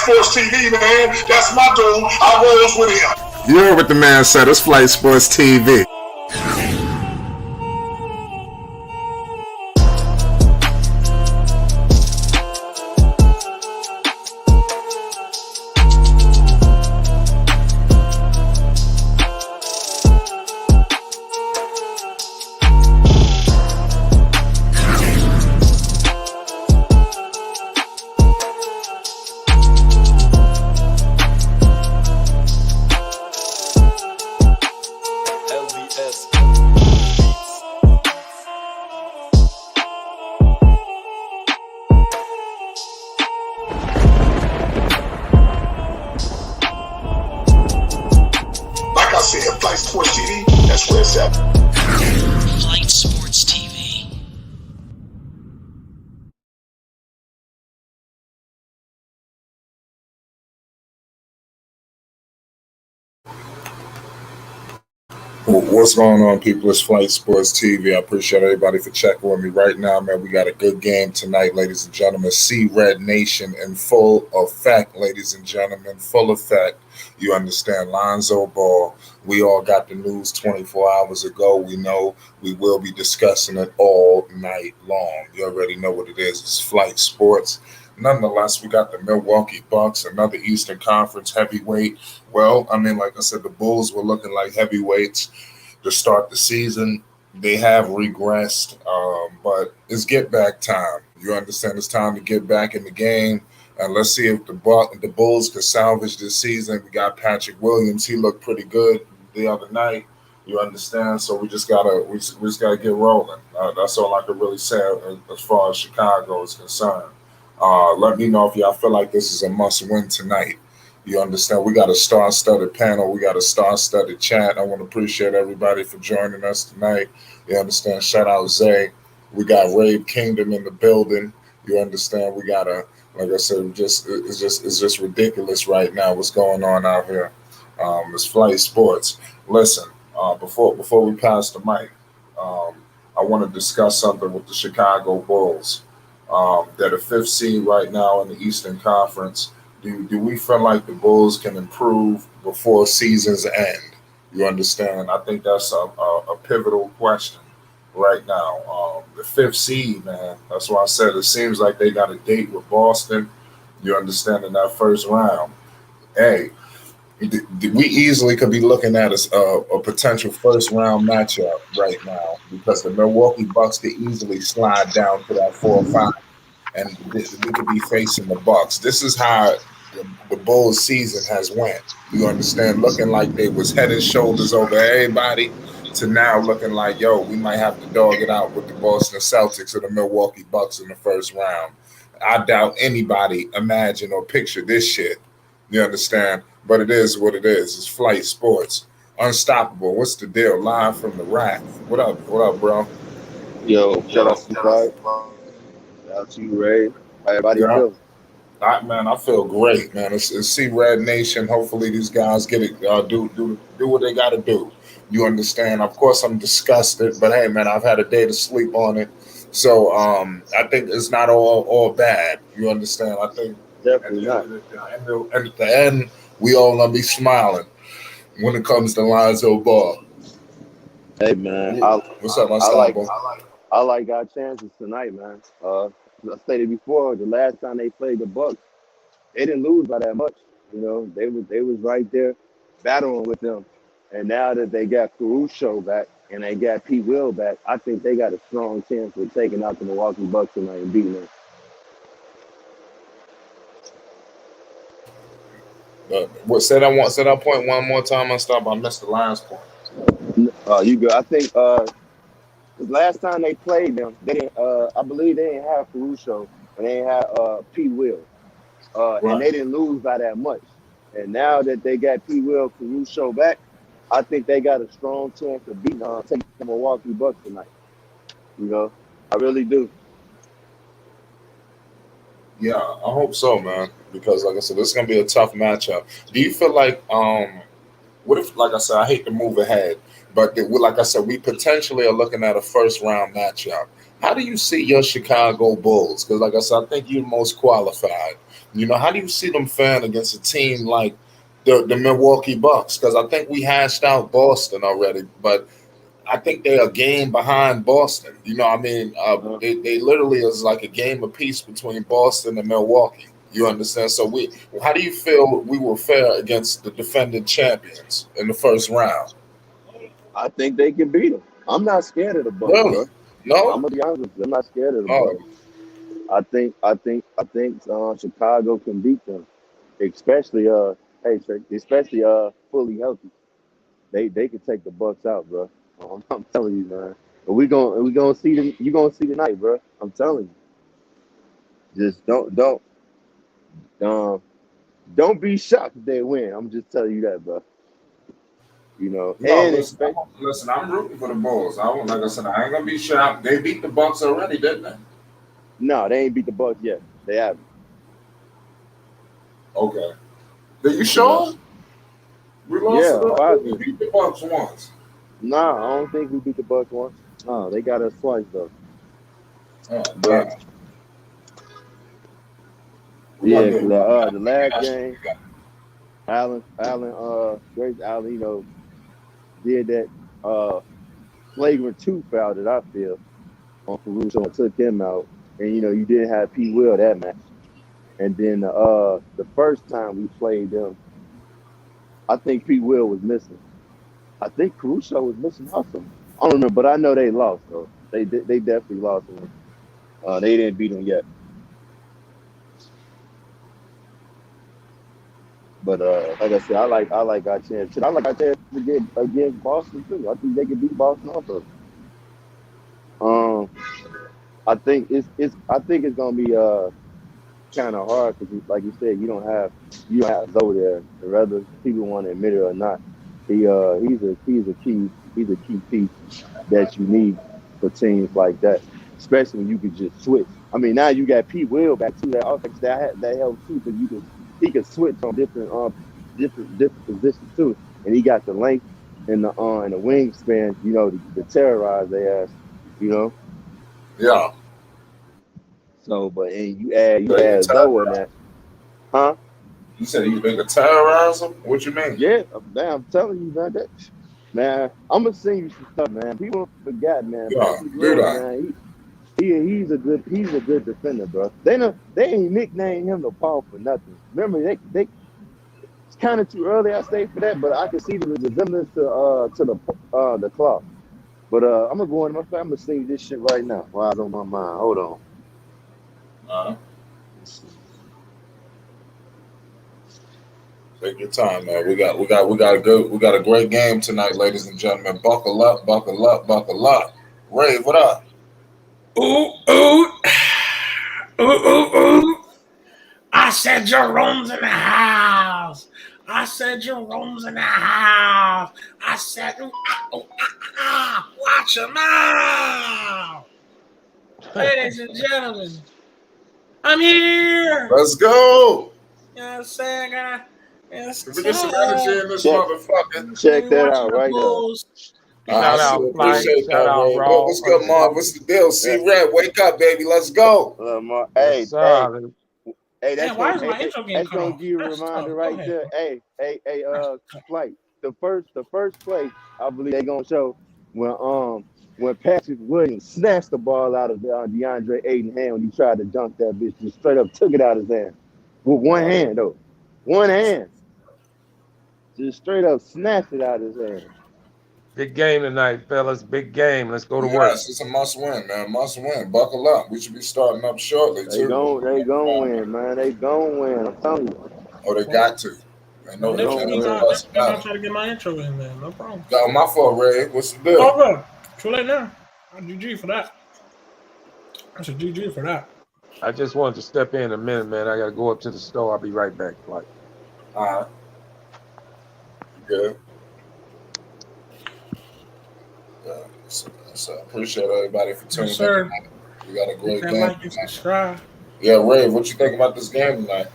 Sports TV, man. That's my dude. I rolls with him. You heard what the man said. It's Flight Sports TV. Flight Sports TV, that's where it's at. Flight Sports TV. What's going on, people? It's Flight Sports TV. I appreciate everybody for checking with me right now, man. We got a good game tonight, ladies and gentlemen. See Red Nation in full effect, ladies and gentlemen. Full effect. You understand, Lonzo Ball. We all got the news 24 hours ago. We know we will be discussing it all night long. You already know what it is. It's Flight Sports. Nonetheless, we got the Milwaukee Bucks, another Eastern Conference heavyweight. Well, I mean, like I said, the Bulls were looking like heavyweights to start the season. They have regressed, but it's get back time. You understand? It's time to get back in the game. And let's see if the Bulls could salvage this season. We got Patrick Williams. He looked pretty good the other night. You understand? So we just gotta get rolling. That's all I could really say as far as Chicago is concerned. Let me know if y'all feel like this is a must-win tonight. You understand? We got a star-studded panel. We got a star-studded chat. I want to appreciate everybody for joining us tonight. You understand? Shout out Zay. We got Rave Kingdom in the building. You understand? We got like I said, it's just ridiculous right now what's going on out here. It's Flight Sports. Listen, before we pass the mic, I want to discuss something with the Chicago Bulls. They're the fifth seed right now in the Eastern Conference. Do we feel like the Bulls can improve before season's end? You understand? I think that's a pivotal question right now. The fifth seed, man. That's why I said it seems like they got a date with Boston. You understand, in that first round. Hey, we easily could be looking at a potential first round matchup right now because the Milwaukee Bucks could easily slide down to that 4 or 5, and we could be facing the Bucks. This is how the Bulls season has went. You understand? Looking like they was head and shoulders over everybody to now looking like, yo, we might have to dog it out with the Boston Celtics or the Milwaukee Bucks in the first round. I doubt anybody imagine or picture this shit. You understand? But it is what it is. It's Flight Sports. Unstoppable. What's the deal? Live from the rack. What up? What up, bro? Yo, shout out to Clyde. Shout out to you, Ray. How everybody feel? Man, I feel great, man. It's See Red Nation. Hopefully these guys get it. Do what they got to do. You understand? Of course, I'm disgusted, but hey, man, I've had a day to sleep on it. So I think it's not all bad. You understand? I think definitely not. And at the end, we all gonna be smiling when it comes to Lonzo Ball. Hey, man. What's up, my I like our chances tonight, man. I stated before, the last time they played the Bucks, they didn't lose by that much. You know, they was right there battling with them. And now that they got Caruso back and they got Pete Will back, I think they got a strong chance of taking out the Milwaukee Bucks tonight and beating them. Say that point one more time. I missed the last point. You good? I think the last time they played them, they didn't. I believe they didn't have Caruso and they didn't have Pete Will, right. And they didn't lose by that much. And now that they got Pete Will, Caruso back, I think they got a strong chance of beating taking the Milwaukee Bucks tonight. You know, I really do. Yeah, I hope so, man. Because like I said, this is gonna be a tough matchup. Do you feel like what if, like I said, I hate to move ahead, but like I said, we potentially are looking at a first round matchup. How do you see your Chicago Bulls? Because, like I said, I think you're most qualified. How do you see them faring against a team like the Milwaukee Bucks? Because I think we hashed out Boston already, but I think they're a game behind Boston. Uh, They literally is like a game apiece between Boston and Milwaukee. You understand? So how do you feel we will fare against the defending champions in the first round? I think they can beat them. I'm not scared of the Bucks, Really? bro. I'm No? gonna be honest with you. I'm not scared of the Bucks. Oh, I think Chicago can beat them, especially hey Trey, especially fully healthy. They can take the Bucks out, bro. I'm telling you, man. But we gonna see them. You gonna see tonight, bro. I'm telling you. Just um don't be shocked if they win. I'm just telling you that, bro. no, And listen, expect I'm rooting for the Bulls. Like I said, I ain't gonna be shocked. They beat the Bucks already, didn't they? no, they ain't beat the Bucks yet. They haven't. Okay. Are you You know. sure? We lost to Yeah, we positive. beat the Bucks once. Nah, I don't think we beat the Bucks once. No, they got us twice though. Oh, But damn. We gotta yeah, get 'cause, we gotta the get last that game, Grace Allen, did that flagrant two foul that I feel on Caruso and took him out. And you didn't have P. Will that match. And then the first time we played them, I think P. Will was missing. I think Caruso was missing also. I don't remember, but I know they lost though. They definitely lost them. They didn't beat them yet. But like I said, I like our chance. I like our chance to get against Boston too. I think they can beat Boston also. Um, I think it's gonna be kind of hard because, like you said, you don't have Zoe there. And whether people want to admit it or not, he's a key piece that you need for teams like that, especially when you could just switch. I mean, now you got Pete Will back too. That helps too because he can switch on different positions too, and he got the length and the wingspan, to terrorize their ass, you know. Yeah. So, but and you add Zoe in Terrorize. that, huh? You said you think of terrorize them? What you mean? Yeah, man, I'm telling you, man. Man, I'm gonna send you some stuff, man. People forgot, man. Yeah, Patrick do Rose, that. man. He's a good defender, bro. They ain't nicknamed him the Paul for nothing. Remember, they it's kind of too early, I say, for that, but I can see the resemblance to the clock. But I'm gonna go into my family. I'm gonna sing this shit right now while it's on my mind. Hold on. Uh, Take your time, man. We got a great game tonight, ladies and gentlemen. Buckle up, buckle up, buckle up. Ray, what up? Ooh, ooh, ooh, ooh, ooh. I said Jerome's in the house. I said Jerome's in the house. I said, watch him out. Ladies and gentlemen, I'm here. Let's go. You know what I'm saying? It's Can we get some energy in this Check motherfucker? check that watching out the right there. Bulls. I Shout out sure Flight, appreciate shout that, out Ray. Raw. What's good, Marv? What's the deal? Yeah. C-Red, wake up, baby. Let's go. Yes, Hey, sir. that's Man, why gonna is my intro getting that's cut gonna off? give you a That's reminder tough. Go right ahead. there. Hey, Flight. The first play, I believe they gonna show when Patrick Williams snatched the ball out of DeAndre Ayton's hand when he tried to dunk that bitch, just straight up took it out of his hand with one Right. hand though, one hand, just straight up snatched it out of his hand. Big game tonight, fellas. Big game. Let's go to work. Yes, it's a must win, man. Must win. Buckle up. We should be starting up shortly, They too. gon' win, man. They gon' win. I'm telling you, Oh, they got to. Ain't Well, no they ifs, next gonna week, ands, or win. buts I'll about it. try to get my intro in there. No problem. Oh, my fault, Ray. What's the It's all deal? good. Too late now. GG for that. That's a GG for that. I just wanted to step in a minute, man. I got to go up to the store. I'll be right back. Flight. All right. Good. Yeah. So appreciate everybody for Yes, tuning in sir. tonight. We got a Hit great that game like and tonight. subscribe. Yeah, Ray, what you think about this game tonight?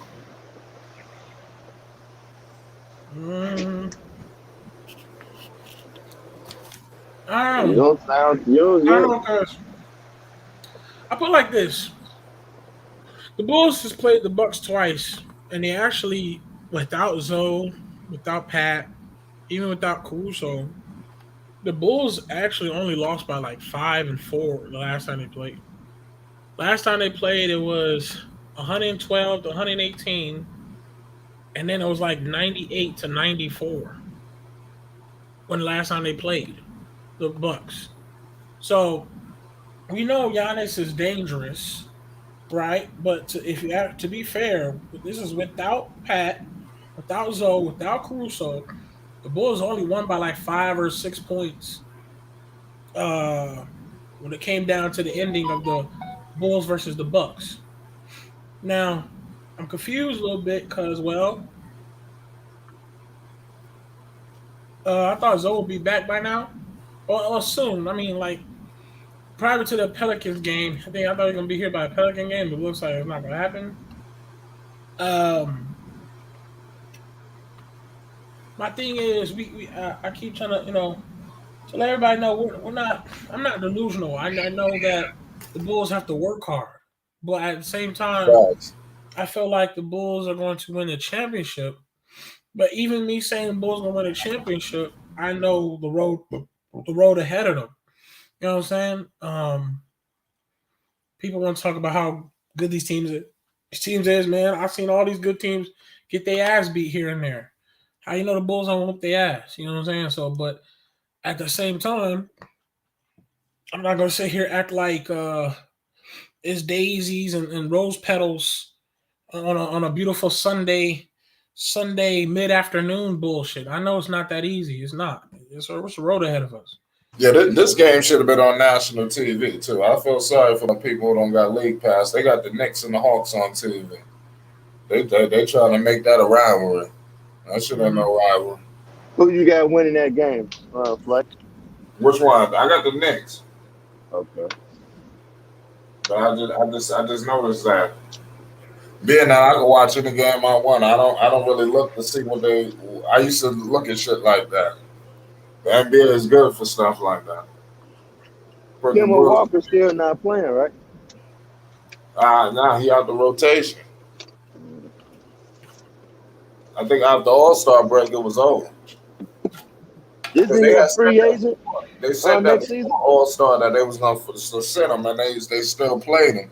I You don't know. don't sound you I don't you know, cuz I put it like this: the Bulls has played the Bucks twice, and they actually, without Zoe, without Pat, even without Caruso, the Bulls actually only lost by like 5-4 the last time they played. Last time they played, it was 112 to 118, and then it was like 98 to 94 when the last time they played the Bucks. So we know Giannis is dangerous, right? But if you have to be fair, this is without Pat, without Zoe, without Caruso. The Bulls only won by like 5 or 6 points. When it came down to the ending of the Bulls versus the Bucks. Now, I'm confused a little bit because, well, I thought Zoe would be back by now, or soon. I mean, like prior to the Pelicans game, I thought he was gonna be here by the Pelican game, but it looks like it's not gonna happen. Um, my thing is, I keep trying to, to let everybody know we're not. I'm not delusional. I know that the Bulls have to work hard, but at the same time, Facts. I feel like the Bulls are going to win the championship. But even me saying the Bulls are going to win a championship, I know the road ahead of them. You know what I'm saying? People want to talk about how good these teams is, man. I've seen all these good teams get their ass beat here and there. How you know the Bulls don't whoop their ass? You know what I'm saying? So, but at the same time, I'm not going to sit here act like it's daisies and rose petals on a beautiful Sunday mid afternoon bullshit. I know it's not that easy. It's not. It's a road ahead of us. Yeah, this game should have been on national TV too. I feel sorry for the people who don't got league pass. They got the Knicks and the Hawks on TV. They trying to make that a rivalry. That should have no rivalry. Who you got winning that game, Flex? Which one? I got the Knicks. Okay. But I just noticed that. Being that I can watch any game I want, I don't really look to see what they. I used to look at shit like that. The NBA is good for stuff like that. Kemba Walker still not playing, right? Now he out the rotation. I think after All-Star break it was over. Isn't he a free agent? They said that next season? All-Star that they was gonna sit him, and they still played him.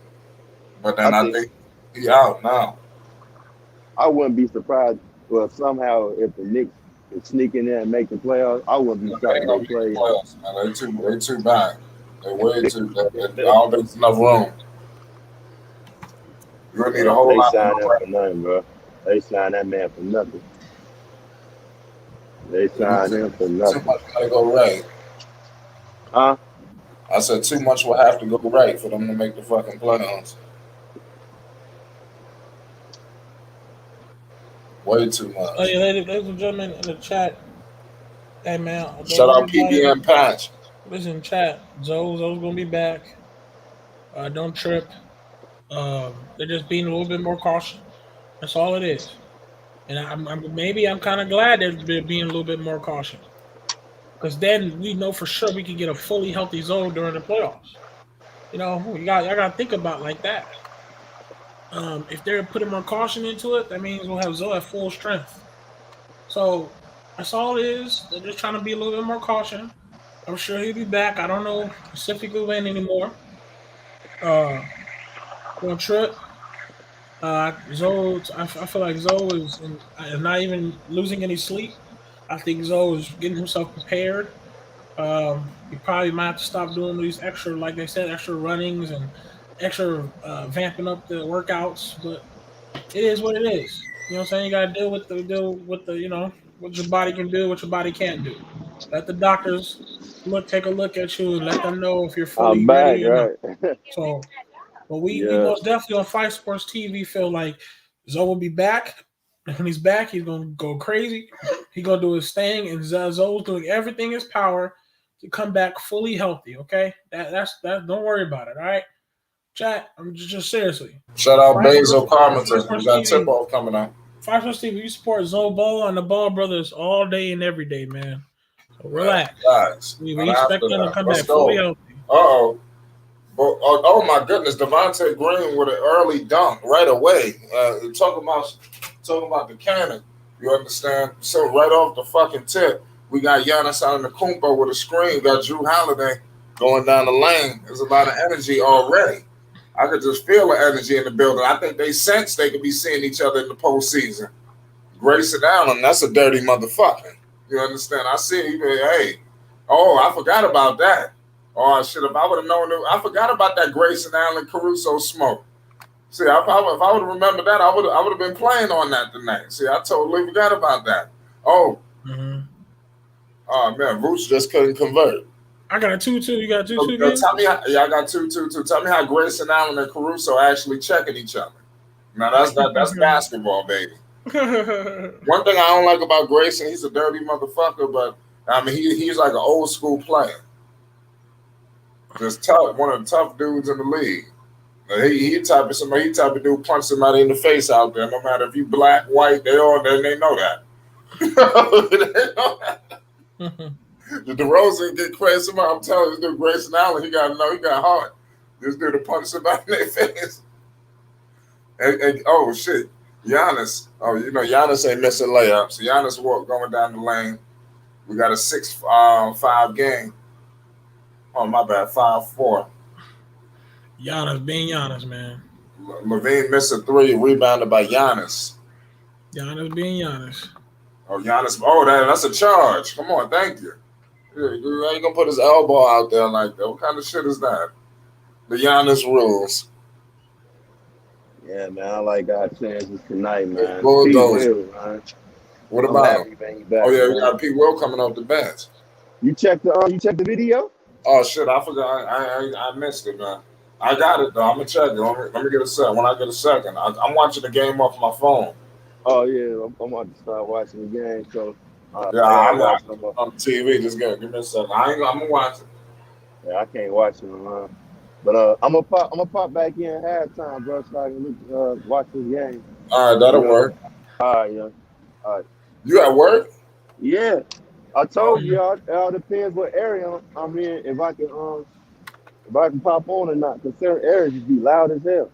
But then I think he out now. I wouldn't be surprised. Well, somehow if the Knicks could sneak in there and make the playoffs, I wouldn't be shocked if they play. They too bad. They way too. I don't think there's enough room. You really need a whole lot. They signed him for nothing, bro. They signed that man for nothing. They signed him for nothing. Too much gotta go right. Huh? I said too much will have to go right for them to make the fucking playoffs. Way too much. Oh yeah, ladies and gentlemen in the chat. Hey man, Shout out PBM Patch. Listen, chat. Zoe's gonna be back. Don't trip. They're just being a little bit more cautious. That's all it is. And I'm kind of glad they're being a little bit more cautious, because then we know for sure we can get a fully healthy Zoe during the playoffs. You gotta think about it like that. If they're putting more caution into it, that means we'll have Zoe at full strength. So that's all it is. They're just trying to be a little bit more caution. I'm sure he'll be back. I don't know specifically when anymore. Don't trip. Zoe, I feel like Zoe is not even losing any sleep. I think Zoe is getting himself prepared. He probably might have to stop doing these extra, like they said, extra runnings and extra vamping up the workouts. But it is what it is. You know what I'm saying? You got to deal with the what your body can do, what your body can't do. Let the doctors take a look at you and let them know if you're fully ready or not. So. But we most definitely on Fight Sports TV feel like Zoe will be back. And when he's back, he's going to go crazy. He's going to do his thing. And Zoe's doing everything in his power to come back fully healthy, okay? That's don't worry about it, all right? Chat, I'm just seriously. Shout out Basil Carmenton. We got tip-off coming out. Fight Sports TV, we support Zoe Ball and the Ball brothers all day and every day, man. So relax. Relax. We expect them to come back fully healthy. Uh-oh. Oh my goodness, Devontae Green with an early dunk right away. Talking about the cannon. You understand? So right off the fucking tip, we got Giannis Antetokounmpo with a screen. Got Drew Holiday going down the lane. There's a lot of energy already. I could just feel the energy in the building. I think they sense they could be seeing each other in the postseason. Grayson Allen, that's a dirty motherfucker. You understand? I see you. Hey, I forgot about that. Oh shit! If I would have known, I forgot about that Grayson Allen Caruso smoke. See, if I would have remembered that, I would have been playing on that tonight. See, I totally forgot about that. Oh, oh man, Vooch just couldn't convert. I got a 2-2. You got a 2-2 game? Tell me, I got 2-2. Tell me how Grayson Allen and Caruso actually checking each other. Now that's basketball, baby. One thing I don't like about Grayson, he's a dirty motherfucker, but I mean he's like an old school player. Just tough, one of the tough dudes in the league. He type of dude punch somebody in the face out there. No matter if you black, white, they know that. They know that. The DeRozan get crazy. I'm telling you, this dude Grayson Allen, he got heart. This dude to punch somebody in their face. And oh shit, Giannis. Oh, Giannis ain't missing layups. Giannis going down the lane. We got a 6-5 game. Oh, my bad. 5-4. Giannis being Giannis, man. Levine missed a 3, rebounded by Giannis. Giannis being Giannis. Oh, Giannis. Oh, that's a charge. Come on, thank you. You ain't gonna put his elbow out there like that. What kind of shit is that? The Giannis rules. Yeah, man. I like God's chances tonight, man. Will, man. What about him? Back, we got P. Will coming off the bench. You checked the video? Oh shit, I forgot. I missed it, man. I got it though. I'm gonna check it. Let me get a second. When I get a second, I'm watching the game off my phone. Oh yeah, I'm about to start watching the game. So I'm watching on TV. Just give me a second. I'm gonna watch it. Yeah, I can't watch it, but I'm gonna pop back in halftime, bro, so I can watch this game. All right, that'll work. All right, yeah. All right. You at work? Yeah. I told you, it all depends what area I'm in. If I can pop on or not, because certain areas just be loud as hell,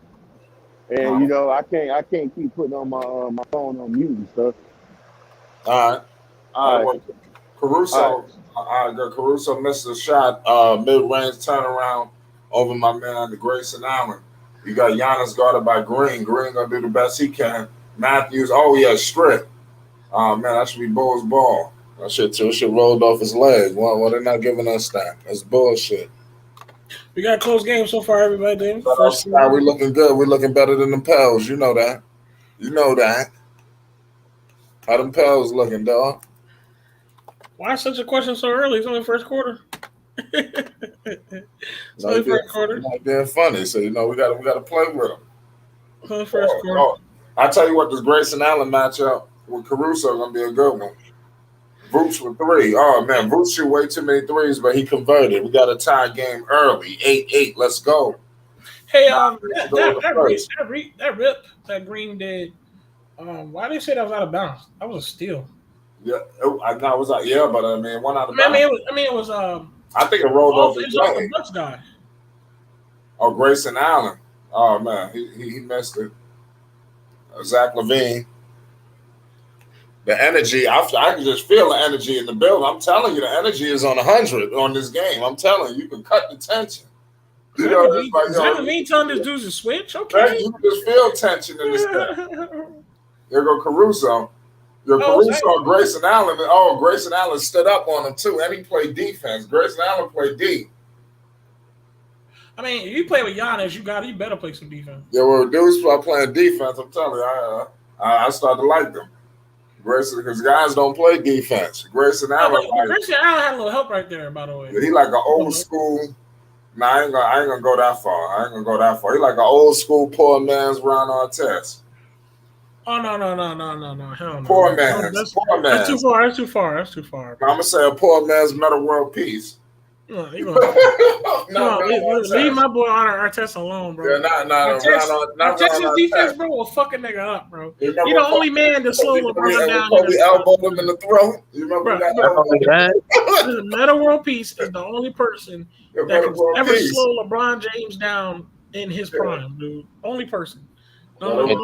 and I can't keep putting on my phone on mute and stuff. All right. Caruso, Caruso missed a shot, mid-range turnaround over my man Grayson Allen. You got Giannis guarded by Green. Green gonna do the best he can. Matthews, strip. Oh man, that should be Bull's ball. That shit rolled off his leg. Well, they're not giving us that. That's bullshit. We got a close game so far, everybody. We're looking good. We're looking better than the Pels. You know that. How them Pels looking, dog? Why such a question so early? It's only first quarter. It's only first quarter. Not being funny, so we gotta play with them. It's only first quarter. I tell you what, this Grayson Allen matchup with Caruso gonna be a good one. Vooch with 3. Oh man, Vooch shoot way too many threes, but he converted. We got a tie game early, 8-8. Let's go. Hey, that rip that Green did. Why did they say that was out of bounds? That was a steal. Yeah, I know it was out. Yeah, but I mean, one out of bounds. It was. I think it rolled off the off the Bucks guy. Oh, Grayson Allen. Oh man, he missed it. Zach LaVine. The energy, I can just feel the energy in the building. I'm telling you, the energy is on 100 on this game. I'm telling you, you can cut the tension. Zach LaVine telling this dude to switch? Okay. You can just feel tension in this game. There go Caruso. Grayson Allen. Oh, Grayson Allen stood up on him too, and he played defense. Grayson Allen played D. I mean, if you play with Giannis, you better play some defense. Yeah, well, dudes start playing defense. I'm telling you, I started to like them. Grayson, because guys don't play defense. Grayson Allen. Grayson Allen had a little help right there, by the way. He like an old school. Nah, I ain't gonna go that far. He like an old school poor man's Ron Artest. Oh no! Hell no. Poor man. That's too far. I'm gonna say a poor man's Meta World Peace. Leave my boy Artest alone, bro. Yeah, Artest's defense, bro, will fuck a nigga up, bro. He the only man to slow LeBron down. Kobe elbowed him in the throat. You remember that? Meta World Peace is the only person that can ever slow LeBron James down in his prime, dude. Only person. Not only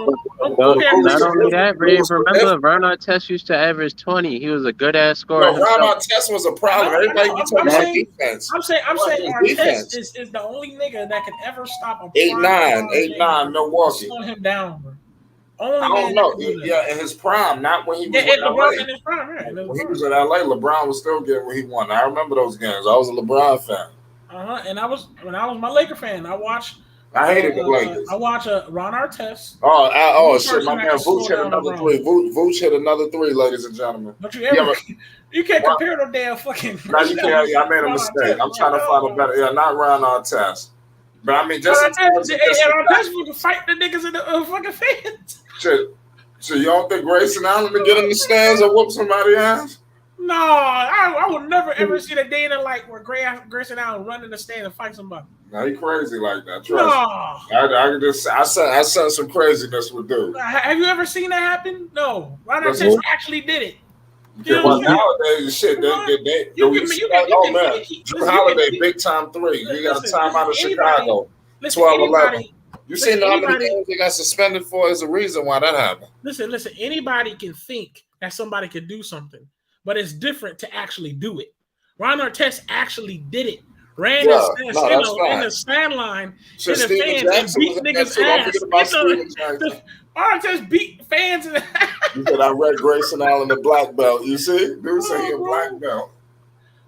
that, Ray, remember Ron Artest used to average 20. He was a good ass scorer. No, Ron Artest was a problem. Everybody be talking about defense. I'm saying Artest is the only nigga that can ever stop a 8-9 Milwaukee. Slow him down, bro. I don't know. Yeah, in his prime, not when he was in LA. In his prime, right. When he was in LA, LeBron was still getting what he wanted. I remember those games. I was a LeBron fan. And when I was my Laker fan, I hated the Lakers. I watch Ron Artest. Oh shit! My man Vooch hit another three. Vooch hit another three, ladies and gentlemen. But you can't compare no damn fucking. No, you can't. I made a mistake. I'm trying to find a better. Yeah, not Ron Artest. But I mean, just Artest would fight the niggas in the fucking fans. Shit. So you don't think Grayson Allen to get in the stands or whoop somebody ass? No, I would never ever see the day in the life where Grayson Allen run in the stand and fight somebody. No, he crazy like that. Trust me. I sense some craziness with dude. Have you ever seen that happen? No. Ron Artest actually did it. Nowadays, shit, Drew Holiday, big time three. You got a time out of Chicago. 12-11. You seen how many games they got suspended for? Is a reason why that happened. Listen. Anybody can think that somebody could do something, but it's different to actually do it. Ron Artest actually did it. Ran in the stand line in the fans and beat niggas' ass. Artest beat fans. You said I read Grayson Allen the black belt. You see? Dude say he a black belt.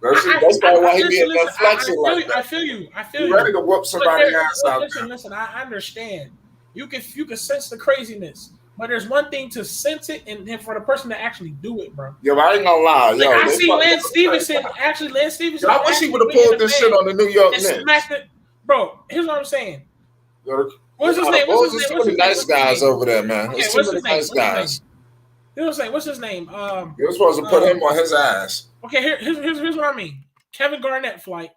That's probably why he be in that flexing like that. I feel you. You ready to whoop somebody's ass out there. Listen, I understand. You can sense the craziness. But there's one thing to sense it and for the person to actually do it, bro. Yo, I ain't gonna lie. Yo, I see Lance Stevenson. Yo, I wish he would have pulled this shit on the New York Knicks. Bro, here's what I'm saying. What's his name? There's too many nice guys over there, man. There's too many nice guys. You know what I'm saying? What's his name? You're supposed to put him on his ass. Okay, here's what I mean. Kevin Garnett flight.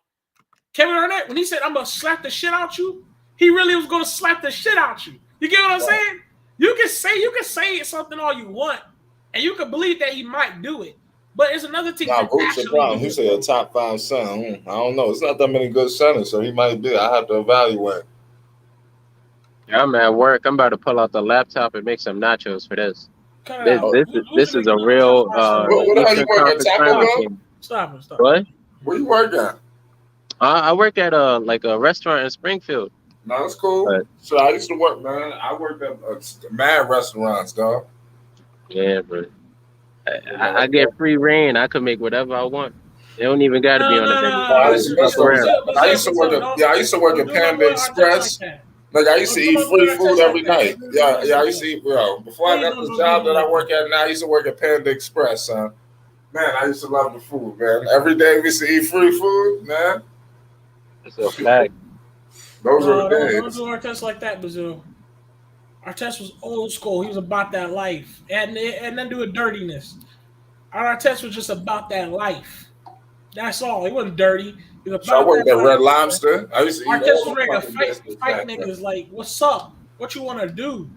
Kevin Garnett, when he said, I'm going to slap the shit out you, he really was going to slap the shit out you. You get what I'm saying? You can say something all you want, and you can believe that he might do it. But it's another thing. He said a top 5 center. I don't know. It's not that many good centers, so he might be. I have to evaluate. Yeah, I'm at work. I'm about to pull out the laptop and make some nachos for this. This is a real. What are you working at? Taco Bell? Stop. What? Where you work at? I work at a restaurant in Springfield. No, that's cool. But, so I used to work, man. I worked at mad restaurants, dog. Yeah, but I get free reign. I could make whatever I want. They don't even got to be on the menu. I used to work at Panda Express. Like I used to eat free food every night. Yeah, I used to eat. Before I got this job that I work at now, I used to work at Panda Express, son. Man, I used to love the food, man. Every day we used to eat free food, man. It's a fact. Those were the days. Don't do Artest like that, Bazoo. Artest was old school. He was about that life. And then do a dirtiness. Artest was just about that life. That's all. He wasn't dirty. He was about I worked at Red Lobster. I used to eat Artest was ready to fight niggas like, what's up? What you want to do?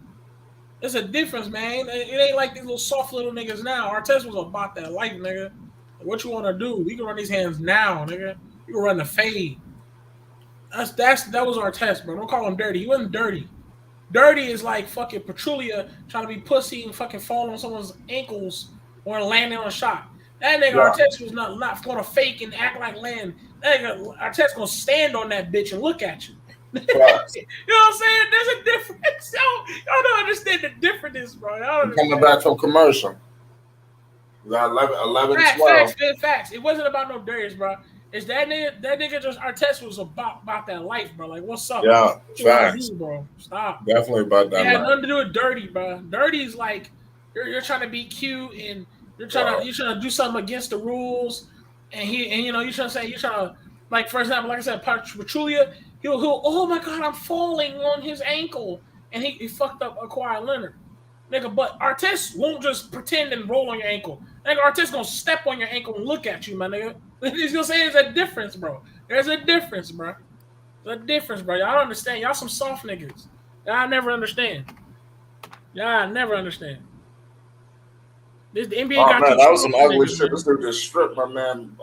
There's a difference, man. It ain't like these little soft little niggas now. Artest was about that life, nigga. What you want to do? We can run these hands now, nigga. You can run the fade. That was Artest, bro. Don't call him dirty. He wasn't dirty. Dirty is like fucking Petrulia trying to be pussy and fucking fall on someone's ankles or landing on a shot. That nigga Artest was not going to fake and act like land. That nigga Artest going to stand on that bitch and look at you. You know what I'm saying? There's a difference. Y'all don't understand the difference, bro. Coming back from commercial. We got 11 12. Facts. It wasn't about no dirties, bro. It's that nigga just Artest was about that life, bro. Like, what's up? Yeah, facts, bro. Stop. Definitely about that. It had nothing to do with dirty, bro. Dirty is like you're trying to be cute and you're trying to do something against the rules, and you're trying to like, for example, like I said, Petrulia, he'll oh my god, I'm falling on his ankle, and he fucked up Kawhi Leonard, nigga. But Artest won't just pretend and roll on your ankle. Nigga, Artest gonna step on your ankle and look at you, my nigga. He's gonna say there's a difference, bro. There's a difference, bro. There's a difference, bro. Y'all don't understand. Y'all some soft niggas. Y'all never understand. Y'all never understand. The NBA Oh got man, too that was some soft for ugly niggas, shit. This man. dude just stripped my man.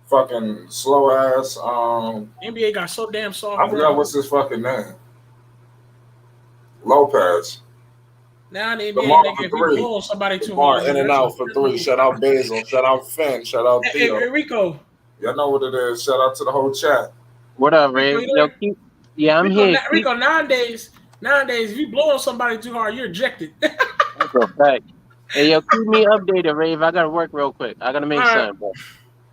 Fucking slow ass. NBA got so damn I soft, forgot bro. what's his fucking name. Lopez. Now in the NBA, Lamar nigga, for if you three. blow on somebody too hard, Lamar in nigga, and that's a out for three. physical Shout out foul. Basil. Shout out Finn. Shout out Theo. Hey, Rico. Y'all know what it is. Shout out to the whole chat. What up, Rico, Ray? you Yo, there? yeah, I'm Rico, here. Rico, nowadays, if you blow on somebody too hard, you're ejected. That's a fact. Hey, yo, keep me updated, Rave. I gotta work real quick. I gotta All make right. something, bro.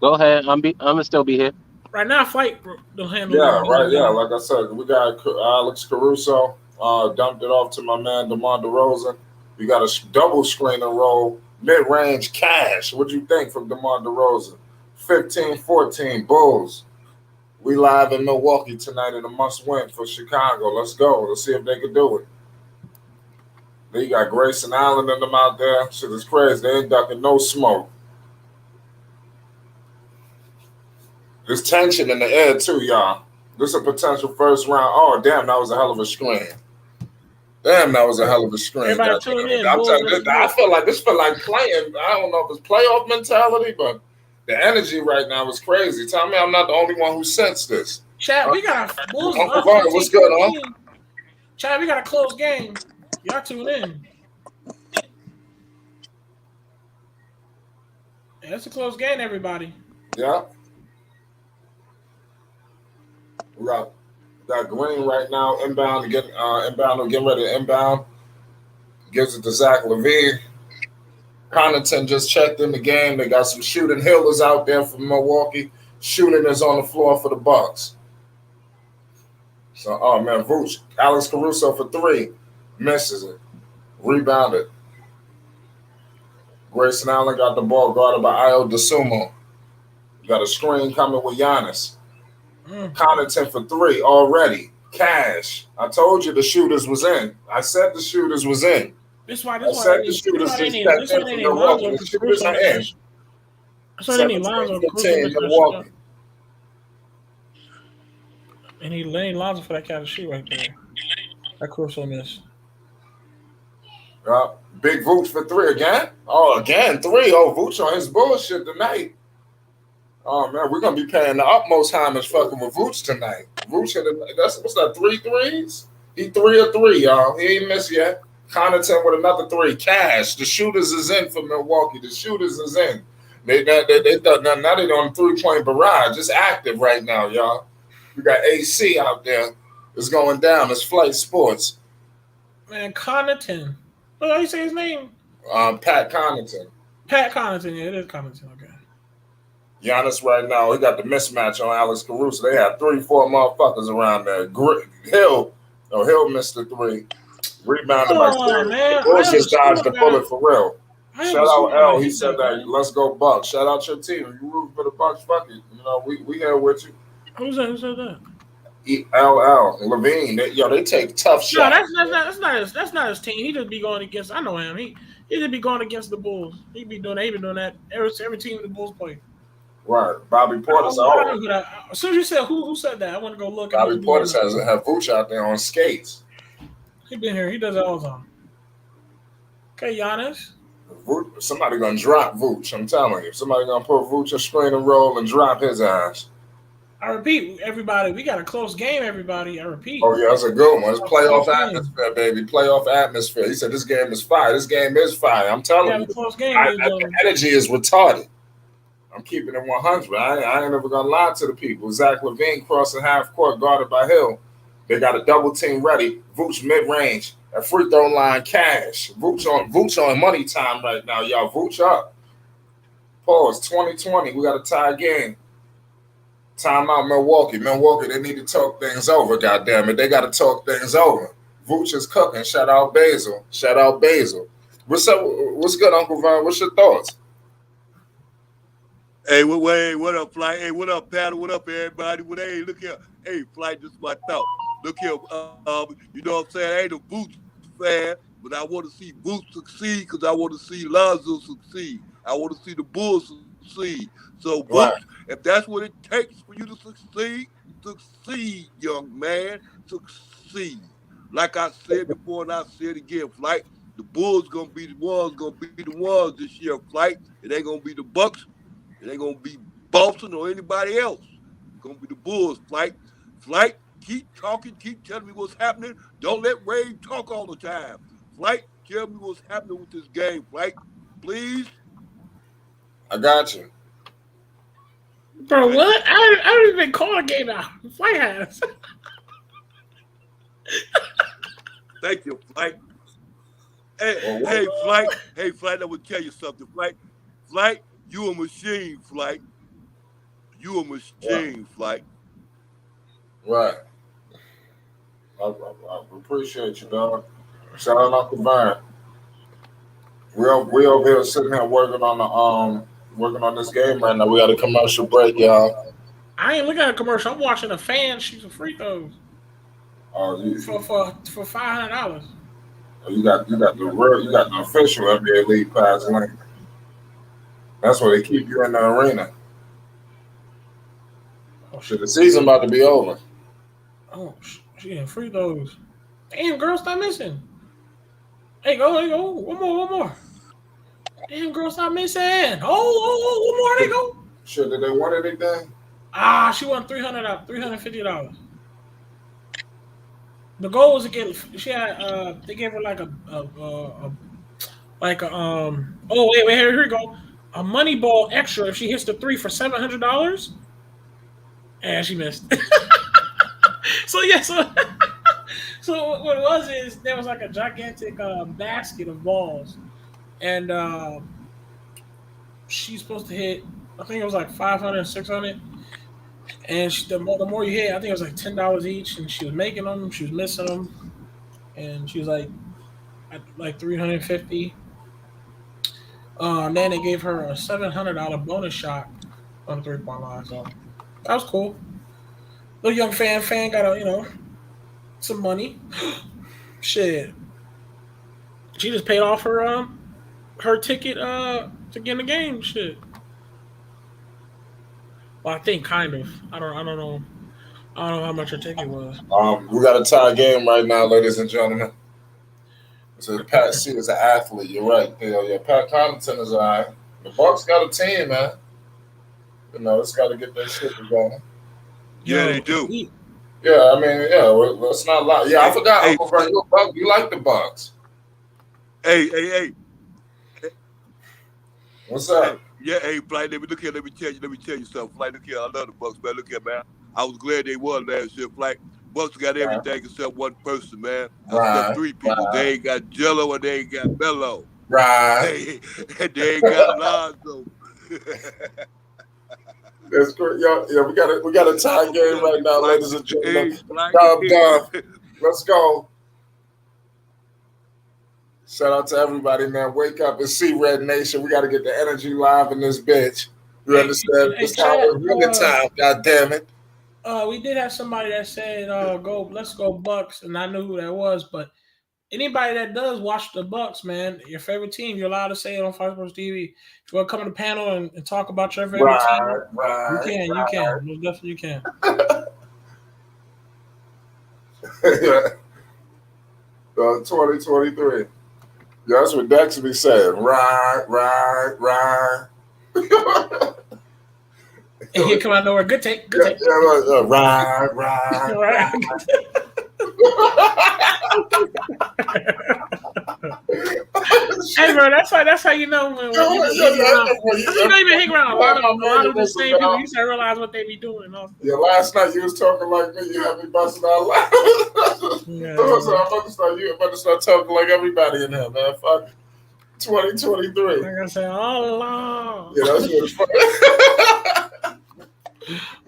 Go ahead. I'm gonna still be here. Right now, Flight don't handle Yeah, it. right. Yeah, like I said, we got Alex Caruso. Dumped it off to my man DeMar DeRozan. We got a double screen and roll, mid-range cash. What do you think from DeMar DeRozan? 15-14 Bulls. We live in Milwaukee tonight in a must-win for Chicago. Let's go. Let's see if they can do it. Then you got Grayson Allen and them out there. Shit is crazy. They ain't ducking no smoke. There's tension in the air too, y'all. This is a potential first round. Oh, damn, that was a hell of a screen. Damn, that was a hell of a screen. Everybody Goddamn. tuning in. I'm Bulls telling you, versus I Knicks. feel like this feel like playing. I don't know if it's playoff mentality, but the energy right now is crazy. Tell me I'm not the only one who sensed this. Chat, we got a Bulls Uncle up Vaughn, what's good, huh? 15-14. Chat, we got a close game. Y'all tune in. Yeah, it's a close game, everybody. Yeah. We got Green right now inbound getting ready to inbound. Gives it to Zach LaVine. Connaughton just checked in the game. They got some shooting. Hill is out there from Milwaukee. Shooting is on the floor for the Bucks. So, oh man, Vooch. Alex Caruso for three. Misses it. Rebounded. Grayson Allen got the ball guarded by Io DeSumo. Got a screen coming with Giannis. Connaughton for three already. Cash. I told you the shooters was in. I said the shooters was in. This why I said the shooters just stepped in from Milwaukee. The shooters are in. That's why they need Lonzo Caruso 17-15 Milwaukee. And he laid Lonzo for that kind of shoot right there. That Caruso miss. Big Vooch for three again. Oh, again, three. Oh, Vooch on his bullshit tonight. Oh, man, we're going to be paying the utmost homage fucking with Vooch tonight. Vooch hit what's that, 3 threes? He 3 of 3, y'all. He ain't missed yet. Connaughton with another 3. Cash. The shooters is in for Milwaukee. The shooters is in. They now they're on 3-point barrage. It's active right now, y'all. We got AC out there. It's going down. It's Flight Sports. Man, Connaughton. What do you say his name? Pat Connaughton. Pat Connaughton. Yeah, it is Connaughton. Okay. Giannis right now, he got the mismatch on Alex Caruso. They had 3-4 motherfuckers around there. Hill missed the 3. Rebounded by Curry. The Bulls just dodged the bullet for real. Shout out L. He said that. Let's go Bucks. Shout out your team. If you root for the Bucks, fuck it. You know, we here with you. Who said that? LL Levine. They take tough shots. No, that's not his team. He just be going against. I know him. He just be going against the Bulls. He been doing that every team the Bulls play. Right. Bobby Portis. As soon as you said who said that, I want to go look. Bobby Portis has Vooch out there on skates. He been here. He does it all the time. Okay, Giannis. Somebody gonna drop Vooch. I'm telling you. Somebody gonna put Vooch a screen and roll and drop his ass. I repeat, everybody. We got a close game, everybody. I repeat. Oh yeah, that's a good one. It's playoff atmosphere, baby. Playoff atmosphere. He said this game is fire. This game is fire. I'm telling you. Close game. The energy is retarded. I'm keeping it 100. I ain't never gonna lie to the people. Zach LaVine crossing half court, guarded by Hill. They got a double team ready. Vooch mid range. At free throw line, Cash. Vooch on money time right now, y'all. Vooch up. Pause. 2020. We got a tie game. Timeout, Milwaukee. Milwaukee, they need to talk things over, goddammit. They got to talk things over. Vooch is cooking. Shout out Basil. What's up? What's good, Uncle Vaughn? What's your thoughts? Hey, what up, Flight? Hey, what up, Paddle? What up, everybody? Hey, look here. Hey, Flight, this is my thought. Look here, you know what I'm saying? I ain't a Vooch fan, but I want to see Vooch succeed because I want to see Lonzo succeed. I want to see the Bulls succeed. So, Right. Books, if that's what it takes for you to succeed, young man, succeed. Like I said before, and I said again, Flight, the Bulls gonna be the ones this year, Flight. It ain't gonna be the Bucks. It ain't gonna be Boston or anybody else. It's gonna be the Bulls, Flight, keep talking, keep telling me what's happening. Don't let Ray talk all the time. Flight, tell me what's happening with this game, Flight. Please. I got you. Bro, what? I don't even call a game out. Flight has. Thank you, Flight. Hey, Flight. Hey, Flight, I will tell you something, Flight, you a machine, Flight. You a machine, Flight. Right. I appreciate you, dog. Shout out to Vine. We over here sitting here working on this game right now. We got a commercial break, y'all. I ain't looking at a commercial. I'm watching a fan shoot some free throws. Oh, For $500. You got the official NBA League Pass link. That's where they keep you in the arena. Oh Shit, shit! the season about to be over. Oh shit! Free throws. Damn, girl, stop missing. Hey, go. One more. Damn, girl, stop missing. Oh, one more. There you go. Shit, did they win anything? She won $350. The goal was to get. She had. They gave her like oh wait, here we go. A money ball extra if she hits the three for $700. And she missed. So what it was is there was like a gigantic basket of balls, and she's supposed to hit. I think it was like 500, 600. And the more you hit, I think it was like $10 each, and she was making them, she was missing them, and she was like 350. And then they gave her a $700 bonus shot on the 3-point line, so that was cool. Little young fan got some money. Shit, she just paid off her ticket to get in the game. Shit. Well, I think kind of. I don't know. I don't know how much her ticket was. We got a tie game right now, ladies and gentlemen. So Pat C is an athlete. You're right. Yeah, Pat Connaughton is all right. The Bucks got a team, man. It's got to get their shit going. Yeah, they do. Yeah, I mean, let's not lie. Yeah, I forgot. Uncle Frank, you like the Bucks. Hey. What's up? Yeah, hey, Flight, let me tell you something. Flight, look here, I love the Bucks, man. Look here, man. I was glad they won last year, Flight. Bucks got everything except one person, man. Except three people. Right. They ain't got Jello and they ain't got Melo. Right. They ain't got Lonzo. That's great. Yeah, we got a tie game right now, ladies and gentlemen. Let's go. Shout out to everybody, man. Wake up and see Red Nation. We got to get the energy live in this bitch. You understand? It's time we're winning time. God damn it. We did have somebody that said, let's go Bucks, and I knew who that was. But anybody that does watch the Bucks, man, your favorite team, you're allowed to say it on Fox Sports TV. If you want to come on the panel and talk about your favorite team, you can. Most definitely you can. Yeah. 2023. Yeah, that's what Dex be saying. Right. And here come out nowhere. Good take. Right. Hey, bro, that's how you know when you don't even hang around a lot of the same people. You start realize what they be doing. Also. Yeah, last night you was talking like me. You had me busting out laughing. So I'm about to start talking like everybody in here, man. Fuck 2023. Like I said, all along. Yeah, that's what's funny.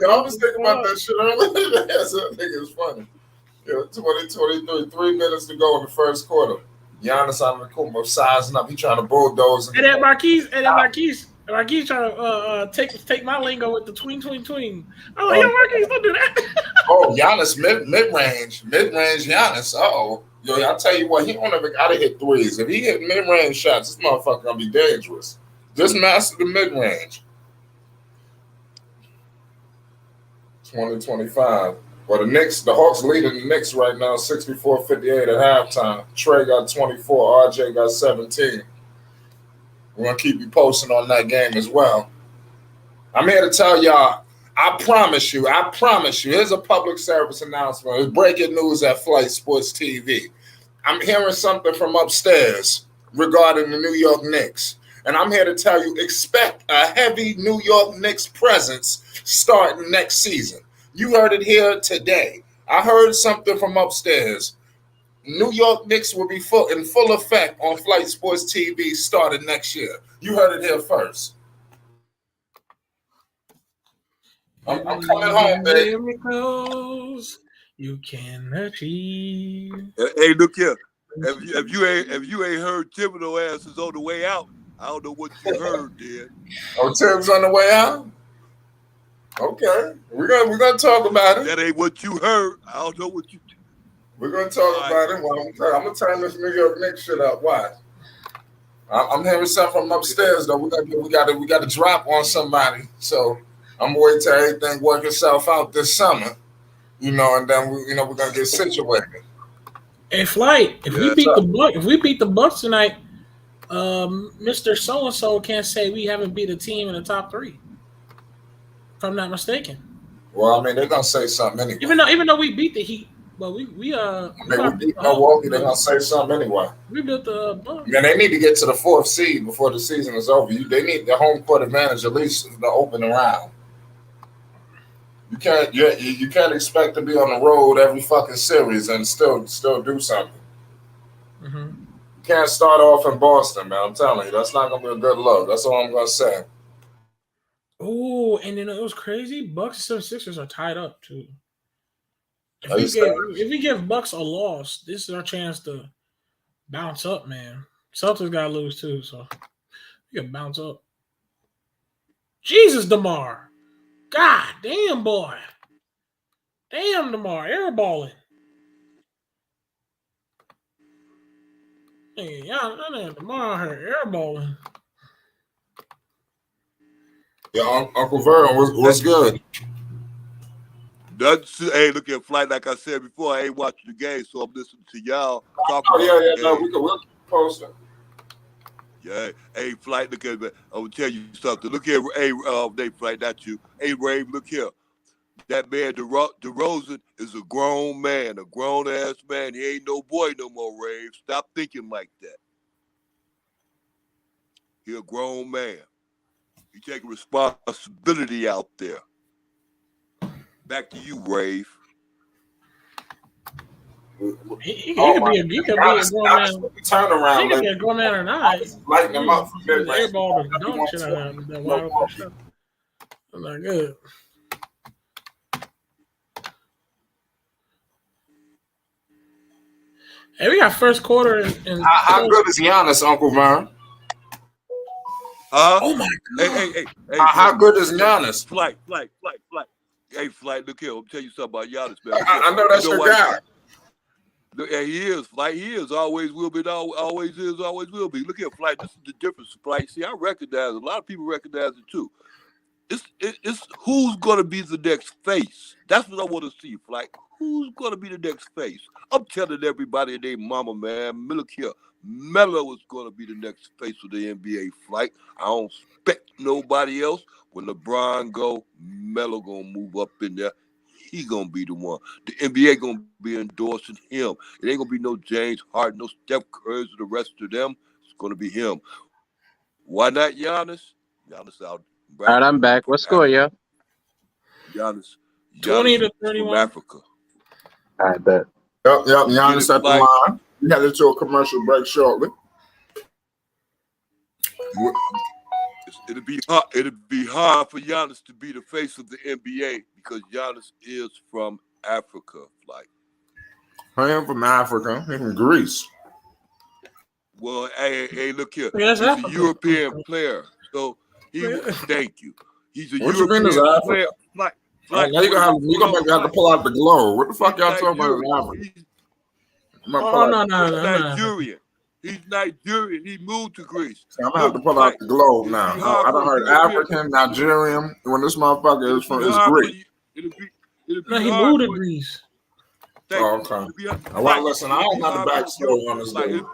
Yeah, I was thinking about that shit earlier. That nigga is funny. Yeah, 2023, 3 minutes to go in the first quarter. Giannis Antetokounmpo sizing up. He trying to bulldoze. And that Marquise trying to take my lingo with the tween. I was like, yo, Marquise, don't do that. Oh, Giannis mid-range Giannis. Uh-oh. Yo, I'll tell you what, he don't ever gotta hit threes. If he hit mid-range shots, this motherfucker gonna be dangerous. Just master the mid-range. 2025. Well, the Hawks leading the Knicks right now, 64-58 at halftime. Trey got 24, RJ got 17. We're going to keep you posting on that game as well. I'm here to tell y'all, I promise you, here's a public service announcement. It's breaking news at Flight Sports TV. I'm hearing something from upstairs regarding the New York Knicks. And I'm here to tell you, expect a heavy New York Knicks presence starting next season. You heard it here today. I heard something from upstairs. New York Knicks will be in full effect on Flight Sports TV starting next year. You heard it here first. I'm coming home, baby. Miracles you can achieve. Hey, look here. If you ain't heard Thibodeau ass is on the way out, I don't know what you heard, then. Oh, Tim's on the way out? Okay. We're gonna talk about it. That ain't what you heard. I don't know what you. We're gonna talk about it. Well, I'm gonna turn this New York Knicks shit up. Watch. I'm hearing something from upstairs though. We got to drop on somebody. So I'm gonna wait till everything work itself out this summer, and then we're gonna get situated. Hey, Flight, if we beat the Bucks tonight, Mr. So and so can't say we haven't beat a team in the top 3. If I'm not mistaken. Well, I mean, they're gonna say something anyway. Even though we beat the Heat, but we beat Milwaukee, they're gonna say something anyway. We built the Bucks. Man, they need to get to the 4th seed before the season is over. They need the home court advantage at least the opening round. You can't expect to be on the road every fucking series and still do something. Mm-hmm. You can't start off in Boston, man. I'm telling you, that's not gonna be a good look. That's all I'm gonna say. Oh, and then it was crazy. Bucks and 76ers are tied up too. If we give Bucks a loss, this is our chance to bounce up, man. Celtics gotta lose too, so we gotta bounce up. Jesus, DeMar. God damn, boy. Damn, DeMar. Airballing. Hey, y'all, that DeMar here airballing. Yeah, Uncle Vern, what's good? Hey, look at Flight. Like I said before, I ain't watching the game, so I'm listening to y'all talk about the game. We'll keep posting. Yeah, hey, Flight, look at me. I will tell you something. Look here, Flight, not you. Hey, Rave, look here. That man, DeRozan, is a grown man, a grown-ass man. He ain't no boy no more, Rave. Stop thinking like that. He a grown man. He taking responsibility out there. Back to you, Rave. He could be a grown man. Turn around. He could be a grown man or not. Lighten him up from mid range. Airball to dunk shit out of that wide open shot. That's not good. Hey, we got first quarter. How good is Giannis, Uncle Vern? Oh my God! Hey! How good is Giannis? Flight. Hey, Flight, look here. I'm tell you something about Giannis, man. I know that's your guy. Look, yeah, he is. Flight, he is. Always will be. Always is. Always will be. Look here, Flight. This is the difference, Flight. See, I recognize it. A lot of people recognize it too. It's who's gonna be the next face. That's what I want to see, Flight. Who's gonna be the next face? I'm telling everybody, their mama, man. Look here, Melo is gonna be the next face of the NBA, Flight. I don't expect nobody else. When LeBron go, Melo gonna move up in there. He gonna be the one. The NBA gonna be endorsing him. It ain't gonna be no James Harden, no Steph Curry, or the rest of them. It's gonna be him. Why not Giannis? Giannis out. All right, I'm back. What score, yeah? Giannis 20-31 from Africa. I bet. Yep. Giannis at the line. We headed to a commercial break shortly. It'll be hard for Giannis to be the face of the NBA because Giannis is from Africa. Like, I am from Africa. I'm from Greece. Well, hey, look here. He's a European player, so thank you. He's a what European player. Now you're gonna have to pull out the globe. What the fuck y'all talking about? Nigerian. He's Nigerian. He moved to Greece. I'm gonna have to pull out the globe now. I done heard African, Nigerian. When this motherfucker is Greek. It'll No, be he hard moved for degrees. thank Oh, you. okay. It'll be hard, Well, like, listen, I it'll don't be got the hard for backstory on this like dude.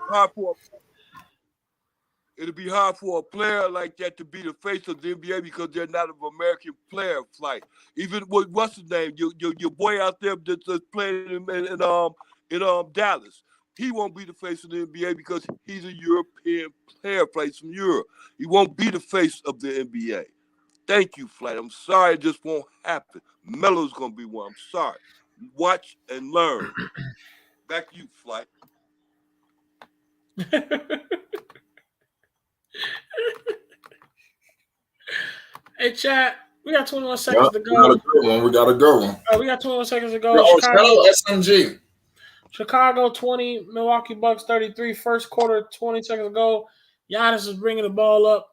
it'll be hard for a player like that to be the face of the NBA because they're not an American player. Like even with what's his name, your boy out there that's playing in Dallas. He won't be the face of the NBA because he's a European player, plays from Europe. He won't be the face of the NBA. Thank you, Flight. I'm sorry it just won't happen. Melo's gonna be one. I'm sorry. Watch and learn. Back to you, Flight. Hey, chat. We got 21 seconds to We got a go. good one. We got a good one. We got 21 seconds to go. Yo, shout out SMG. Chicago 20, Milwaukee Bucks 33. First quarter, 20 seconds ago. Giannis is bringing the ball up.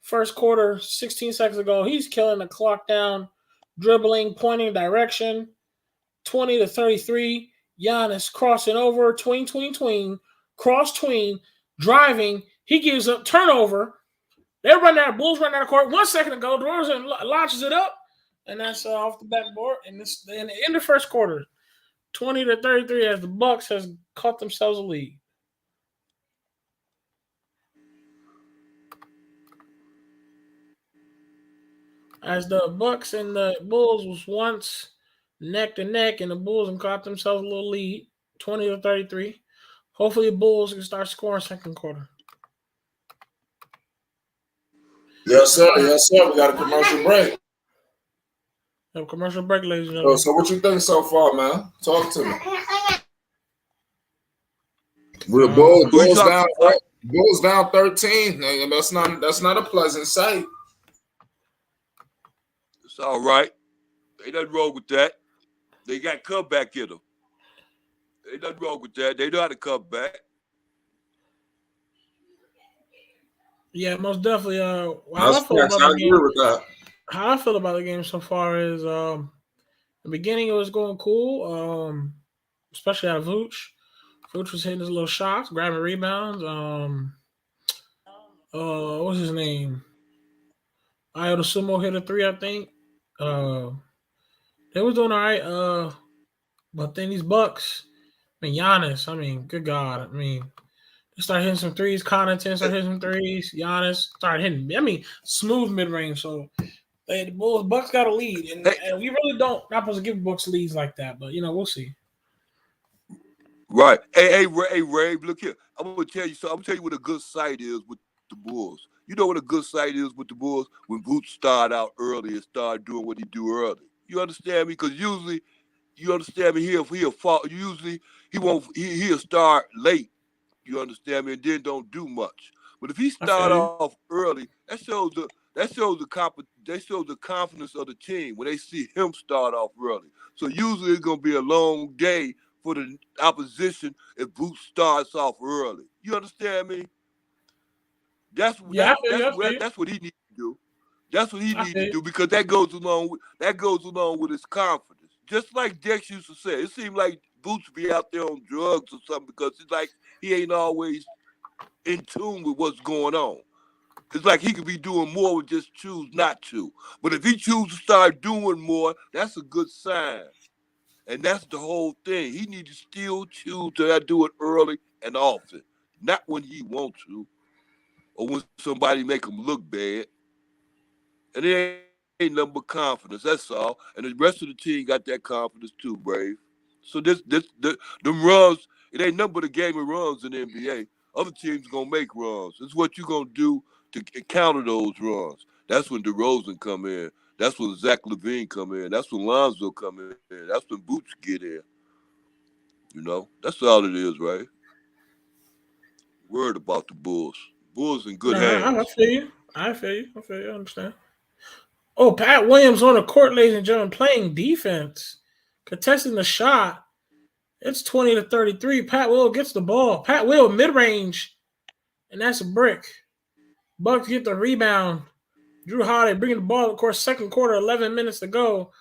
First quarter, 16 seconds ago. He's killing the clock down, dribbling, pointing direction. 20 to 33. Giannis crossing over, tween, cross tween, driving. He gives up turnover. They run out. Bulls run out of court. 1 second ago, DeRozan launches it up, and that's off the backboard. And this in the first quarter, 20 to 33, as the Bucks has caught themselves a lead. As the Bucks and the Bulls was once neck to neck, and the Bulls have caught themselves a little lead, 20 to 33. Hopefully, the Bulls can start scoring second quarter. Yes, sir. Yes, sir. We got a commercial break. A commercial break, ladies and gentlemen. So what you think so far, man? Talk to me. We're Bulls down. Bulls down 13. That's not a pleasant sight. It's all right. Ain't nothing wrong with that. They got comeback in them. Ain't nothing wrong with that. They know how to come back. Yeah, most definitely. How I feel about the game so far is the beginning it was going cool, especially out of Vooch. Vooch was hitting his little shots, grabbing rebounds. What's his name? Iota Sumo hit a 3, I think. They was doing all right. But then these Bucks, Giannis, good God. They started hitting some threes. Connaughton started hitting some threes. Giannis started hitting, smooth mid-range. So the Bucks got a lead. And we really not supposed to give Bucks leads like that. But, we'll see. Right. Hey, Ray, look here. I'm going to tell you something. I'm going to tell you what a good sight is with the Bulls. You know what a good sight is with the Bulls? When Boots start out early and start doing what he do early. You understand me? Because usually, you understand me, he'll fall. Usually, he'll start late. You understand me? And then don't do much. But if he start off early, that shows the confidence of the team when they see him start off early. So usually it's gonna be a long day for the opposition if Boots starts off early. You understand me? That's what he needs to do. That's what he needs to do because that goes along with his confidence. Just like Dex used to say, it seemed like Boots be out there on drugs or something because it's like he ain't always in tune with what's going on. It's like he could be doing more and just choose not to. But if he chooses to start doing more, that's a good sign. And that's the whole thing. He needs to still choose to do it early and often, not when he wants to or when somebody make him look bad. And it ain't nothing but confidence. That's all. And the rest of the team got that confidence too, Brave. So them runs, it ain't nothing but a game of runs in the NBA. Other teams gonna make runs. It's what you gonna do to counter those runs. That's when DeRozan come in. That's when Zach LaVine come in. That's when Lonzo come in. That's when Boots get in. That's all it is, right? Word about the Bulls. Bulls in good hands. I feel you. I understand. Oh, Pat Williams on the court, ladies and gentlemen, playing defense, contesting the shot. It's 20 to 33. Pat Will gets the ball. Pat Will mid-range, and that's a brick. Bucks get the rebound. Drew Holiday bringing the ball, of course, second quarter, 11 minutes to go.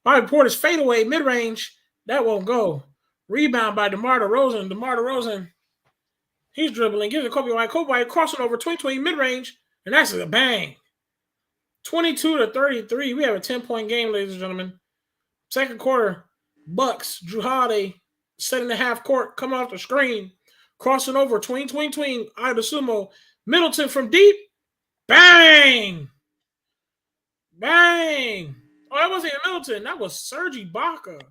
Bobby Porter's fadeaway mid-range. That won't go. Rebound by DeMar DeRozan. DeMar DeRozan, he's dribbling. Gives it to Kobe White. Kobe White crossing over 20 mid-range, and that's a bang. 22 to 33. We have a 10-point game, ladies and gentlemen. Second quarter, Bucks, Drew Holiday, setting the half court, coming off the screen, crossing over, tween, Ida Sumo, Middleton from deep, bang! Bang! Oh, that wasn't even Middleton. That was Serge Ibaka,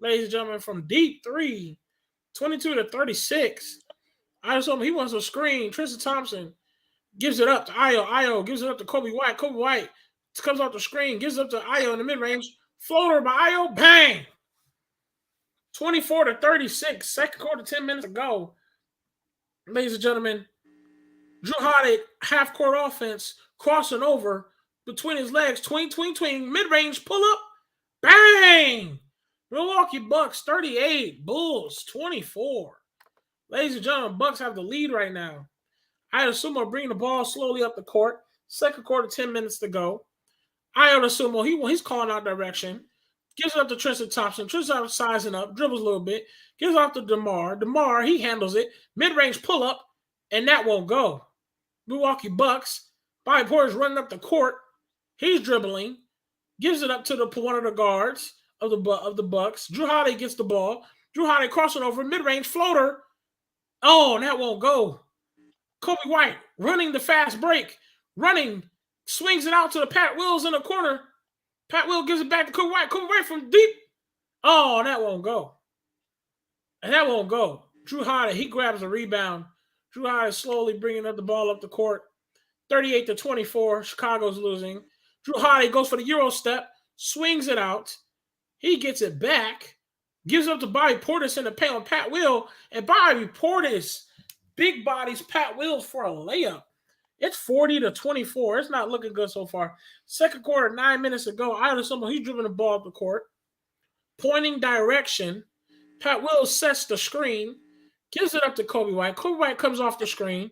ladies and gentlemen, from deep three, 22-36. Ida Sumo, he wants a screen. Tristan Thompson gives it up to Ayo. Ayo gives it up to Kobe White. Kobe White comes off the screen, gives it up to Ayo in the mid-range. Floater by Ayo, bang! 24-36, second quarter, 10 minutes to go. Ladies and gentlemen, Drew Holiday, half-court offense, crossing over between his legs, tween, mid-range, pull-up, bang! Milwaukee Bucks, 38, Bulls, 24. Ladies and gentlemen, Bucks have the lead right now. Ida Sumo bringing the ball slowly up the court. Second quarter, 10 minutes to go. Ida Sumo, he's calling out direction. Gives it up to Tristan Thompson. Tristan sizing up, dribbles a little bit. Gives it off to DeMar. DeMar, he handles it. Mid-range pull-up, and that won't go. Milwaukee Bucks. Bobby Porter's running up the court. He's dribbling. Gives it up to one of the guards of the Bucks. Drew Holiday gets the ball. Drew Holiday crossing over. Mid-range floater. Oh, and that won't go. Kobe White running the fast break. Running. Swings it out to the Pat Wills in the corner. Pat Will gives it back to Kobe White. Kobe White from deep. Oh, and that won't go. And that won't go. Drew Holiday, he grabs the rebound. Drew Holiday slowly bringing up the ball up the court. 38-24. Chicago's losing. Drew Holiday goes for the Euro step. Swings it out. He gets it back. Gives up to Bobby Portis in the paint on Pat Will. And Bobby Portis big bodies Pat Wills for a layup. It's 40-24. It's not looking good so far. Second quarter, 9 minutes ago, Ida Sumo, he's dribbling the ball up the court. Pointing direction. Pat Wills sets the screen. Gives it up to Kobe White. Kobe White comes off the screen.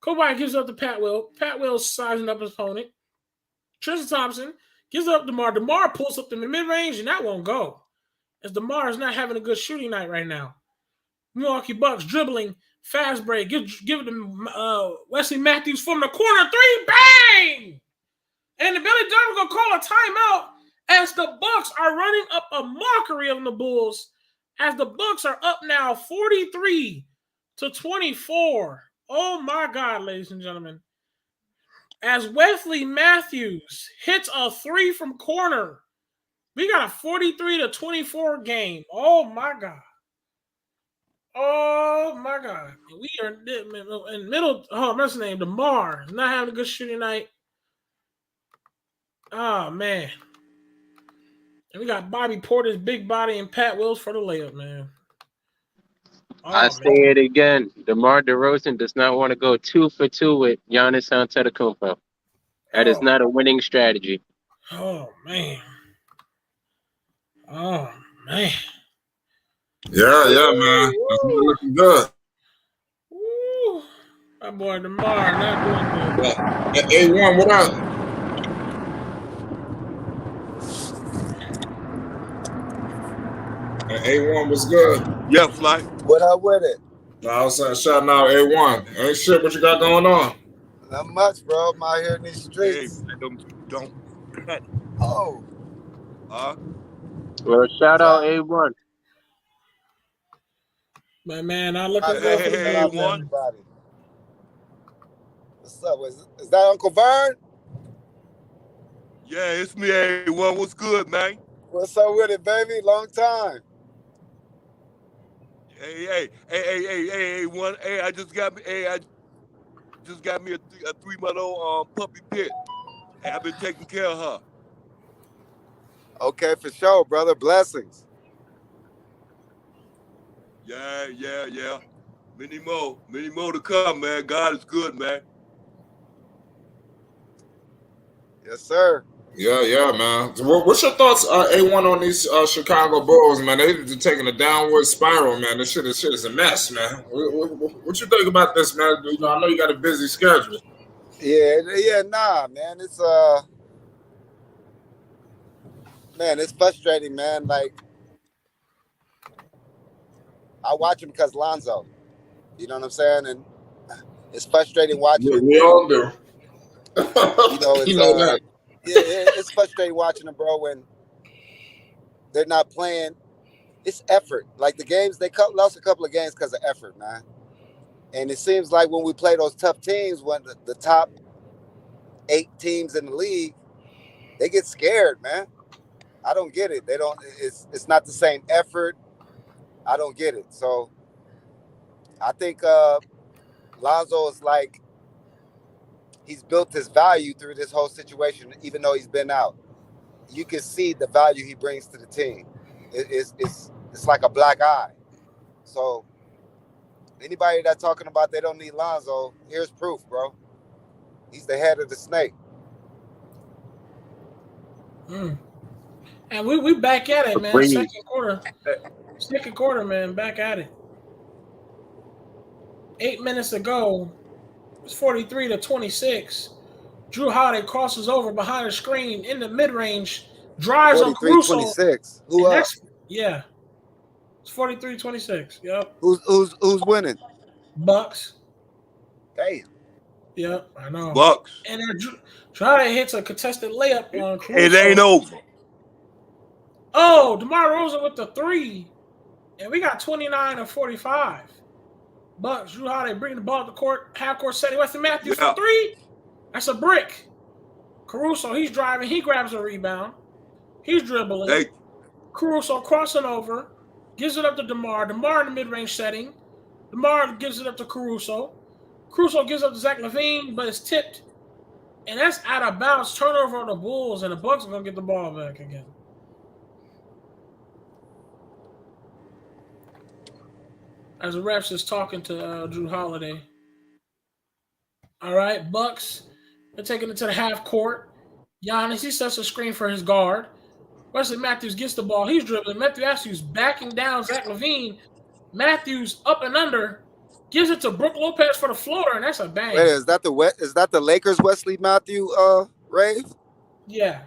Kobe White gives it up to Pat Will. Pat Wills sizing up his opponent. Tristan Thompson gives it up to DeMar. DeMar pulls up in the mid-range, and that won't go. As DeMar is not having a good shooting night right now. Milwaukee Bucks dribbling. Fast break. Give it to Wesley Matthews from the corner. Three. Bang! And the Billy Donovan going to call a timeout as the Bucks are running up a mockery of the Bulls as the Bucks are up now 43-24. Oh, my God, ladies and gentlemen. As Wesley Matthews hits a three from corner, we got a 43-24 game. Oh, my God. Oh, my God. We are in middle. Oh, what's his name? DeMar. Not having a good shooting night. Oh, man. And we got Bobby Porter's big body and Pat Wills for the layup, man. Oh, I say it again. DeMar DeRozan does not want to go 2 for 2 with Giannis Antetokounmpo. That is not a winning strategy. Oh, man. Oh, man. Yeah, man. That's looking good. Woo. My boy DeMar not doing good. A1, what up? A1 was good. Yeah, Fly. What up with it? I was saying, shouting out A1. Ain't shit, what you got going on? Not much, bro. I'm out here in these streets. Hey, don't. Oh. Well, shout out A1. Man, I'm looking Hey, for hey, Shout out to A1. everybody. What's up? Is that Uncle Vern? Yeah, it's me, A1. What's good, man? What's up with it, baby? Long time. Hey, A1. Hey, I just got me a 3-month-old puppy pit. Hey, I've been taking care of her. Okay, for sure, brother. Blessings. Yeah. Many more to come, man. God is good, man. Yes, sir. Yeah, man. So what's your thoughts, A1, on these Chicago Bulls, man? They're taking a downward spiral, man. This shit is a mess, man. What you think about this, man? You know, I know you got a busy schedule. Nah, man. It's man, it's frustrating, man. Like, I watch him because Lonzo. You know what I'm saying? And it's frustrating watching him. We all do. You know, it's, you know that. it's frustrating watching him, bro, when they're not playing. It's effort. Like the games, they lost a couple of games because of effort, man. And it seems like when we play those tough teams, when the top 8 teams in the league, they get scared, man. I don't get it. They don't. It's not the same effort. I don't get it. So I think Lonzo is like he's built his value through this whole situation, even though he's been out. You can see the value he brings to the team. It's like a black eye. So anybody that's talking about they don't need Lonzo, here's proof, bro. He's the head of the snake. And we back at it, man. Agreed. Second quarter, man, back at it. 8 minutes ago, it's 43-26. Drew Holiday crosses over behind the screen in the mid-range, drives on Caruso. 43-26. Who up? Yeah. It's 43-26. Yep. Who's winning? Bucks. Damn. Yep, I know. Bucks. And then Drew Holiday hits a contested layup on Caruso. It ain't over. Oh, DeMar DeRozan with the 3. And we got 29-45. Bucks, Drew Holiday bringing the ball to the court, half-court setting. Wesley Matthews for 3. That's a brick. Caruso, he's driving. He grabs a rebound. He's dribbling. Hey. Caruso crossing over. Gives it up to DeMar. DeMar in the mid-range setting. DeMar gives it up to Caruso. Caruso gives up to Zach LaVine, but it's tipped. And that's out of bounds. Turnover on the Bulls, and the Bucks are going to get the ball back again. As the refs is talking to Drew Holiday. All right, Bucks. They're taking it to the half court. Giannis, he sets a screen for his guard. Wesley Matthews gets the ball. He's dribbling. Matthews backing down Zach LaVine. Matthews up and under. Gives it to Brook Lopez for the floater, and that's a bang. Wait, is that the Lakers Wesley Matthews rave? Yeah.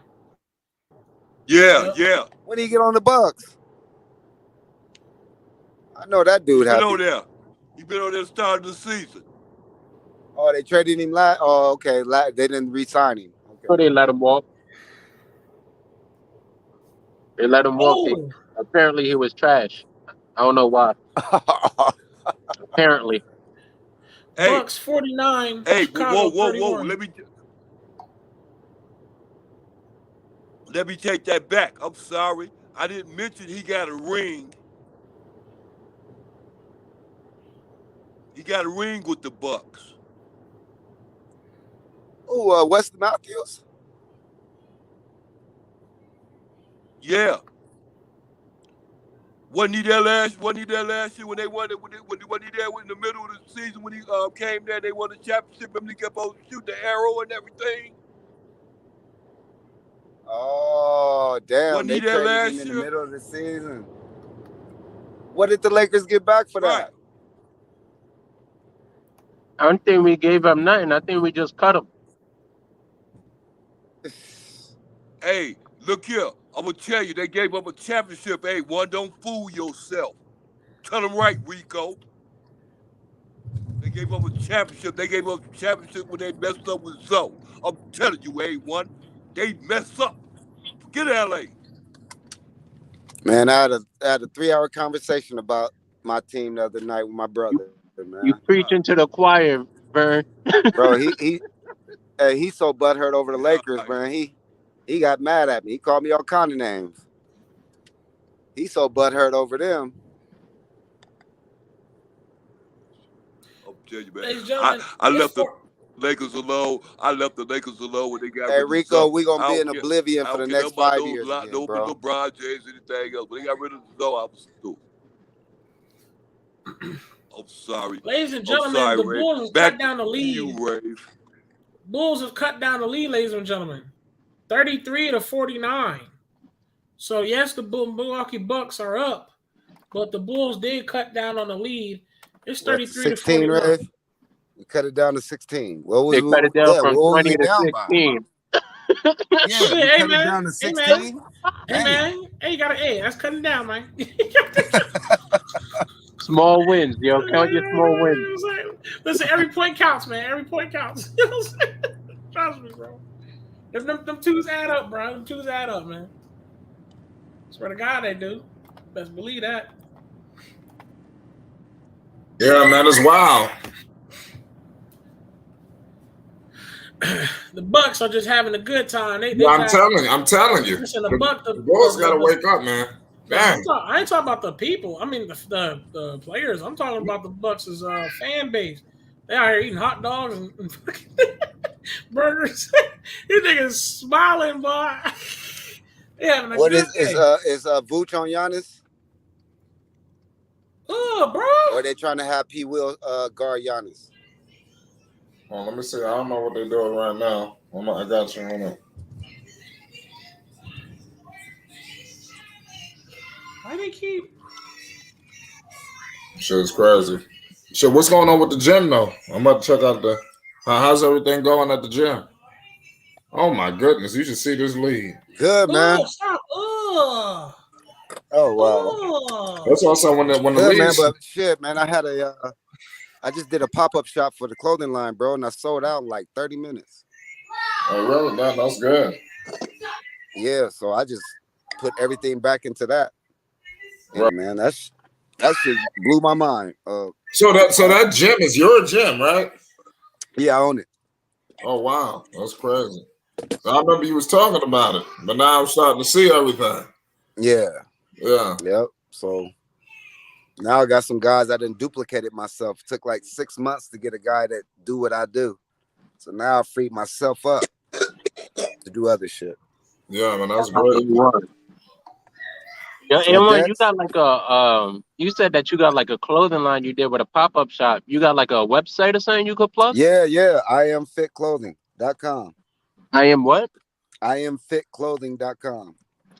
Yeah. When did he get on the Bucks? I know that dude. He's been on there. He's been on there starting the season. Oh, they traded him last. Oh, okay. They didn't re-sign him. Okay. So they let him walk. They let him walk. Oh. Apparently, he was trash. I don't know why. Apparently. Hey, Bucks 49. Hey, Chicago whoa. 31. Let me take that back. I'm sorry. I didn't mention he got a ring. He got a ring with the Bucks. Oh, Wesley Matthews. Yeah. Wasn't he there last year when they won it? Wasn't he there in the middle of the season when he came there? They won the championship and he kept on shooting the arrow and everything. Oh, damn. Wasn't They he there traded last him in year? the middle of the season. What did the Lakers get back for that? Right. I don't think we gave him nothing. I think we just cut him. Hey, look here. I'm going to tell you, they gave up a championship. Hey, don't fool yourself. Tell them right, Rico. They gave up a championship. They gave up a championship when they messed up with Zoe. I'm telling you, A1, they messed up. Forget LA. Man, I had a 3-hour conversation about my team the other night with my brother, man. You preaching to the choir, Vern. Bro, he's so butthurt over the Lakers, man. He got mad at me. He called me all kind of names. He's so butthurt over them. I'll tell you, man. I left the Lakers alone. I left the Lakers alone when they got. Hey, Rico, we're going to be in oblivion for the next 5 years. No LeBron James, anything else. But they got rid of the Zoe. I was stupid. I'm sorry. Ladies and gentlemen, the Bulls have cut down the lead. Rave. Bulls have cut down the lead, ladies and gentlemen. 33-49. So, yes, the Milwaukee Bucks are up, but the Bulls did cut down on the lead. It's 33-41. Right? We cut it down to 16. They cut it down from 20 to 16. Hey, man. Down to 16. Hey, man. Hey, you got to, that's cutting down, man. Small wins, yo. Count your small wins. Listen, every point counts, man. Every point counts. You know what I'm saying? Trust me, bro. Them twos add up, bro. Them twos add up, man. Swear to God, they do. Best believe that. Yeah, man, it's wild. The Bucks are just having a good time. They Yeah, got. I'm telling you. Listen, the The Bulls got to wake up, man. Damn. I ain't talking about the people. I mean the players. I'm talking about the Bucks' fan base. They out here eating hot dogs and fucking burgers. These niggas smiling, boy. They having a What good is day. Vooch on Giannis? Oh, bro. Or are they trying to have P. Will guard Giannis? Oh, let me see. I don't know what they're doing right now. I got you. Hold on. Why they keep? Shit is crazy. Shit, what's going on with the gym though? I'm about to check out the. How's everything going at the gym? Oh my goodness, you should see this league. Good, man. Stop. Oh wow. That's also when the Good, league. man, but shit, man, I just did a pop-up shop for the clothing line, bro, and I sold out in like 30 minutes. Oh really? That's good. Yeah, so I just put everything back into that. And, right. Man, that shit blew my mind. So that gym is your gym, right? Yeah, I own it. Oh wow, that's crazy. I remember you was talking about it, but now I'm starting to see everything. Yeah. Yep. So now I got some guys I didn't duplicated myself. It took like 6 months to get a guy that do what I do. So now I freed myself up to do other shit. Yeah, man, that's great. Yeah, A1, you got like a you said that you got like a clothing line you did with a pop-up shop. You got like a website or something you could plug? Yeah, IamFitClothing.com. I am what? IamFitClothing.com.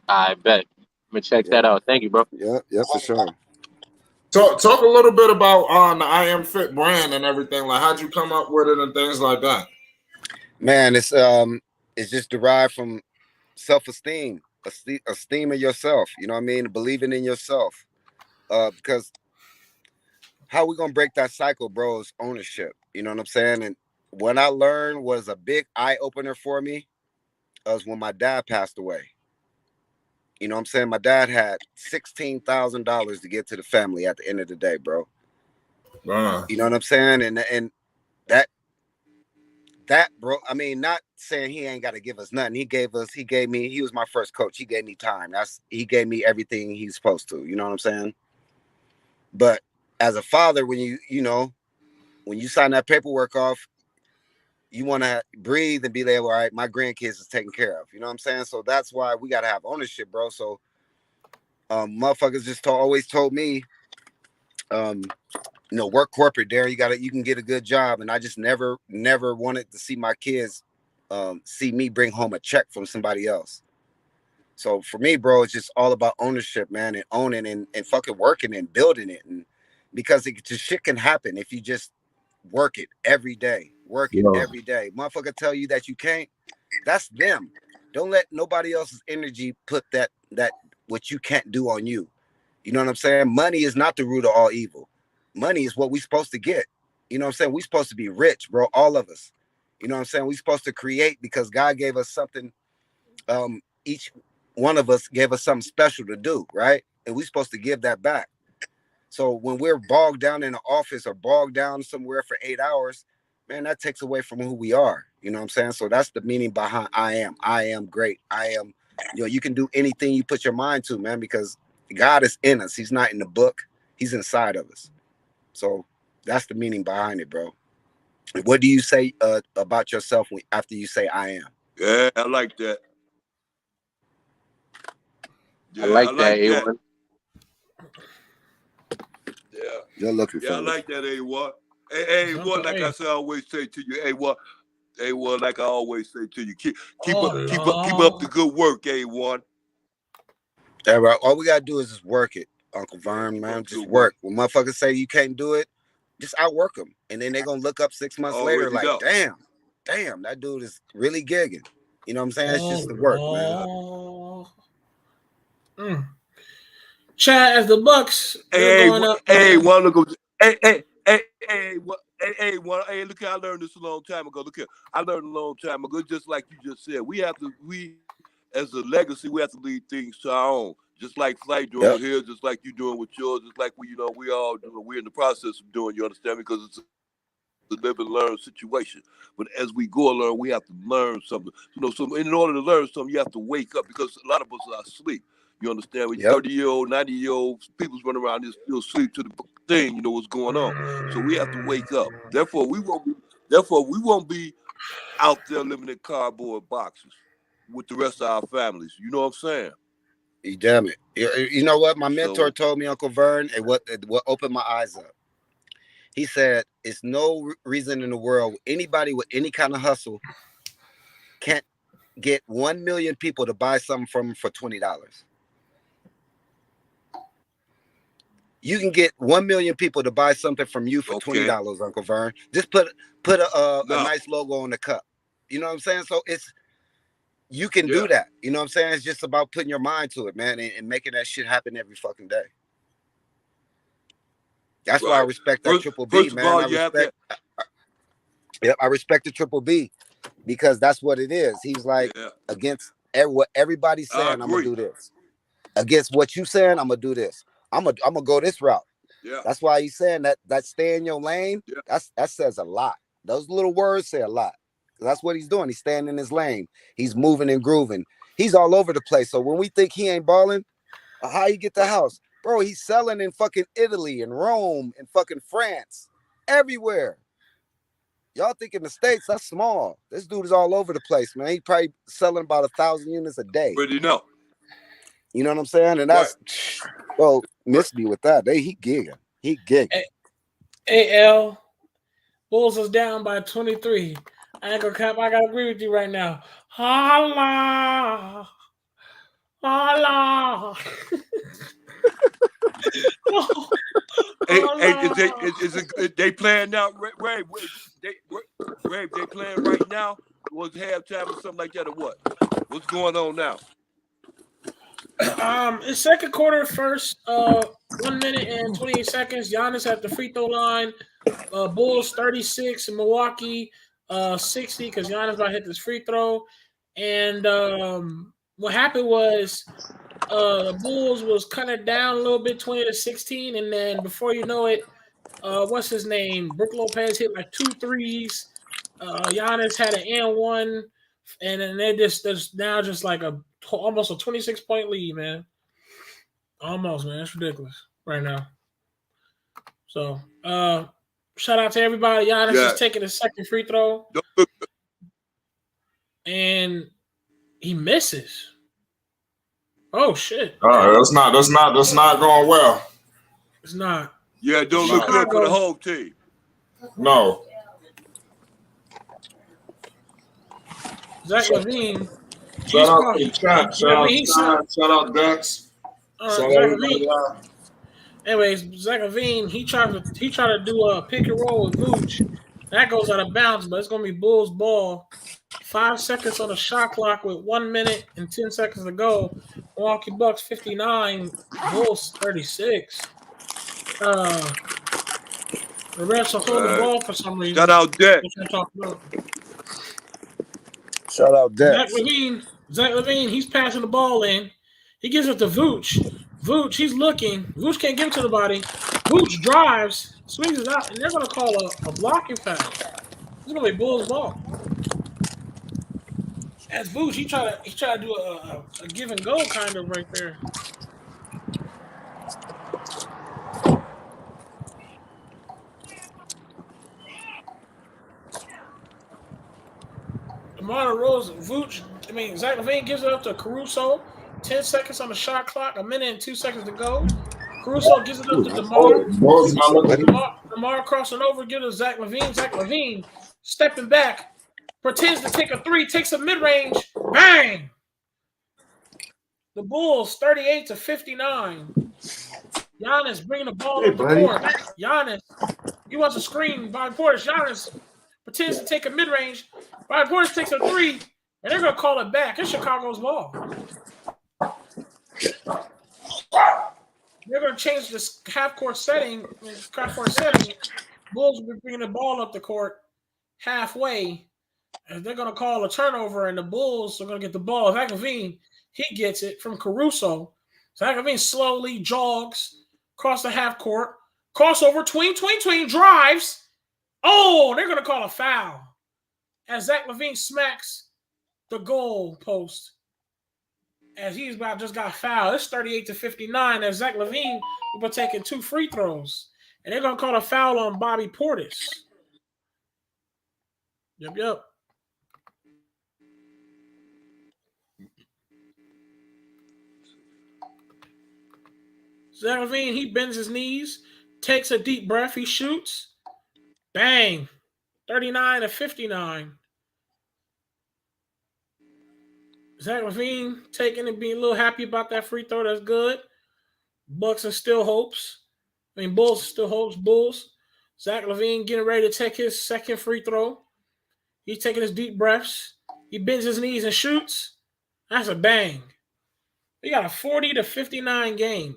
I bet. I'm gonna check that out. Thank you, bro. Yeah, for sure. Talk a little bit about the I Am Fit brand and everything. Like, how'd you come up with it and things like that? Man, it's just derived from self-esteem, esteem of yourself. You know what I mean? Believing in yourself. Because how we gonna break that cycle, bro, is ownership. You know what I'm saying? And what I learned was a big eye opener for me was when my dad passed away. You know what I'm saying? My dad had $16,000 to give to the family at the end of the day, bro. You know what I'm saying? And that, bro, I mean, not saying he ain't got to give us nothing. He was my first coach. He gave me time. He gave me everything he's supposed to. You know what I'm saying? But as a father, when you sign that paperwork off, you want to breathe and be there. All right, my grandkids is taken care of. You know what I'm saying? So that's why we got to have ownership, bro. So motherfuckers just always told me, work corporate, Darren. You can get a good job. And I just never wanted to see my kids see me bring home a check from somebody else. So for me, bro, it's just all about ownership, man, and owning and fucking working and building it. And because shit can happen if you just work it every day. Every day. Motherfucker tell you that you can't. That's them. Don't let nobody else's energy put that what you can't do on you. You know what I'm saying? Money is not the root of all evil. Money is what we're supposed to get. You know what I'm saying? We're supposed to be rich, bro. All of us. You know what I'm saying? We're supposed to create because God gave us something. Each one of us gave us something special to do, right? And we're supposed to give that back. So when we're bogged down in an office or bogged down somewhere for 8 hours, man, that takes away from who we are. You know what I'm saying? So that's the meaning behind I am. I am great. I am, you can do anything you put your mind to, man, because God is in us. He's not in the book. He's inside of us. So that's the meaning behind it, bro. What do you say about yourself after you say I am? Yeah, I like that. Yeah, I like that, A1. Yeah. You're looking for I like that, A1. A1, like I said, I always say to you, A1, like I always say to you, keep up the good work, A1. Yeah, bro. All we gotta do is just work it, Uncle Vern, man. Just work. When motherfuckers say you can't do it, just outwork them, and then they're gonna look up 6 months later like, damn, that dude is really gigging. You know what I'm saying? It's just the work, man. Chad, as the Bucks, going up. Hey, look here, I learned this a long time ago. Look here, I learned a long time ago, just like you just said. We as a legacy, we have to leave things to our own. Just like Flight doing here, just like you doing with yours, just like we all doing. We're in the process of doing. You understand? Because it's a live and learn situation. But as we go along, we have to learn something. So in order to learn something, you have to wake up because a lot of us are asleep. You understand? When 30-year-old, 90-year-olds, people's running around here still sleep to the thing. You know what's going on. So we have to wake up. Therefore, we won't be out there living in cardboard boxes with the rest of our families. You know what I'm saying? Damn it. You know what? My mentor told me, Uncle Vern, and what opened my eyes up. He said, it's no reason in the world anybody with any kind of hustle can't get 1 million people to buy something from for $20. You can get 1 million people to buy something from you for $20, Uncle Vern. Just put a nice logo on the cup. You know what I'm saying? So you can do that. You know what I'm saying? It's just about putting your mind to it, man, and making that shit happen every fucking day. That's why I respect that Triple B, man. I respect the Triple B because that's what it is. He's like against what everybody's saying. I'm gonna do this. Against what you saying, I'm gonna do this. I'm gonna go this route. Yeah. That's why he's saying that stay in your lane. Yeah. That says a lot. Those little words say a lot. That's what he's doing. He's staying in his lane. He's moving and grooving. He's all over the place. So when we think he ain't balling, how you get the house? Bro, he's selling in fucking Italy and Rome and fucking France. Everywhere. Y'all think in the States, that's small. This dude is all over the place, man. He probably selling about 1,000 units a day. Pretty know. You know what I'm saying? And that's, bro, miss me with that. He gigging. He gigging. AL, Bulls is down by 23. I ain't gonna cap. I gotta agree with you right now. Holla. Holla. Is they playing now? Ray, they playing right now? Was halftime or something like that, or what? What's going on now? It's second quarter, first 1 minute and 28 seconds. Giannis at the free throw line. Bulls 36 in Milwaukee 60 because Giannis about to hit this free throw. And what happened was the Bulls was cutting it down a little bit, 20-16, and then before you know it, what's his name? Brook Lopez hit like 2 threes. Giannis had an and-one, and then there's now just like almost a 26-point lead, man. Almost, man. That's ridiculous right now. So, shout out to everybody. Giannis is taking his second free throw, and he misses. Oh shit! That's not going well. It's not. Yeah, it don't look good for the whole team. No. Zach LaVine. Shout out to the chat. Shout out Dex. Anyways, Zach LaVine, he tried to do a pick and roll with Vooch. That goes out of bounds, but it's gonna be Bulls ball. 5 seconds on the shot clock with 1 minute and 10 seconds to go. Milwaukee Bucks 59, Bulls 36. The refs will hold the ball for some reason. Shout out Dex. Shout out Dex. Zach LaVine, he's passing the ball in. He gives it to Vooch. Vooch, he's looking. Vooch can't give it to the body. Vooch drives, swings it out, and they're going to call a blocking foul. It's going to be Bulls ball. As Vooch, he tried to do a give and go kind of right there. DeMar DeRozan, Zach LaVine gives it up to Caruso. 10 seconds on the shot clock, 1 minute and 2 seconds to go. Caruso gives it up to DeMar. DeMar crossing over, gives it to Zach LaVine. Zach LaVine stepping back, pretends to take a three, takes a mid-range, bang! The Bulls 38-59. Giannis bringing the ball up the court. Giannis, he wants a screen by Portis. Giannis pretends to take a mid-range. By Portis takes a three, and they're going to call it back. It's Chicago's ball. They're going to change this half-court setting. Bulls will be bringing the ball up the court halfway. And they're going to call a turnover, and the Bulls are going to get the ball. Zach LaVine, he gets it from Caruso. Zach LaVine slowly jogs across the half court. Crossover, tween, drives. Oh, they're going to call a foul as Zach LaVine smacks the goal post as he's just got fouled. It's 38-59 as Zach LaVine will be taking 2 free throws. And they're going to call a foul on Bobby Portis. Yep. Zach LaVine, he bends his knees, takes a deep breath, he shoots. Bang. 39-59. Zach LaVine taking and being a little happy about that free throw. That's good. Bucks are still hopes. Bulls still hopes. Bulls. Zach LaVine getting ready to take his second free throw. He's taking his deep breaths. He bends his knees and shoots. That's a bang. We got a 40-59 game.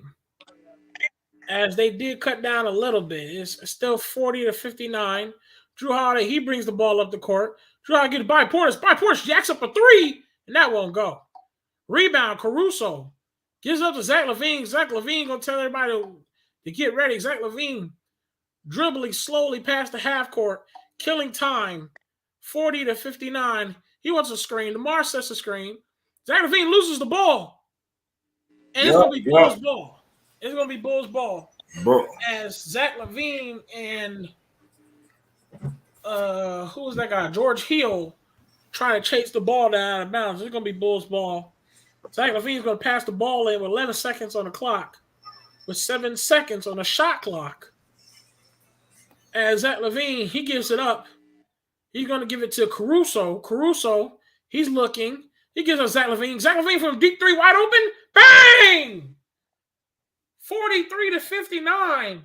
As they did cut down a little bit. It's still 40-59. Drew Holiday, he brings the ball up the court. Drew Holiday gets by Portis. Portis jacks up a 3, and that won't go. Rebound, Caruso. Gives up to Zach LaVine. Zach LaVine going to tell everybody to get ready. Zach LaVine dribbling slowly past the half court, killing time. 40-59. He wants a screen. DeMar sets a screen. Zach LaVine loses the ball. And it's going to be Bulls ball. It's going to be Bulls ball. As Zach LaVine and who was that guy? George Hill trying to chase the ball down out of bounds. It's going to be Bulls ball. Zach LaVine's going to pass the ball in with 11 seconds on the clock. With 7 seconds on the shot clock. As Zach LaVine, he gives it up. He's going to give it to Caruso. Caruso, he's looking. He gives us Zach LaVine. Zach LaVine from deep 3 wide open. Bang! 43-59.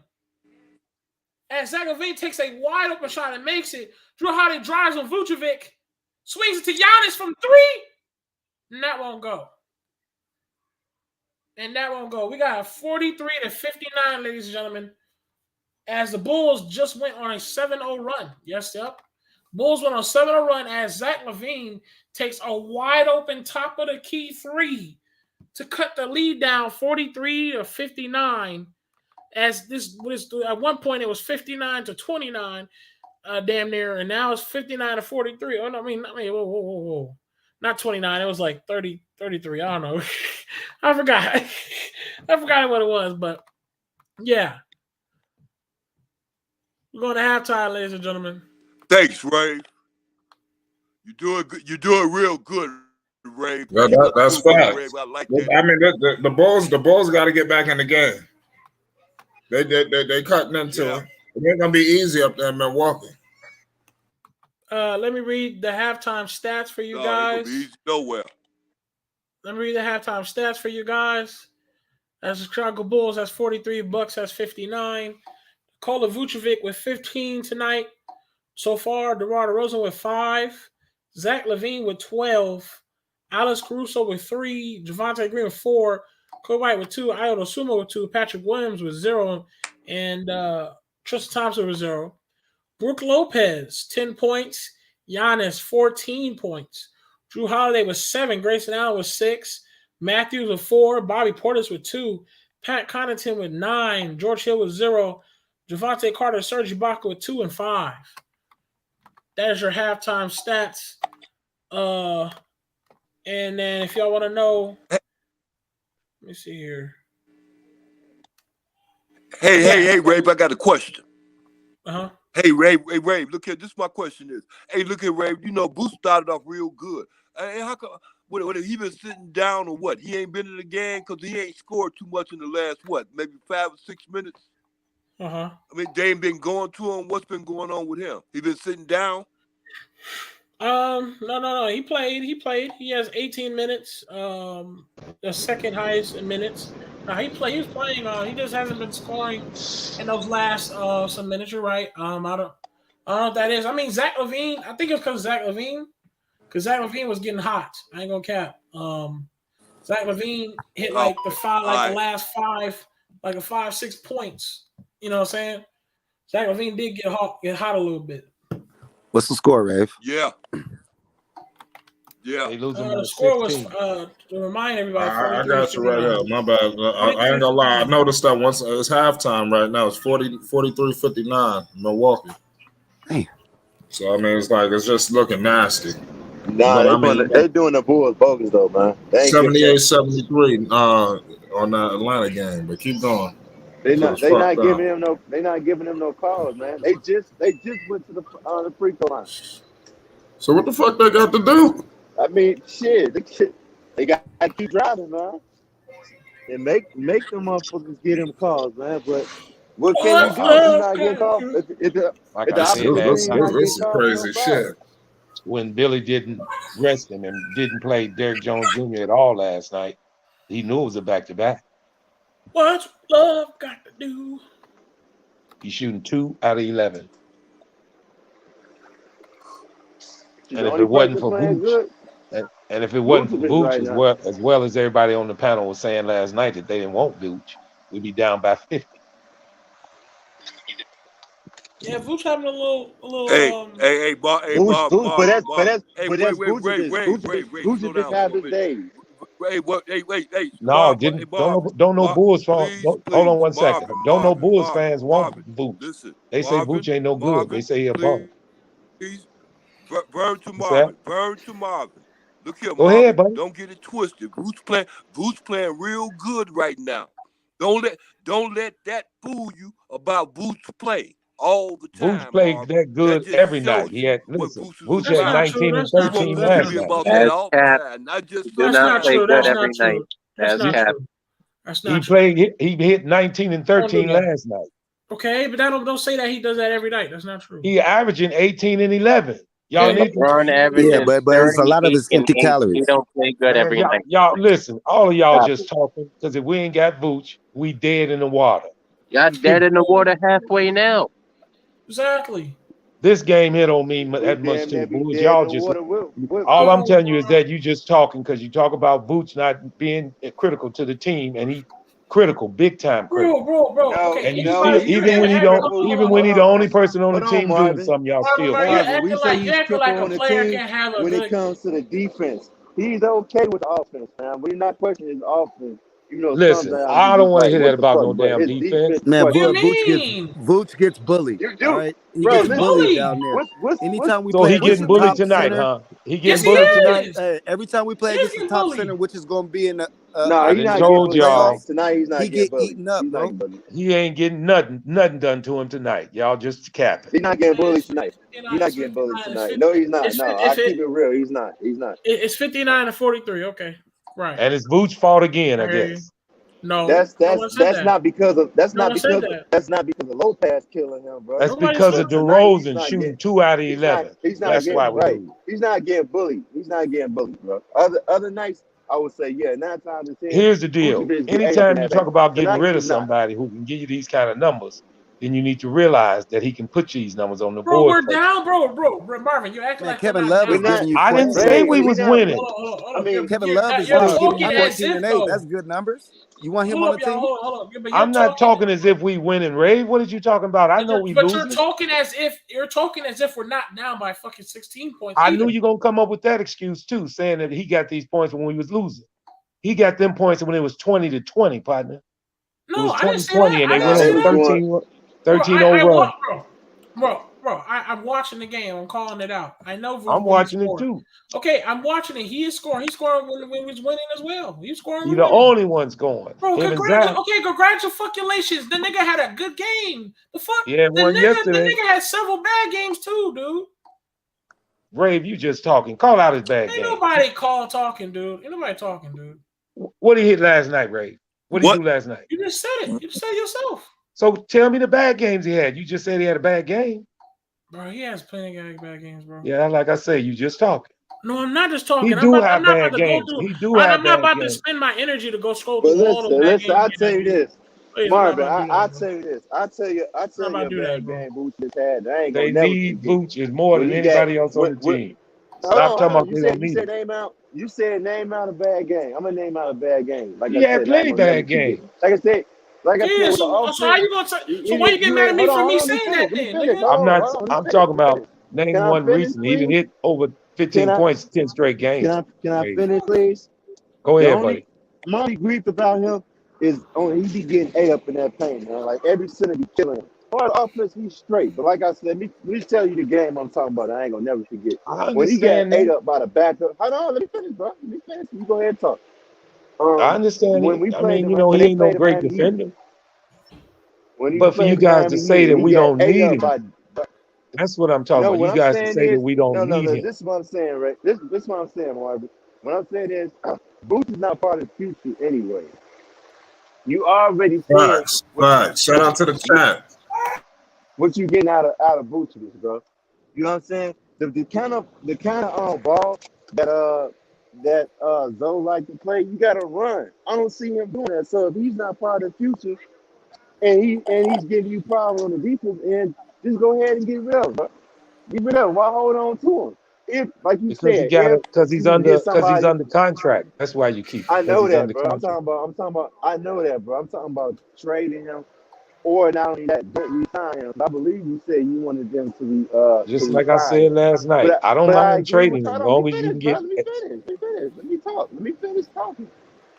As Zach LaVine takes a wide open shot and makes it. Drew Holiday drives on Vucevic. Swings it to Giannis from 3. And that won't go. We got a 43-59, ladies and gentlemen. As the Bulls just went on a 7-0 run. Yep. Bulls went on a 7-0 run as Zach LaVine takes a wide open top of the key 3 to cut the lead down 43-59. As this was at one point it was 59-29, damn near, and now it's 59-43. Oh no, I mean, whoa. Not 29, it was like 30, 33. I don't know. I forgot what it was, but yeah. We're going to halftime, ladies and gentlemen. Thanks, Ray. You're doing real good, Ray. That's fact. I like that. I mean, the Bulls got to get back in the game. They cutting into it. It ain't gonna be easy up there in Milwaukee. Let me read the halftime stats for you guys. It ain't gonna be easy nowhere. Let me read the halftime stats for you guys. As the Chicago Bulls has 43, Bucks has 59. Nikola Vucevic with 15 tonight. So far, DeMar DeRozan with 5. Zach LaVine with 12. Alex Caruso with 3. Javonte Green with 4. Kobe White with 2. Ayo Dosunmu with 2. Patrick Williams with 0. And Tristan Thompson with 0. Brook Lopez, 10 points. Giannis, 14 points. Drew Holiday with 7. Grayson Allen with 6. Matthews with 4. Bobby Portis with 2. Pat Connaughton with 9. George Hill with 0. Javonte Carter, Serge Ibaka with 2 and 5. That is your halftime stats. And then if y'all want to know, let me see here. Hey, Ray, I got a question. Uh-huh. Hey, Ray, look here. This is my question is. Hey, look here, Ray. You know, Boost started off real good. Hey, how come? What he been sitting down or what? He ain't been in the game because he ain't scored too much in the last, maybe 5 or 6 minutes? Uh-huh. I mean, they ain't been going to him. What's been going on with him? He been sitting down? No. He played. He has 18 minutes. The second highest in minutes. He was playing. He just hasn't been scoring in those last some minutes. You're right. I don't know what that is. I mean, Zach LaVine. I think it's because Zach LaVine. Because Zach LaVine was getting hot. I ain't gonna cap. Zach LaVine hit the last 5, like a 5-6 points. You know what I'm saying? Zach LaVine did get hot a little bit. What's the score, Rave? Yeah. Yeah. They losing by The score was 16. to remind everybody. I got you right here. My bad. I ain't gonna lie. I noticed that once it's halftime right now. It's 43-59 Milwaukee. Damn. So I mean, it's just looking nasty. Nah, they doing the Bulls bogus though, man. 78-73 on that Atlanta game. But keep going. They not giving him no calls, man. They just went to the free throw line. So what the fuck they got to do? I mean, shit. They got to keep driving, man, and make them motherfuckers get him calls, man. But what can you do if he's not getting calls? Like I said last night, this is crazy shit. When Billy didn't rest him and didn't play Derrick Jones Jr. at all last night, he knew it was a back-to-back. What's love got to do? He's shooting 2 out of 11. And if it wasn't for Vooch, and if it wasn't for Vooch, as well as everybody on the panel was saying last night that they didn't want Vooch, we'd be down by 50. Yeah, Vooch having a little. Bob, but that's Vooch just have his days. Wait. No, don't know Bulls fans. Hold on one second. Don't know Bulls fans want Vooch. Listen, they say Vooch ain't no good. They say he a bum. Burn to Marvin. Look here, Go Marvin. ahead, buddy. Don't get it twisted. Vooch playing real good right now. Don't let that fool you about Vooch play all the time. Vooch played Marvin. that good every night. He had Vooch had 19 and 13 last night. Do not play good every night. That's cap. That's not true. He hit 19 and 13 last night. Okay, but don't say that he does that every night. That's not true. He averaging 18 and 11. Y'all need to but it's a lot of his empty calories. He don't play good every night. Y'all listen, all of y'all just talking because if we ain't got Vooch, we dead in the water. Y'all dead in the water halfway now. Exactly. This game here don't mean that much to Vooch. Y'all just all I'm telling you is that you just talking because you talk about Vooch not being critical to the team, and he critical, big time critical. Bro. Okay, and even when he the only person on the team doing something, y'all still. We say he's critical on the team when it comes to the defense. He's okay with the offense, man. We're not questioning his offense. Listen, I don't want to hear that about no damn defense. Man, Vooch gets bullied. All right? He gets bullied down there. Anytime we play, he getting bullied tonight, huh? He getting bullied tonight. Hey, every time we play against the top center, which is going to be in the. No, he's not told y'all tonight. He's not getting bullied. Eaten up, bro. He ain't getting nothing done to him tonight. Y'all just capping. He's not getting bullied tonight. He's not getting bullied tonight. No, he's not. No, I keep it real. He's not. It's 59-43. Okay, right. And it's Vooch's fault again, I guess. No, that's not because of Lopez killing him, bro. That's because of DeRozan shooting 2 out of 11. That's why we lose. He's not getting bullied. Bro. Other nights, I would say, 9 times out of 10. Here's the deal. Anytime you talk about getting rid of somebody who can give you these kind of numbers, then you need to realize that he can put these numbers on the board. Bro, we're down, bro. Marvin, you're acting like Kevin Love is giving you. I didn't say we was winning. I mean, Kevin Love is giving you 14 and 8. That's good numbers. You want him on the team? Hold on. I'm not talking as if we winning, Ray. What are you talking about? I know we losing. But you're talking as if we're not down by fucking 16 points. I knew you're gonna come up with that excuse too, saying that he got these points when we was losing. He got them points when it was 20-20, partner. No, it was 20-20, I didn't say that. And they went 13 over. Bro, I'm watching the game. I'm calling it out. I know. I'm watching it too. Okay, I'm watching it. He is scoring. He's scoring when he was winning as well. He's scoring. You're the only one scoring. Bro, congratulations. The nigga had a good game. The fuck? Yeah, yesterday. The nigga had several bad games too, dude. Rave, you just talking. Call out his bad game. Ain't nobody talking, dude. Ain't nobody talking, dude. What did he hit last night, Rave? What did he do last night? You just said it. You just said it yourself. So tell me the bad games he had. You just said he had a bad game. Bro, he has plenty of bad games, bro. Yeah, like I say, you just talking. No, I'm not just talking. He do have bad games. I'm not about to spend my energy to go scroll through all the bad games. I'll tell you this. Marvin, I'll tell you this. I'll tell you a bad game Vooch just had. They need Vooch more than anybody else on the team. Stop talking about they don't need it. You said name out a bad game. I'm gonna name out a bad game. He had plenty bad games. Like I said, so how you gonna? So why you get mad at me for me saying that? Then I'm not. I'm talking about Name Can I one finish, recently. He done please? hit over 15 Can I points, 10 straight games. can I Crazy. finish, please? Go The ahead, only buddy. my only grief about him is he be getting ate up in that paint, man. Like every center be killing him. All the offense, he's straight. But like I said, let me tell you the game I'm talking about. I ain't gonna never forget. I When he got understand ate that. up by the backup. Hold on, let me finish, bro. Let me finish. You go ahead and talk. I understand When it. we I played mean, the you know, when he they ain't no played the great Miami Heat, defender. when he But for you played the guys to Miami say Heat, that and he we got don't ate need up him, by. that's what I'm talking No, about. what You I'm guys to saying say that is, we don't need no. him. This is what I'm saying, right? This is what I'm saying, Marvin. What I'm saying is, Boots is not part of the future anyway. You already seeing Facts. Shout out to the chat. what you getting out of Boots, bro. You know what I'm saying? The kind of ball that Zoe like to play, you gotta run. I don't see him doing that. So if he's not part of the future and he's giving you problems on the defense end, just go ahead and get rid of him, bro. Get rid of him. Why hold on to him? If, like you Because you said, gotta if you can get because he's somebody. under contract. That's why you keep him, I because know he's that, under bro. contract. I know that, bro. I'm talking about trading him, or not only that, don't resign him. I believe you said you wanted them to Just like I resign said him. last night. I don't But I mind agree with. trading him Hold as on, let me long as you finish, can bro. get Let me finish. Let me finish. Let me talk. Let me finish talking.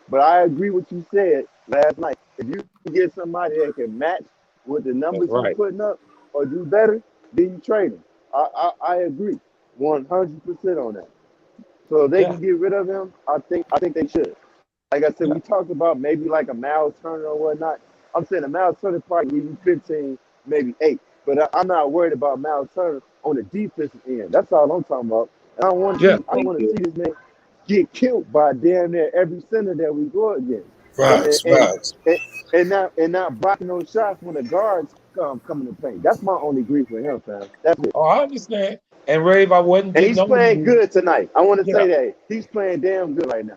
But I agree with you said last night. If you can get somebody that can match with the that's numbers he's right. putting up or do better, then you trade him. I agree 100% on that. So if they Yeah. can get rid of him, I think they should. Like I said, Yeah. we talked about maybe like a Miles Turner or whatnot. I'm saying a Miles Turner probably give you 15, maybe 8. But I'm not worried about Miles Turner on the defensive end. That's all I'm talking about. And Yeah. I want to see this man get killed by damn near every center that we go against. And Facts. and Facts. and, and not blocking those shots when the guards come in the paint. That's my only grief with him, fam. That's it. Oh, I understand. And Rave, I wasn't And getting he's on playing you. good tonight. I want to Yeah. say that he's playing damn good right now.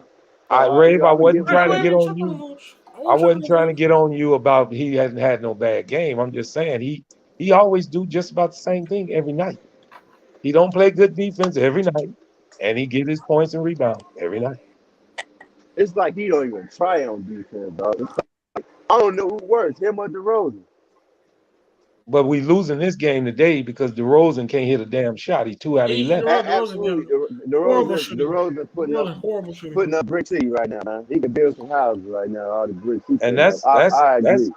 So I Rave, I I'm gonna give wasn't him trying to I get credit. ain't on tripping, you. Vooch. I I wasn't wasn't tripping, trying to Vooch. get on you about he hasn't had no bad game. I'm just saying he always do just about the same thing every night. He don't play good defense every night, and he get his points and rebounds every night. It's like he don't even try on defense, dog. I don't know who worse, him or DeRozan. But we losing this game today because DeRozan can't hit a damn shot. He's 2 out of Yeah, 11. DeRozan Absolutely, got horrible shooting. DeRozan DeRozan horrible shooting. putting up brick city right now, man. He can build some houses right now. All the bricks he And putting up. I agree.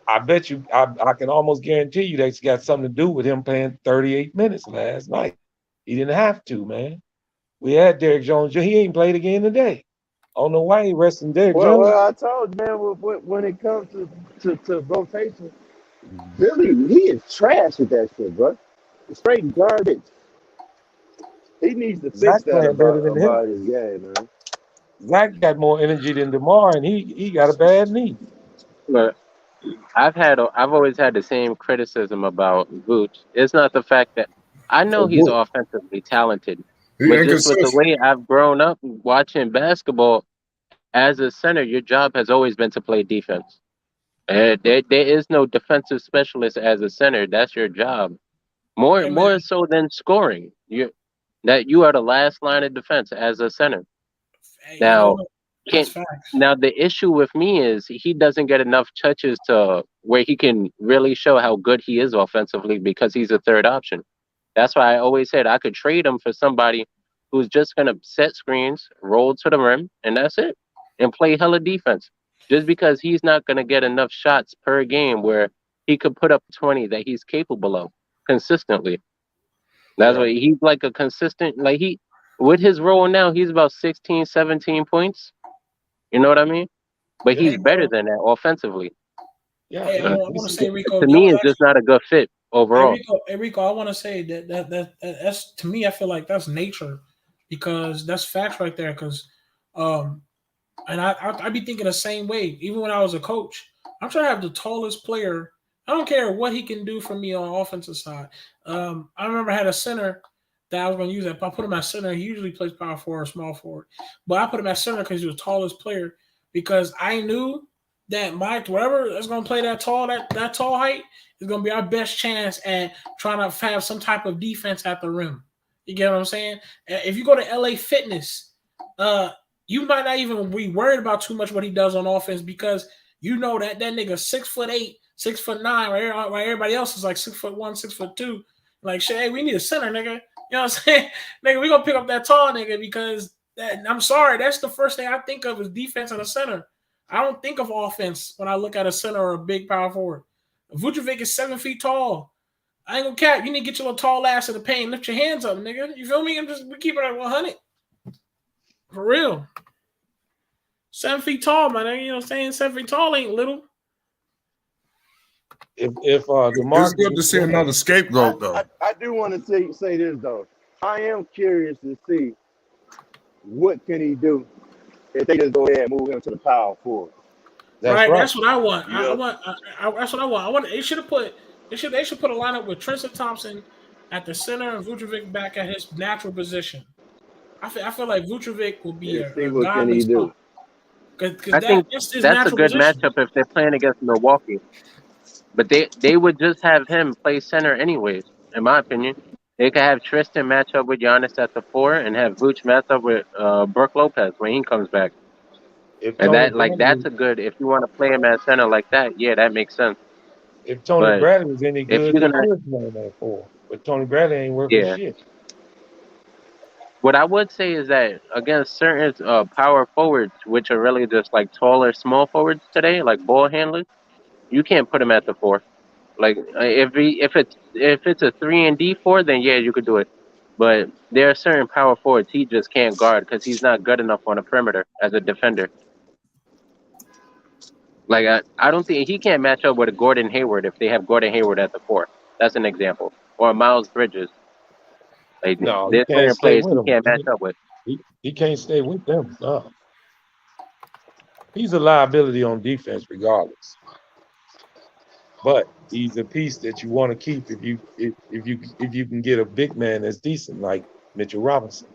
I bet you I can almost guarantee you that's got something to do with him playing 38 minutes last night. He didn't have to, man. We had Derrick Jones. He ain't played again today. I don't know why he resting Derrick Jones. Well, I told you, man, when it comes to rotation, Billy, he is trash at that shit, bro. Straight garbage. He needs to fix Zach that playing better than him. about his game, man. Zach got more energy than DeMar, and he got a bad knee. But I've always had the same criticism about Vooch. It's not the fact that I know he's offensively talented, He but just with the inconsistent. way I've grown up watching basketball, as a center, your job has always been to play defense. There is no defensive specialist as a center. That's your job. Hey man, More so than scoring. You are the last line of defense as a center. hey, you know Now, what? That's can facts. now the issue with me is he doesn't get enough touches to where he can really show how good he is offensively because he's a third option. That's why I always said I could trade him for somebody who's just gonna set screens, roll to the rim, and that's it, and play hella defense. Just because he's not gonna get enough shots per game where he could put up 20 that he's capable of consistently. That's Yeah, why he's like a consistent, like he, with his role now, he's about 16, 17 points. You know what I mean? But yeah, he's Hey, better bro. than that offensively. yeah. Hey, I He, want to he's say, Rico, To that me, was it's just actually. not a good fit overall. Hey, Rico, I want to say that's to me. I feel like that's nature, because that's facts right there. Because, um, and I be thinking the same way. Even when I was a coach, I'm trying to have the tallest player. I don't care what he can do for me on the offensive side. I remember I had a center that I was going to use. If I put him at center, he usually plays power forward or small forward. But I put him at center because he was the tallest player, because I knew that Mike, whatever is going to play that tall height, is going to be our best chance at trying to have some type of defense at the rim. You get what I'm saying? If you go to LA Fitness, you might not even be worried about too much what he does on offense, because you know that nigga 6'8", 6'9", right? Everybody else is like 6'1", 6'2". Like, shit, hey, we need a center, nigga. You know what I'm saying? Nigga, we gonna pick up that tall nigga because I'm sorry, that's the first thing I think of is defense and a center. I don't think of offense when I look at a center or a big power forward. Vucevic is 7 feet tall. I ain't gonna cap. You need to get your little tall ass in the paint. Lift your hands up, nigga. You feel me? We keep it at 100. For real. 7 feet tall, my nigga. You know what I'm saying? 7 feet tall ain't little. If it's good to see another scapegoat, though. I do want to say this, though. I am curious to see what can he do if they just go ahead and move him to the power forward. Right. That's what I want. Yeah. That's what I want. They should put a lineup with Tristan Thompson at the center and Vucevic back at his natural position. I feel like Vucevic will be a godly spot. I think that's a good matchup if they're playing against Milwaukee. But they would just have him play center anyways, in my opinion. They could have Tristan match up with Giannis at the 4 and have Vooch match up with Brook Lopez when he comes back. That's a good. If you want to play him at center like that, yeah, that makes sense. If Tony Bradley was any good, they could play him at 4. But Tony Bradley ain't working shit. What I would say is that against certain power forwards, which are really just like taller, small forwards today, like ball handlers, you can't put him at the 4. Like if it's a 3 and D4, then yeah, you could do it. But there are certain power forwards he just can't guard because he's not good enough on the perimeter as a defender. Like I don't think he can't match up with a Gordon Hayward if they have Gordon Hayward at the 4. That's an example. Or Miles Bridges. Like no, there's certain players he can't match up with. He can't stay with them. No. He's a liability on defense regardless. But he's a piece that you want to keep if you can get a big man that's decent like Mitchell Robinson.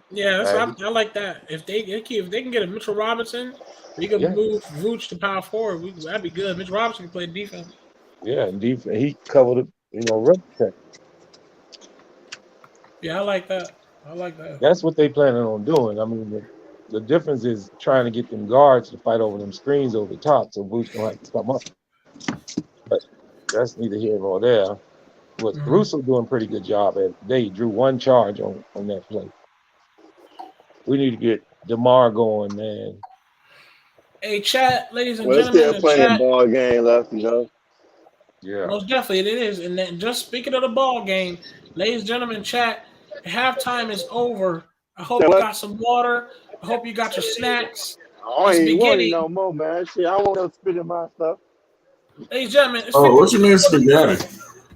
Yeah, I like that. If they can get a Mitchell Robinson, we can move Vooch to power forward. That'd be good. Mitchell Robinson can play defense. Yeah, and defense he covered it, rim check. Yeah, I like that. That's what they planning on doing. I mean, the difference is trying to get them guards to fight over them screens over the top, so Vooch gonna have to come up. But that's neither here nor there. But Caruso doing a pretty good job at it. They drew one charge on that play. We need to get DeMar going, man. Hey, chat, ladies and gentlemen. We're still playing ball game left, Yeah. Most definitely it is. And then just speaking of the ball game, ladies and gentlemen, chat, halftime is over. I hope you got some water. I hope you got your snacks. I ain't want no more, man. Shit, I want to spit in my stuff. Ladies and gentlemen. What you mean spaghetti?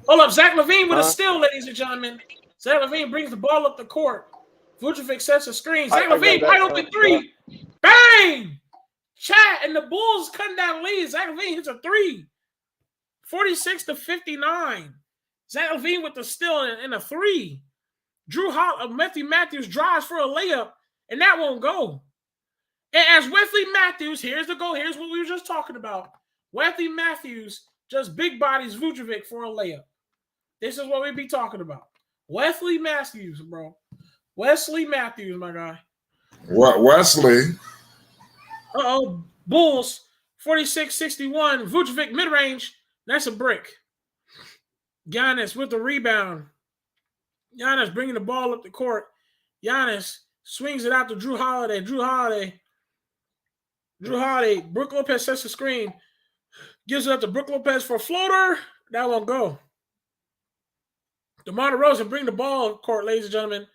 Hold up. Zach LaVine with a steal, ladies and gentlemen. Zach LaVine brings the ball up the court. Vucevic sets a screen. Zach LaVine, wide open 3. Bang! Chat, and the Bulls cutting down lead. Zach LaVine hits a 3. 46-59. Zach LaVine with the steal and a 3. Matthews drives for a layup, and that won't go. And as Wesley Matthews, here's what we were just talking about. Wesley Matthews just big bodies Vucevic for a layup. This is what we be talking about. Wesley Matthews, bro. Wesley Matthews, my guy. What, Wesley? Bulls, 46-61. Vucevic mid-range. That's a brick. Giannis with the rebound. Giannis bringing the ball up the court. Giannis swings it out to Drew Holiday. Drew Holiday. Brook Lopez sets the screen. Gives it up to Brook Lopez for a floater. That won't go. DeMar DeRozan bring the ball up court, ladies and gentlemen.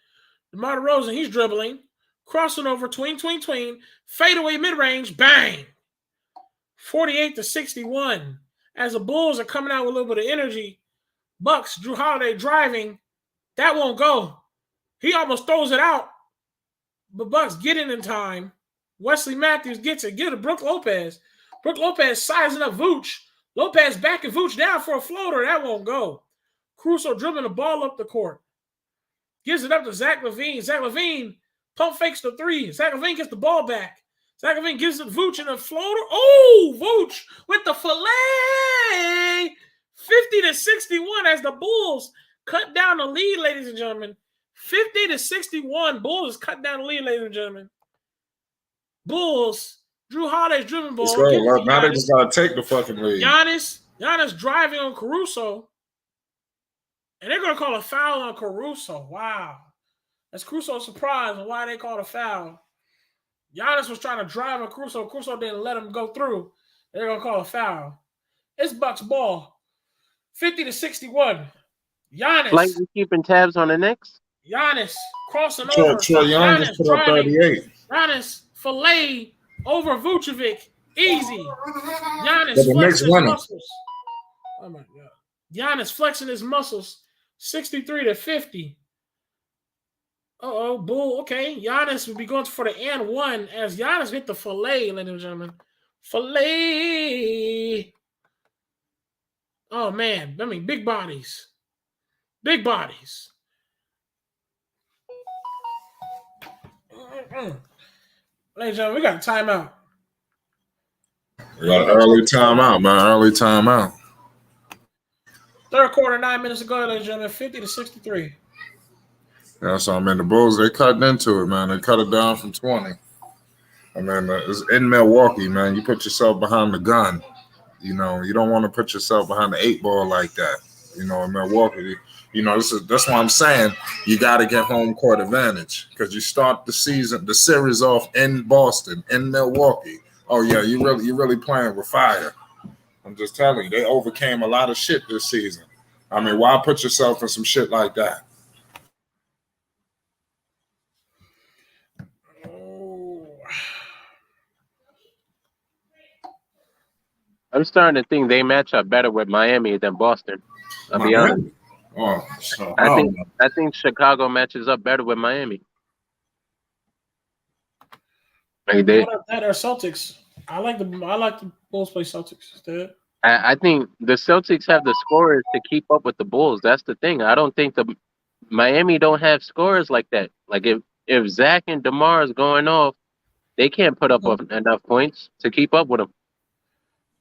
DeMar DeRozan, he's dribbling. Crossing over, tween. Fadeaway mid-range, bang. 48-61. As the Bulls are coming out with a little bit of energy, Bucks, Drew Holiday driving. That won't go. He almost throws it out. But Bucks get in time. Wesley Matthews gets it. Give it to Brook Lopez. Brook Lopez sizing up Vooch. Lopez backing Vooch down for a floater. That won't go. Caruso dribbling the ball up the court. Gives it up to Zach LaVine. Zach LaVine pump fakes the 3. Zach LaVine gets the ball back. Zach LaVine gives it to Vooch in a floater. Oh, Vooch with the fillet. 50-61 as the Bulls cut down the lead, ladies and gentlemen. 50-61. Bulls cut down the lead, ladies and gentlemen. Bulls. Drew Holiday's dribbling ball. Now they just got to take the fucking lead. Giannis driving on Caruso. And they're going to call a foul on Caruso. Wow. That's Caruso's surprise on why they called a foul. Giannis was trying to drive on Caruso. Caruso didn't let him go through. They're going to call a foul. It's Bucks ball. 50-61. Giannis. Like you keeping tabs on the Knicks? Giannis crossing Trae over. Young Giannis just put up driving. 38. Giannis fillet over Vucevic. Easy. Giannis But the flexing Knicks his winning. muscles. Oh, my God. Giannis flexing his muscles. 63-50. Uh-oh, bull. Okay. Giannis will be going for the and one as Giannis hit the fillet, ladies and gentlemen. Fillet. Oh, man. I mean, big bodies. Big bodies. Ladies and gentlemen, we got a timeout. We got an early timeout, man. Early timeout. Third quarter, 9 minutes ago, ladies and gentlemen, 50-63. Yeah, so I mean, the Bulls, they cutting into it, man. They cut it down from 20. I mean, it's in Milwaukee, man. You put yourself behind the gun. You know, you don't want to put yourself behind the 8 ball like that. You know, in Milwaukee, you know, that's why I'm saying you got to get home court advantage because you start the series off in Boston, in Milwaukee. Oh yeah, you really playing with fire. I'm just telling you, they overcame a lot of shit this season. I mean, why put yourself in some shit like that? I'm starting to think they match up better with Miami than Boston. I'll be honest. Oh, so, I think Chicago matches up better with Miami. Like they, that are Celtics. I like the Bulls play Celtics instead. I think the Celtics have the scorers to keep up with the Bulls. That's the thing. I don't think the Miami don't have scorers like that. Like if Zach and DeMar is going off, they can't put up enough points to keep up with them.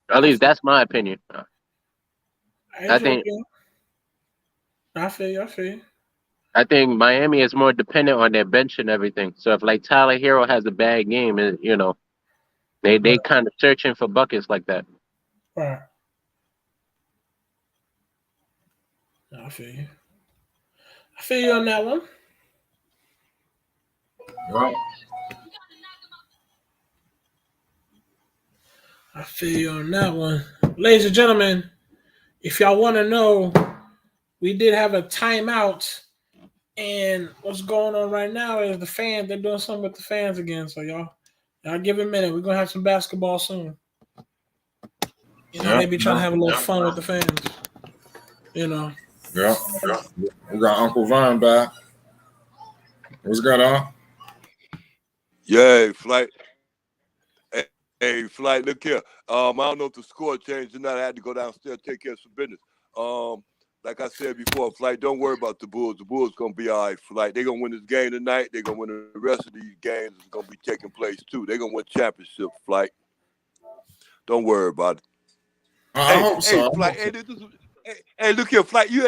At least that's my opinion. I think. I feel you. I think Miami is more dependent on their bench and everything. So if like Tyler Hero has a bad game, and you know, they kind of searching for buckets like that. Right. I feel you on that one. Right. I feel you on that one. Ladies and gentlemen, if y'all want to know, we did have a timeout. And what's going on right now is the fans, they're doing something with the fans again. So y'all give it a minute. We're going to have some basketball soon. You know, they be trying to have a little fun with the fans. You know. Yeah. We got Uncle Vine back. What's going on? Yeah, Flight. Hey, Flight, look here. I don't know if the score changed or not. I had to go downstairs take care of some business. Like I said before, Flight, don't worry about the Bulls. The Bulls going to be all right, Flight. They're going to win this game tonight. They're going to win the rest of these games. It's going to be taking place, too. They're going to win championship, Flight. Don't worry about it. I hope so. Hey, Flight, hey, look here, Flight. You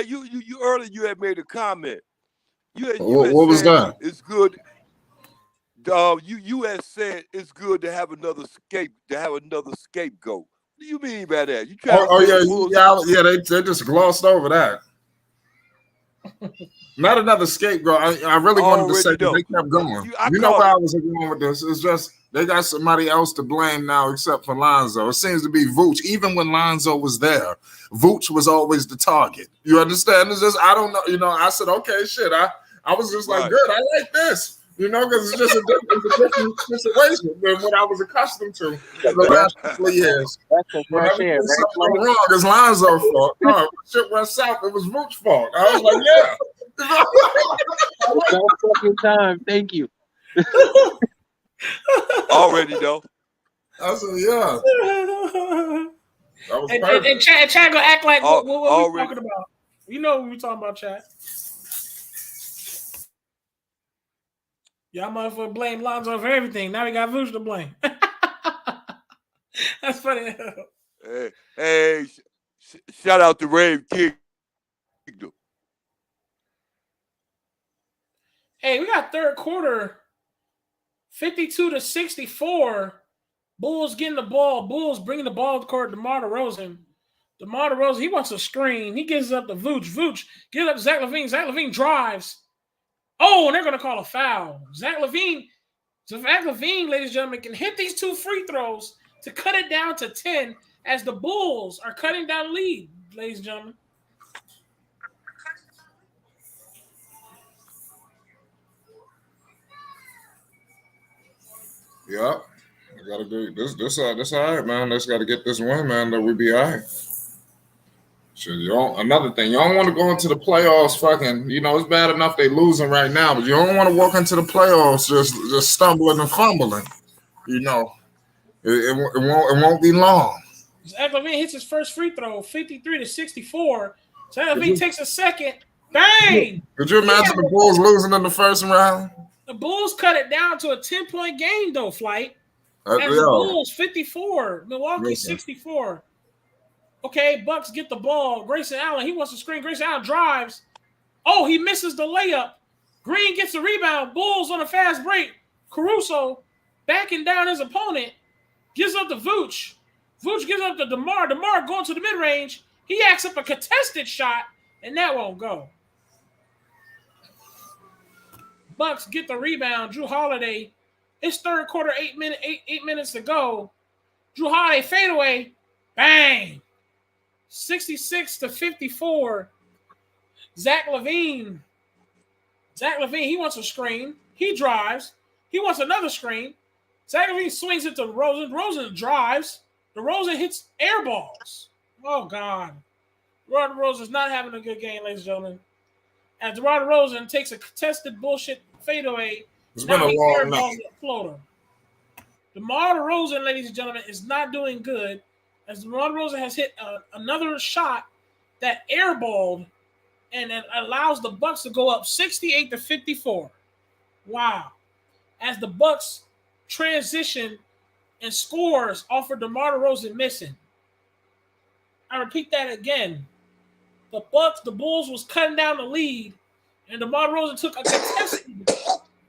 earlier you had made a comment. What was that? It's good. You had said it's good to have another scapegoat. What do you mean by that? You yeah, they just glossed over that. Not another scapegoat. I really wanted to say they kept going. You know where I was going with this. It's just they got somebody else to blame now except for Lonzo. It seems to be Vooch. Even when Lonzo was there, Vooch was always the target. You understand? It's just I don't know. You know, I said, okay, shit. I was just like, good. I like this. You know, because it's just a different situation than what I was accustomed to the last couple of years. Whenever you do something wrong, it's Lonzo's fault. No, shit went south. It was Vooch's fault. I was like, yeah. No fucking time. Thank you. Already though. I said, yeah. That was perfect. And Chad gonna act like what we talking about. You know what we talking about, Chad. Y'all motherfucker blame Lonzo for everything. Now we got Vooch to blame. That's funny. Hey, shout out to Rave King. Hey, we got third quarter, 52-64. Bulls getting the ball. Bulls bringing the ball to court. DeMar DeRozan DeMar DeRozan, he wants a screen. He gives up to Vooch. Vooch gives up to Zach LaVine. Zach LaVine drives. Oh, and they're going to call a foul. Zach LaVine, ladies and gentlemen, can hit these 2 free throws to cut it down to 10 as the Bulls are cutting down the lead, ladies and gentlemen. Yep. I gotta do this all right, man. Let's gotta get this win, man. That we be all right. Shit, another thing, you don't want to go into the playoffs fucking, it's bad enough they losing right now, but you don't want to walk into the playoffs just stumbling and fumbling. It won't be long. Zach LaVine hits his first free throw, 53-64. Zach LaVine takes a second. Bang! Could you imagine the Bulls losing in the first round? The Bulls cut it down to a 10-point game, though, Flight. As the Bulls 54, Milwaukee 64. Okay, Bucks get the ball. Grayson Allen, he wants to screen. Grayson Allen drives. Oh, he misses the layup. Green gets the rebound. Bulls on a fast break. Caruso backing down his opponent. Gives up to Vooch. Vooch gives up to DeMar. DeMar going to the mid-range. He acts up a contested shot, and that won't go. Bucks get the rebound. Drew Holiday. It's third quarter, 8 minutes to go. Drew Holiday fadeaway. Bang. 66-54. Zach LaVine, he wants a screen. He drives. He wants another screen. Zach LaVine swings it to DeRozan. DeRozan drives. DeRozan hits air balls. Oh, God. DeMar DeRozan's not having a good game, ladies and gentlemen. As DeMar DeRozan takes a contested bullshit fadeaway. It's been a long night. Floater. DeMar DeRozan, ladies and gentlemen, is not doing good. As DeMar DeRozan has hit another shot that airballed and it allows the Bucks to go up 68-54. Wow. As the Bucks transition and scores off of DeMar DeRozan missing. I repeat that again. The Bulls was cutting down the lead, and DeMar DeRozan took a contested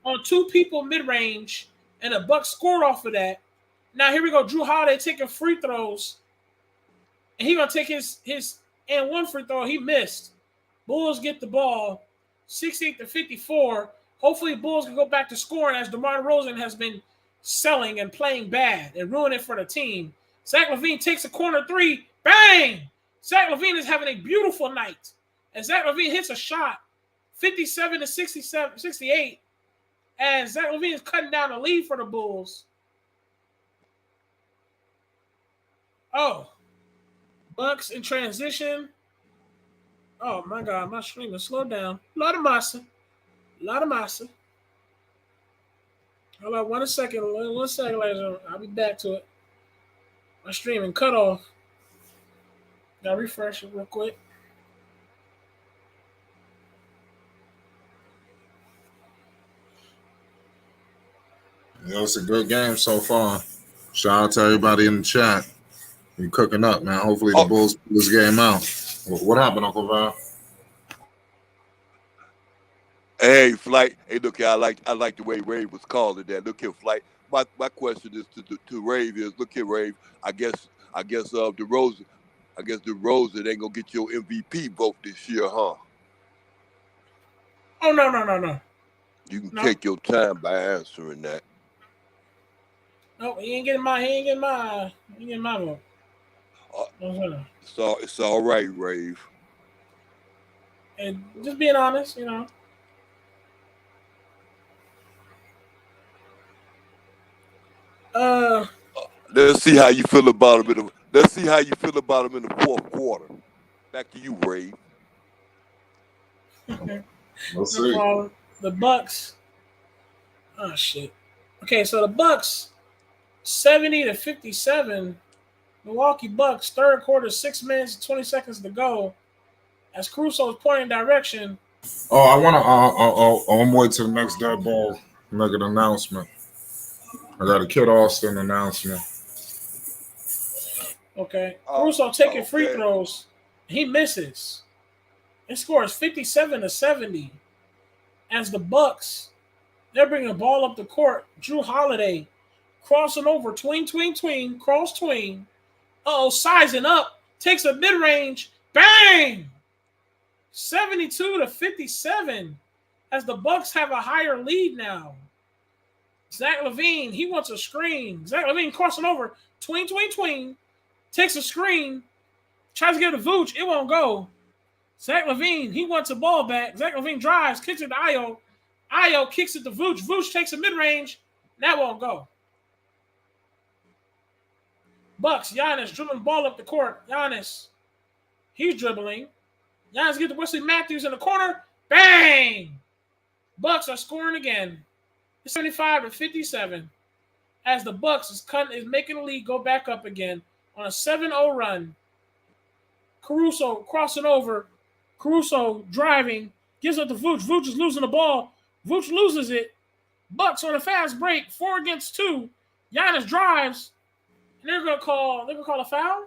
on 2 people mid-range, and the Bucks scored off of that. Now here we go. Drew Holiday taking free throws. And he's going to take his and 1 free throw. He missed. Bulls get the ball 68-54. Hopefully Bulls can go back to scoring as DeMar DeRozan has been selling and playing bad and ruining it for the team. Zach LaVine takes a corner 3. Bang! Zach LaVine is having a beautiful night. And Zach LaVine hits a shot 57-68. And Zach LaVine is cutting down the lead for the Bulls. Oh. Bucks in transition. Oh, my God. My stream is slowed down. A lot of massa. Hold on 1 second. 1 second, ladies and gentlemen. I'll be back to it. My streaming cut off. Gotta refresh it real quick. It's a good game so far. Shout out to everybody in the chat. You cooking up, man. Hopefully the Bulls pull this game out. What happened, Uncle Val? Hey, Flight. Hey, look here. I like the way Rave was calling that. Look here, Flight. My question is to Rave is, look here, Rave. I guess DeRozan ain't gonna get your MVP vote this year, huh? Oh no. You can take your time by answering that. No, he ain't getting my vote. It's all right, Rave. And just being honest, Let's see how you feel about him in the fourth quarter. Back to you, Rave. We'll see. The Bucks. Oh shit. Okay, so the Bucks 70-57. Milwaukee Bucks, third quarter, 6 minutes, 20 seconds to go. As Caruso is pointing direction. Oh, I want to. I'm waiting to the next dead ball. Make an announcement. I got a Kid Austin announcement. Okay. Caruso taking free throws. He misses. It scores 57-70. As the Bucks, they're bringing the ball up the court. Drew Holiday crossing over, tween, cross tween. Sizing up takes a mid-range. Bang! 72-57 as the Bucks have a higher lead now. Zach LaVine, he wants a screen. Zach LaVine crossing over. Tween. Takes a screen. Tries to give it to Vooch. It won't go. Zach LaVine, he wants a ball back. Zach LaVine drives, kicks it to Ayo. Ayo kicks it to Vooch. Vooch takes a mid-range. That won't go. Bucks, Giannis dribbling the ball up the court. Giannis, he's dribbling. Giannis gets to Wesley Matthews in the corner. Bang! Bucks are scoring again. 75-57. As the Bucks is making the lead go back up again on a 7-0 run. Caruso crossing over. Caruso driving. Gives it to Vooch. Vooch is losing the ball. Vooch loses it. Bucks on a fast break. 4 against 2. Giannis drives. And they're gonna call a foul?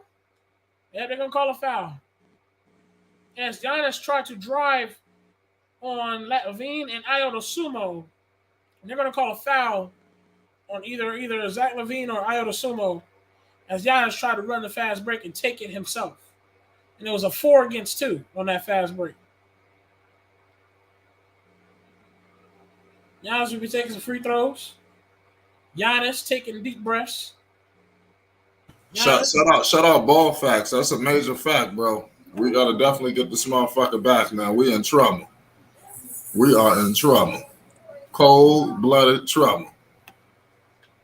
Yeah, they're gonna call a foul. As Giannis tried to drive on LaVine and Ayo Dosunmu. And they're gonna call a foul on either Zach LaVine or Ayo Dosunmu as Giannis tried to run the fast break and take it himself. And it was a 4 against 2 on that fast break. Giannis will be taking some free throws. Giannis taking deep breaths. Shout out ball facts. That's a major fact, bro. We got to definitely get this motherfucker back, man. We in trouble. We are in trouble. Cold-blooded trouble.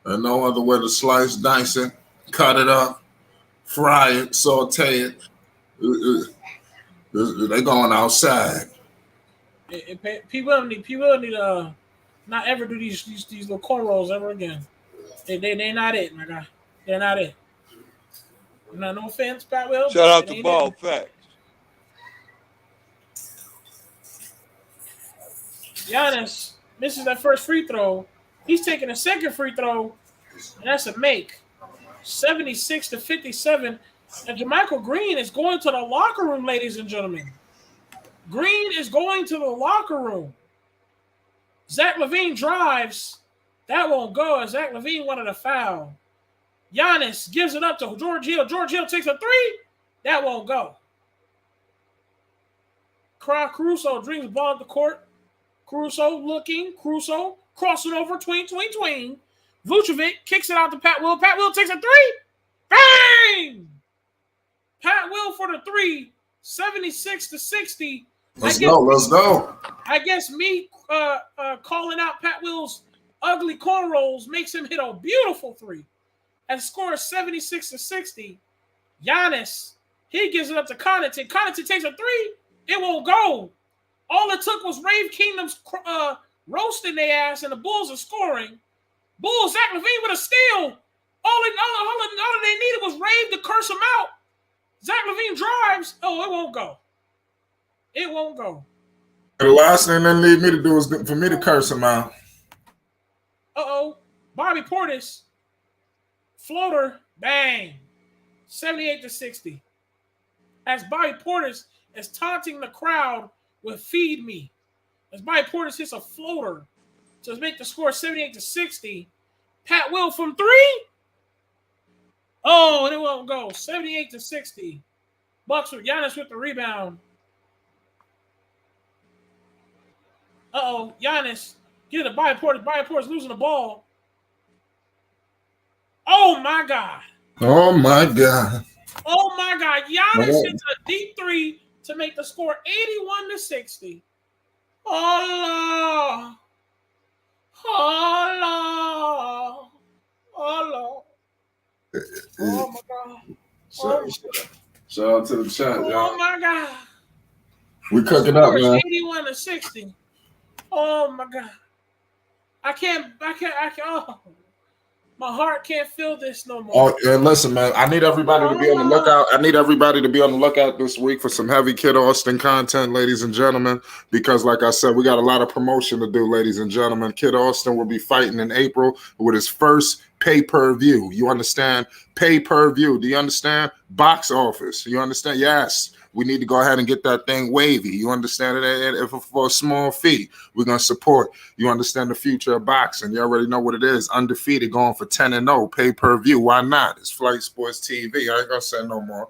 And no other way to slice, dice it, cut it up, fry it, saute it. They going outside. People need to not ever do these little cornrows ever again. They're not it, my guy. They're not it. No offense, Pat Will. Shout out to Ball Facts. Giannis misses that first free throw. He's taking a second free throw, and that's a make. 76-57. And JaMychal Green is going to the locker room, ladies and gentlemen. Green is going to the locker room. Zach LaVine drives. That won't go as Zach LaVine wanted a foul. Giannis gives it up to George Hill. George Hill takes a 3. That won't go. Caruso brings the ball at the court. Caruso looking. Caruso crossing over. Tween. Vucevic kicks it out to Pat Will. Pat Will takes a 3. Bang! Pat Will for the 3. 76-60. Let's go. I guess me calling out Pat Will's ugly cornrows makes him hit a beautiful 3. And scores 76-60. Giannis, he gives it up to Connaughton. Connaughton takes a 3. It won't go. All it took was Rave Kingdom's roasting their ass, and the Bulls are scoring. Bulls, Zach LaVine with a steal. All they needed was Rave to curse him out. Zach LaVine drives. Oh, it won't go. It won't go. The last thing they need me to do is for me to curse him out. Bobby Portis. Floater. Bang. 78-60. As Bobby Portis is taunting the crowd with feed me. As Bobby Portis hits a floater to make the score 78-60. Pat Will from 3. Oh, and it won't go. 78-60. Bucks with Giannis with the rebound. Giannis get it to Bobby Portis. Bobby Portis losing the ball. Oh my God. Giannis hits a deep 3 to make the score 81-60. Oh Lord. Oh my God. Shout out to the chat, y'all. Oh my God. We cooking up, man. 81-60. Oh my God. I can't. Oh, my heart can't feel this no more. Oh, and listen, man. I need everybody to be on the lookout. I need everybody to be on the lookout this week for some heavy Kid Austin content, ladies and gentlemen. Because, like I said, we got a lot of promotion to do, ladies and gentlemen. Kid Austin will be fighting in April with his first pay-per-view. You understand? Pay-per-view. Do you understand? Box office. You understand? Yes. We need to go ahead and get that thing wavy. You understand it? If for a small fee, we're going to support. You understand the future of boxing. You already know what it is. Undefeated, going for 10-0, pay-per-view. Why not? It's Flight Sports TV. I ain't going to say no more.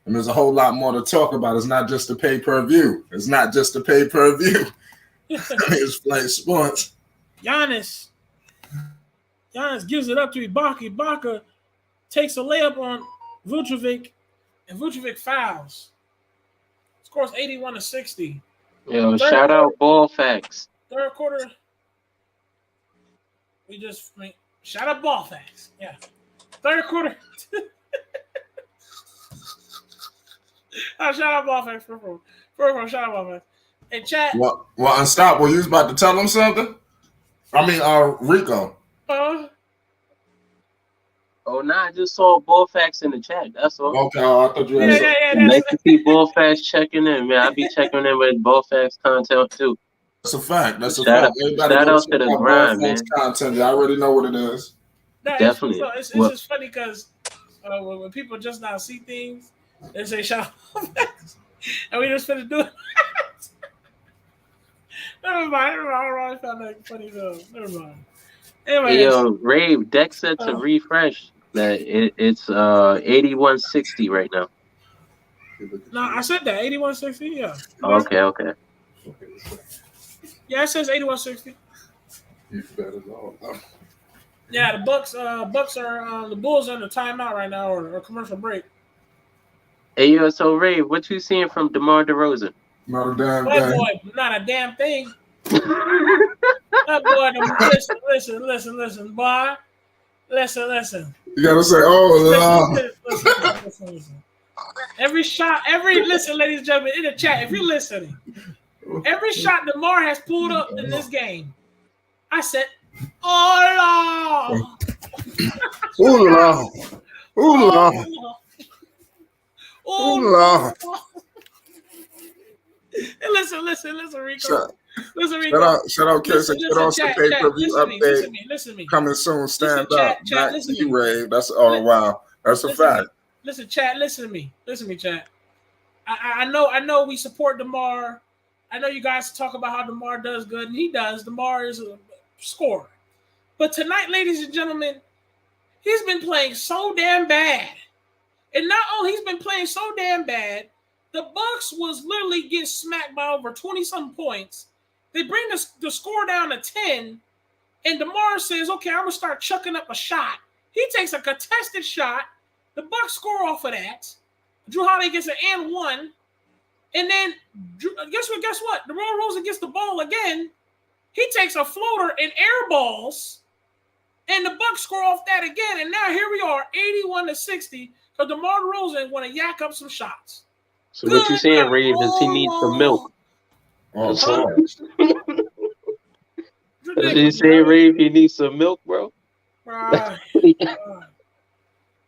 And there's a whole lot more to talk about. It's not just the pay-per-view. It's not just the pay-per-view. It's Flight Sports. Giannis gives it up to Ibaka. Ibaka takes a layup on Vucevic, and Vucevic fouls. Scores 81-60. Yo, shout out Ball Facts. Third quarter. Shout out Ball Facts. Yeah. Third quarter. Shout out Ball Facts. First one, shout out Ball Facts. Hey, chat. Well, Unstoppable, you was about to tell him something? I mean, Rico. Oh, nah, I just saw Ball Facts in the chat. That's all. Okay, I thought you had nice to see Ball Facts checking in, man. I be checking in with Ball Facts content, too. That's a fact. That's a shout fact. Shout out to the grind, man. Content. I already know what it is. No, definitely. It's just funny because when people just now see things, they say shout out, and we just finna do it. Never mind. I found that funny though. Never mind. Anyway, hey, yo, Rave, Deck said to refresh that it's 81-60 right now. No, I said that 81-60. Yeah. Okay. Yeah, it says 81-60. Yeah, the Bucks are the Bulls are in the timeout right now or commercial break. Hey, yo, so Rave, what you seeing from DeMar DeRozan? Not a damn That thing. boy, not a damn thing. That boy, listen, boy. Listen. You gotta say, Listen. Every shot, listen, ladies and gentlemen, in the chat, if you're listening, every shot DeMar has pulled up in this game, I said, oh Lord. Hey, listen, Rico. Shout out, Kiss. Shout out to pay-per-view update. Listen to me. Coming soon. Stand up. Chat, Back to Ray. That's wow. That's a fact. Listen, chat. Listen to me, chat. I know we support DeMar. I know you guys talk about how DeMar does good, and he does. DeMar is a scorer. But tonight, ladies and gentlemen, he's been playing so damn bad. And not only he's been playing so damn bad, the Bucks was literally getting smacked by over 20-something points. They bring the score down to 10, and DeMar says, okay, I'm going to start chucking up a shot. He takes a contested shot. The Bucks score off of that. Drew Holiday gets an and one. And then, guess what? DeMar Rosen gets the ball again. He takes a floater and air balls, and the Bucks score off that again. And now here we are, 81-60, because DeMar DeRozan want to yak up some shots. So what you saying, Rave, is he needs some milk? Oh, Did you say, Rave, he needs some milk, bro? That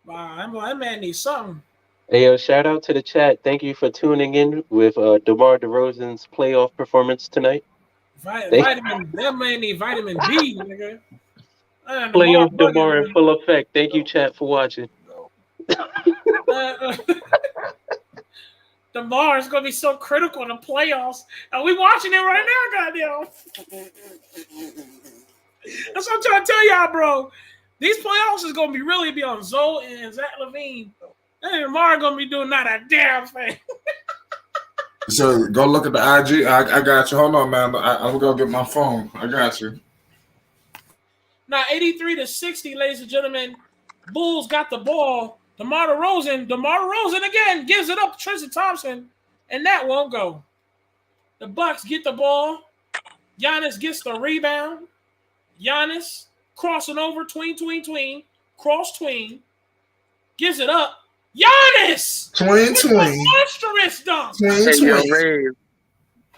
man needs something. Hey, yo, shout out to the chat. Thank you for tuning in with DeMar DeRozan's playoff performance tonight. Vitamin, that man need vitamin B, nigga. Playoff DeMar in full effect. Thank you, chat, for watching. DeMar is gonna be so critical in the playoffs, and we watching it right now, goddamn. That's what I'm trying to tell y'all, bro. These playoffs is gonna be on Zoe and Zach LaVine. And DeMar gonna be doing not a damn thing. So go look at the IG. I got you. Hold on, man. I'm gonna get my phone. I got you. Now 83-60, ladies and gentlemen. Bulls got the ball. DeMar DeRozan again gives it up to Tristan Thompson, and that won't go. The Bucks get the ball. Giannis gets the rebound. Giannis crossing over, tween, cross-tween, gives it up. Giannis! Tween. Monstrous dunk. Hey, yo,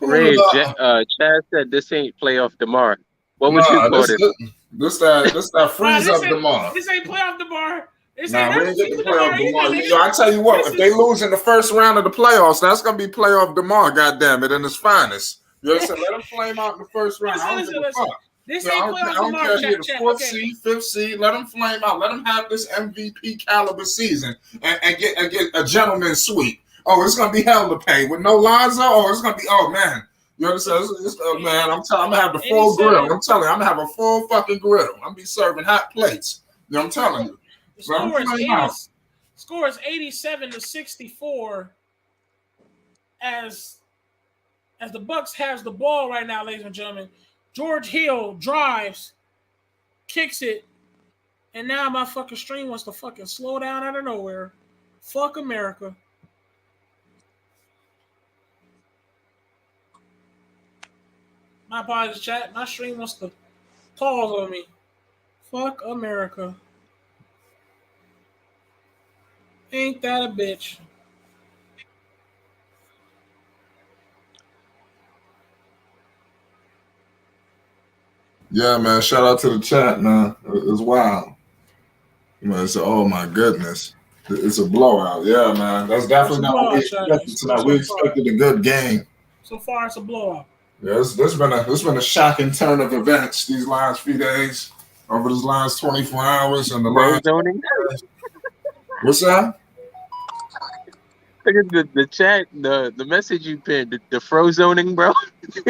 Rave, Chad said this ain't playoff DeMar. What would you call it? This that freeze up DeMar. This ain't playoff DeMar. We ain't get the playoff DeMar. I tell you what, if they lose in the first round of the playoffs, that's gonna be playoff DeMar. Goddamn it, in his finest. You understand? Let him flame out in the first round. I don't give a fuck. This ain't playoff I don't DeMar. care if you're the fourth seed, fifth seed. Let him flame out. Let him have this MVP caliber season and get a gentleman's sweep. Oh, it's gonna be hell to pay with no Lonzo. Oh, it's gonna be. Oh man. You understand? Man, I'm gonna have the full grill. I'm telling you, I'm gonna have a full fucking grill. I'm gonna be serving hot plates. You know, I'm telling you. Score is 87-64 as the Bucks has the ball right now, ladies and gentlemen. George Hill drives, kicks it, and now my fucking stream wants to fucking slow down out of nowhere. Fuck America. My apologies, chat. My stream wants to pause on me. Fuck America. Ain't that a bitch? Yeah, man. Shout out to the chat, man. It's wild. It's, oh my goodness. It's a blowout. Yeah, man. That's definitely not what we expected tonight. We expected a good game. So far, it's a blowout. Yeah, this been a shocking turn of events these last few days, over these last 24 hours, and the last. What's that? Look at the chat, the message you pinned, the frozoning, bro.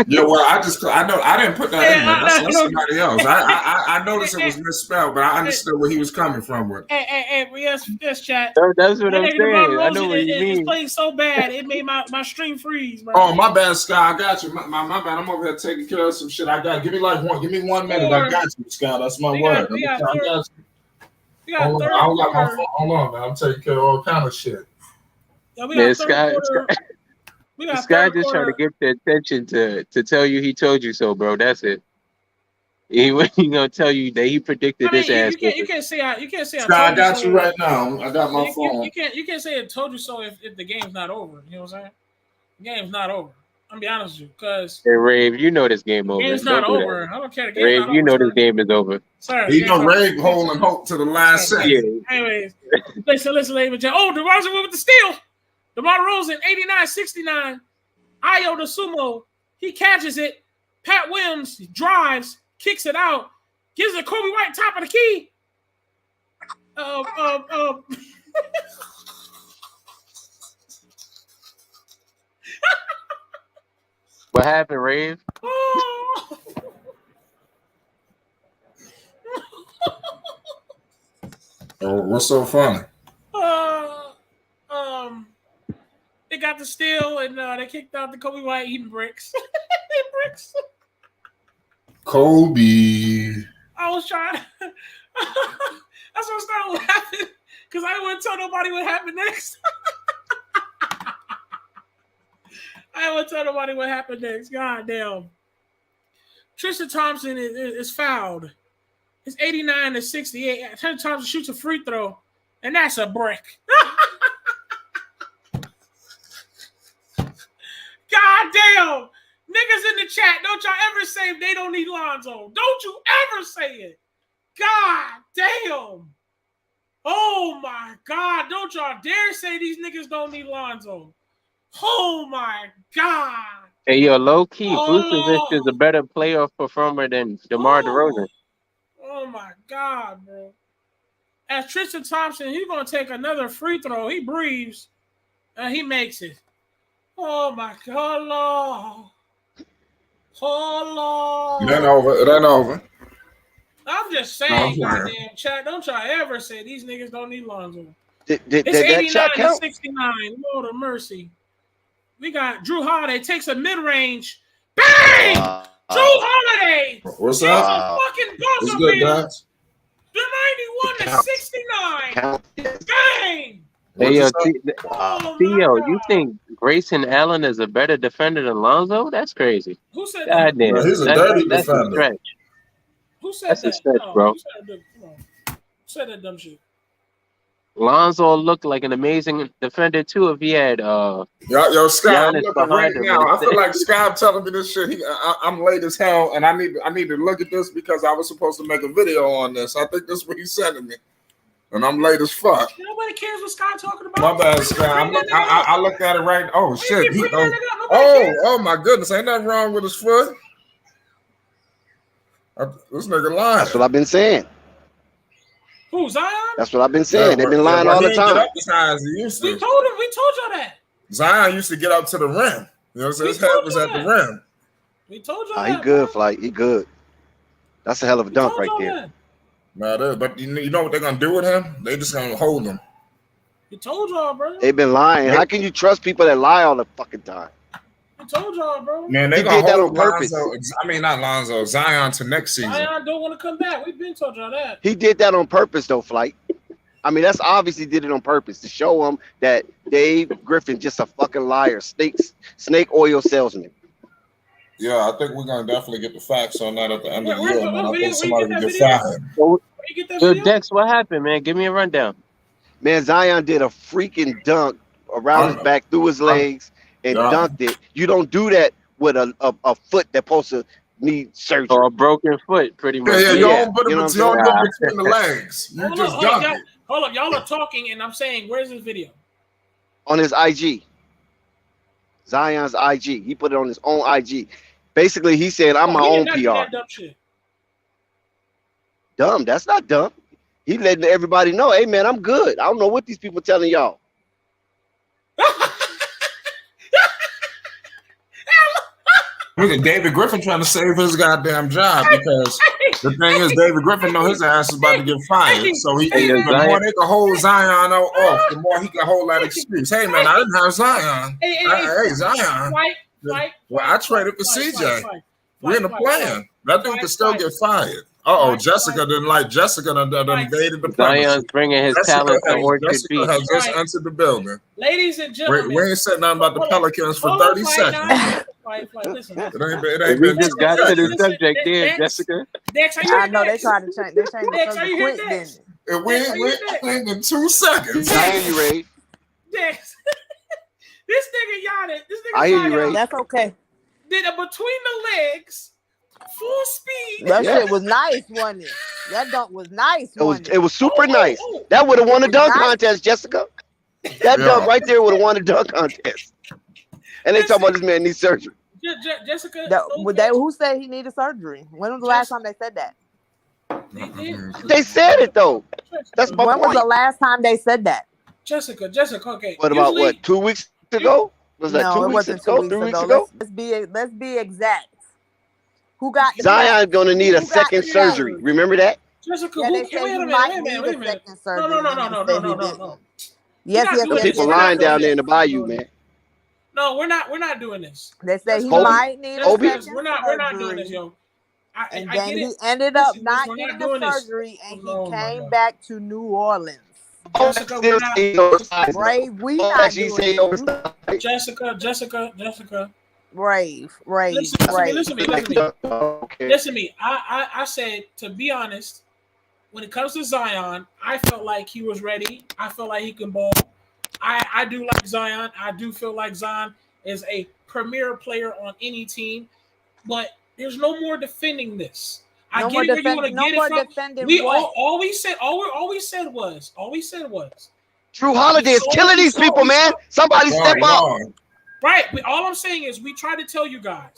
Yeah, well, I know I didn't put that in there. That's somebody else. I noticed it was misspelled, but I understood where he was coming from with it. Hey, yes, chat. That's what I'm saying. I know what you mean. It's playing so bad, it made my stream freeze, bro. Oh, my bad, Sky. I got you. My bad. I'm over here taking care of some shit. I got. Give me 1 minute. I got you, Sky. That's my word. We got Hold on, man. I'm taking care of all kind of shit. Yeah, Sky just trying to get the attention to tell you he told you so, bro. That's it. He gonna tell you that he predicted this ass. You can't say I Sky, I got you right now. I got my phone. You can't say it told you so if the game's not over. You know what I'm saying? The game's not over. I'm gonna be honest with you, because hey, Rave, you know this game over. Game's not over. I don't care. Rave, you know this game is over. Sorry, you know Rave holding hope to the last second. Yeah. Anyways, listen, ladies and gentlemen. Oh, DeRozan went with the steal. DeMar DeRozan, 89-69. Ayo DeSumo, he catches it. Pat Williams drives, kicks it out, gives it Kobe White top of the key. What happened, Rave? Oh, what's so funny? They got the steal and they kicked out the Kobe White eating bricks. Bricks. Kobe. I was trying. That's what I started laughing because I didn't want to tell nobody what happened next. I didn't want to tell nobody what happened next. God damn. Tristan Thompson is fouled. It's 89-68. Tristan Thompson shoots a free throw, and that's a brick. God damn. Niggas in the chat, don't y'all ever say they don't need Lonzo. Don't you ever say it. God damn. Oh, my God. Don't y'all dare say these niggas don't need Lonzo. Oh, my God. Hey, yo, low-key, Vucevic is a better playoff performer than DeMar DeRozan. Oh, my God, bro. As Tristan Thompson, he's going to take another free throw. He breathes, and he makes it. Oh, my God, Lord. Oh, Lord. It ain't over. I'm just saying, goddamn chat. Don't y'all ever say these niggas don't need Lonzo. Did It's that chat count? 89-69. Lord of mercy. We got Drew Holiday takes a mid-range. Bang! Drew Holiday. What's up? Fucking buzzer good, beater. guys? The 91-69. Bang! Hey, yo, Theo, you think Grayson Allen is a better defender than Lonzo? That's crazy. Who said that? that? Bro, he's a dirty that's defender. A stretch. Who said that's that? A stretch, bro. Who said that dumb shit? Lonzo looked like an amazing defender too if he had yo, Scott, I'm looking right now. I feel like Scott telling me this shit. I'm late as hell, and I need to look at this because I was supposed to make a video on this. I think this is what he said to me, and I'm late as fuck. Nobody cares what Scott talking about. My bad, Scott. I looked at it right. Oh shit! Oh my goodness! Ain't nothing wrong with his foot. This nigga lying. That's what I've been saying. Who, Zion? That's what I've been saying. They've been lying all the time. We told y'all that. Zion used to get up to the rim. You know what I'm saying? His head was at the rim. We told y'all that. He good, Flight. He good. That's a hell of a dunk right there. No, but you know what they're gonna do with him? They just gonna hold him. You told y'all, bro. They've been lying. How can you trust people that lie all the fucking time? I told y'all, bro. Man, they He gonna did that hold on purpose. not Lonzo, Zion to next season. Zion don't want to come back. We've been told y'all that. He did that on purpose, though, Flight. I mean, that's obviously did it on purpose to show him that Dave Griffin just a fucking liar, snake oil salesman. Yeah, I think we're gonna definitely get the facts on that at the end of the Where- year, where- man. I where- think where somebody you get will that get video? fired. Where you get that Yo, video? Dex, what happened, man? Give me a rundown. Man, Zion did a freaking dunk around his back, through his legs, and dunked it. You don't do that with a foot that's supposed to need surgery. Or a broken foot, pretty much. Yeah, you don't put it You know between, what I'm saying? between the legs. You Hold just up, dunk it. hold up, y'all are talking, and I'm saying, where's this video? On his IG. Zion's IG. He put it on his own IG. Basically, he said, I'm my He own did not do PR. that dumb shit. Dumb. That's not dumb. He letting everybody know, hey, man, I'm good. I don't know what these people telling y'all. Look at David Griffin trying to save his goddamn job because the thing is, David Griffin know his ass is about to get fired. So the more they can hold Zion off, the more he can hold that excuse. Hey, man, I didn't have Zion. Hey, Zion. Well, I traded for CJ. We're in the plan. That dude can still get fired. Jessica didn't like Jessica done invaded the premises. Zion's bringing his talent to Orchard Jessica Beach. has just entered the building. Ladies and gentlemen, We ain't said nothing about the Pelicans for 30 seconds. Listen. It ain't We been just got to the subject there, Jessica. Dex, are you I know they tried to change. They changed the Dex, are subject you here, quick, Dex? didn't it? And we ain't in 2 seconds. I hear you, Ray. Dex. This nigga yada. This nigga I hear you, Ray. That's okay. did a between the legs, full speed. That shit was nice, wasn't it? That dunk was nice, wasn't it? It was super nice. That would have won a dunk contest, Jessica. That dunk right there would have won a dunk contest. And they talking about this man needs surgery. Jessica, who said he needed surgery? When was the last time they said that? They said it though. That's my When point. was the last time they said that? Jessica, okay. What about what? 2 weeks ago? Was that No, 2 it weeks wasn't ago? 2 3 weeks weeks ago. ago? Let's be exact. Who got the Zion's gonna need a Who got second the surgery. pass? Remember that? Jessica, Yeah, they wait said a he minute, might wait a need minute. a second surgery. No. Yes. The people lying down there in the bayou, man. No, we're not doing this. They said he Kobe? might need a Kobe? second We're not doing this, surgery. yo. And I then get he it. ended up Listen, not we're getting not doing the this. surgery, and Oh, he my came God. back to New Orleans. Jessica, we're not. Brave, we not doing it. Jessica. Brave. Listen to me. I said, to be honest, when it comes to Zion, I felt like he was ready. I felt like he can ball. I do like Zion. I do feel like Zion is a premier player on any team, but there's no more defending this. I get where you want to get it from. We all we said was Drew Holiday is killing these people, man. Somebody step up. Right. All I'm saying is we try to tell you guys.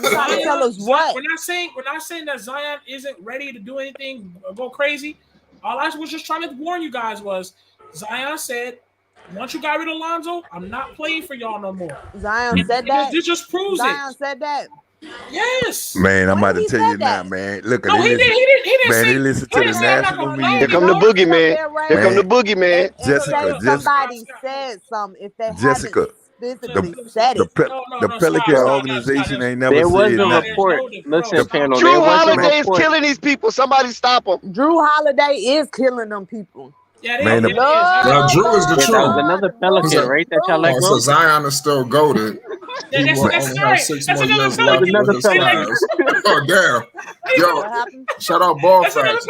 You trying to tell us what? We're not saying that Zion isn't ready to do anything or go crazy. All I was just trying to warn you guys was Zion said, once you got rid of Lonzo, I'm not playing for y'all no more. Zion said that. This just proves Zion said that. Yes. Man, I'm When about to he tell said you now, that? man. Look, No, he didn't man, say. they listen to the national media. Here come the boogeyman. Here come the boogeyman. Jessica, somebody said something. If they Jessica, haven't physically said it. The Pelican organization ain't never There was said a nothing. report. Listen, panel. Drew There was a Holiday is report. killing these people. Somebody stop him. Drew Holiday is killing them people. Yeah, Man, they Now, Drew is the That was truth. another Pelican, right? That y'all let So go. Zion is still goaded. He will only have 6 more years left with his Cavs. Oh, damn. Yo, shout out Ball Facts.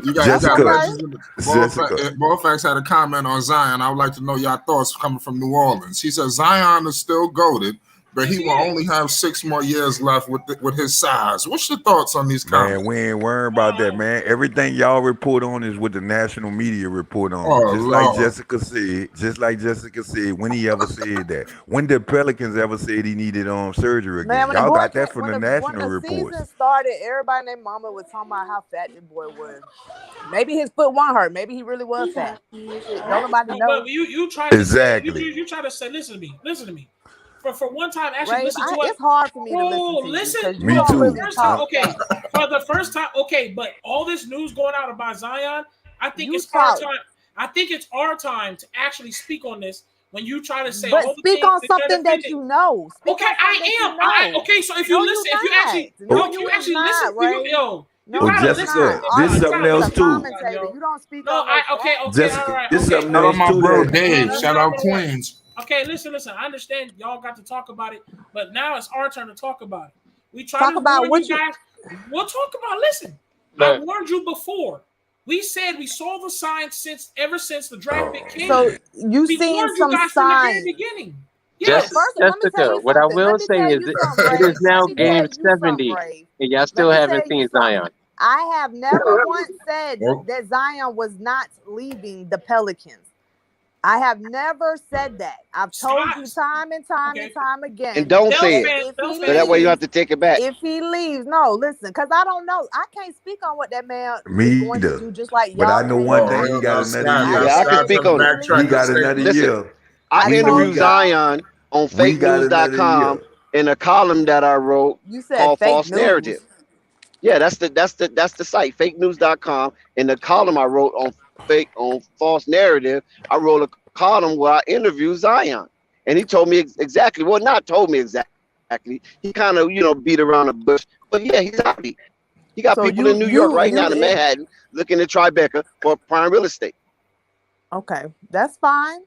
You guys got Ball Facts had a comment on Zion. I would like to know your thoughts coming from New Orleans. He says Zion is still goated, but he will only have 6 more years left with his size. What's your thoughts on these comments? Man, we ain't worrying about that, man. Everything y'all report on is what the national media report on. Oh, Just like Jessica said, when he ever said that. When the Pelicans ever said he needed surgery again? Man, Y'all got that from the national when the reports. season started, everybody and their mama was talking about how fat the boy was. Maybe his foot wasn't hurt. Maybe he really was fat. Don't nobody know. But you try to Exactly. say, you try to say, listen to me. For one time, actually Ray, listen to it. It's hard for me to listen. Me too. Really Okay, for the first time, okay, but all this news going out about Zion, I think it's hard time. I think it's our time to actually speak on this. When you try to say, but speak on something that you know. Okay, I am. Okay, so if you listen, if you actually, listen, yo, well, Jessica, this is something else too. You don't speak. No, okay, Jessica, all right. This is something Shout out else my too. bro that- Dave. Shout out Queens. Okay, listen. I understand y'all got to talk about it, but now it's our turn to talk about it. We try Talk to about warn what you guys. We'll talk about. Listen, I warned you before. We said we saw the signs ever since the draft pick came. So you seen some signs from the very beginning. Yes, Jessica, what I will say is it is now game 70, and y'all still haven't seen Zion. I have never once said that Zion was not leaving the Pelicans. I have never said that. I've told you time and time and time again. And don't say it. So that way you have to take it back. If he leaves, no, listen, because I don't know. I can't speak on what that man Me is going to do, just like y'all. But I know one thing. He got another year. Yeah, I can speak on it. He got another year. I interviewed Zion on fakenews.com in a column that I wrote called False Narrative. Yeah, that's the site, fakenews.com. In the column I wrote on False Narrative, I wrote a column where I interviewed Zion. And he told me exactly, well, not told me exactly. He kind of, beat around the bush. But yeah, he's happy. He got people in New York right now in Manhattan looking at Tribeca for prime real estate. Okay, that's fine.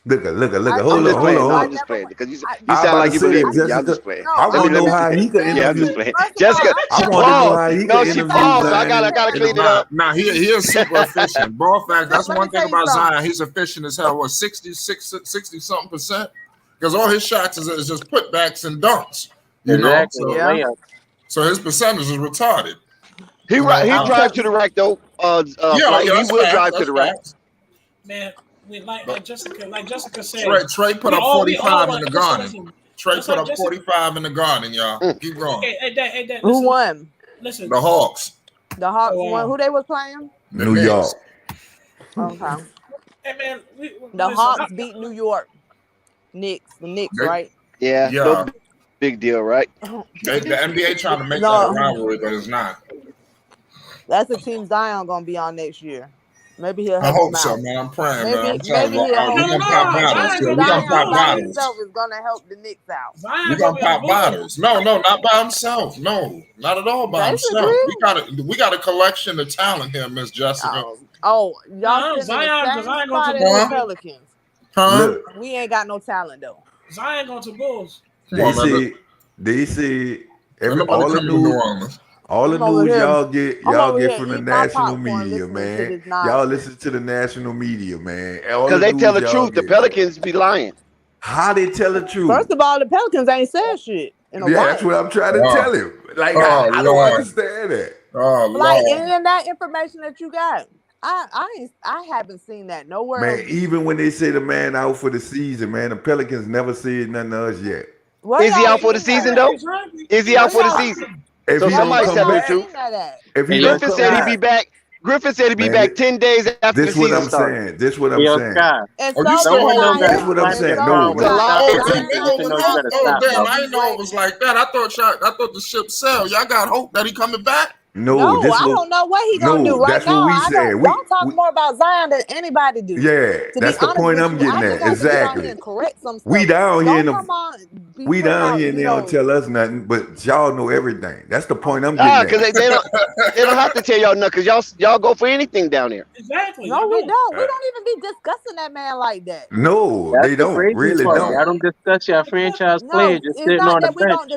Look. Hold on. I'm just playing because you sound like you believe me. I'm just playing. I want to know how he could interview. Yeah, I'm just playing. Jessica, I want to know how he could she interview. paused. So I gotta clean it up. Nah, he is super efficient. Ball facts. That's one thing about Zion. He's efficient as hell. What 60 something percent? Because all his shots is just putbacks and dunks. You know, so his percentage is retarded. He drives to the rack though. He will drive to the rack. Man. Like Jessica said, Trey put up 45 in the garden. Trey put up 45 in the garden, y'all. Keep going. Hey, who won? Listen, the Hawks. The Hawks won. Who they was playing? New York. Okay. Hey man, the Hawks beat New York. Knicks, right? Yeah. No big deal, right? The NBA trying to make that a rivalry, but it's not. That's a team Zion gonna be on next year. Maybe he'll. I hope so, man. I'm praying, man. I'm telling you, we're gonna pop bottles. We're gonna pop bottles. Himself is gonna help the Knicks out. We're gonna pop bottles. No, not by himself. No, not at all by himself. We got a collection of talent here, Miss Jessica. Y'all Zion going to the Pelicans. Huh? We ain't got no talent though. Zion going to Bulls. They see all the news y'all get from the national media, man. Y'all listen to the national media, man. Because they tell the truth. The Pelicans be lying. How they tell the truth? First of all, the Pelicans ain't said shit. That's what I'm trying to tell him. Like, I don't understand that. Like, in that information that you got, I haven't seen that nowhere. Man, even when they say the man out for the season, man, the Pelicans never said nothing to us yet. Is he out for the season though? Is he out for the season? If so somebody said the truth. Griffin said he'd be back. Griffin said he'd be back 10 days after the season started. This what I'm saying. That's what I'm saying. No. Damn, I didn't know it was like that. I thought the ship sailed. Y'all got hope that he coming back? No, I don't know what he gonna do right now. What we said. Y'all talk more about Zion than anybody do. Yeah, that's the point I'm getting at. Exactly. We down here and they don't tell us nothing, but y'all know everything. That's the point I'm getting at. Because they don't have to tell y'all nothing, because y'all go for anything down there. Exactly. No, we don't. We don't even be discussing that man like that. No, they don't. Really don't. I don't discuss your franchise player just sitting on the bench.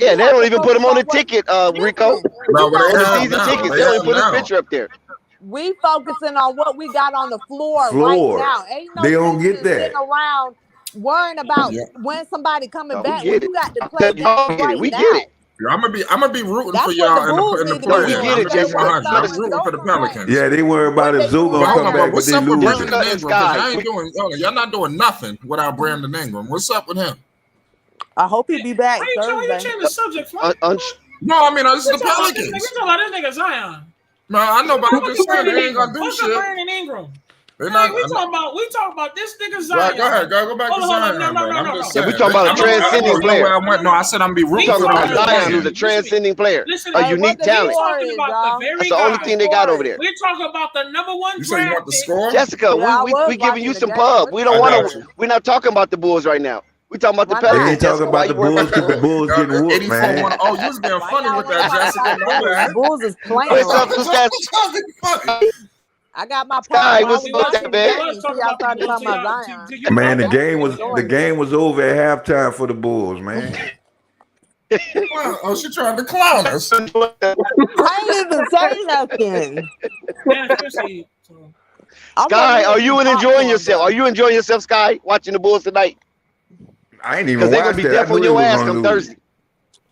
Yeah, they don't even put him on the ticket, Rico. No, but they have season tickets. They don't put his picture up there. We focusing on what we got on the floor right now. Ain't no they don't get that. Around worrying about when somebody coming back. When you got to play right we now. get it. I'm gonna be rooting for y'all in the playoffs. I'm rooting for the Pelicans. Yeah, they worry about if Zoe gonna come back, but they lose. Y'all not doing nothing without Brandon Ingram. What's up with him? I hope he be back Thursday. No, I mean, it's the Pelicans. We talking about this nigga Zion. No, I know, but I'm just saying they ain't gonna do shit. Brandon Ingram? They're not. We talking about this nigga Zion. Go ahead. Go back to Zion. I'm just saying. We talking about a transcending player. No, I said I'm be We talking about Zion, who's a transcending player, a unique talent. That's the only thing they got over there. We're talking about the number one. You say you want the score, Jessica? We giving you some pub. We don't want to. We're not talking about the Bulls right now. We talking about the Pelicans. They ain't talking about the Bulls because the Bulls getting whooped, man. Oh, you was being funny with that, Jessica. The Bulls is playing. I got my Sky, what's about that, man? Man, the game was over at halftime for the Bulls, man. Oh, she trying to clown us. I didn't even say nothing. Sky, are you enjoying yourself? Are you enjoying yourself, Sky, watching the Bulls tonight? I ain't even watched they're gonna be deaf on your ass come Thursday.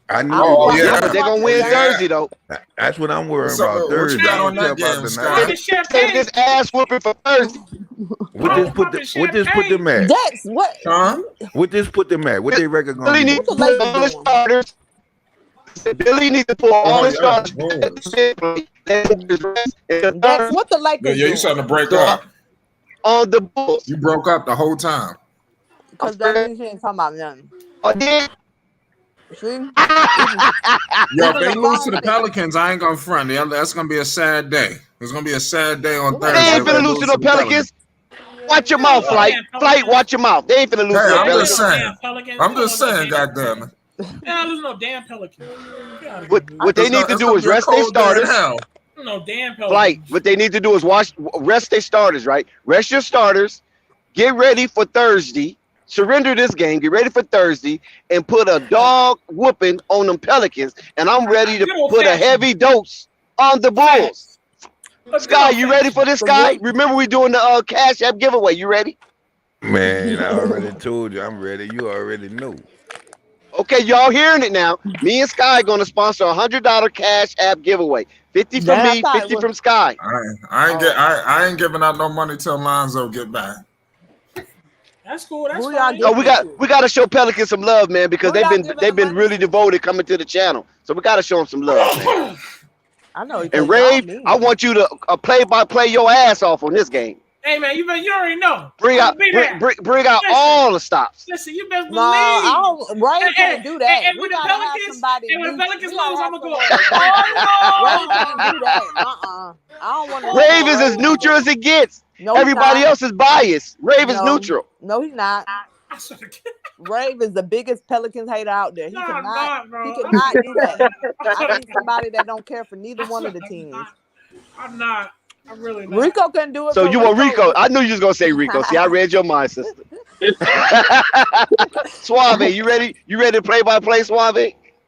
I know. Yeah, but they're gonna win Thursday though. That's what I'm worrying about. Thursday. This ass whooping for Thursday. What this put them at? Dex, what? Huh? What this put them at? What they record gonna Billy be? needs to pull all the starters. Billy needs to pull all the starters. Dex, what the Lakers? Yeah, you starting to break up. On the Bulls. You broke up the whole time. Because that means he ain't talking about nothing. Oh, yeah. See? Yo, if they lose to the Pelicans, I ain't gonna front. That's gonna be a sad day. It's gonna be a sad day on Thursday. They ain't finna lose to the Pelicans. Watch your mouth, Flight. Flight, watch your mouth. They ain't finna lose to the Pelicans. I'm just saying, goddamn it. They're not losing no damn Pelicans. What they need to do is rest their starters. No damn Pelicans. Flight, what they need to do is rest their starters, right? Rest your starters. Get ready for Thursday. Surrender this game, get ready for Thursday, and put a dog whooping on them Pelicans. And I'm ready to put a heavy dose on the Bulls. Sky, you ready for this, Sky? Remember we doing the Cash App giveaway. You ready? Man, I already told you I'm ready. You already know. Okay, y'all hearing it now. Me and Sky going to sponsor a $100 Cash App giveaway. 50 from me, 50 from Sky. I ain't giving out no money till Lonzo get back. That's cool. That's fine. Oh, we got to show Pelicans some love, man, because they've been really devoted coming to the channel. So we got to show them some love, man. I know. And Rave, I want you to play-by-play your ass off on this game. Hey man, you already know. Bring out all the stops. Listen, you best believe. No, Ray can't do that. And when the Pelicans lose, I'm gonna go. Ray can't do that. I don't want to. Rave is as neutral as it gets. No, everybody else is biased. Rave is neutral. No, he's not. Rave is the biggest Pelicans hater out there. He cannot do that. I need somebody that don't care for neither one of the teams. I'm not. I'm really not. Rico can do it. So you want Rico? I knew you was gonna say Rico. See, I read your mind, sister. Suave, you ready? You ready to play by play, Suave?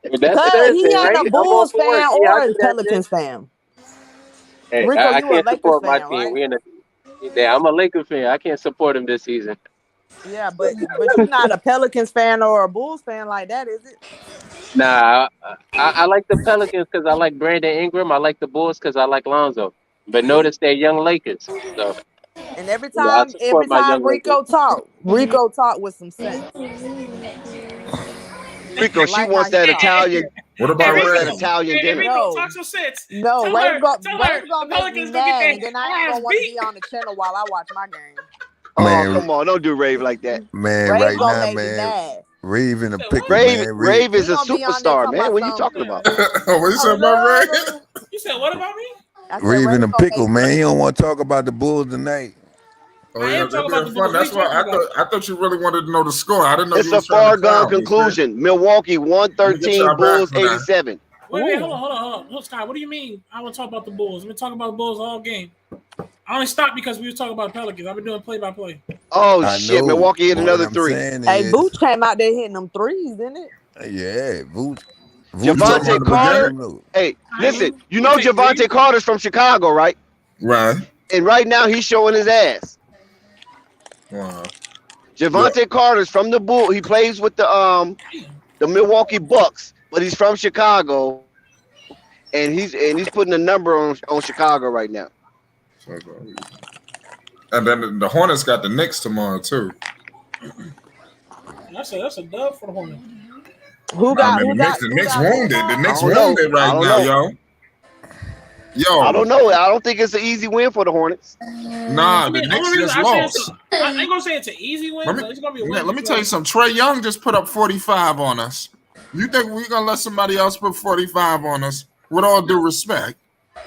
Because he ain't a Bulls fan or a Pelicans fan. Hey, Rico, I you can't a support Lakers my fan, team. right? I'm a Lakers fan. I can't support him this season. Yeah, but you're not a Pelicans fan or a Bulls fan like that, is it? Nah, I like the Pelicans because I like Brandon Ingram. I like the Bulls because I like Lonzo. But notice they're young Lakers. So. And every time Rico talk with some sense. Rico, she wants that Italian. What about that Italian dinner? Rico, talk some sense. No, Ray's gonna make me mad, and then I ain't gonna want to beat. be on the channel while I watch my game. Man, come on, don't do Rave like that. Man, Ray's right gonna now, make me man. mad. Rave in a pickle, Rave, man. Rave is a superstar, man. What are you talking about? What you said about Ray? You said what about me? Rave in a pickle, man. You don't want to talk about the Bulls tonight. Oh yeah, that's why I thought you really wanted to know the score. I didn't know. It's a far gone conclusion. Milwaukee 113, Bulls 87. Wait, hold on. Scott, what do you mean? I want to talk about the Bulls. I've been talking about the Bulls all game. I only stopped because we were talking about Pelicans. I've been doing play-by-play. Oh shit! Milwaukee hit another three. Hey, Boots came out there hitting them threes, didn't it? Yeah, Boots. Javante Carter. Hey, listen. You know Javante Carter's from Chicago, right? Right. And right now he's showing his ass. Wow. Javante Carter's from the Bull. He plays with the Milwaukee Bucks, but he's from Chicago, and he's putting a number on Chicago right now. And then the Hornets got the Knicks tomorrow too. That's a dub for the Hornets. The Knicks wounded. The Knicks wounded right now, yo. Yo, I don't know. I don't think it's an easy win for the Hornets. Nah, the Knicks just lost. I ain't gonna say it's an easy win, but it's gonna be a win. Let me tell you something. Trae Young just put up 45 on us. You think we're gonna let somebody else put 45 on us? With all due respect.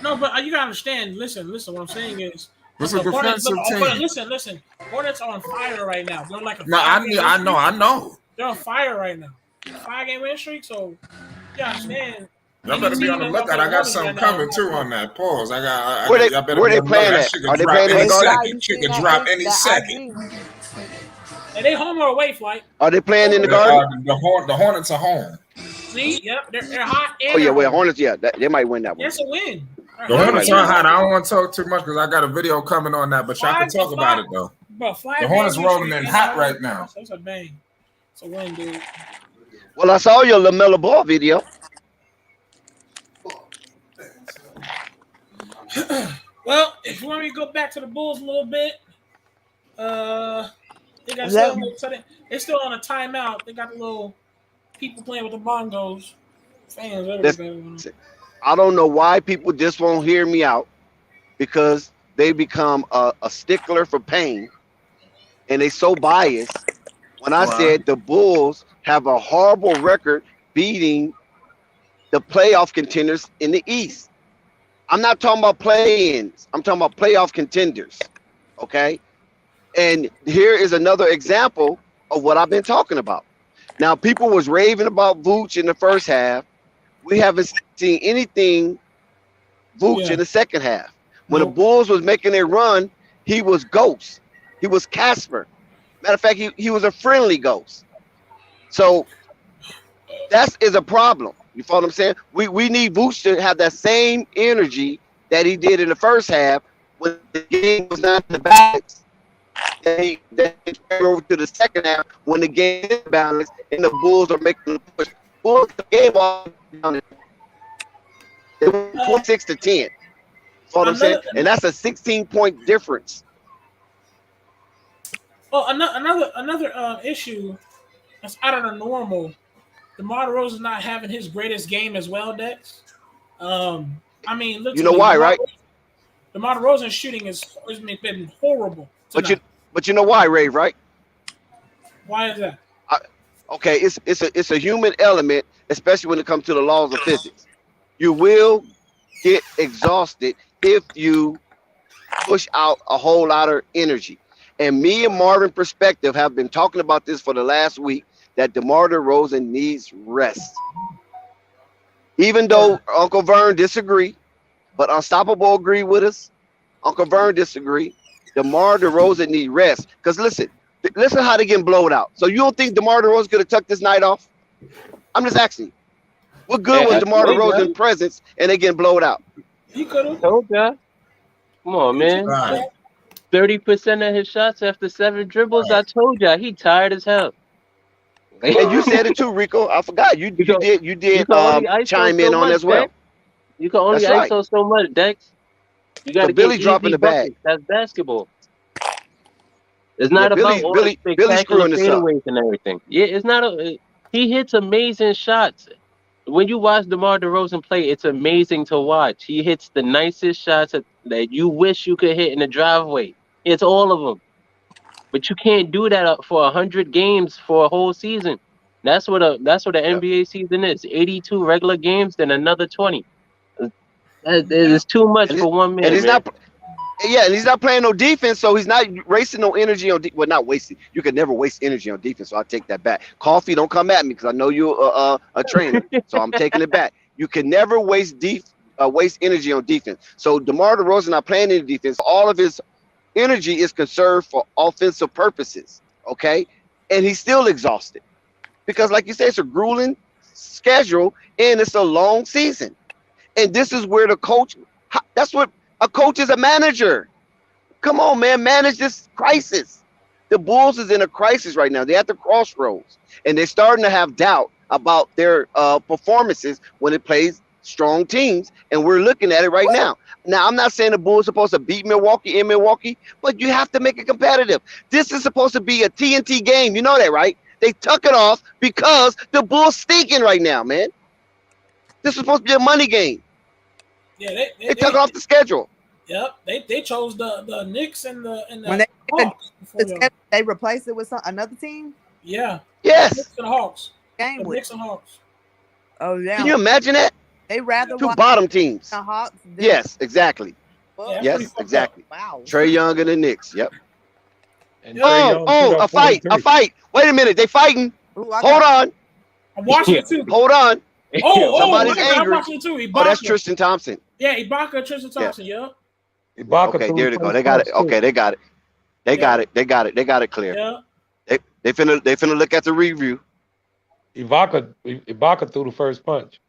No, but you gotta understand. Listen. What I'm saying is, it's a defensive team. Listen. Hornets are on fire right now. They're like I know. They're on fire right now. 5-game win streak. So you understand. Y'all better be on the lookout. I got something coming too on that. Pause. Where they playing at? Are they playing in the Garden? Shit could drop any second. And they home or away flight? Are they playing in the Garden? The Hornets are home. See, yep, they're hot. Oh yeah, well, Hornets, yeah, they might win that one. That's a win. The Hornets are hot. I don't want to talk too much because I got a video coming on that, but y'all can talk about it though. Bro, the Hornets rolling in hot right now. That's a bang. It's a win, dude. Well, I saw your LaMelo Ball video. Well, if you want me to go back to the Bulls a little bit, they got they're still on a timeout. They got a little people playing with the bongos. Fans, I don't know why people just won't hear me out, because they become a stickler for pain, and they so biased. When I said the Bulls have a horrible record beating the playoff contenders in the East. I'm not talking about play-ins. I'm talking about playoff contenders, okay? And here is another example of what I've been talking about. Now, people was raving about Vooch in the first half. We haven't seen anything Vooch in the second half. When the Bulls was making their run, he was ghost. He was Casper. Matter of fact, he was a friendly ghost. So that is a problem. You follow what I'm saying? We need Vooch to have that same energy that he did in the first half when the game was not in the balance. They carry over to the second half when the game is balanced and the Bulls are making the push. Bulls game off. They were 26-10. You follow what I'm saying? And that's a 16-point difference. Well, another issue that's out of the normal. DeMar DeRozan not having his greatest game as well, Dex. I mean, you know why, right? DeMar DeRozan's shooting has been horrible tonight. But you know why, Ray, right? Why is that? Okay, it's a human element, especially when it comes to the laws of physics. You will get exhausted if you push out a whole lot of energy. And me and Marvin Perspective have been talking about this for the last week, that DeMar DeRozan needs rest. Even though Uncle Vern disagree, but Unstoppable agree with us, Uncle Vern disagree, DeMar DeRozan needs rest. Because listen how they getting blown out. So you don't think DeMar DeRozan could have tucked this night off? I'm just asking you. What good was DeMar DeRozan's presence and they getting blown out? He could have. Told ya. Come on, man. 30% of his shots after 7 dribbles. I told you, he tired as hell. And you said it too, Rico. I forgot. You did chime in on as well. You can only ISO so much, Dex. You got to Billy dropping the bag. That's basketball. It's not about all the spectacular fadeaways and everything. Yeah, it's not. He hits amazing shots. When you watch DeMar DeRozan play, it's amazing to watch. He hits the nicest shots that you wish you could hit in the driveway. It's all of them. But you can't do that for 100 games for a whole season. That's what the NBA season is. 82 regular games, then another 20. It's too much for one man. And he's not. Yeah, and he's not playing no defense, so he's not wasting no energy on. Well, not wasting. You can never waste energy on defense, so I take that back. Coffee, don't come at me because I know you're a trainer, so I'm taking it back. You can never waste energy on defense. So DeMar DeRozan not playing any defense. All of his energy is conserved for offensive purposes, okay? And he's still exhausted because, like you said, it's a grueling schedule and it's a long season. And this is where the coach. That's what. A coach is a manager. Come on, man, manage this crisis. The Bulls is in a crisis right now. They're at the crossroads, and they're starting to have doubt about their performances when it plays strong teams, and we're looking at it right now. Now, I'm not saying the Bulls are supposed to beat Milwaukee in Milwaukee, but you have to make it competitive. This is supposed to be a TNT game. You know that, right? They tuck it off because the Bulls stinking right now, man. This is supposed to be a money game. Yeah, they took off the schedule. Yep, they chose the Knicks and the When they Hawks. they replaced it with another team. Yeah. Yes. Knicks and Hawks. Game with Knicks and Hawks. Oh yeah. Can you imagine that? They rather two watch bottom teams. The Hawks. Yes, exactly. Yeah, yes, exactly. Wow. Trae Young and the Knicks. Yep. And a fight. Wait a minute, they fighting. Ooh, Hold on. I'm watching it too. Hold on. Somebody's I'm angry. watching it too. Ibaka. Oh, that's Tristan Thompson. Yeah, Ibaka, Tristan Thompson. Yeah. Ibaka okay, there they go. They got it. Okay, they got it. They got it. They got it. They got it clear. Yeah. They finna look at the review. Ibaka threw the first punch.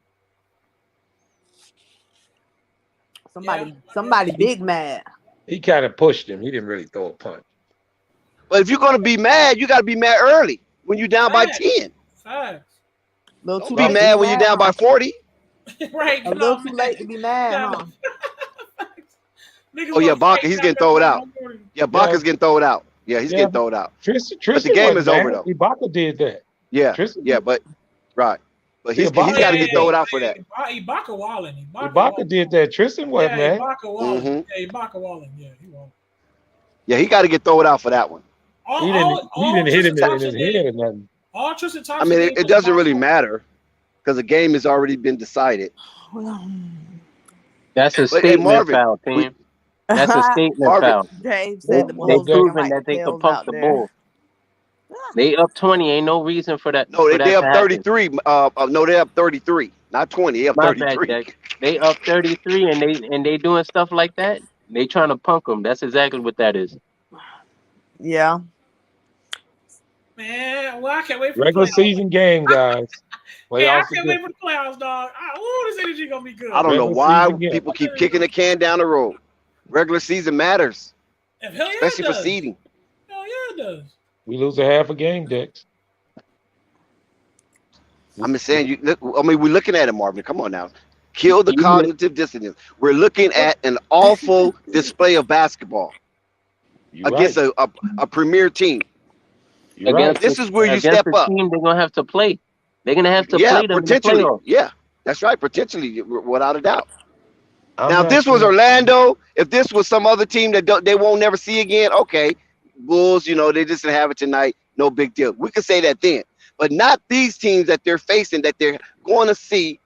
Somebody big mad. He kind of pushed him. He didn't really throw a punch. But if you're gonna be mad, you gotta be mad early when you're down by 10. Facts. Don't be mad when you're down by 40. Right. A little too late to be mad, huh? Oh yeah, Ibaka, he's getting thrown out. Yeah, Ibaka's getting thrown out. Yeah, he's getting thrown out. Tristan but the game is over though. Ibaka did that. Yeah, but right. But he's got to get thrown out for that. Ibaka walling. Ibaka did that. Tristan wasn't mad. Ibaka walling. Yeah, Ibaka walling. Yeah, he walling. Yeah, he got to get thrown out for that one. He didn't hit him in his head or nothing. All Tristan Thompson. I mean, it doesn't really matter because the game has already been decided. That's a statement foul, team. That's a statement foul. Dave said the They proven that they could pump the ball. They up 20. Ain't no reason for that. No, they up 33. No, they up 33. Not 20. They up 33. Bad, they up 33, and they doing stuff like that. They trying to punk them. That's exactly what that is. Yeah. Man, well, I can't wait for regular season game, guys. Yeah, I can't wait for the playoffs, dog. This energy gonna be good. I don't know why people keep kicking the can down the road. Regular season matters, especially for seeding. Hell yeah, it does. We lose a half a game, Dex. I'm just saying. We're looking at it, Marvin. Come on now. Kill the cognitive dissonance. We're looking at an awful display of basketball against a premier team. This is where you step up. Team, they're gonna have to play. They're gonna have to play them potentially. Yeah, that's right. Potentially, without a doubt. Now, if this was Orlando, if this was some other team that they won't never see again, okay, Bulls, they just didn't have it tonight. No big deal. We could say that then, but not these teams that they're facing that they're going to see.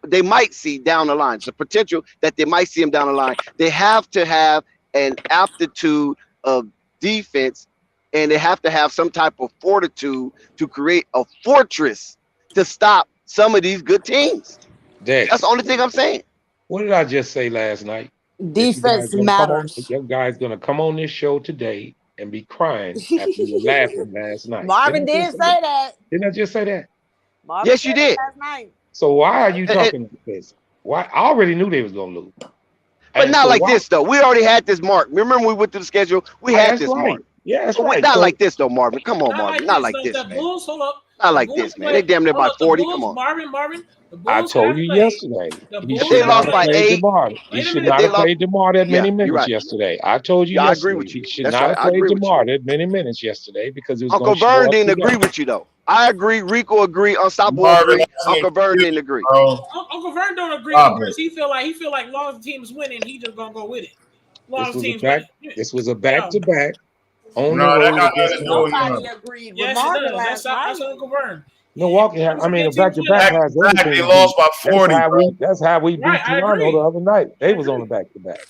They might see down the line. So potential that they might see them down the line. They have to have an aptitude of defense, and they have to have some type of fortitude to create a fortress to stop some of these good teams. That's the only thing I'm saying. What did I just say last night? Defense matters. Your guy's gonna come on this show today and be crying after you were laughing last night. Marvin did say that. Didn't I just say that? Marvin yes, you did. Last night. So why are you talking like this? Why? I already knew they was gonna lose. But not like this though. We already had this mark. Remember when we went through the schedule? We had this mark. Yeah, that's right. Not like this though, Marvin. Come on, Marvin. Not like this, man. Bulls, hold up. Not like this, man. They damn near by 40. Come on. Marvin. I told you yesterday. They lost by 8. He should not have played DeMar that many minutes yesterday. I told you yesterday. I agree with you. He should not have played DeMar that many minutes yesterday because it was Uncle Vern didn't agree with you though. I agree. Rico agree. Unstoppable agree. Uncle Vern didn't agree. Uncle Vern don't agree because he feel like long as the team's winning, he just gonna go with it. This was a back-to-back. Nobody agreed with Marvin last night. That's Uncle Vern. Milwaukee, a back-to-back has everything. They lost by 40. That's how we beat Toronto the other night. They was on the back-to-back.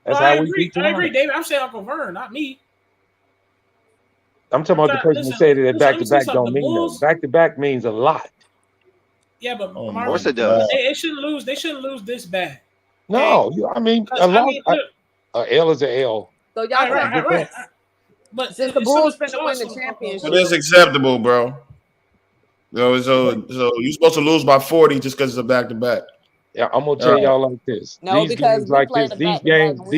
That's how we beat Toronto. I agree, David. I'm saying Uncle Vern, not me. I'm talking about the person who said that back-to-back don't mean nothing. Back-to-back means a lot. Yeah, but of course it does. They shouldn't lose. They shouldn't lose this bad. No, I mean a lot. A L is a L. So y'all right. But since the Bulls finna win the championship, it is acceptable, bro. So you're supposed to lose by 40 just because it's a back-to-back. Yeah, I'm gonna tell y'all like this. No, because like this, these games, let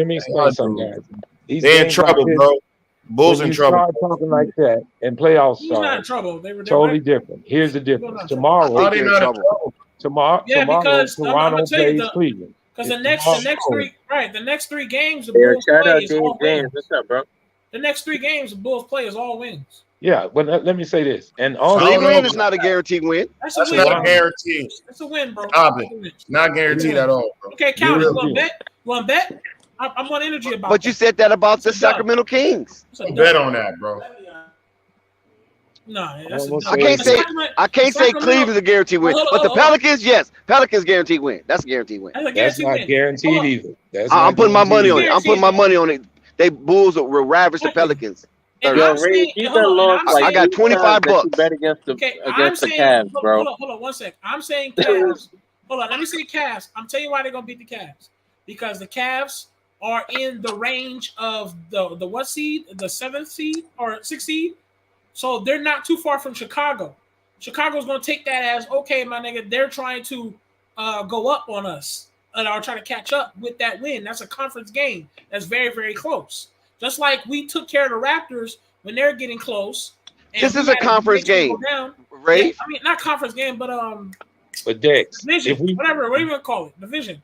me explain something, guys. They're in trouble, bro. Bulls in trouble. Start talking like that and playoffs start. Not in trouble. They were totally different. Here's the difference. Tomorrow, tomorrow, Toronto plays Cleveland. Because the next three games, the Bulls play is all wins. What's up, bro? The next 3 games, the Bulls play is all wins. Yeah, but let me say this, and also Cleveland is not a guaranteed win. That's not a guarantee. That's a win, bro. Not guaranteed at all, bro. Okay, Calvin, you want to bet? You want to bet? I'm on energy about. But you said that about the Sacramento Kings. Bet on that, bro. No, I can't say Cleveland's a guaranteed win, but the Pelicans, yes, Pelicans guaranteed win. That's a guaranteed win. That's not guaranteed either. I'm putting my money on it. I'm putting my money on it. They Bulls will ravage the Pelicans. Yo, Ray, you done lost like I got $25. Bet against the Cavs, bro. Hold on 1 sec. I'm saying Cavs. Hold on, let me say Cavs. I'm telling you why they're gonna beat the Cavs. Because the Cavs are in the range of the what seed, the 7th seed or 6th seed. So they're not too far from Chicago. Chicago's gonna take that as okay, my nigga. They're trying to go up on us and are trying to catch up with that win. That's a conference game. That's very, very close. Just like we took care of the Raptors when they're getting close. This is a conference game, Ray. Yeah, I mean, not conference game, but Dex. Division, whatever we even call it, division.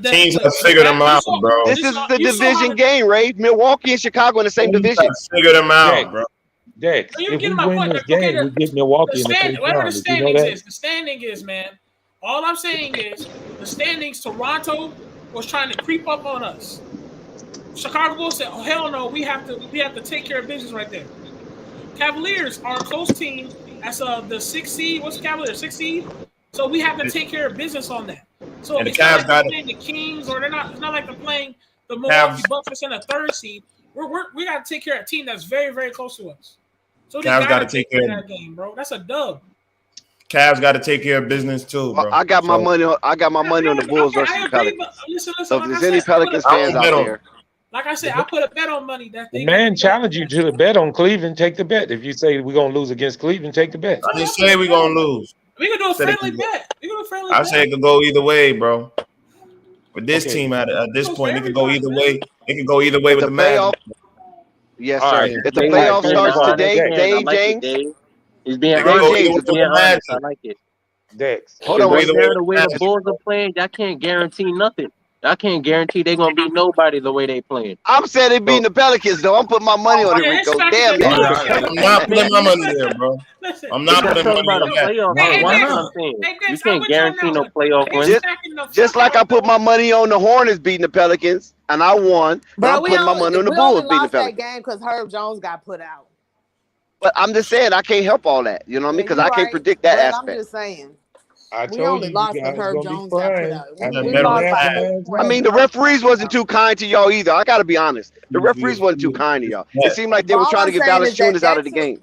Teams have figured them out, bro. This is the division game, Ray. Milwaukee and Chicago in the same division. Figure them out, bro. Dex, if we win this game, we get Milwaukee in the first round. The standing is, man. All I'm saying is the standings. Toronto was trying to creep up on us. Chicago Bulls said, "Oh hell no, we have to take care of business right there." Cavaliers are a close team. That's the 6th seed. What's Cavaliers? 6th seed. So we have to take care of business on that. So and it's the Cavs not like they're playing the Kings, or they're not. It's not like they're playing the Milwaukee Bucks that's in a 3rd seed. We got to take care of a team that's very, very close to us. So they got to take care of that game, bro. That's a dub. Cavs got to take care of business too, bro. I got my money on. I got my money on the Bulls versus the Pelicans. So if there's any Pelicans fans out there, like I said, I put a bet on money that the man challenged you to the bet on Cleveland. Take the bet. If you say we're gonna lose against Cleveland, take the bet. I didn't say we're gonna lose. We can do a friendly bet. I say it could go either way, bro. With this team at this point, it could go either way. It could go either way with the Magic. Yes, sir. If the playoff starts today, James. He's being honest. I like it. Dex. Hold on. The way the Bulls are playing, I can't guarantee nothing. I can't guarantee they're gonna beat nobody the way they playing. I'm saying they beating the Pelicans though. I'm putting my money on it, Rico. Damn, I'm not putting my money there, bro. I'm not putting my money on that. Why not? You can't guarantee no playoff wins. Just like I put my money on the Hornets beating the Pelicans and I won, but I'm putting my money on the Bulls beating the Pelicans. That game because Herb Jones got put out. But I'm just saying I can't help all that. You know what I mean? Because I can't predict that aspect. I'm just saying. We only lost when Herb Jones got put out. I mean, the referees wasn't too kind to y'all either. I got to be honest. The referees wasn't too kind to y'all. It seemed like they were trying to get Valanciunas out of the game.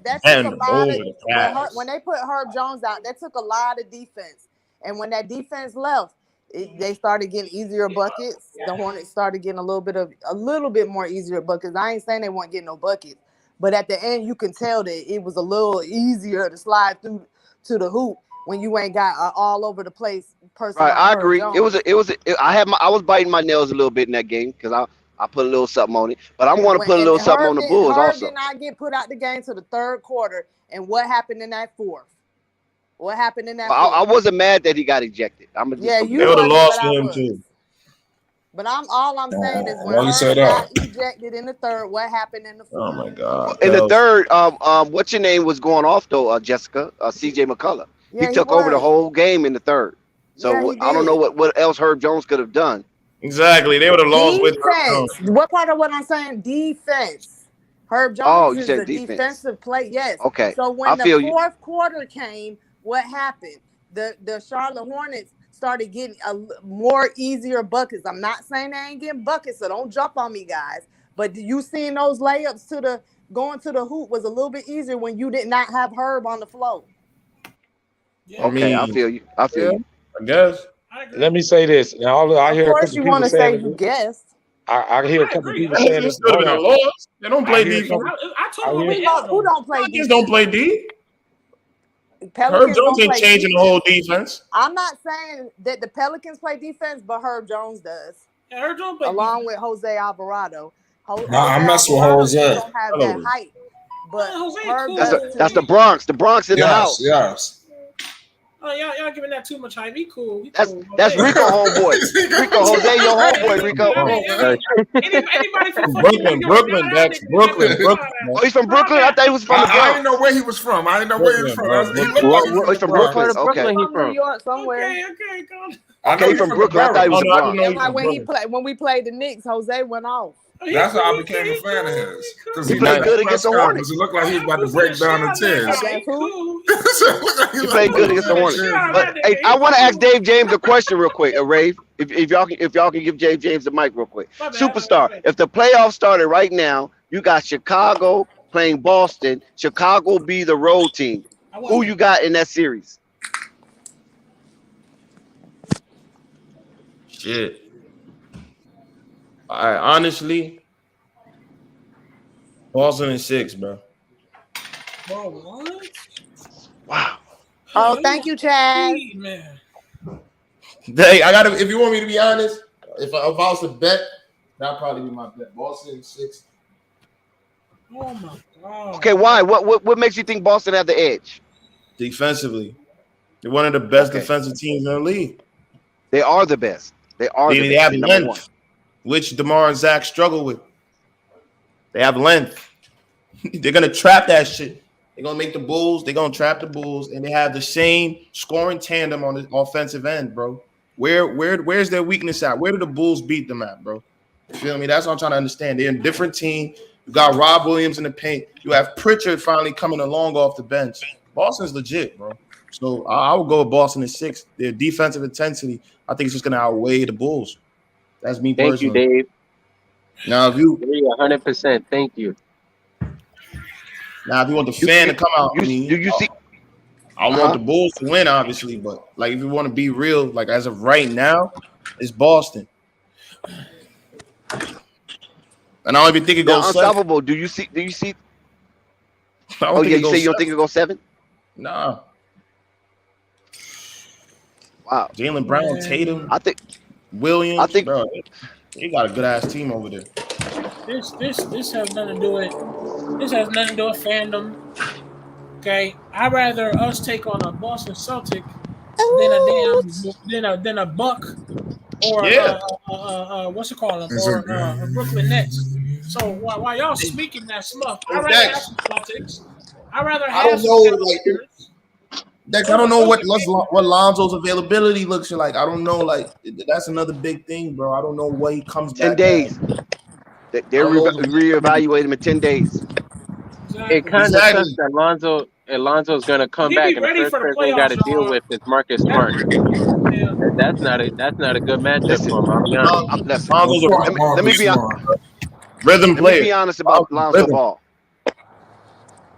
When they put Herb Jones out, that took a lot of defense. And when that defense left, they started getting easier buckets. The Hornets started getting a little bit more easier buckets. I ain't saying they weren't getting no buckets, but at the end, you can tell that it was a little easier to slide through to the hoop when you ain't got all over the place person. Right, I agree. I was biting my nails a little bit in that game because I put a little something on it, but I'm going to put a little something on the Bulls also. Did not get put out the game to the 3rd quarter, and what happened in that 4th? What happened in that? I wasn't mad that he got ejected. You would have lost for him too. But all I'm saying is when he got ejected in the 3rd, what happened in the 4th? Oh my God! In the 3rd, what's your name was going off though, Jessica, CJ McCullough. He took over the whole game in the 3rd. So I don't know what else Herb Jones could have done. Exactly, they would have lost with defense. What part of what I'm saying? Defense. Herb Jones is a defensive play. Yes. Okay. So when the 4th quarter came, what happened? The Charlotte Hornets started getting more easier buckets. I'm not saying they ain't getting buckets, so don't jump on me, guys. But you seen those layups going to the hoop was a little bit easier when you did not have Herb on the floor. Yeah. Okay, I feel you. I guess. Let me say this. Now, I hear. Of course, you want to say you guessed. I hear a couple people saying this. They don't play D. I told you who don't play D. Pelicans don't play D. Herb Jones ain't changing the whole defense. I'm not saying that the Pelicans play defense, but Herb Jones does. Yeah, Herb Jones plays along with Jose Alvarado. I mess with Jose. Don't have that height, but that's the Bronx. The Bronx in the house. Yes. Oh, y'all giving that too much hype. He cool. That's cool. Rico homeboy. Rico Jose, your homeboy, Rico. Anybody from Brooklyn. That's Brooklyn. Oh, he's from Brooklyn. I thought he was from the Bronx. I didn't know where he was from. I didn't know where he was from. He looked like he was he's from Brooklyn. Okay. From New York somewhere. Okay, he's from Brooklyn. I thought he was from Bronx. Like when we played the Knicks, Jose went off. That's how I became a fan of his. Because he played good against the Hornets. It looked like he was about to break down the tears. He played good against the Hornets. But hey, I want to ask Dave James a question real quick, Rave. If y'all can give Dave James the mic real quick. Superstar, if the playoffs started right now, you got Chicago playing Boston. Chicago be the road team. Who you got in that series? Shit. Honestly, Boston in 6, bro. Bro, what? Wow. Oh, thank you, Chad. Man. Hey, I gotta. If you want me to be honest, if I was to bet, that'd probably be my bet. Boston in 6. Oh my god. Okay, why? What makes you think Boston have the edge? Defensively, they're one of the best defensive teams in the league. They are the best. They have length, which DeMar and Zach struggle with. They have length. They're gonna trap that shit. They're gonna make the Bulls. They're gonna trap the Bulls, and they have the same scoring tandem on the offensive end, bro. Where's their weakness at? Where do the Bulls beat them at, bro? You feel me? That's what I'm trying to understand. They're a different team. You got Rob Williams in the paint. You have Pritchard finally coming along off the bench. Boston's legit, bro. So I would go with Boston in 6. Their defensive intensity, I think it's just gonna outweigh the Bulls. That's me personally. Thank you, Dave. Now, if you 100%, thank you. Now, if you want the fan to come out, I want the Bulls to win, obviously, but like if you want to be real, like as of right now, it's Boston. And I don't even think it goes unstoppable. 7. Do you see? Oh yeah, you say you don't think it goes 7? Nah. Wow. Jaylen Brown, Tatum. I think Williams. Bro, he got a good ass team over there. This has nothing to do with. This has nothing to do with fandom. Okay, I'd rather us take on a Boston Celtic than a Buck or what's it called, or a Brooklyn Nets. So while y'all speaking that smuff, I'd rather have some Celtics. I'd rather have I don't know what Lonzo's availability looks like. I don't know. Like that's another big thing, bro. I don't know what he comes 10 back. 10 days. They're reevaluate him in 10 days. Exactly. It kind of sucks that Lonzo's going to come back, and the first person he got to deal with is Marcus Smart. That's not a good matchup for him. I'll be honest. Let me be honest. Rhythm player. Let me be honest about Lonzo Ball.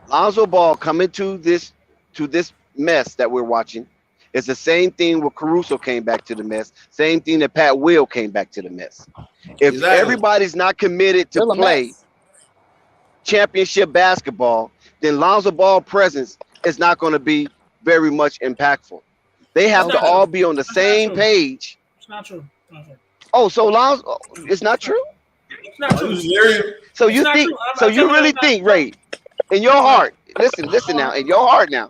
Lonzo Ball coming to this mess that we're watching. It's the same thing where Caruso came back to the mess. Same thing that Pat Will came back to the mess. If everybody's not committed to play championship basketball, then Lonzo Ball presence is not going to be very much impactful. They have to all be on the same page. It's not true. Oh, so Lonzo, it's not true? It's not true. So you think? So you really think, Ray, in your heart? Listen now, in your heart now.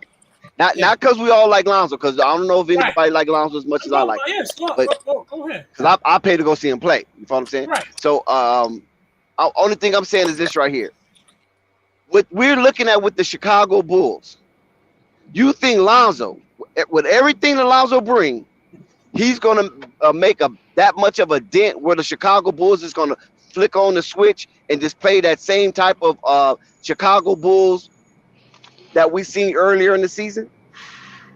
Not because we all like Lonzo, because I don't know if anybody like Lonzo as much as I like. Yes, go ahead. Because I pay to go see him play. You follow what I'm saying? Right. So only thing I'm saying is this right here. What we're looking at with the Chicago Bulls, you think Lonzo, with everything that Lonzo brings, he's gonna make that much of a dent where the Chicago Bulls is gonna flick on the switch and just play that same type of Chicago Bulls that we seen earlier in the season?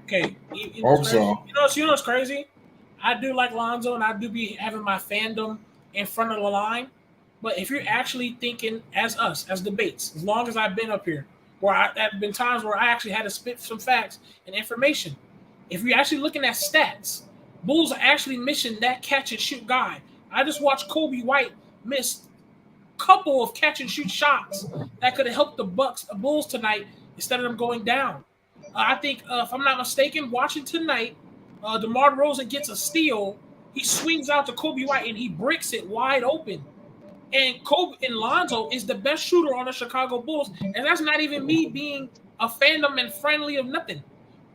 Okay. You know what's crazy? I do like Lonzo, and I do be having my fandom in front of the line. But if you're actually thinking as debates, as long as I've been up here, where there have been times where I actually had to spit some facts and information. If you're actually looking at stats, Bulls are actually missing that catch and shoot guy. I just watched Kobe White miss a couple of catch and shoot shots that could have helped the Bulls tonight instead of them going down. I think, if I'm not mistaken, watching tonight, DeMar DeRozan gets a steal. He swings out to Kobe White and he bricks it wide open. And Lonzo is the best shooter on the Chicago Bulls. And that's not even me being a fandom and friendly of nothing.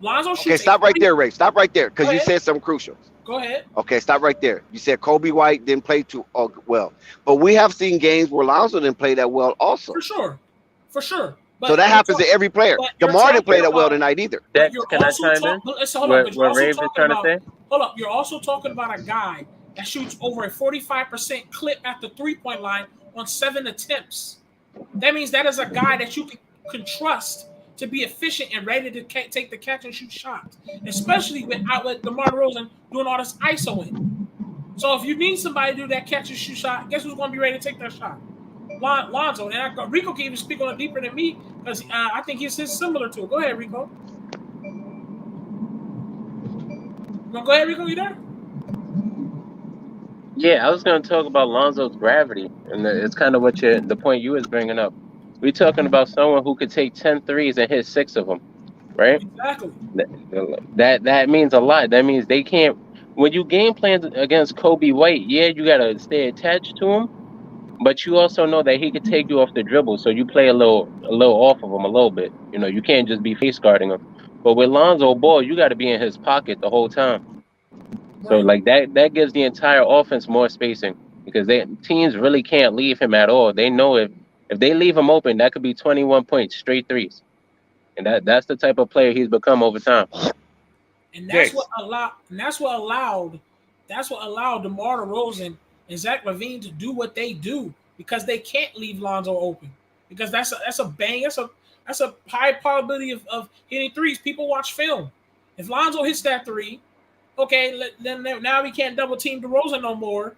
Lonzo shoots. Okay, stop right there, Ray. Stop right there, because you said something crucial. Go ahead. Okay, stop right there. You said Kobe White didn't play too well, but we have seen games where Lonzo didn't play that well also. For sure. But so that happens to every player. DeMar didn't play that well tonight either. Can I chime in? What Ray was trying to say? Hold up. You're also talking about a guy that shoots over a 45% clip at the three-point line on 7 attempts. That means that is a guy that you can trust to be efficient and ready to take the catch and shoot shots, especially with DeMar DeRozan doing all this ISOing. So if you need somebody to do that catch and shoot shot, guess who's going to be ready to take that shot? Lonzo. And Rico can even speak on it deeper than me because I think he's similar to it. Go ahead, Rico. Go ahead, Rico. You there? Yeah, I was going to talk about Lonzo's gravity, and it's kind of the point you was bringing up. We're talking about someone who could take 10 threes and hit 6 of them, right? Exactly. That means a lot. That means they can't. When you game plan against Kobe White, yeah, you gotta stay attached to him, but you also know that he could take you off the dribble, so you play a little off of him a little bit. You know, you can't just be face guarding him. But with Lonzo Ball, you got to be in his pocket the whole time. So like that gives the entire offense more spacing because teams really can't leave him at all. They know if they leave him open, that could be 21 points straight threes, and that's the type of player he's become over time. And that's what allowed DeMar DeRozan and Zach LaVine to do what they do because they can't leave Lonzo open because that's a high probability of hitting threes. People watch film. If Lonzo hits that three, okay, then now we can't double team DeRozan no more.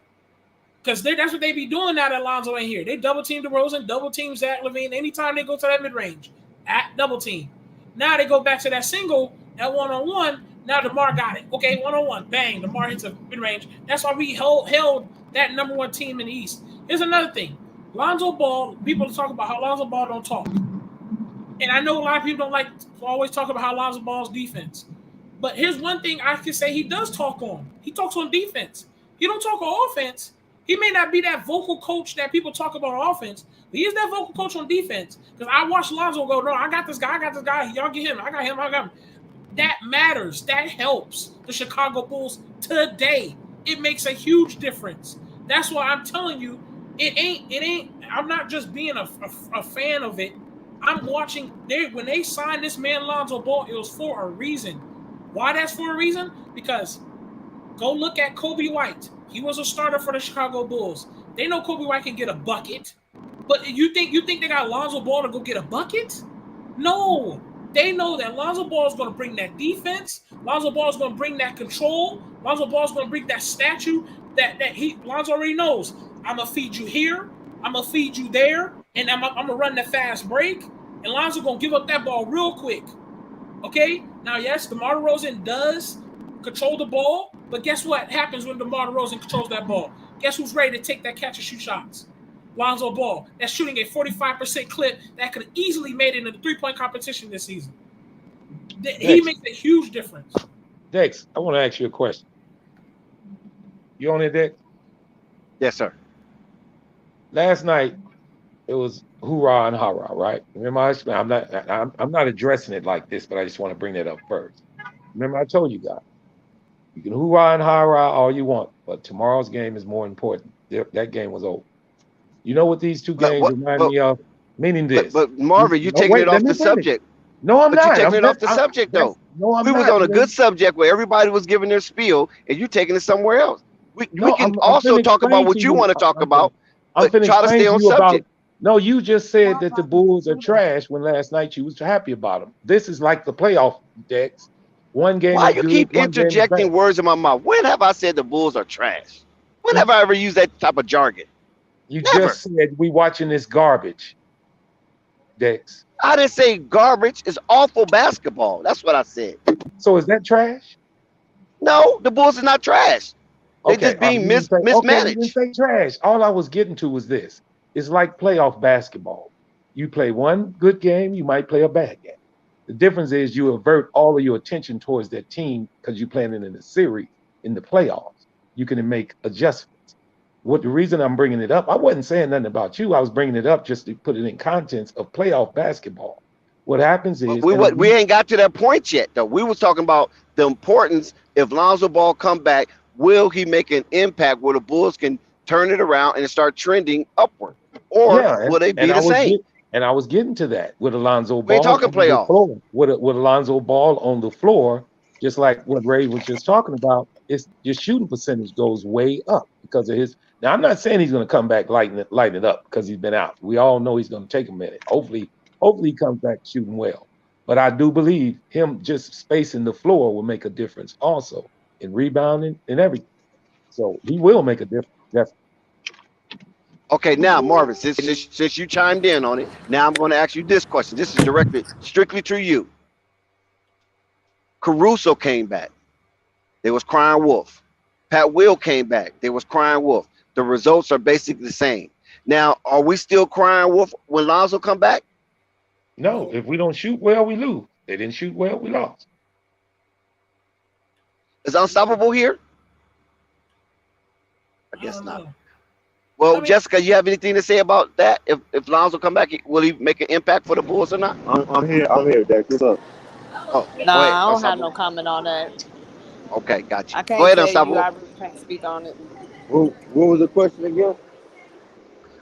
Because that's what they be doing now that Lonzo ain't here. They double team DeRozan, double team Zach LaVine anytime they go to that mid range. At double team. Now they go back to that single, that one-on-one. Now DeMar got it. Okay, one-on-one. Bang. DeMar hits a mid range. That's why we held that number one team in the East. Here's another thing. Lonzo Ball, people talk about how Lonzo Ball don't talk. And I know a lot of people don't like to always talk about how Lonzo Ball's defense. But here's one thing I can say he does talk on. He talks on defense. He don't talk on offense. He may not be that vocal coach that people talk about on offense, but he is that vocal coach on defense. Because I watched Lonzo go, no, I got this guy. Y'all get him. I got him. That matters. That helps the Chicago Bulls today. It makes a huge difference. That's why I'm telling you, it ain't. I'm not just being a fan of it. I'm watching. When they signed this man Lonzo Ball, it was for a reason. Why that's for a reason? Because go look at Kobe White. He was a starter for the Chicago Bulls. They know Kobe White can get a bucket. But you think they got Lonzo Ball to go get a bucket? No. They know that Lonzo Ball is going to bring that defense. Lonzo Ball is going to bring that control. Lonzo Ball is going to bring that statue Lonzo already knows. I'm going to feed you here. I'm going to feed you there. And I'm going to run the fast break. And Lonzo going to give up that ball real quick. Okay? Now, yes, DeMar DeRozan does control the ball, but guess what happens when DeMar DeRozan controls that ball? Guess who's ready to take that catch and shoot shots? Lonzo Ball. That's shooting a 45% clip that could have easily made it in the three-point competition this season. He makes a huge difference. Dex, I want to ask you a question. You on it, Dex? Yes, sir. Last night, it was hoorah and hurrah, right? Remember, I'm not addressing it like this, but I just want to bring that up first. Remember, I told you guys, you can hoorah and hurrah all you want, but tomorrow's game is more important. That game was over. You know what these two games remind me of? Meaning this. But Marvin, you're taking it off the subject. No, I'm not. You're taking it off the subject, though. No, I'm not. We was on a good subject where everybody was giving their spiel, and you're taking it somewhere else. We can also talk about what you want to talk about, but try to stay on subject. No, you just said that the Bulls are trash when last night you was happy about them. This is like the playoff, Dex. One game. Why you keep interjecting words in my mouth? When have I said the Bulls are trash? When have I ever used that type of jargon? You just said we watching this garbage, Dex. I didn't say garbage. It's awful basketball. That's what I said. So is that trash? No, the Bulls are not trash. They just being mismanaged. Okay, you didn't say trash. All I was getting to was this. It's like playoff basketball. You play one good game, you might play a bad game. The difference is you avert all of your attention towards that team because you're playing it in a series in the playoffs. You can make adjustments. The reason I'm bringing it up, I wasn't saying nothing about you. I was bringing it up just to put it in context of playoff basketball. What happens is we ain't got to that point yet, though. We was talking about the importance. If Lonzo Ball come back, will he make an impact where the Bulls can turn it around and start trending upward, or will they be the same? I was getting to that with Alonzo We ain't Ball talking on the playoffs. floor. With Alonzo Ball on the floor, just like what Ray was just talking about, it's your shooting percentage goes way up because of his. Now, I'm not saying he's going to come back lighting it up because he's been out. We all know he's going to take a minute. Hopefully he comes back shooting well. But I do believe him just spacing the floor will make a difference also in rebounding and everything. So he will make a difference. Definitely. Okay, now Marvin, since you chimed in on it, now I'm going to ask you this question. This is directed strictly to you. Caruso came back. There was crying wolf. Pat Will came back. There was crying wolf. The results are basically the same. Now, are we still crying wolf when Lonzo come back? No, if we don't shoot well, we lose. They didn't shoot well, we lost. Is Unstoppable here? I guess not. Well, Jessica, you have anything to say about that? If Lonzo come back, will he make an impact for the Bulls or not? I'm here. I'm here, Dex. What's up? Oh, Nah, I don't have no comment on that. Okay, got you. I can't Go ahead, tell Unstoppable. you. I really can't speak on it. What was the question again?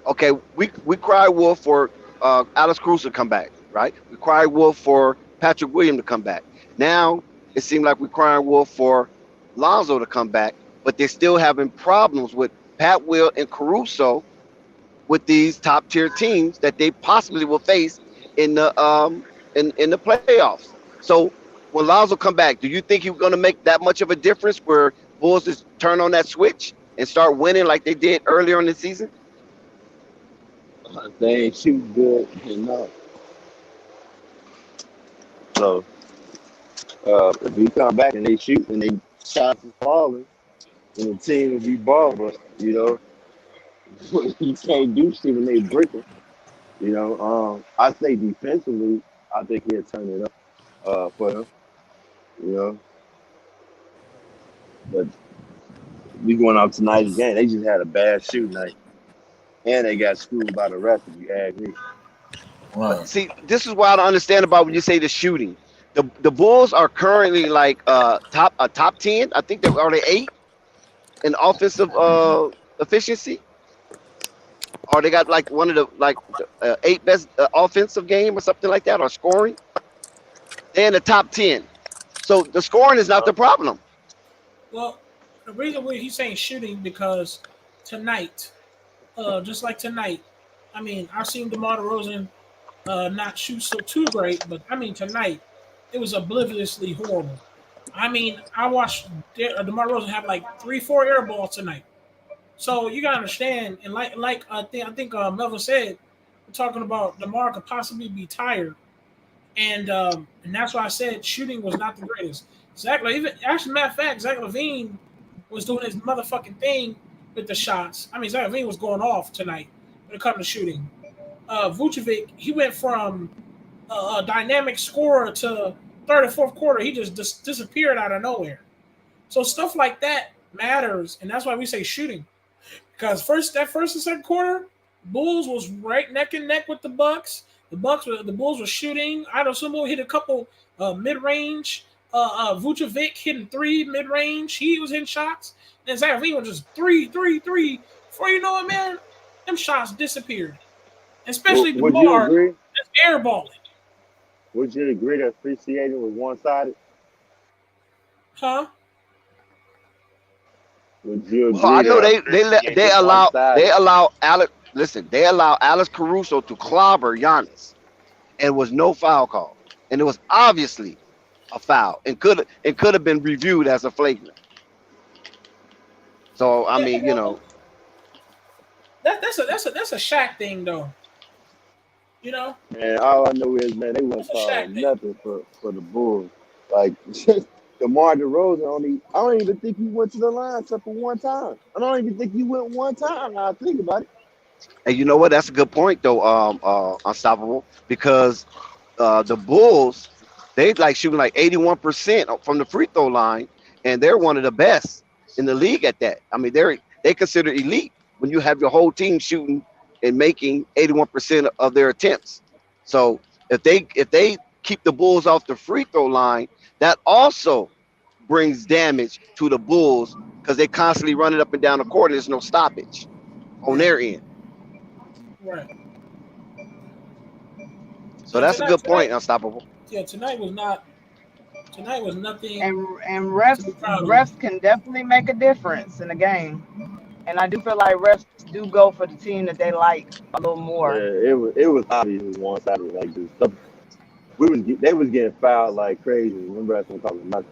Okay, we cried wolf for Alex Cruz to come back, right? We cried wolf for Patrick Williams to come back. Now it seems like we're crying wolf for Lonzo to come back, but they're still having problems with Pat Will and Caruso with these top tier teams that they possibly will face in the playoffs. So when Lonzo come back, do you think he's going to make that much of a difference where Bulls just turn on that switch and start winning like they did earlier in the season? They ain't shoot good enough. So if we come back and they shoot and they shots is falling, and the team will be balling, but you know, you can't do shit when they breaking. You know, I say defensively, I think he'll turn it up for him. You know, but we going out tonight's game. They just had a bad shoot night, and they got screwed by the rest. If you ask me. Right. See, this is what I don't understand about when you say the shooting. The Bulls are currently like top 10. I think are they 8 in offensive efficiency, or they got like one of the 8 best offensive game or something like that, or scoring. They're in the top 10. So the scoring is not the problem. Well, the reason why he's saying shooting because tonight, just like tonight, I mean, I've seen DeMar DeRozan not shoot so too great, but I mean tonight it was obliviously horrible. I mean, I watched DeMar DeRozan have like 3-4 air balls tonight. So you gotta understand, and like I think Melvin said, we're talking about DeMar could possibly be tired, and that's why I said shooting was not the greatest. Zach LaVine was doing his motherfucking thing with the shots. I mean, Zach LaVine was going off tonight when it comes to shooting. Vucevic, he went from a dynamic scorer to third and fourth quarter. He just disappeared out of nowhere. So stuff like that matters, and that's why we say shooting. Because first and second quarter, Bulls was right neck and neck with the Bucks. The Bulls were shooting. Sumo hit a couple mid-range. Vucevic hitting 3 mid-range. He was hitting shots. And Zach LaVine was just 3. Before you know it, man, them shots disappeared. Especially DeMar, that's airballing. Would you agree that appreciating was one-sided? Huh? Would you agree? Well, I know they allow Alex. Listen, they allow Alex Caruso to clobber Giannis, and was no foul call, and it was obviously a foul, and could have been reviewed as a flagrant. So I mean, you know, that's a Shaq thing, though. You know. And all I know is, man, they won't call nothing for the Bulls. Like DeMar DeRozan I don't even think he went to the line except for one time. I don't even think he went one time. Now I think about it. And you know what? That's a good point, though, Unstoppable, because the Bulls, they like shooting like 81% from the free throw line, and they're one of the best in the league at that. I mean, they consider elite when you have your whole team shooting and making 81% of their attempts. So If they keep the Bulls off the free throw line, that also brings damage to the Bulls because they constantly running up and down the court and there's no stoppage on their end. Right. So that's a good point, Unstoppable. Yeah, tonight was nothing. And refs can definitely make a difference in the game. And I do feel like refs do go for the team that they like a little more. Yeah, it was obvious one sided. Like this stuff, they was getting fouled like crazy. Remember that's what I'm talking about.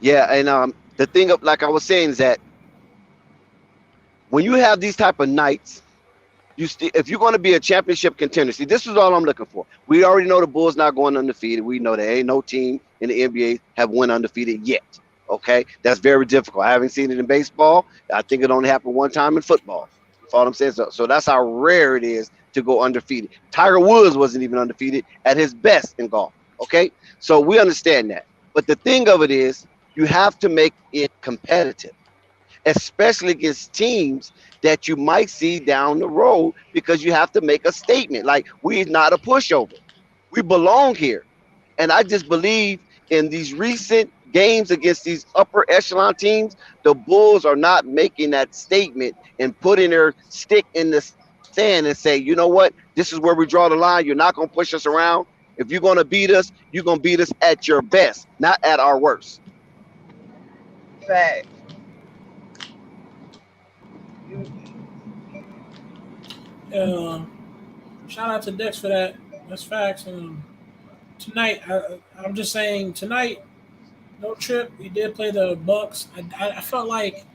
Yeah, and the thing of like I was saying is that when you have these type of nights, if you're going to be a championship contender, see, this is all I'm looking for. We already know the Bulls not going undefeated. We know there ain't no team in the NBA have went undefeated yet. Okay, that's very difficult. I haven't seen it in baseball. I think it only happened one time in football. That's all I'm saying. So that's how rare it is to go undefeated. Tiger Woods wasn't even undefeated at his best in golf. Okay, so we understand that. But the thing of it is, you have to make it competitive, especially against teams that you might see down the road, because you have to make a statement. Like, we're not a pushover. We belong here. And I just believe in these recent games against these upper echelon teams, the Bulls are not making that statement and putting their stick in the sand and say, you know what, this is where we draw the line. You're not going to push us around. If you're going to beat us, you're going to beat us at your best, not at our worst. Fact. Shout out to Dex for that. That's facts. Tonight, I'm just saying, tonight, no trip. We did play the Bucks. I felt like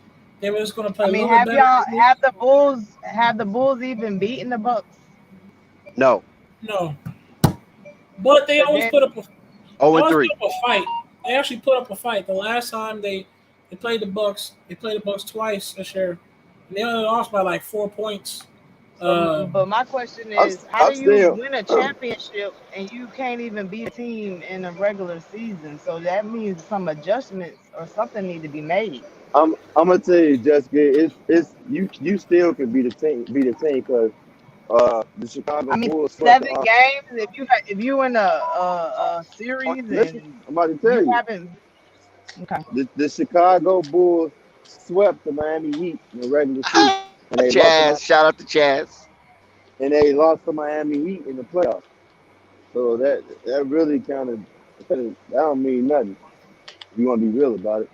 they were just going to play. I mean, have the Bulls even beaten the Bucks? No. But they always put up a fight. They actually put up a fight. The last time they played the Bucks, twice this year. And they only lost by like 4 points. But my question is, how do you win a championship and you can't even beat a team in a regular season? So that means some adjustments or something need to be made. I'm gonna tell you, Jessica, it's you still can beat a team because the Chicago Bulls. 7 games. If you in a series, listen, I'm about to tell you. Okay. The Chicago Bulls swept the Miami Heat in the regular season. Shout out to Chaz. And they lost to Miami Heat in the playoffs. So that really that don't mean nothing. If you want to be real about it.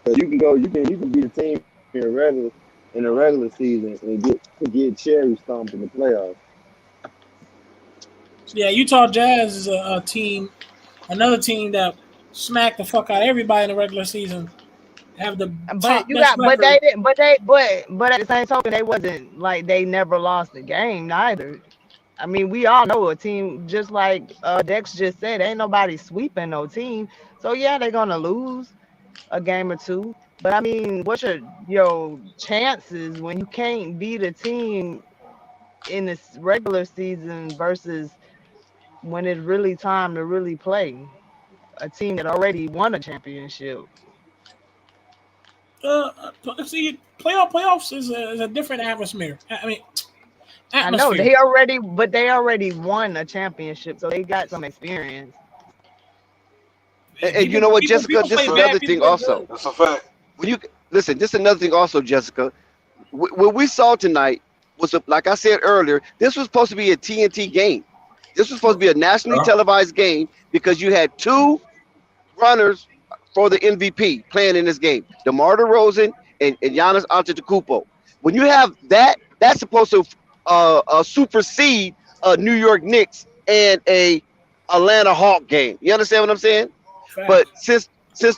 So you can beat a team in the regular season and get cherry stomped in the playoffs. Yeah, Utah Jazz is a team, another team that smacked the fuck out of everybody in the regular season. Have the but they didn't. But at the same token, they wasn't like they never lost a game neither. I mean, we all know a team, just like Dex just said, ain't nobody sweeping no team. So yeah, they're gonna lose a game or two. But I mean, what's your chances when you can't beat a team in this regular season versus when it's really time to really play a team that already won a championship? See, playoffs is a different atmosphere. I mean, I know they already won a championship, so they got some experience. And you know what, Jessica? This is another thing also. That's a fact. When you listen, this is another thing also, Jessica. What we saw tonight was, like I said earlier, this was supposed to be a TNT game. This was supposed to be a nationally televised game because you had 2 runners for the MVP playing in this game, DeMar DeRozan and Giannis Antetokounmpo. When you have that, that's supposed to supersede a New York Knicks and a Atlanta Hawk game. You understand what I'm saying? Fact. But since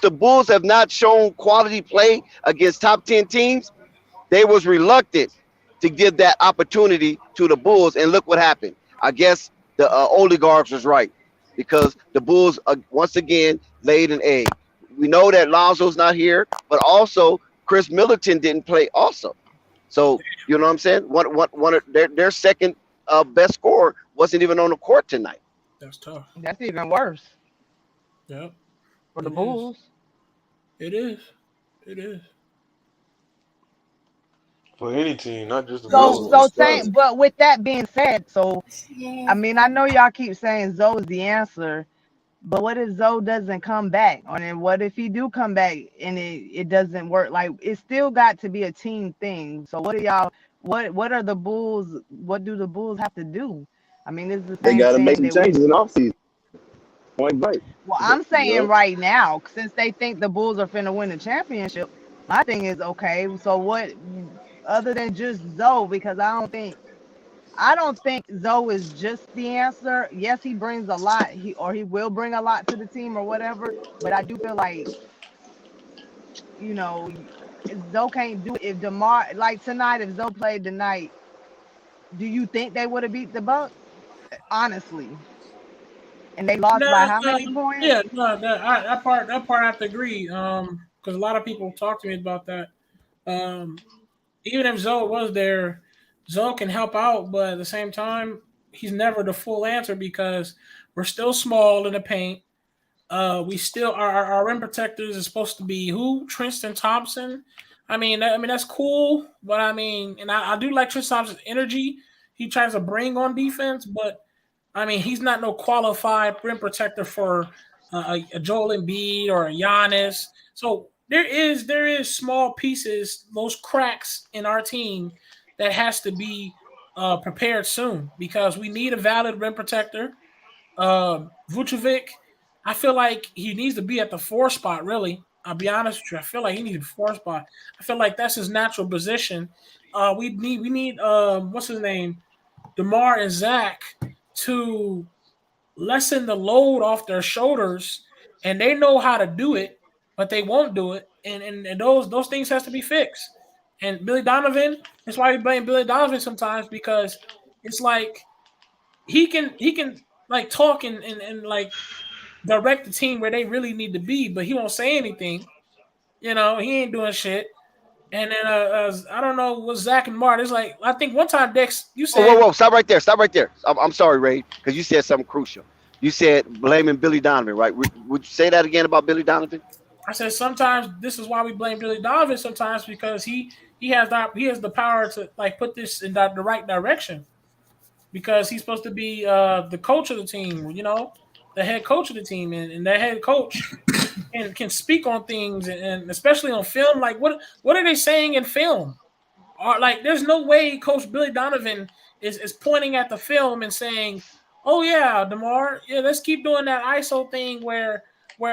the Bulls have not shown quality play against top 10 teams, they was reluctant to give that opportunity to the Bulls, and look what happened. I guess the oligarchs was right, because the Bulls once again laid an egg. We know that Lonzo's not here, but also Chris Middleton didn't play also. So, you know what I'm saying? One of their second best scorer wasn't even on the court tonight. That's tough. That's even worse. Yeah. For the Bulls. It is. For any team, not just the So, Bulls. saying, but with that being said, so I mean, I know y'all keep saying Zoe's the answer, but what if Zoe doesn't come back? Or then what if he do come back and it doesn't work? Like, it's still got to be a team thing. So what do y'all? What are the Bulls? What do the Bulls have to do? I mean, it's the They same gotta make thing some that we. changes in offseason. Point blank. Well, I'm You saying know? right now, since they think the Bulls are finna win the championship, my thing is okay. So what? Other than just Zoe, because I don't think Zoe is just the answer. Yes, he brings a lot, he will bring a lot to the team or whatever. But I do feel like, you know, Zoe can't do it. If DeMar, like tonight, if Zoe played tonight, do you think they would have beat the Bucks? Honestly, and they lost by how many points? Yeah, no, that part I have to agree. Because a lot of people talk to me about that. Um, Even if Zoe was there, Zoe can help out, but at the same time, he's never the full answer because we're still small in the paint. We still our rim protectors is supposed to be who? Tristan Thompson. I mean that's cool, but I mean, and I do like Tristan Thompson's energy. He tries to bring on defense, but I mean he's not no qualified rim protector for a Joel Embiid or a Giannis. So there is small pieces, those cracks in our team that has to be prepared soon because we need a valid rim protector. Vucevic, I feel like he needs to be at the 4 spot, really. I'll be honest with you. I feel like he needs a 4 spot. I feel like that's his natural position. We need what's his name? DeMar and Zach to lessen the load off their shoulders, and they know how to do it, but they won't do it. And those things has to be fixed. And Billy Donovan, that's why we blame Billy Donovan sometimes because it's like he can like talk and like direct the team where they really need to be, but he won't say anything. You know, he ain't doing shit. And then I don't know what Zach and Martin. It's like I think one time Dex, you Oh, whoa, said whoa! Stop right there! Stop right there! I'm sorry, Ray, because you said something crucial. You said blaming Billy Donovan, right? Would you say that again about Billy Donovan? I said sometimes this is why we blame Billy Donovan sometimes because he has the power to like put this in the right direction because he's supposed to be the coach of the team, you know, the head coach of the team, and that head coach can speak on things and especially on film. Like what are they saying in film? Or like there's no way Coach Billy Donovan is pointing at the film and saying, "Oh yeah, DeMar, yeah, let's keep doing that ISO thing where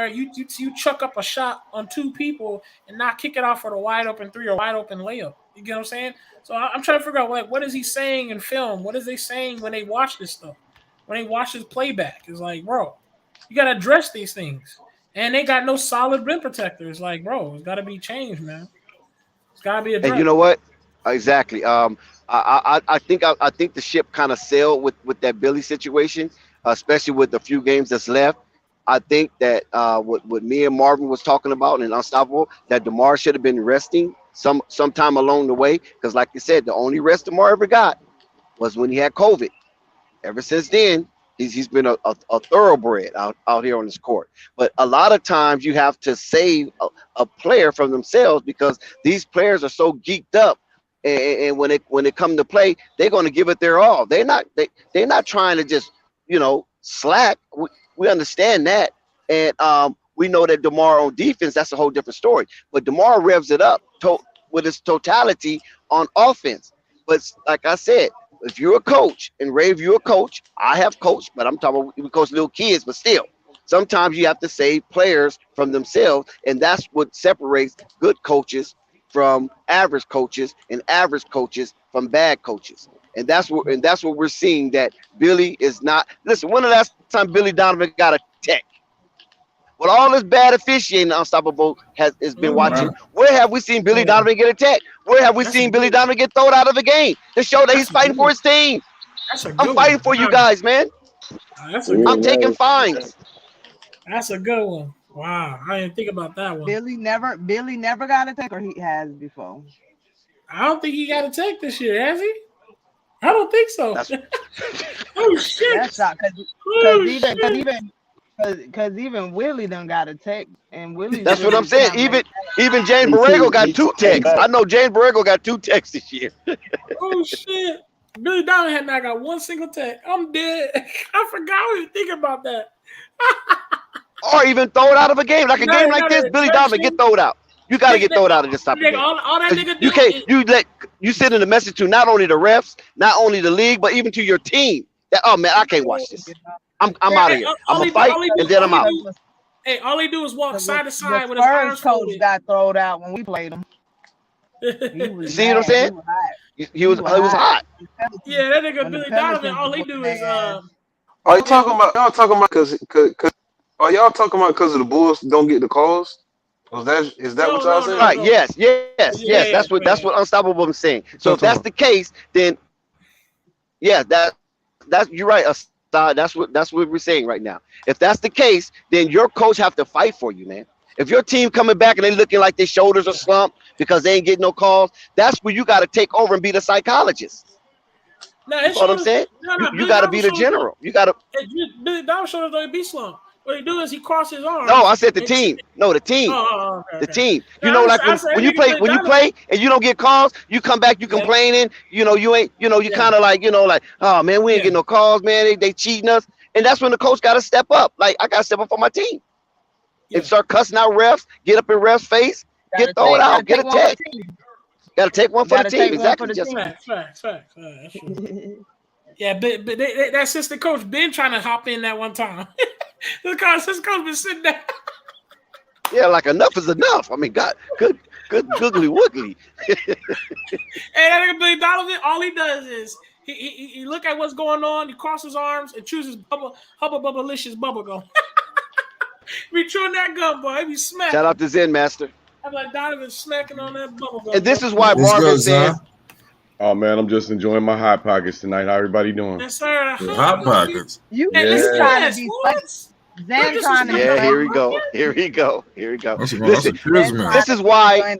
you chuck up a shot on 2 people and not kick it out for the wide open 3 or wide open layup." You get what I'm saying? So I'm trying to figure out like what is he saying in film? What is they saying when they watch this stuff? When they watch this playback? It's like, bro, you gotta address these things. And they got no solid rim protectors. Like, bro, it's gotta be changed, man. It's gotta be And you addressed. know what? Exactly. I think the ship kind of sailed with that Billy situation, especially with the few games that's left. I think that what me and Marvin was talking about in Unstoppable, that DeMar should have been resting sometime along the way, because like you said, the only rest DeMar ever got was when he had COVID. Ever since then, he's been a thoroughbred out here on this court. But a lot of times you have to save a player from themselves because these players are so geeked up, and when it come to play, they're going to give it their all. They're not trying to just slack. We understand that, and we know that DeMar on defense, that's a whole different story. But DeMar revs it up with his totality on offense. But like I said, if you're a coach, and Rave, you're a coach, I have coached, but I'm talking about we coach little kids, but still, sometimes you have to save players from themselves, and that's what separates good coaches from average coaches and average coaches from bad coaches. And that's what we're seeing, that Billy is not. Listen, when the last time Billy Donovan got a tech? With all this bad officiating, Unstoppable has been watching. Where have we seen Billy Donovan get attacked? Where have we seen Billy Donovan get thrown out of the game to show that he's fighting for his team? I'm fighting for you guys, man. I'm taking fines. That's a good one. Wow, I didn't think about that one. Billy never got a take, or he has before. I don't think he got a take this year, has he? I don't think so. Oh shit! That's not because Because even Willie done got a text, and Willie. That's what I'm saying. Even James Borrego got 2 texts. I know James Borrego got 2 texts this year. Oh shit! Billy Donovan had not got one single text. I'm dead. I forgot I was thinking about that. Or even throw it out of a game. Like a game like this, Billy Donovan get thrown out. You got to get thrown out of this type of game. All that nigga You can't. You send in a message to not only the refs, not only the league, but even to your team. That, oh man, I can't watch this. I'm out of here. I'm gonna fight and then I'm out. Hey, all he do is walk side to side with his arms first coach folded. got thrown out when we played him. See what I'm saying? He was hot. Yeah, that nigga Billy Donovan. All he do is Are you talking about? Y'all talking about because? Are y'all talking about because of the Bulls don't get the calls? Is that what y'all saying? Right. Yes. That's what Unstoppable is saying. So if that's the case, then that's you're right. That's what we're saying right now. If that's the case, then your coach have to fight for you, man. If your team coming back and they looking like their shoulders are slumped because they ain't getting no calls, that's where you got to take over and be the psychologist. No, you know what I'm saying? You got to be the general. You got to. Billy Donovan shoulders don't be slumped. What he do is he crosses his arms. No, I said the team. No, the team. Okay. The team. You know, like when you play and you don't get calls, you come back, you complaining. You know, you ain't. You know, you kind of like, oh man, we ain't getting no calls, man. They cheating us, and that's when the coach got to step up. Like I got to step up for my team and start cussing out refs. Get up in refs' face. Get thrown out. Get a tech. Got to take one for the team. Exactly. Facts. Yeah, but that assistant coach been trying to hop in that one time. The assistant coach been sitting there. Yeah, like enough is enough. I mean, God, good googly woogly. Hey, that nigga Billy Donovan, all he does is he look at what's going on, he crosses his arms and chooses Bubba-licious bubblegum. Be chewing that gum, boy. He be smacking. Shout out to Zen Master. I'm like Donovan smacking on that bubblegum. And this is why Marvin says. Oh man, I'm just enjoying my hot pockets tonight. How everybody doing? Yes, sir. Hot pockets. You trying to be Zen trying to. Yeah, here we go. This is why.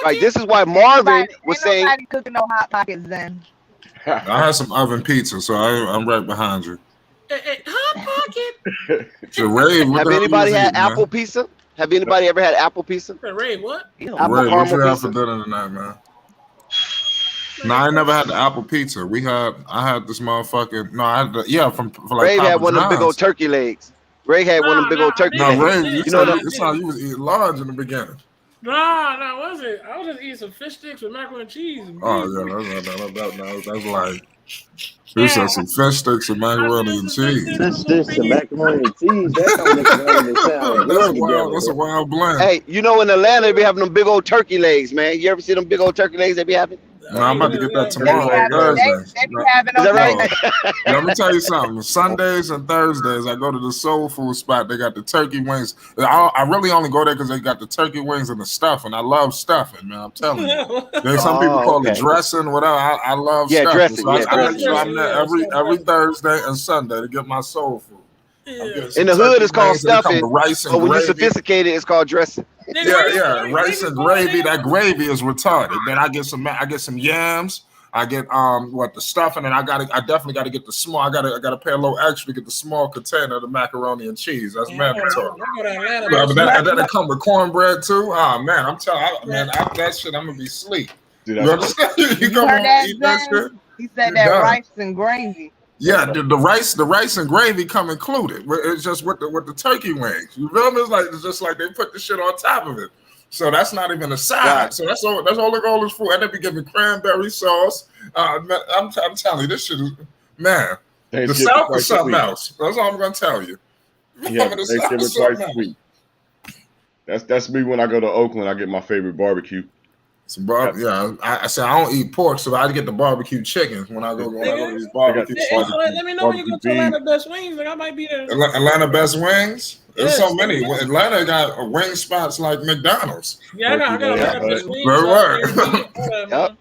Right, this is why Marvin was saying. Nobody cooking no hot pockets, Zen. I had some oven pizza, so I'm right behind you. Hot pocket. Have anybody had apple pizza? Have anybody ever had apple pizza? Ray, what? Ray, what you have for dinner tonight, man? No, I never had the apple pizza. I had this motherfucking. No, I had from like. Ray had one of them big old turkey legs. Ray had one of them big old turkey legs. Ray, you saw you was eating large in the beginning. No, was it? I was just eating some fish sticks with macaroni and cheese. That's like. You said some fish sticks and macaroni and cheese. Fish sticks and macaroni and cheese. That's a wild blend. Hey, in Atlanta they be having them big old turkey legs, man. You ever see them big old turkey legs they be having? No, I'm about to get that tomorrow on Thursday. Is that right? Let me tell you something. Sundays and Thursdays, I go to the soul food spot. They got the turkey wings. I really only go there because they got the turkey wings and the stuffing. I love stuffing, man. I'm telling you. There's some people call it dressing, whatever. I love stuffing. Dressing. So I'm there every Thursday and Sunday to get my soul food. In the hood, it's called stuffing. But when you're sophisticated, it's called dressing. Yeah, rice and gravy. That gravy is retarded. Then I get some yams. I get the stuffing, and I definitely gotta get the small. I gotta pay a little extra to get the small container of the macaroni and cheese. That's mandatory. But then it come with cornbread too. Oh man, I'm telling you, after that shit, I'm gonna be asleep. You understand? You come on and eat that shit. He said that rice and gravy. Yeah, the rice and gravy come included. It's just with the turkey wings. You feel me? It's just like they put the shit on top of it. So that's not even a side. Right. So that's all the goal is for. And they be giving cranberry sauce. I'm telling you, this shit is the South is something else. That's all I'm gonna tell you. Yeah, Thanksgiving quite sweet. That's me when I go to Oakland. I get my favorite barbecue. I said I don't eat pork, so I get the barbecue chicken when I go to these barbecue. Let me know when you go to Atlanta Best Wings. Like I might be there. Atlanta Best Wings. There's so many. Atlanta got wing spots like McDonald's. Yeah, I got Atlanta Best Wings. Very well. Yep.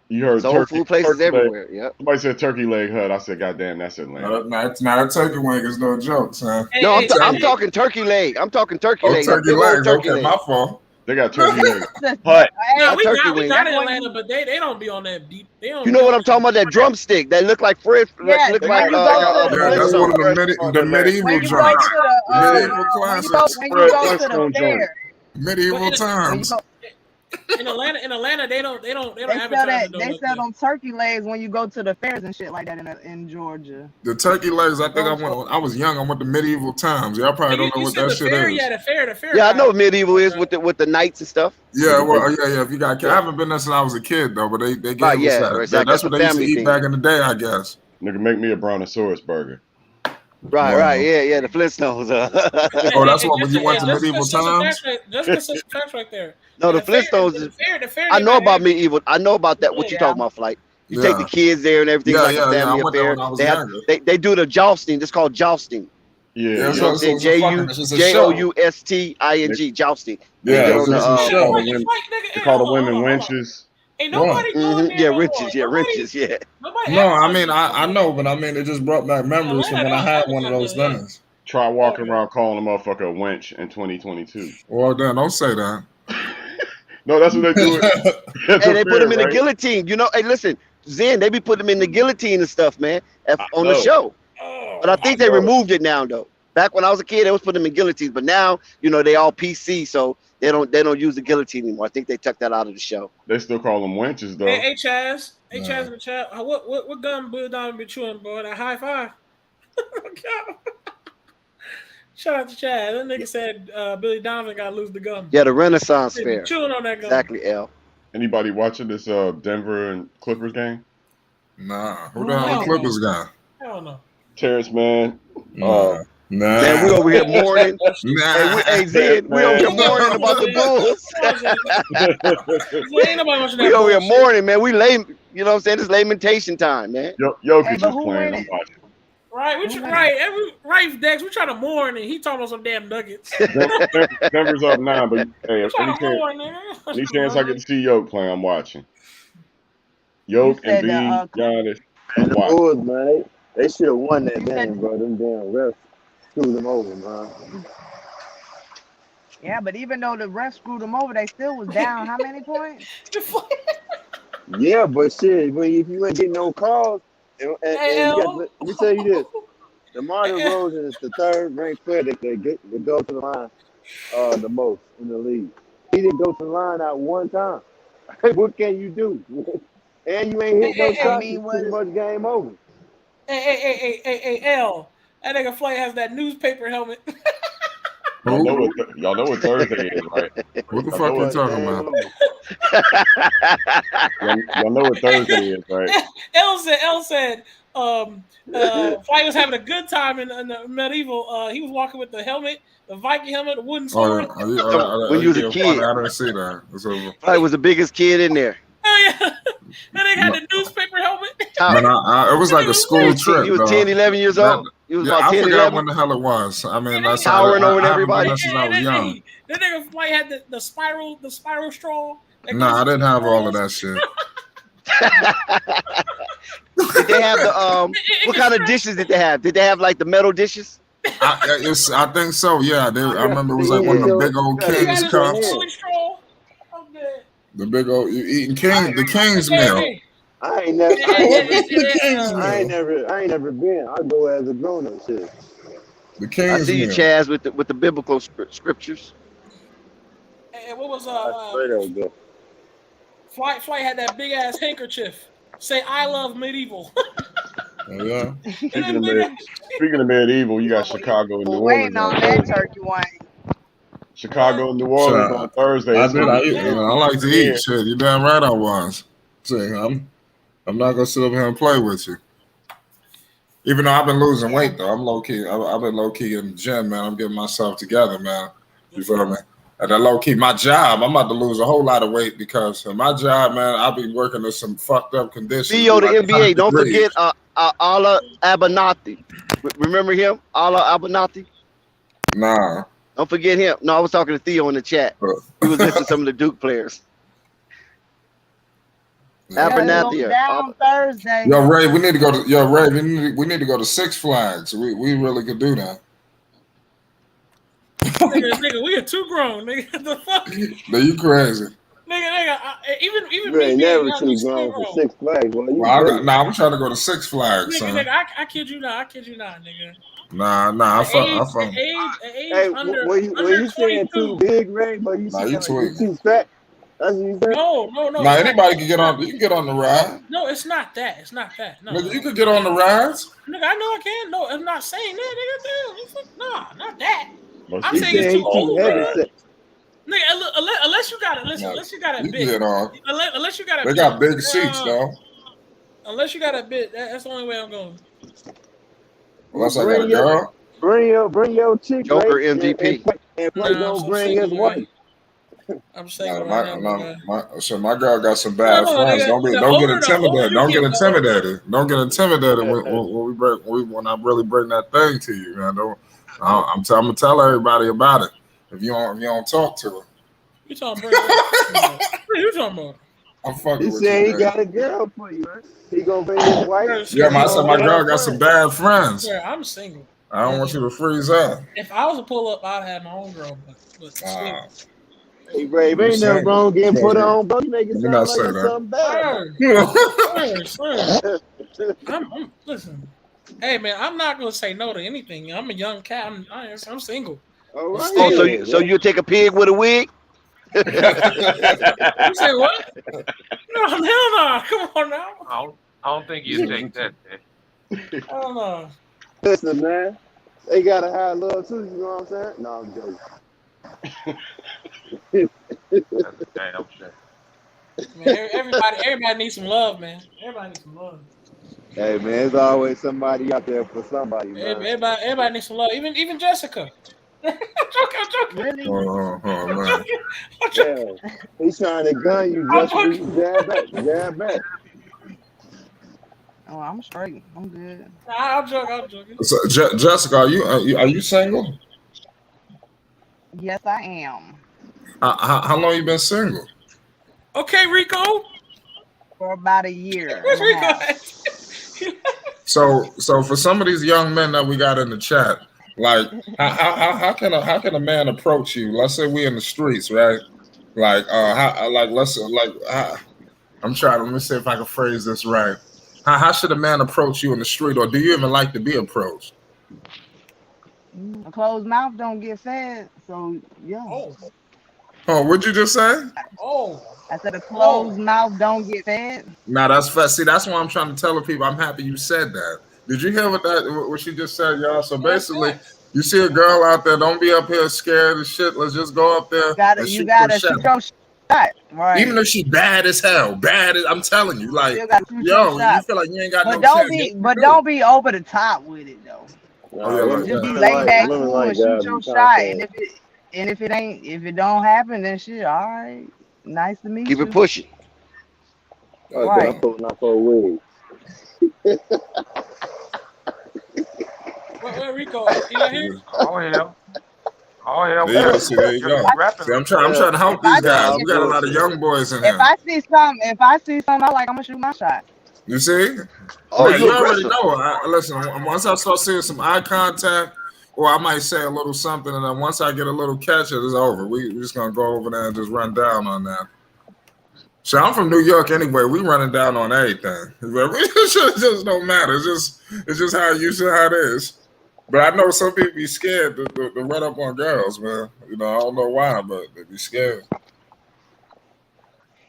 You heard soul food places everywhere. Yep. Somebody said Turkey Leg Hut. I said, God damn, that's Atlanta. Not a turkey wing. It's no joke, son. No, I'm talking turkey leg. I'm talking turkey leg. Turkey legs. Okay, my fault. They got turkey legs. Hut. No, we turkey got wings. in Atlanta, but they don't be on that deep. They don't You know what I'm talking about? That drumstick that look like Fred. Yeah, look when like you go to Yeah, that's one of the, the medieval when you go joints. to the Medieval classics. when you go to the fair, Medieval times. In Atlanta, they don't they sell advertise. they sell them turkey legs when you go to the fairs and shit like that in Georgia. The turkey legs, I think I was young. I went to medieval times. Y'all probably don't know what that shit is. Yeah, the fair. Yeah, I know what medieval is with the knights and stuff. Yeah, well, yeah. If you got, I haven't been there since I was a kid though, but they gave us that. Exactly. That's what they used to eat back in the day, I guess. Nigga, make me a brontosaurus burger. Right, yeah, the Flintstones. Oh, that's what when you went to medieval times. Just some facts right there. No, the Flintstones. The fair. I know about medieval. I know about that. What you talking about, Flight? You take the kids there and everything like a family affair. They do the jousting. It's called jousting. Yeah, you know what I'm saying? Jousting, jousting. Yeah, they call the women wenches. Ain't nobody going there. Yeah, wrenches, yeah. No, I mean I know, but I mean it just brought back memories from when I had one of those things. Try walking around calling a motherfucker a wench in 2022. Well, then don't say that. No, that's what they do. And they put them in the guillotine. You know, hey, listen, Zen, they be putting them in the guillotine and stuff, man, on the show. But I think they removed it now, though. Back when I was a kid, they was putting them in guillotines, but now, you know, they all PC, so they don't use the guillotine anymore. I think they took that out of the show. They still call them wenches, though. Hey, Chaz in the chat. What gun Bill Donovan be chewing, boy? That high five. Shout out to Chad. That nigga said Billy Donovan got to lose the gum. Yeah, the Renaissance Fair. Chewing on that gum. Exactly, L. Anybody watching this Denver and Clippers game? Nah. Who the hell the Clippers guy? Hell no. Terrence, man. Nah. Man, we over here mourning. Hey, Zed, we over here mourning about the Bulls. We over here mourning, man. We lay, you know what I'm saying? It's lamentation time, man. Jokic is playing. I'm watching. Right, Dex. We trying to mourn, and he talking about some damn Nuggets. Denver's up 9, but hey, if any chance I get to see Yoke play, I'm watching. Yoke and B, Giannis. And the Bulls, man, they should have won that game, bro. Them damn refs screwed them over, man. Yeah, but even though the refs screwed them over, they still was down. How many points? Yeah, but shit, if you ain't getting no calls, let me tell you this: DeMar DeRozan is the third ranked player that go to the line the most in the league. He didn't go to the line out one time. What can you do? And you ain't hit no shots. It's pretty much game over. Hey, L. That nigga Flay has that newspaper helmet. Y'all know what Thursday is, right? What the fuck you talking about? Y'all know what Thursday is, right? L said, Flay was having a good time in the medieval. He was walking with the helmet, the Viking helmet, the wooden sword. When you was a kid. I didn't see that. Flay was the biggest kid in there. Oh, yeah. That nigga had the newspaper helmet. Man, it was like a school trip. He was 10, 11 years old. He was about 10, I forgot 11. when the hell it was. I mean, that's towering over everybody. Since I was young. That nigga Flay had the spiral straw. Nah, I didn't have all of that shit. Did they have the what kind of dishes did they have? Did they have like the metal dishes? I think so. Yeah, I remember it was like one of the big old King's cups. The big old eating the King's meal. I ain't never been. I go as a grown up shit. The King's I see you, meal. Chaz, with the biblical scriptures. And what was Flight had that big ass handkerchief. Say I love medieval. Yeah. Speaking of medieval, you got Chicago and New Orleans. Waiting on that turkey wing. Chicago and New Orleans on Thursday. I like to eat shit. You damn right I was. See, I'm not gonna sit up here and play with you. Even though I've been losing weight though, I'm low key. I've been low key in the gym, man. I'm getting myself together, man. You feel me? And then low key, my job, I'm about to lose a whole lot of weight because of my job, man. I've been working in some fucked up conditions. CEO of the NBA. Don't forget Allah Abernathy. Remember him? Allah Abernathy? Nah. Don't forget him. No, I was talking to Theo in the chat. He was listing some of the Duke players. Abernathy. Down Thursday. Yo, Ray, we need to go to we need to go to Six Flags. We really could do that. nigga, we are too grown, nigga. The fuck? No, you crazy. Nigga, even You me ain't being never young, we too still grown for grown. Six Flags. Well, you I'm trying to go to Six Flags, son. Nigga, I kid you not, nigga. Nah, I fuck. Hey, under when you saying 22. too big, Ray, but you saying like you too fat. That's what you said? No. Nah, anybody can get on. You can get on the ride. No, it's not that. No. Nigga, you can get on the rides. Nigga, I know I can. No, I'm not saying that, nigga. Nah, not that. Well, I'm He saying it's saying too he too old, heavy bro. set. Nigga, unless you got it. Listen, unless you got a You bit. get on. Unless you got a They bit. got big seats, though. Unless you got a bit, that's the only way I'm going. Unless I got a girl. Bring your chick, Joker Ray, MVP. and Play gonna bring his wife. I'm single right now. My girl got some bad friends. Don't get intimidated. Don't get intimidated. Don't get intimidated when I really bring that thing to you, man. I'm gonna tell everybody about it. If you don't talk to her. You talking about? What you talking about? I'm fucking He with said you. He got a girl for you, right? He gonna bring his wife. Yeah, I said my girl got some bad friends. Yeah, I'm single. I don't want you to freeze up. If I was a pull up, I'd have my own girl, but single. Hey, Ray, ain't nothing wrong getting put on, bro. You make it sound like it's something bad. Listen. Hey, man, I'm not gonna say no to anything. I'm a young cat. I'm single. All right. Oh, so you take a pig with a wig? You say what? No, hell no. Come on now. I don't think you take that. I don't know. Listen, man, they gotta have love too. You know what I'm saying? No, I'm joking. That's a damn shame. Man, everybody needs some love, man. Everybody needs some love. Hey, man, there's always somebody out there for somebody, man. Everybody needs some love. Even Jessica. I'm joking. Really? Man. Yeah. He's trying to gun you, Jessica. Jab back. Oh, I'm straight. I'm good. I'm joking. So, Jessica, are you single? Yes, I am. How long you been single? Okay, Rico. For about a year. Where's Rico? So for some of these young men that we got in the chat, like how can a man approach you? Let's say we in the streets, right? Like let me see if I can phrase this right. How should a man approach you in the street, or do you even like to be approached? A closed mouth don't get fed, so yeah. Oh, what'd you just say? I said a closed mouth don't get fed. Nah, that's fast. See, that's why I'm trying to tell the people. I'm happy you said that. Did you hear what she just said, y'all? So basically, you see a girl out there, don't be up here scared of shit. Let's just go up there. You gotta shoot your shot, right? Even if she bad as hell, I'm telling you, like, yo, you feel like you ain't got no chance. But don't be over the top with it though. Just be laid back, cool, and shoot your shot. And if it don't happen, then shit, all right. Nice to meet you. Keep it pushing. Right. Not for wigs. Where Rico? You not here? Oh yeah. Yeah, see, there you go. See, I'm trying to help these guys. We got a lot of young boys in here. If I see something I like, I'm gonna shoot my shot. You see? Oh, you already know. Listen, once I start seeing some eye contact, or I might say a little something, and then once I get a little catch, it's over. We're just gonna go over there and just run down on that. So I'm from New York anyway. We running down on everything. It just don't matter. It's just how it is. But I know some people be scared to run up on girls, man. You know, I don't know why, but they be scared.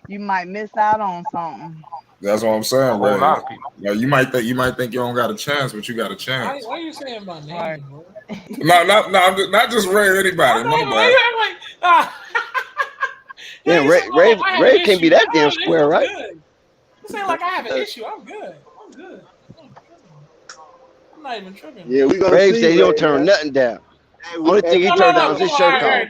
You might miss out on something. That's what I'm saying, Ray. A lot of people. Now, you might think you don't got a chance, but you got a chance. Why are you saying my name, bro? No, not just Ray. Anybody. Yeah, Ray can't be that damn square, right? This ain't like I have an issue. I'm good. I'm not even tripping. Yeah, we gonna Ray see. said he don't turn nothing down. Only thing he turned down is his shirt collar.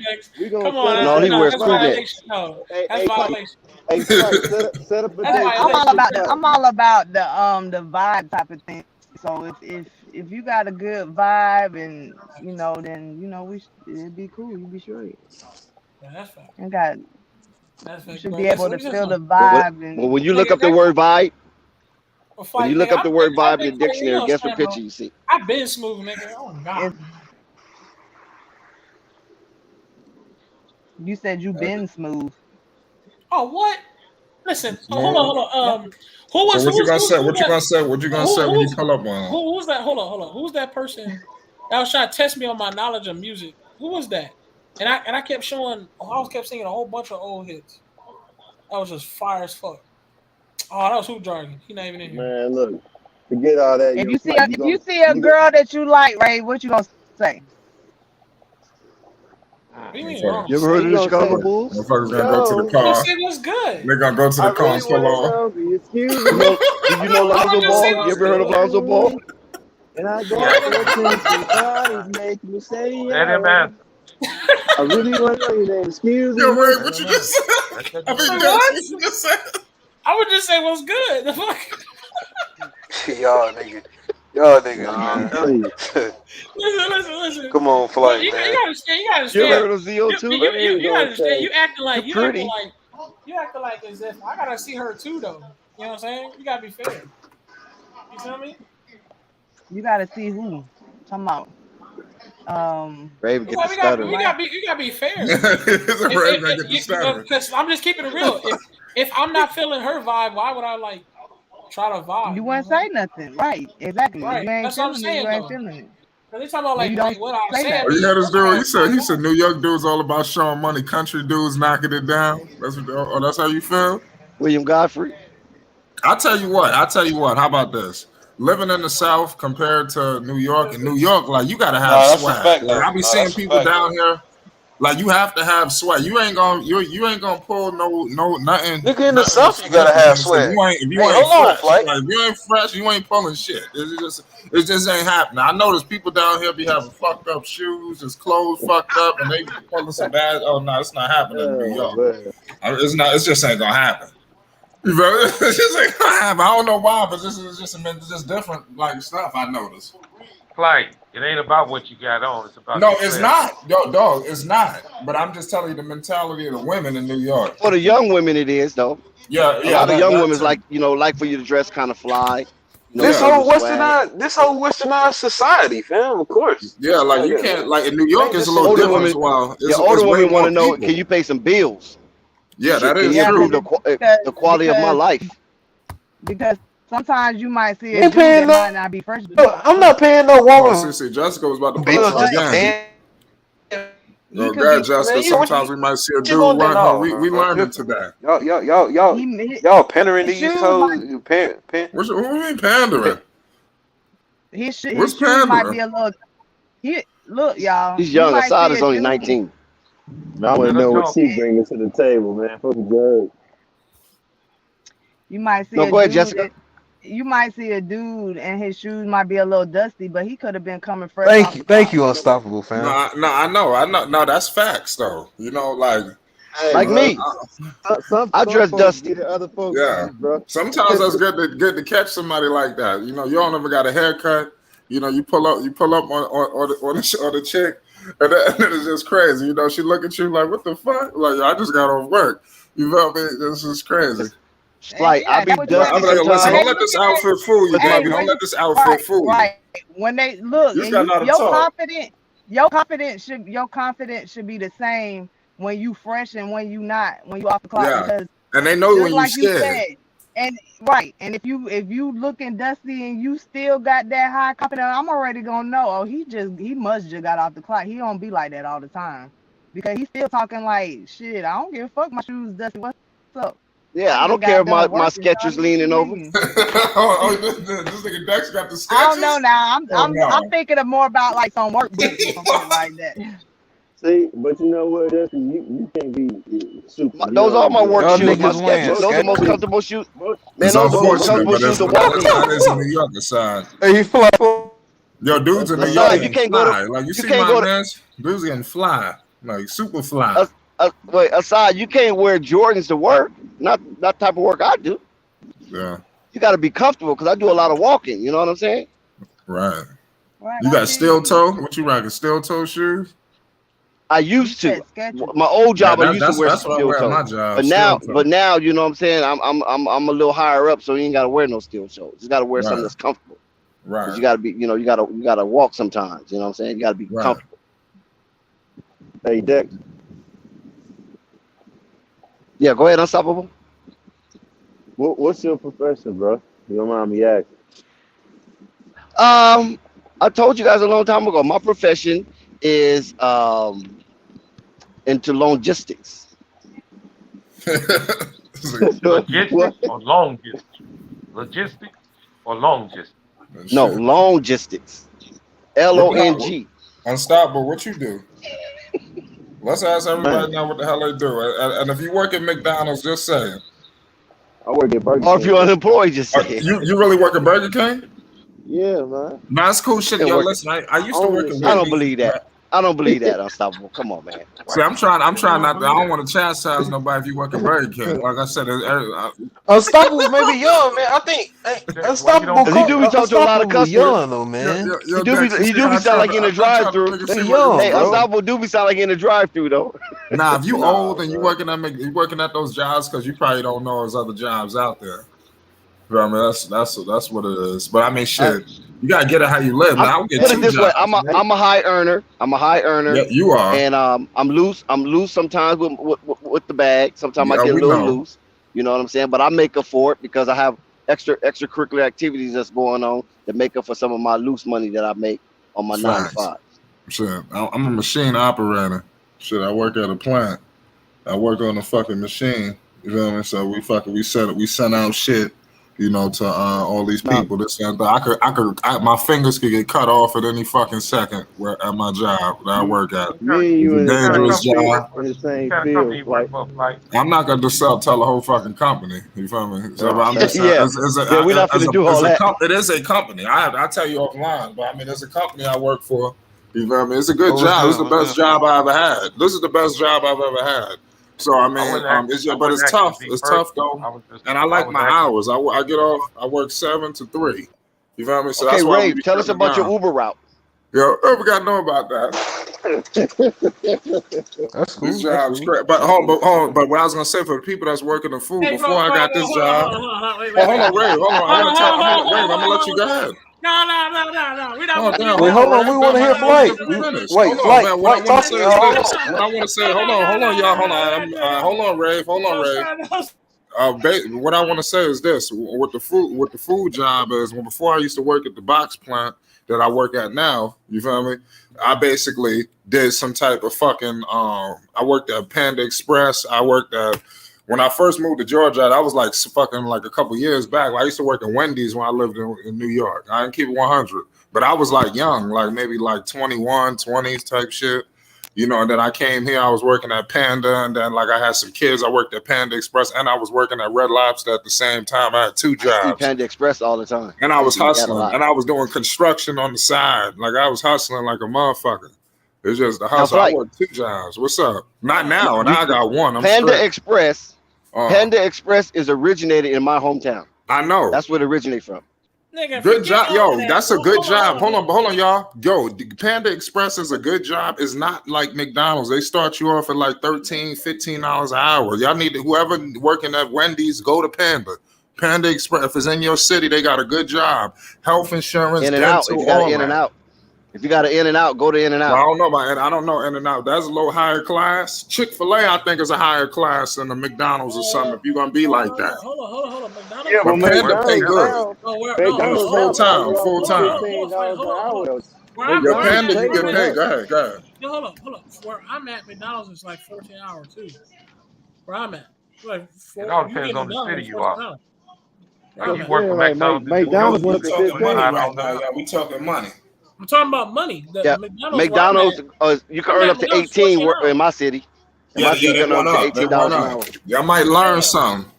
Come on, no, he wears that's cool violation. No, that's violation. Hey, set up a date. I'm all about the vibe type of thing. So if you got a good vibe and then it'd be cool. You'd be straight. Yeah, that's fine. You should be able to feel the vibe. Well, when you look up the word vibe, when you look up the word vibe in the dictionary, guess what picture you see? I've been smooth, nigga. Oh God. You said you been smooth. Oh, what? Listen, hold on. Who was? So what you gonna say? What you that? gonna say? What you gonna say when you pull up on him? Who's that? Hold on. Who's that person that was trying to test me on my knowledge of music? Who was that? And I kept showing. I kept singing a whole bunch of old hits. That was just fire as fuck. Oh, that was Hoop Jargon. He not even in here. Man, look, forget all that. If you see a girl that you like, Ray, what you gonna say? What do you mean? You ever heard of the Chicago Bulls? Motherfuckers gonna go to the car. You said what's good. They're gonna go to the car and pull off. Excuse me. Did you know Lonzo Ball? say You ever heard of Lonzo Ball? And I go make me say man. I really want to know your name. Excuse me. Yo, Ray, what you just said? I mean, what you just said? I would just say what's good. The fuck? Y'all niggas, man. Listen. Come on, Flight, you man. You understand. You ever heard of ZO2? You understand. You acting like you pretty. You acting like as if I gotta see her too, though. You know what I'm saying? You gotta be fair. You feel me? You gotta see who. Talking about. Raven get the stutter. You gotta be fair. Because I'm just keeping it real. If I'm not feeling her vibe, why would I like try to vibe? You wouldn't say nothing, right? Exactly. Right. You ain't That's what I'm saying. You ain't feeling it. They talking about like what I said. You heard this dude? He said New York dudes all about showing money. Country dudes knocking it down. That's how you feel. William Godfrey. I tell you what. How about this? Living in the South compared to New York, in New York, like you gotta have swag. Like, I be seeing people down here, like you have to have swag. You ain't gonna pull no nothing. Nigga, in the South, you gotta have swag. If you ain't fresh, you ain't pulling shit. It just ain't happening. I notice people down here be having fucked up shoes, his clothes fucked up, and they pulling some bad. Oh no, it's not happening in New York. It's not. It just ain't gonna happen. It's just ain't gonna happen. I don't know why, but this is just different like stuff I noticed. Like, it ain't about what you got on. It's about it's not. Yo, dog, it's not. But I'm just telling you the mentality of the women in New York. For the young women, it is though. Yeah. A lot of young women's like for you to dress kind of fly. This whole westernized society, fam. Of course. Yeah, like you can't like in New York. It's a little different. Older women want to know, can you pay some bills? Yeah, that is true. The quality of my life. Because sometimes you might see a dude that might not be fresh. I'm not paying no woman. See, Jessica was about to put us again. No, God, Jessica. Sometimes we might see a dude run. We learned it today. Y'all pandering these hoes. What do you mean pandering? His shoes might be a little. Look, y'all. He's young. Assad is only 19. I want to know what she bringing to the table, man. Fucking good. You might see. No, go ahead, Jessica. You might see a dude and his shoes might be a little dusty, but he could have been coming fresh. Thank you, Unstoppable fam. No, I know. No, that's facts though. You know, like me. I dress dusty. Other folks, yeah, bro. Sometimes that's good to catch somebody like that. You know, you don't ever got a haircut. You know, you pull up on the chick. And it's just crazy, you know. She look at you like, "What the fuck?" Like, I just got off work. You feel me? This is crazy. Like, I be dusty. I'm like, listen, don't let this outfit fool you, baby. Don't let this outfit fool you. Right. When they look, your confidence should be the same when you fresh and when you not, when you off the clock. Yeah. Because and they know when you scared. And and if you looking dusty and you still got that high confidence, I'm already gonna know. Oh, he must just got off the clock. He don't be like that all the time because he's still talking like shit. I don't give a fuck. My shoes dusty. What's up? Yeah, I don't care if my Skechers leaning over. This nigga Dex got the Skechers. I don't know now. I'm thinking of more about like some work boots or something like that. See, but you know what? You can't be super. Those are my work shoes. My Skechers. Those are the most comfortable shoes. Man, those are the most comfortable shoes to walk in. That is in New York side. Hey, you fly. Yo, dudes in New York you can't fly. Like you see my man's dudes getting fly, like super fly. Wait, aside, you can't wear Jordans to work. Not type of work I do. Yeah. You got to be comfortable because I do a lot of walking. You know what I'm saying? Right. You got steel toe? What you rocking? Steel toe shoes? I used to. My old job, I used to wear steel toe. But now, you know what I'm saying? I'm a little higher up, so you ain't got to wear no steel toe. You just got to wear something that's comfortable. Right. Because you got to be, you got to walk sometimes. You know what I'm saying? You got to be comfortable. Hey, Dex. Yeah, go ahead, Unstoppable. What's your profession, bro? You don't mind me asking? I told you guys a long time ago. My profession is into logistics. Logistics or long distance? Logistics or long distance? No, logistics. LONG. Unstoppable. What you do? Let's ask everybody now what the hell they do. And if you work at McDonald's, just say it. I work at Burger King. Or if you're unemployed, just say it. You really work at Burger King? Yeah, man. That's cool shit. Yo, listen, I used to work at Wendy's. I don't believe that. I don't believe that, Unstoppable. Come on, man. See, I'm trying not to. I don't want to chastise nobody if you work at Burger King. Like I said, Unstoppable may be young, man. I think Unstoppable. He do be talking to a lot of customers. Young though, man. He do be sound like in a drive-through. Hey, Unstoppable do be sound like in a drive-through though. Nah, if you old and you working at those jobs, because you probably don't know there's other jobs out there. You know what I mean, that's what it is. But I mean, shit, you gotta get it how you live. Now, Put it this way: I'm a high earner. Yeah, you are. And I'm loose sometimes with the bag. Sometimes I get a little loose. You know what I'm saying? But I make up for it because I have extracurricular activities that's going on that make up for some of my loose money that I make on my 9 to 5. Shit, I'm a machine operator. Shit, I work at a plant. I work on a fucking machine. You know what I mean? So we send out shit. You know, to all these people. This and that. My fingers could get cut off at any fucking second at my job that I work at. Me and you in dangerous job. In the same field. I'm not gonna just tell the whole fucking company. You feel me? So I'm just saying, we're not gonna do all that. It is a company. I tell you offline, but I mean, there's a company I work for. You feel me? It's a good job. It's the best job I ever had. This is the best job I've ever had. So I mean, it's tough. It's tough though, and I like my hours. I get off. I work 7 to 3. You feel me? So okay, that's why Ray, tell us about your Uber route. Yo, we gotta know about that. That's cool. This job's great. But what I was gonna say for the people that's working in food before I got this job. Hold on, Ray. Hold on. I'm gonna let you go ahead. No. We don't. Wait, hold on. We want to hear Flight. Wait, Flight. What I want to say, hold on, y'all. Hold on, Ray. What I want to say is this: what the food job is. Before I used to work at the box plant that I work at now, you feel me? I basically did some type of fucking. I worked at Panda Express. When I first moved to Georgia, that was like a couple years back. I used to work at Wendy's when I lived in New York. I didn't keep it 100, but I was like young, like maybe like 21, 20s type shit. You know, and then I came here, I was working at Panda, and then like I had some kids. I worked at Panda Express, and I was working at Red Lobster at the same time. I had 2 jobs. I see Panda Express all the time. And I was hustling, and I was doing construction on the side. Like I was hustling like a motherfucker. It's just the hustle. I worked 2 jobs. What's up? Not now, and I got 1. Panda Express. Panda Express is originated in my hometown. I know. That's where it originated from. Nigga, good job, yo. That's a good job. Hold on, y'all. Yo, Panda Express is a good job. It's not like McDonald's. They start you off at like $13, $15 an hour. Y'all need to, whoever working at Wendy's, go to Panda. Panda Express. If it's in your city, they got a good job. Health insurance, in and out. If you got in and out. If you got an in and out, go to In and Out. Well, I don't know about it. I don't know In and Out. That's a little higher class. Chick-fil-A, I think, is a higher class than the McDonald's or something. If you're gonna be like that. Hold on. McDonald's. Yeah, but Panda pay good. Full time. Your Panda, you get paid. Go ahead. No, hold on. Where I'm at, McDonald's is like 14 hours too. Where I'm at, like it all depends on the city you are. Like you work for McDonald's. We talking money. I'm talking about money. McDonald's, you can earn up to 18 in my city. They went up. Y'all might learn something.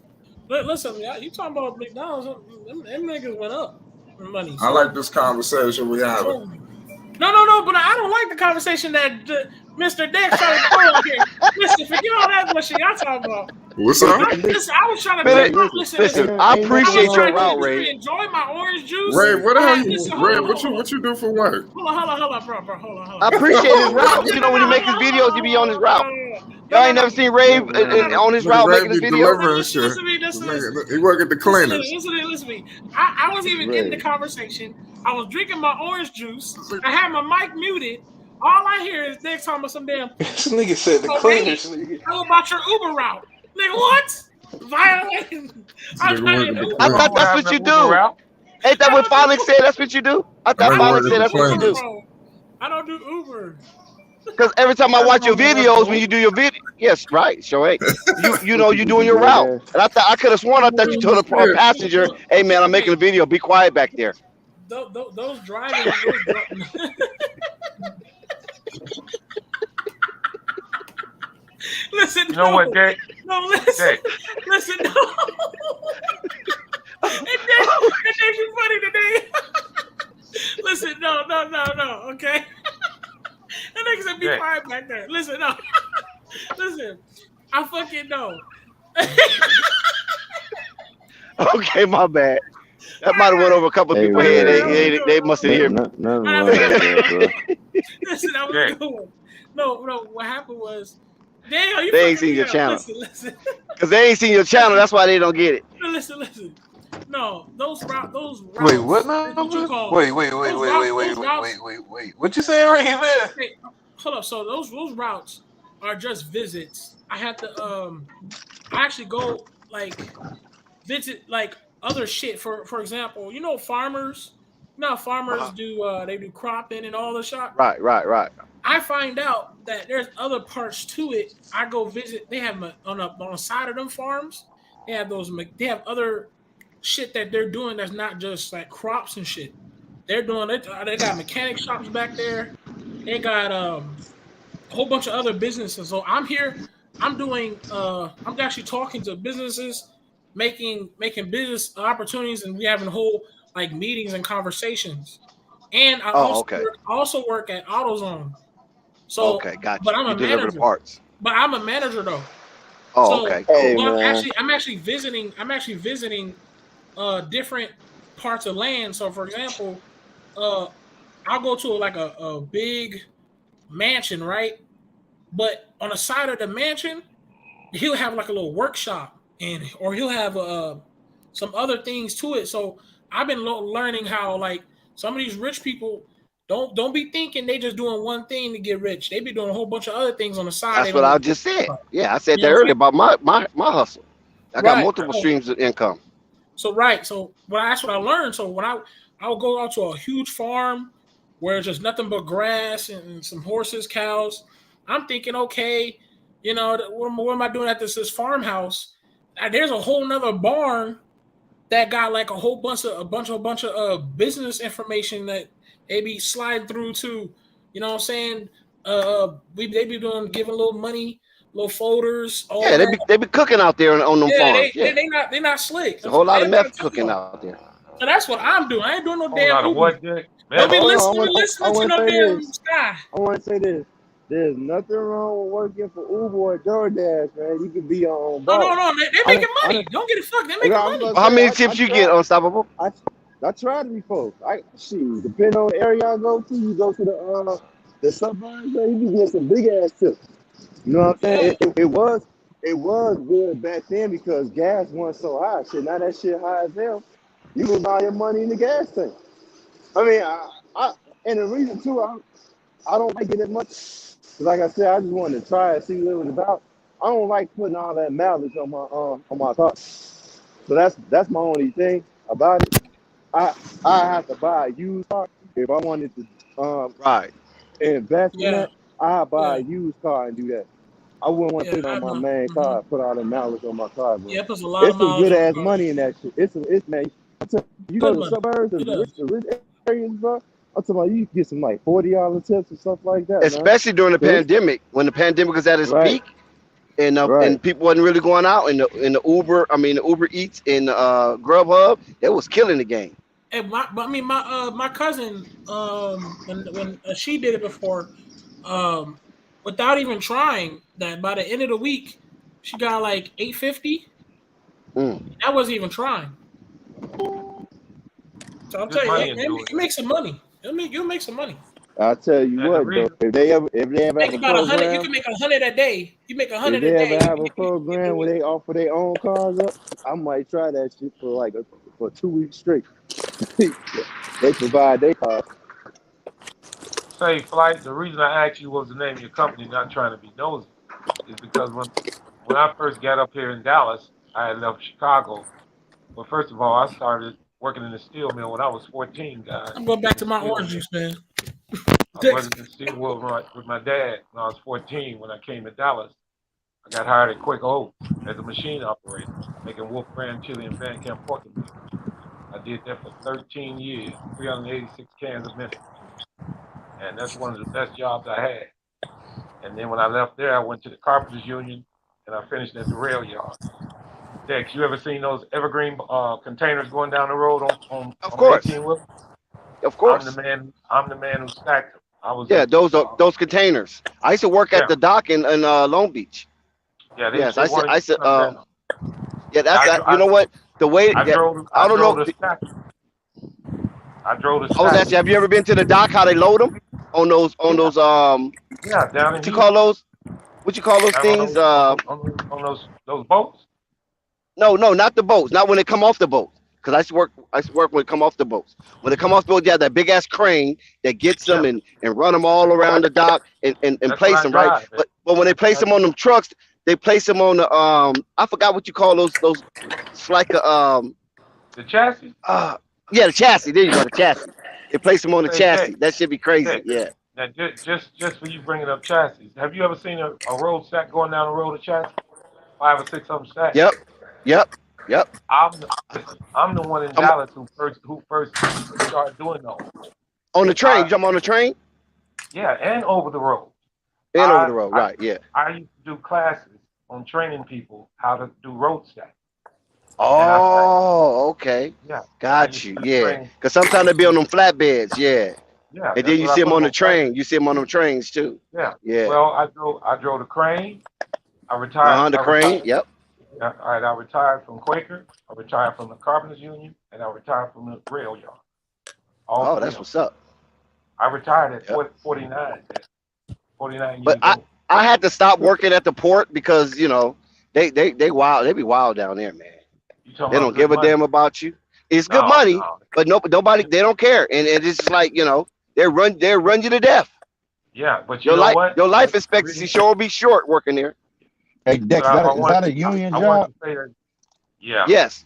Listen, you talking about McDonald's? Them niggas went up in money. I like this conversation we have. No, but I don't like the conversation that Mr. Dex trying to throw out here. Listen, forget all that bullshit y'all talking about. What's up? I was trying to listen. I appreciate your route, Ray. Enjoy my orange juice. Ray, what the hell what you do for work? Hold on, bro. Hold on. I appreciate his route. You know when he make his videos, he be on his route. Y'all ain't never seen Ray on his route making his videos. Listen, he work at the cleaners. Listen to me. I wasn't even getting the conversation. I was drinking my orange juice. I had my mic muted. All I hear is Dex talking about some damn. This nigga said the cleaners. How about your Uber route? Nigga, what? Violating. I thought that's what you do. Ain't that what Felix said? That's what you do. I thought Felix said that's what you do. I don't do Uber. Because every time I watch your videos, when you do your video, yes, right, sure, hey, you know you doing your route, and I could have sworn I thought you told a passenger, "Hey man, I'm making a video. Be quiet back there." Those driving. Listen, you know what, Jay? No, listen, listen, no. It makes you funny today. Listen, no, okay? That nigga said be quiet back there. Listen, no. Listen, I fucking know. Okay, my bad. That might have went over a couple of people's head. They must have heard me. Listen, I was going. No, what happened was, damn, you they ain't seen your channel. Listen. Because they ain't seen your channel, that's why they don't get it. Listen. No, those routes. Wait, what now? Wait. What you saying right here? Hey, hold up. So those routes are just visits. I have to I actually go like visit like other shit. For example, you know farmers. You know how farmers do they do cropping and all the shit. Right. I find out that there's other parts to it. I go visit. They have on the side of them farms. They have They have other shit that they're doing that's not just like crops and shit. They're doing it. They got mechanic shops back there. They got a whole bunch of other businesses. So I'm here. I'm doing. I'm actually talking to businesses, making business opportunities, and we having whole like meetings and conversations. And I also work at AutoZone. So gotcha. But I'm a manager. Parts. But I'm a manager though. Oh, okay. Hey, I'm actually visiting different parts of land. So for example, I'll go to like a big mansion, right? But on the side of the mansion, he'll have like a little workshop or he'll have some other things to it. So I've been learning how like some of these rich people don't be thinking they just doing one thing to get rich. They be doing a whole bunch of other things on the side. That's what I just said. Yeah, I said that earlier about my hustle. I got multiple streams of income. So that's what I learned. So when I'll go out to a huge farm where it's just nothing but grass and some horses, cows. I'm thinking, okay, you know, what am I doing at this farmhouse? There's a whole nother barn that got like a bunch of business information that they be sliding through to, you know what I'm saying? They be giving a little money, little folders. They be cooking out there on them farms. They not slick. There's a whole lot of meth cooking out there. So that's what I'm doing. I ain't doing no damn Uber. What, don't be listening to no damn Sky. I want to say this. There's nothing wrong with working for Uber or DoorDash, man. You can be your own boss. No. They making money. Don't get it fucked. They making money. How many tips you get, Unstoppable? I try to be folks. Depending on the area I go to, you go to the suburbs, man, you can get some big ass tips. You know what I'm saying? It was good back then because gas wasn't so high. Shit, now that shit high as hell. You can buy your money in the gas tank. I mean, and the reason too, I don't like it as much. Cause like I said, I just wanted to try and see what it was about. I don't like putting all that mileage on my car. So that's my only thing about it. I have to buy a used car if I wanted to invest in that. I buy a used car and do that. I wouldn't want to put it on my main car, put all the mileage on my car. Bro. Yeah, it puts a lot of mileage. It's some good ass money in that shit. It's man. You go to the suburbs, the rich areas, bro. I'm talking about you get some like $40 tips and stuff like that. Especially during the pandemic, when the pandemic was at its peak, and people wasn't really going out, and the Uber Eats and Grubhub, they was killing the game. Hey, my cousin, when she did it before, without even trying, that by the end of the week, she got like $850. That wasn't even trying. So I'll tell you, it makes some money. You'll make some money. I'll tell you what, though, if they ever make about 100, you can make 100 a day. You make 100 a day. If they ever have a program where they offer their own cars up, I might try that shit for 2 weeks straight. They provide their cars. Say, Flight, the reason I asked you what was the name of your company, not trying to be nosy, is because when when I first got up here in Dallas, I had left Chicago. But first of all, I started working in the steel mill when I was 14, guys. I'm going back to my orange juice, man. I was working in the steel mill with my dad when I was 14. When I came to Dallas, I got hired at Quaker Oats as a machine operator, making Wolf Brand chili and Van Camp pork and beef. I did that for 13 years, 386 cans of mince meat. And that's one of the best jobs I had. And then when I left there, I went to the Carpenters Union, and I finished at the rail yard. Dex, you ever seen those evergreen containers going down the road on Of course. 18 wheel? Of course. I'm the man who stacked them. I was those containers. I used to work at the dock in Long Beach. Yeah, yes, I said yeah, that's that. You know what? The way I don't know. I was asking, have you ever been to the dock? How they load them on those down what you call those? What you call those things? On those boats? No, not the boats. Not when they come off the boat. Because I used to work when they come off the boats. When they come off the boat, you have that big ass crane that gets them and run them all around the dock and place them, right? But when they place them on them trucks, they place them on the I forgot what you call those. It's like a the chassis. Yeah, the chassis. There you go, the chassis. They place them on the chassis. That should be crazy. Yeah. Now, just for you bringing up chassis, have you ever seen a road stack going down the road of chassis? 5 or 6 of them stacked. Yep. I'm the one in Dallas who first started doing those. On the train, you talking on the train? Yeah, and over the road. Over the road, right? Yeah. I used to do classes on training people how to do road stack. Oh, okay. Yeah. Got you. Yeah. Because sometimes they be on them flatbeds. Yeah. Yeah. And then you see them on the train. You see them on them trains too. Yeah. Yeah. Well, I drove the crane. I retired. The crane. Yep. All right. I retired from Quaker. I retired from the Carpenters Union, and I retired from the rail yard. That's what's up. I retired at 49. 49 but years old. I had to stop working at the port because they wild. They be wild down there, man. They don't give a damn about you. It's good money, but nobody. They don't care, and it's just like they run you to death. Yeah, but your life expectancy sure be short working there. Hey, Dex, is that a union job? Yeah. Yes,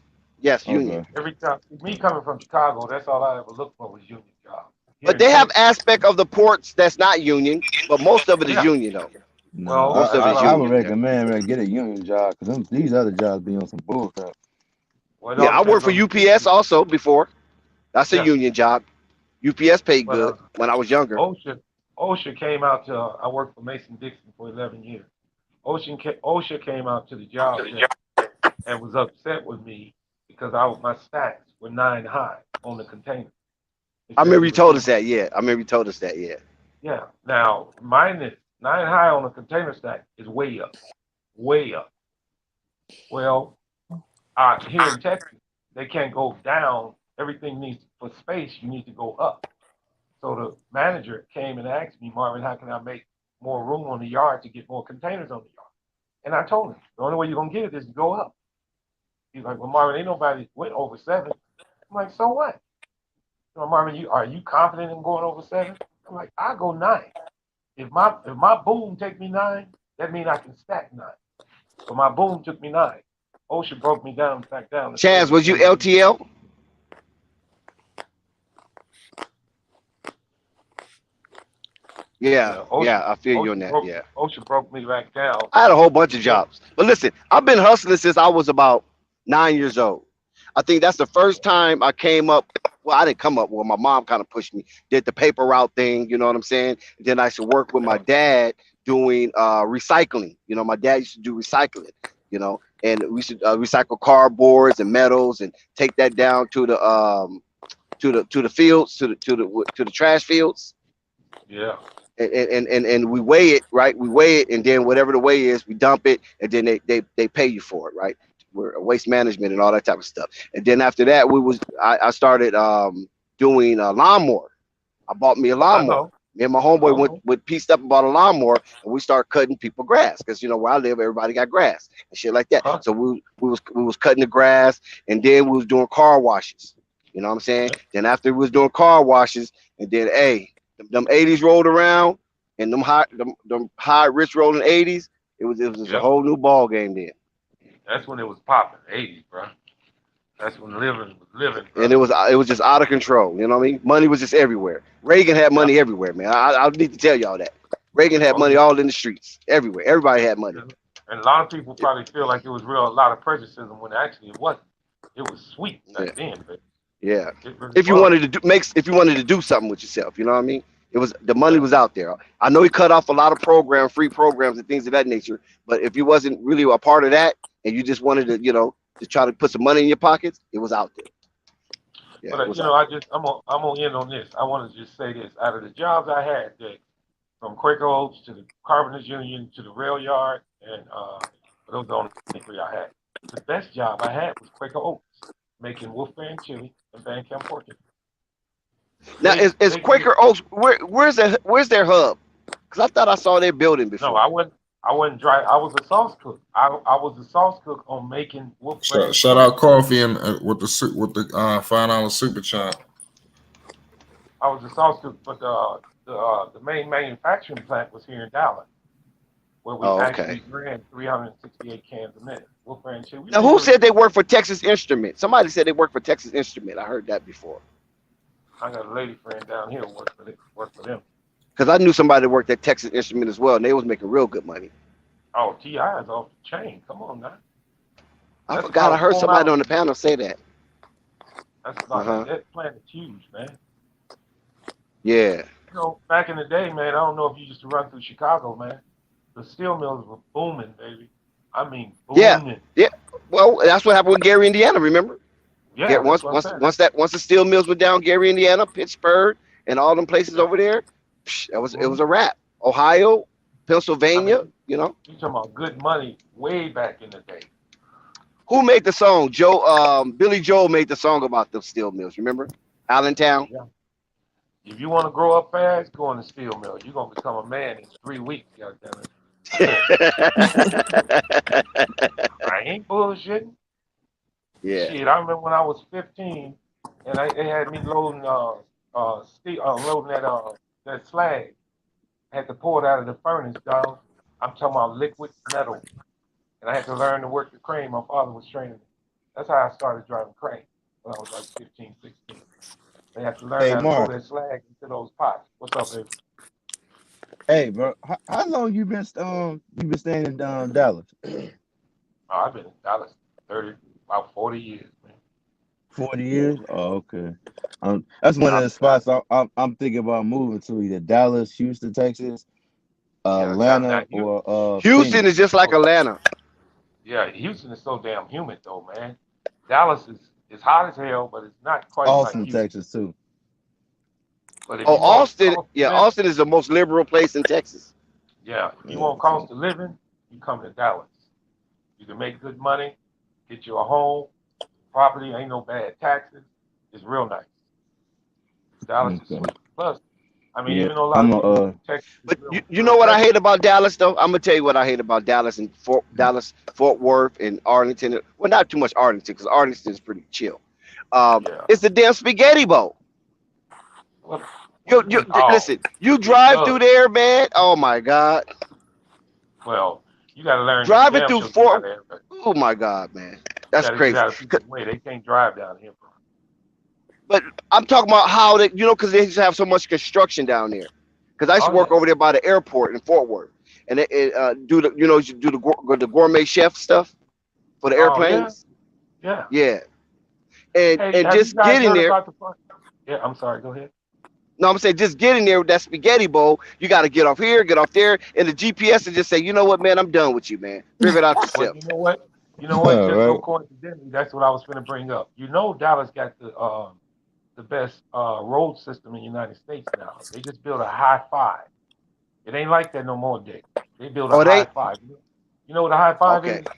union. Every time, me coming from Chicago, that's all I ever looked for was union jobs. But they have aspect of the ports that's not union, but most of it is union though. No, I would recommend get a union job because these other jobs be on some bullcrap. Well, I worked for UPS also before. That's a union job. UPS paid good when I was younger. OSHA came out to. I worked for Mason Dixon for 11 years. OSHA came out to the job and was upset with me because my stacks were 9 high on the container. I remember you told us that. Yeah, I remember you told us that. Yeah. Yeah. Now mine is 9 high on a container stack is way up. Well, here in Texas, they can't go down. Everything needs for space. You need to go up. So the manager came and asked me, Marvin, how can I make more room on the yard to get more containers on the yard? And I told him the only way you're gonna get it is to go up. He's like, well, Marvin, ain't nobody went over 7. I'm like, so what? Marvin, are you confident in going over 7? I'm like, I go 9. If my boom take me 9, that means I can stack 9. So my boom took me 9. OSHA broke me down back down. Chaz, was you LTL? Yeah, I feel you on that. OSHA broke me back down. I had a whole bunch of jobs. But listen, I've been hustling since I was about 9 years old. I think that's the first time I came up. Well, I didn't come up. Well, my mom kind of pushed me, did the paper route thing. You know what I'm saying? And then I used to work with my dad doing recycling. My dad used to do recycling, and we should recycle cardboards and metals and take that down to the fields, to the trash fields. Yeah. And we weigh it, right? We weigh it, and then whatever the weigh is, we dump it, and then they pay you for it, right? We're waste management and all that type of stuff. And then after that, I started doing a lawnmower. I bought me a lawnmower. Me and my homeboy went pieced up and bought a lawnmower, and we started cutting people grass because where I live, everybody got grass and shit like that. So we was cutting the grass, and then we was doing car washes. You know what I'm saying? Then after we was doing car washes, and then them 80s rolled around, and them high rich rolling 80s. It was just a whole new ball game then. That's when it was popping, 80s, bro. That's when living was living, bro. And it was just out of control. You know what I mean? Money was just everywhere. Reagan had money everywhere, man. I need to tell y'all that. Reagan had money all in the streets, everywhere. Everybody had money. And a lot of people probably feel like it was a lot of prejudice when actually it wasn't. It was sweet back then, baby. Yeah. Really If you wanted to do something with yourself, you know what I mean? It was the money was out there. I know he cut off a lot of free programs and things of that nature. But if you wasn't really a part of that and you just wanted to, to try to put some money in your pockets, it was out there. Yeah, but I'm gonna end on this. I want to just say this: out of the jobs I had, from Quaker Oats to the Carpenters Union to the rail yard, and those are the only three I had. The best job I had was Quaker Oats, making Wolfgang chili and Van Camp pork. Now, is Quaker Oats where's their hub? Because I thought I saw their building before. No, I wasn't dry. I was a sauce cook. I was a sauce cook on making Wolfgang. Shout out Coffee and with the $5 super chat. I was a sauce cook, but the main manufacturing plant was here in Dallas, where we actually ran 368 cans a minute. Wolfgang chili. Now, who said they worked for Texas Instrument? Somebody said they worked for Texas Instrument. I heard that before. I got a lady friend down here work for them. Because I knew somebody that worked at Texas Instrument as well, and they was making real good money. Oh, TI is off the chain. Come on now. I forgot. I heard somebody on the panel say that. That's about that plant is huge, man. Yeah. Back in the day, man, I don't know if you used to run through Chicago, man. The steel mills were booming, baby. I mean, booming. Yeah. Well, that's what happened with Gary, Indiana. Remember? Yeah. Once the steel mills were down, Gary, Indiana, Pittsburgh, and all them places over there, it was a wrap. Ohio, Pennsylvania, You talking about good money way back in the day. Who made the song? Billy Joel made the song about the steel mills. Remember? Allentown. Yeah. If you want to grow up fast, go in the steel mill. You're gonna become a man in 3 weeks. Goddammit. I ain't bullshitting. Yeah. Shit, I remember when I was 15, and they had me loading that slag. I had to pour it out of the furnace, dog. I'm talking about liquid metal, and I had to learn to work the crane. My father was training me. That's how I started driving crane when I was like 15, 16. They have to learn how to pour that slag into those pots. What's up, baby? Hey, bro, how long you been staying in Dallas? I've been in Dallas about 40 years, man. 40 years? Oh, okay. That's one of the spots I'm thinking about moving to, either Dallas, Houston, Texas, Atlanta, or Houston Phoenix. is just like Atlanta. Yeah, Houston is so damn humid though, man. Dallas is hot as hell, but it's not quite Austin, like Houston. Texas too. But Austin, Austin is the most liberal place in Texas. Yeah, if you want cost of living, you come to Dallas. You can make good money, get you a home, property, ain't no bad taxes. It's real nice. Dallas is sweet. Plus, I mean, even though a lot of Texas. But you know what I hate about Dallas, though? I'm gonna tell you what I hate about Dallas and Fort Worth, and Arlington. Well, not too much Arlington, because Arlington is pretty chill. It's the damn Spaghetti Bowl. Listen, you drive through there, man. Oh my God. Well, you got to learn. Driving through Fort. Oh my God, man, that's crazy. They can't drive down here, bro. But I'm talking about how they, because they used to have so much construction down there. Because I used to work over there by the airport in Fort Worth, and they do the gourmet chef stuff for the airplanes. Yeah. And just getting there. Yeah, I'm sorry. Go ahead. No, I'm saying just getting there with that spaghetti bowl, you got to get off here, get off there, and the GPS will just say, you know what, man, I'm done with you, man. Figure it out yourself. You know what? Just so coincidentally, that's what I was going to bring up. Dallas got the best road system in the United States now. They just built a high five. It ain't like that no more, Dick. They built a high five. You know what a high five is? No.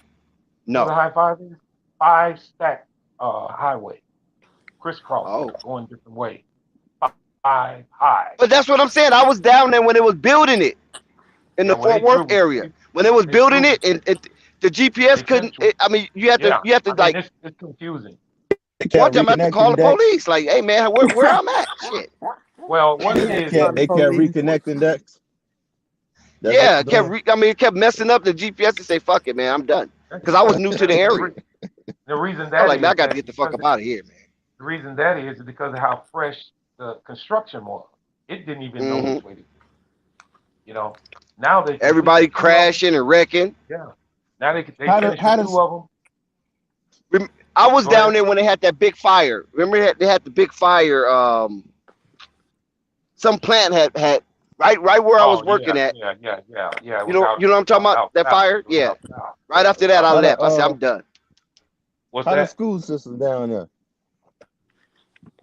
You know what a high five is? 5-stack highway. Crisscross, going different ways. 5 high. But that's what I'm saying. I was down there when it was building it in the Fort Worth area. When it was building it, and the GPS couldn't. You have to like. It's confusing. One time I had to call the police. Like, hey man, where I'm at? Shit. Well, what it is, they can't reconnect index. That's it kept messing up the GPS to say, fuck it, man, I'm done. Because I was new to the area. The reason I was that like, man, I is got to that get the fuck up out of here, man. the reason that is because of how fresh the construction was. It didn't even know which way to go. You know, now they everybody crashing and wrecking. Yeah. Now they finished with 2 of them. I was down there when they had that big fire. Remember they had the big fire. Some plant had right where I was working at. Yeah. You know what I'm talking about? That fire? Yeah. Right after that, I left. I said, I'm done. How the school system down there?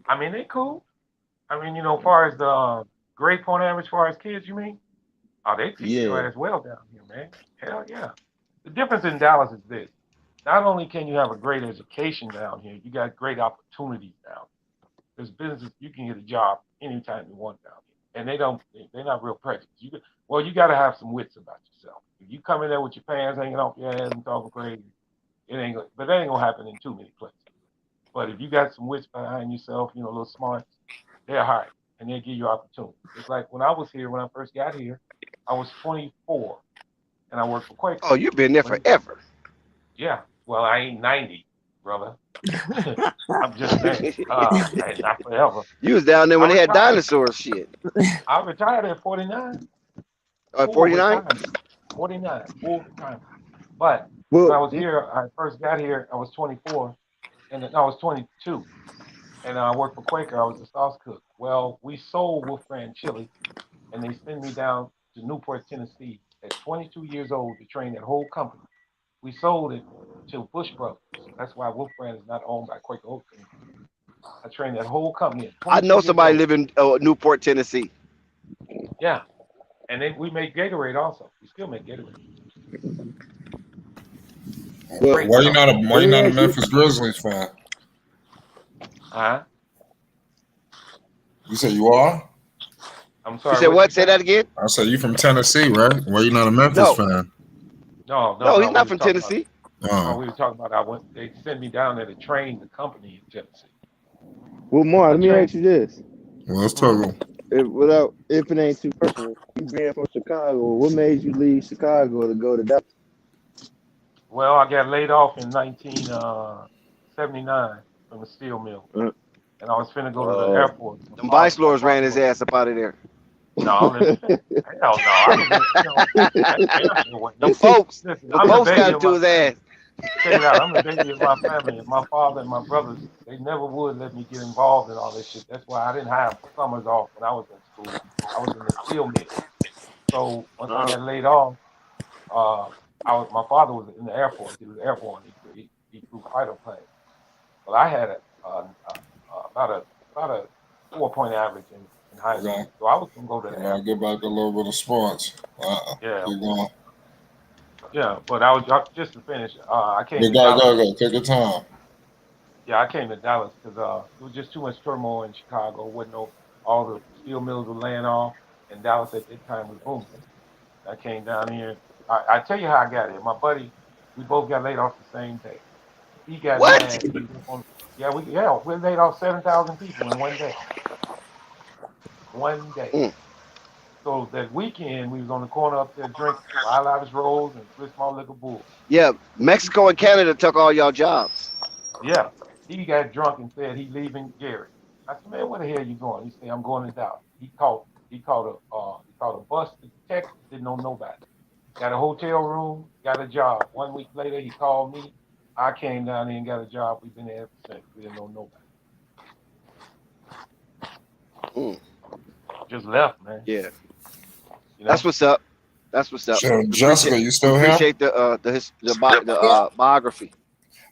I mean, they cool. I mean, as far as the grade point average, as far as kids, you mean? Oh, they teach you as well down here, man. Hell yeah. The difference in Dallas is this. Not only can you have a great education down here, you got great opportunities down here. There's business, you can get a job anytime you want down here. And they're not real prejudiced. You got to have some wits about yourself. If you come in there with your pants hanging off your ass and talking crazy, that ain't going to happen in too many places. But if you got some wits behind yourself, a little smart, they'll hire you and they'll give you opportunity. It's like when I first got here, I was 24 and I worked for Quaker. Oh, you've been there forever. Yeah. Well, I ain't 90, brother. I'm just saying. Not forever. You was down there when they had dinosaurs shit. I retired at 49. 49? 49, full time. But when I was here, I first got here, I was 24. And I was 22. And I worked for Quaker. I was a sauce cook. Well, we sold Wolf Brand Chili, and they sent me down to Newport, Tennessee at 22 years old to train that whole company. We sold it to Bush Brothers. That's why Wolf Brand is not owned by Quaker Oats anymore. I trained that whole company. I know somebody living in Newport, Tennessee. Yeah. And then we make Gatorade also. We still make Gatorade. Why you not a Memphis Grizzlies fan? Huh? You said you are? I'm sorry. You said what? Say that again? I said you from Tennessee, right? Why you not a Memphis fan? No, he's not from Tennessee. No, we were talking about they sent me down there to train the company in Tennessee. Well, Mark, let me ask you this. Well, let's talk. If it ain't too personal, you being from Chicago, what made you leave Chicago to go to Dallas? Well, I got laid off in 1979 from a steel mill, and I was finna go to the airport. Them vice lords ran his ass up out of there. No, hell no. The folks got to his ass. Check it out. I'm the baby of my family, and my father and my brothers, they never would let me get involved in all this shit. That's why I didn't have summers off when I was in school. I was in the steel mill. So once I got laid off, my father was in the Air Force. He was airborne. He flew fighter planes. Well, I had about a 4-point average in high school, so I was gonna go to the Air Force. Get back a little bit of sports. Yeah. Yeah, but I was just to finish. I came. Go. Take your time. Yeah, I came to Dallas because it was just too much turmoil in Chicago. All the steel mills were laying off, and Dallas at that time was booming. I came down here. I tell you how I got here. My buddy, we both got laid off the same day. He got mad. We laid off 7,000 people in one day. One day. So that weekend, we was on the corner up there drinking Wild Irish Rolls and Swiss Malt Liquor Bull. Yeah, Mexico and Canada took all y'all jobs. Yeah, he got drunk and said he leaving Gary. I said, man, where the hell you going? He said, I'm going to Dallas. He called a bus to Texas. Didn't know nobody. Got a hotel room. Got a job. 1 week later, he called me. I came down here and got a job. We've been there ever since. We didn't know nobody. Just left, man. Yeah. That's what's up. So, Jessica, you still here? Appreciate the biography.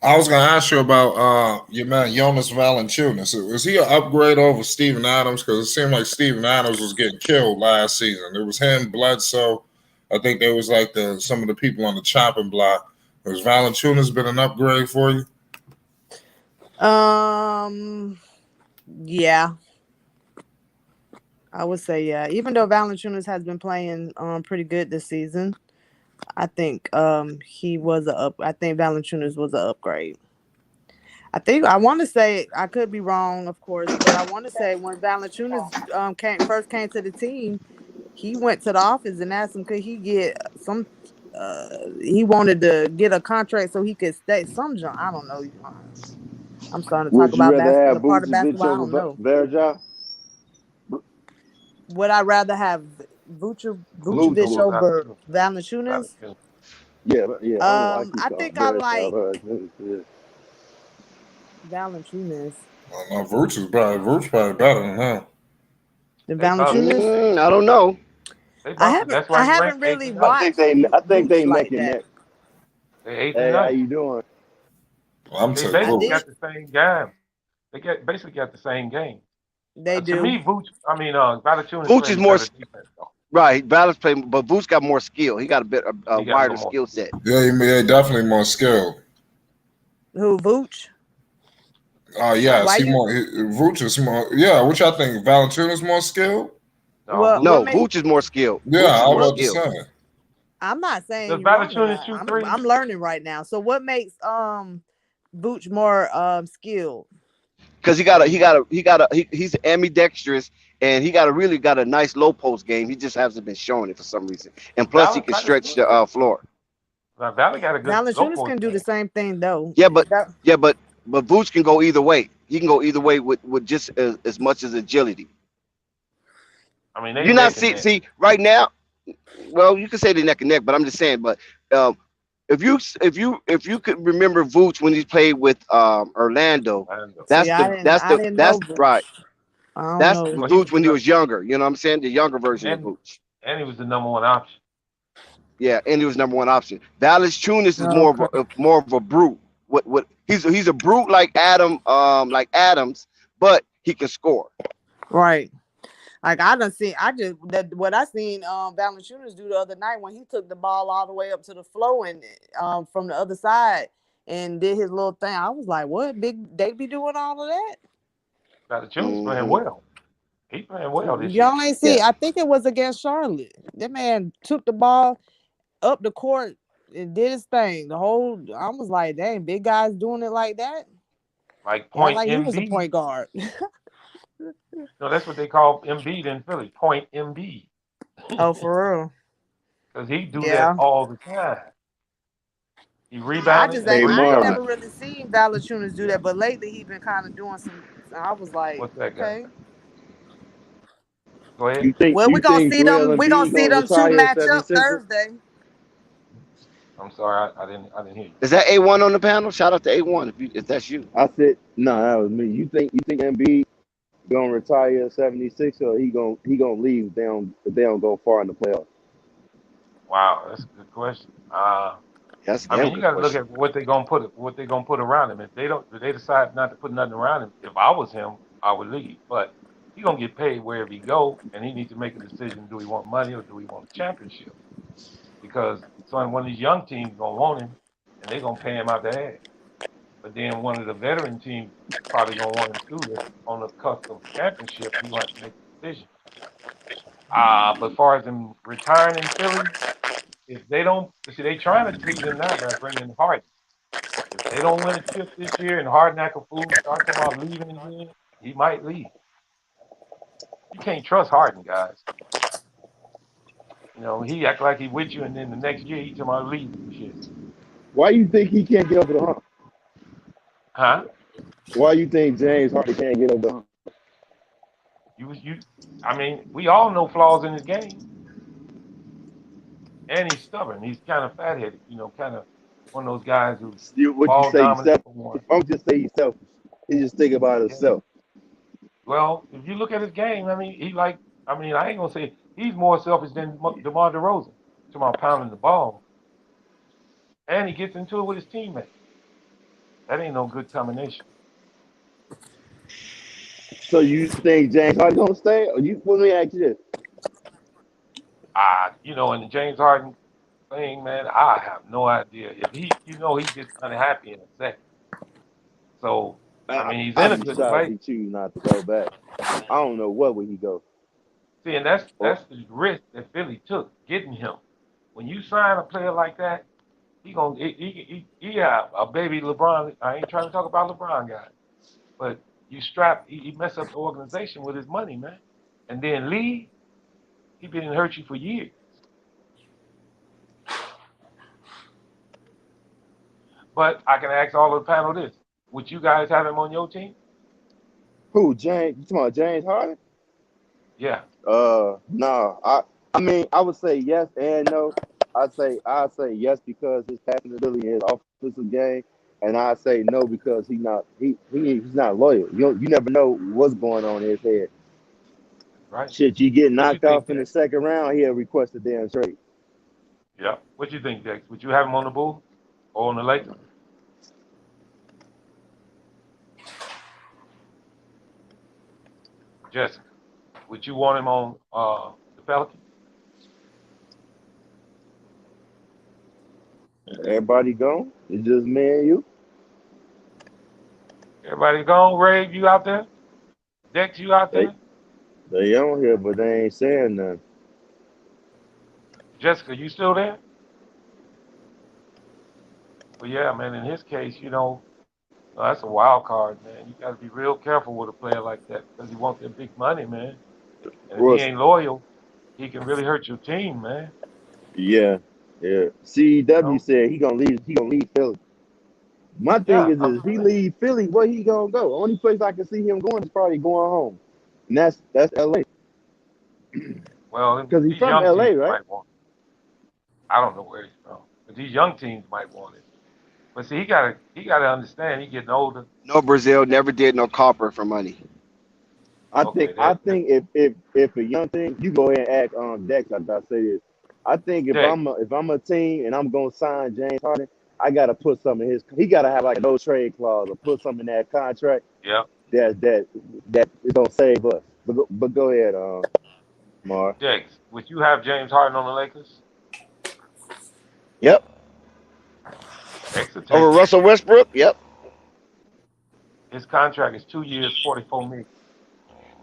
I was going to ask you about your man Jonas Valanciunas. Was he an upgrade over Steven Adams? Because it seemed like Steven Adams was getting killed last season. It was him, Bledsoe. I think there was like some of the people on the chopping block. Has Valanciunas been an upgrade for you? Yeah. I would say, yeah. Even though Valanciunas has been playing pretty good this season, I think he was I think Valanciunas was an upgrade. I want to say, I could be wrong, of course, but I want to say when Valanciunas first came to the team, he went to the office and asked him could he get some. He wanted to get a contract so he could stay. Some junk. I don't know. I'm starting to talk Would you about rather have the part of Vucevic basketball I don't over know. Verja? Would I rather have Vucevic over Valanciunas? Yeah, I keep I calling think I like Verja. Valanciunas. No, Vooch is better. Vooch probably better than him. The Valanciunas? I don't know. I haven't really I think watched they Vooch neck like and that. neck. They're 8th Hey, and how 9th. you doing? I'm They taking basically Vooch. got the same game. They basically got the same game. They To do. me, Valanciunas Vooch plays is more better defense though. right. Balance play, but Vooch got more skill. He got a He got a wider little more skill skill. set. Yeah, definitely more skilled. Who, Vooch? Yes, Why you? Vooch is more. Yeah, which I think Valanciunas more skilled. No, Vooch is more skilled. Yeah, Vooch is I more was about to skilled. say. I'm not saying Does you're wrong or Valanciunas not. shoot threes? I'm learning right now. So what makes Vooch more skilled? Because he's ambidextrous and he really got a nice low post game. He just hasn't been showing it for some reason. And plus, he can stretch the floor. Now, Valley got a good Valanciunas can do the same thing though. Yeah, but Vooch can go either way. He can go either way with just as much as agility. I mean, You're not see right now. Well, you can say they're neck and neck, but I'm just saying. But if you could remember Vooch when he played with Orlando, that's right. That's Vooch when he was younger. You know what I'm saying? The younger version of Vooch. And he was the number one option. Yeah, and he was number one option. Valanciunas is more of a brute. What he's a brute like Adams, but he can score. Right. Like what I seen Valanciunas do the other night when he took the ball all the way up to the floor and from the other side and did his little thing. I was like, what? They be doing all of that? Valanciunas playing well. He playing well this year. Y'all ain't see. I think it was against Charlotte. That man took the ball up the court and did his thing. I was like, dang, big guys doing it like that. Like point like Embiid. He was a point guard. No, that's what they call Embiid in Philly. Point Embiid. Oh, for real? Because he do that all the time. He rebounded. I ain't never really seen Valanciunas do that, but lately he's been kind of doing some. I was like, what's that okay. Guy? Go ahead. We're gonna see them. We're gonna see them two match up Thursday. I'm sorry, I didn't hear you. Is that A1 on the panel? Shout out to A1 if that's you. I said no, that was me. You think Embiid gonna retire at 76 or he gonna leave if they don't go far in the playoffs? Wow, that's a good question. You got to look at what they're gonna put around him. If they decide not to put nothing around him, if I was him, I would leave. But he's gonna get paid wherever he go, and he needs to make a decision: do he want money or do he want a championship? Because one of these young teams gonna want him, and they're gonna pay him out the ass. But then one of the veteran teams probably gonna want him too. That's on the cusp of championship. He wants to make a decision. But as far as him retiring in Philly, if they don't they trying to treat him now by bringing Harden. If they don't win a chip this year and Harden act a fool, start talking about leaving again, he might leave. You can't trust Harden, guys. You know, he act like he with you, and then the next year he talking about leaving and shit. Why you think he can't get over the hump? Huh? Why you think James Harden can't get over the hump? I mean, we all know flaws in his game. And he's stubborn. He's kind of fat-headed, kind of one of those guys who ball dominant for one. I'm just saying he's selfish. He just think about himself. Well, if you look at his game, I mean, I ain't gonna say he's more selfish than DeMar DeRozan. Talking about pounding the ball, and he gets into it with his teammates. That ain't no good combination. So you think James Harden gonna stay? Or let me ask you this. In the James Harden thing, man, I have no idea. If he gets unhappy in a second. So, he's in a good place. He choose not to go back. I don't know where would he go. See, and that's the risk that Philly took getting him. When you sign a player like that, he a baby LeBron. I ain't trying to talk about LeBron guys, but he mess up the organization with his money, man, and then leave. He been hurt you for years. But I can ask all of the panel this: would you guys have him on your team? Who, James? You talking about James Harden? Yeah. No. I mean, I would say yes and no. I'd say yes because his passing ability in his offensive game, and I say no because he's not loyal. You never know what's going on in his head. Right. Shit, you get knocked off in the second round, he'll request a damn trade. Yeah. What you think, Dex? Would you have him on the Bulls or on the Lakers? Jessica, would you want him on the Pelicans? Everybody gone? It's just me and you? Everybody gone? Rave, you out there? Dex, you out there? They on here, but they ain't saying nothing. Jessica, you still there? Well, yeah, man, in his case, that's a wild card, man. You got to be real careful with a player like that because he wants that big money, man. And if he ain't loyal, he can really hurt your team, man. Yeah. CW said he gonna leave Philly. My thing is if he leave Philly, where he gonna go? Only place I can see him going is probably going home. And that's LA. Well, because he's from LA, right? I don't know where he's from. But these young teams might want it. But see, he gotta understand. He's getting older. No, Brazil never did no copper for money. I think if a young thing, you go ahead and ask Dex after I say this. I think if I'm a team and I'm gonna sign James Harden, I gotta put something in he gotta have like a no trade clause or put something in that contract. Yeah. That is gonna save us. But go ahead, Mar. Dex, would you have James Harden on the Lakers? Yep. Over Russell Westbrook? Yep. His contract is 2 years, $44 million.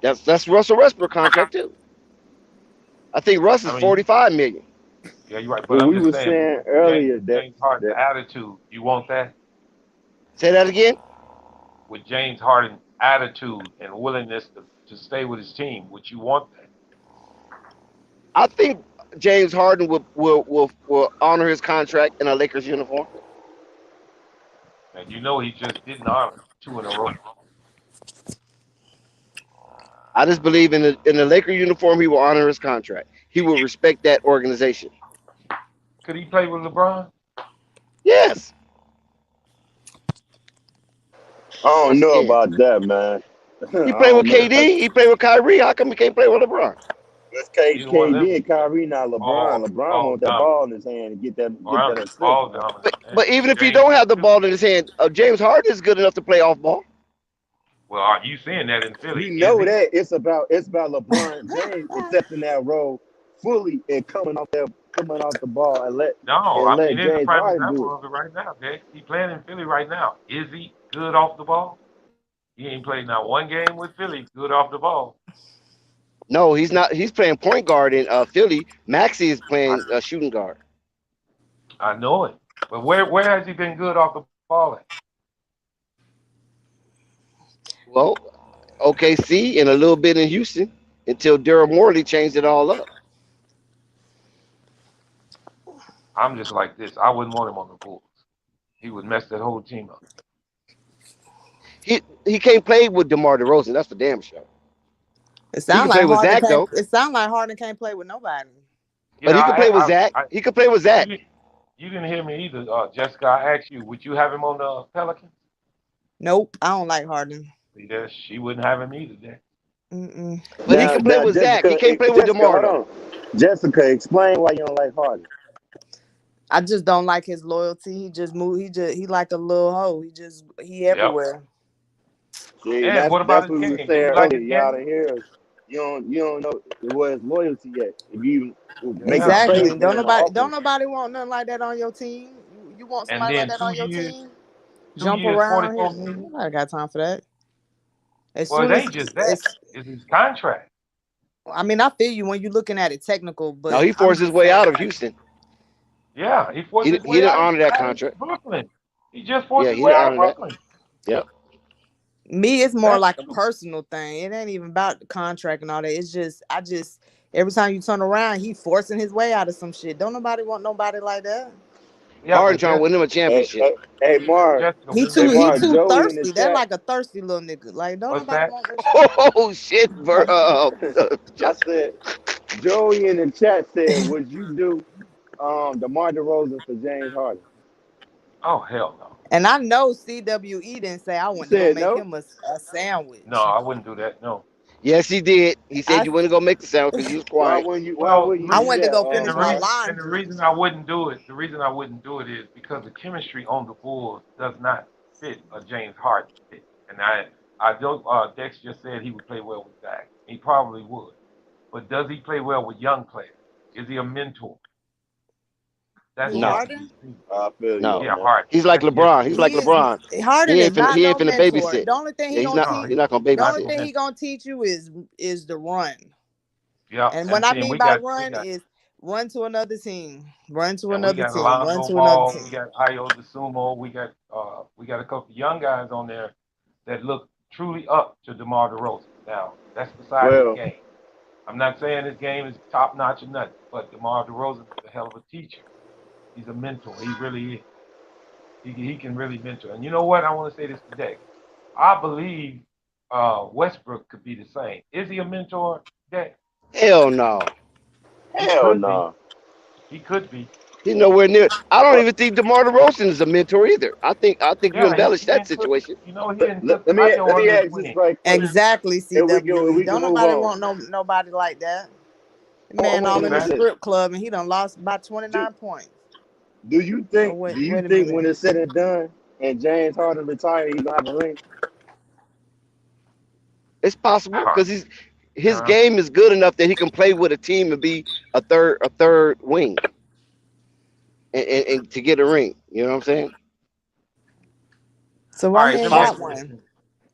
That's Russell Westbrook contract too. I think Russ is $45 million. Yeah, you're right. But I'm just saying earlier James Harden's attitude, you want that? Say that again? With James Harden's attitude and willingness to stay with his team, would you want that? I think James Harden will honor his contract in a Lakers uniform. And he just didn't honor 2 in a row. I just believe in the Laker uniform, he will honor his contract. He will respect that organization. Could he play with LeBron? Yes. I don't know about that, man. He played with KD. He played with Kyrie. How come he can't play with LeBron? It's KD and Kyrie, not LeBron. LeBron wants that ball in his hand and get that assist. But even if he don't have the ball in his hand, James Harden is good enough to play off ball. Well, are you seeing that in Philly? You know that it's about LeBron James accepting that role fully and coming off the ball and let James Harden do it. Right now, okay? He playing in Philly right now. Is he good off the ball? He ain't played not one game with Philly good off the ball. No, he's not. He's playing point guard in Philly. Maxey is playing shooting guard. I know it, but where has he been good off the ball at? Well, OKC and a little bit in Houston until Daryl Morey changed it all up. I'm just like this. I wouldn't want him on the Bulls. He would mess that whole team up. He can't play with DeMar DeRozan. That's for damn sure. It sounds like Harden can't. It sounds like Harden can't play with nobody. But he can play with Zach. He can play with Zach. You didn't hear me either, Jessica. I asked you, would you have him on the Pelicans? Nope, I don't like Harden. See, she wouldn't have him either. Then. But he can play with Zach. He can't play with DeMar. Jessica, explain why you don't like Harden. I just don't like his loyalty. He just moved. He like a little hoe. He everywhere. See, that's what we were saying earlier. Y'all didn't hear us. You don't know what his loyalty yet. If you make exactly, don't nobody want nothing like that on your team. You want somebody like that on your team? Jump around here. Nobody got time for that. Well, it ain't just that. It's his contract. I mean, I feel you when you're looking at it technical, but no, he forced his way out of Houston. Yeah, he forced his way out. He didn't honor that contract. Brooklyn. He just forced his way out of Brooklyn. Yep. Me, it's more like a personal thing. It ain't even about the contract and all that. It's just, Every time you turn around, he forcing his way out of some shit. Don't nobody want nobody like that. Yeah, Harden trying to win him a championship. Hey, Mark. He too thirsty. They're like a thirsty little nigga. Like, don't nobody want that shit. Oh shit, I said, Joey in the chat said, would you do DeMar DeRozan for James Harden? Oh hell no. And I know CWE didn't say I wouldn't go make him a sandwich. No, I wouldn't do that. No. Yes, he did. He said you wouldn't go make the sound because he was quiet. I went to go finish my line. And the reason I wouldn't do it, is because the chemistry on the Bulls does not fit a James Harden fit. And I don't. Dex just said he would play well with Zach. He probably would, but does he play well with young players? Is he a mentor? That's no. Harden? No. Yeah, Harden. He's like LeBron. He's like LeBron. Harden he is not he no ain't finna mentor. babysit. The only thing he's not gonna babysit. The only thing he gonna teach you is the run. Yeah. And what I mean by run is run to another team. Run to another team. Run to another team. We got Ayo DeSumo. We got a couple young guys on there that look truly up to DeMar DeRozan. Now, that's beside the game. I'm not saying his game is top notch or nothing, but DeMar DeRozan is a hell of a teacher. He's a mentor. He really is. He can really mentor. And you know what? I want to say this today. I believe Westbrook could be the same. Is he a mentor today? Hell no. Hell no. He could be. He's nowhere near. I don't even think DeMar DeRozan is a mentor either. I think you embellish that situation. You know, let me ask this right quick. Exactly, CW. Don't nobody want nobody like that. Man, all in the strip club and he done lost about 29 points. Do you think when it's said and done and James Harden retired, he's gonna have a ring? It's possible because his game is good enough that he can play with a team and be a third wing and to get a ring. You know what I'm saying? So why he ain't got one?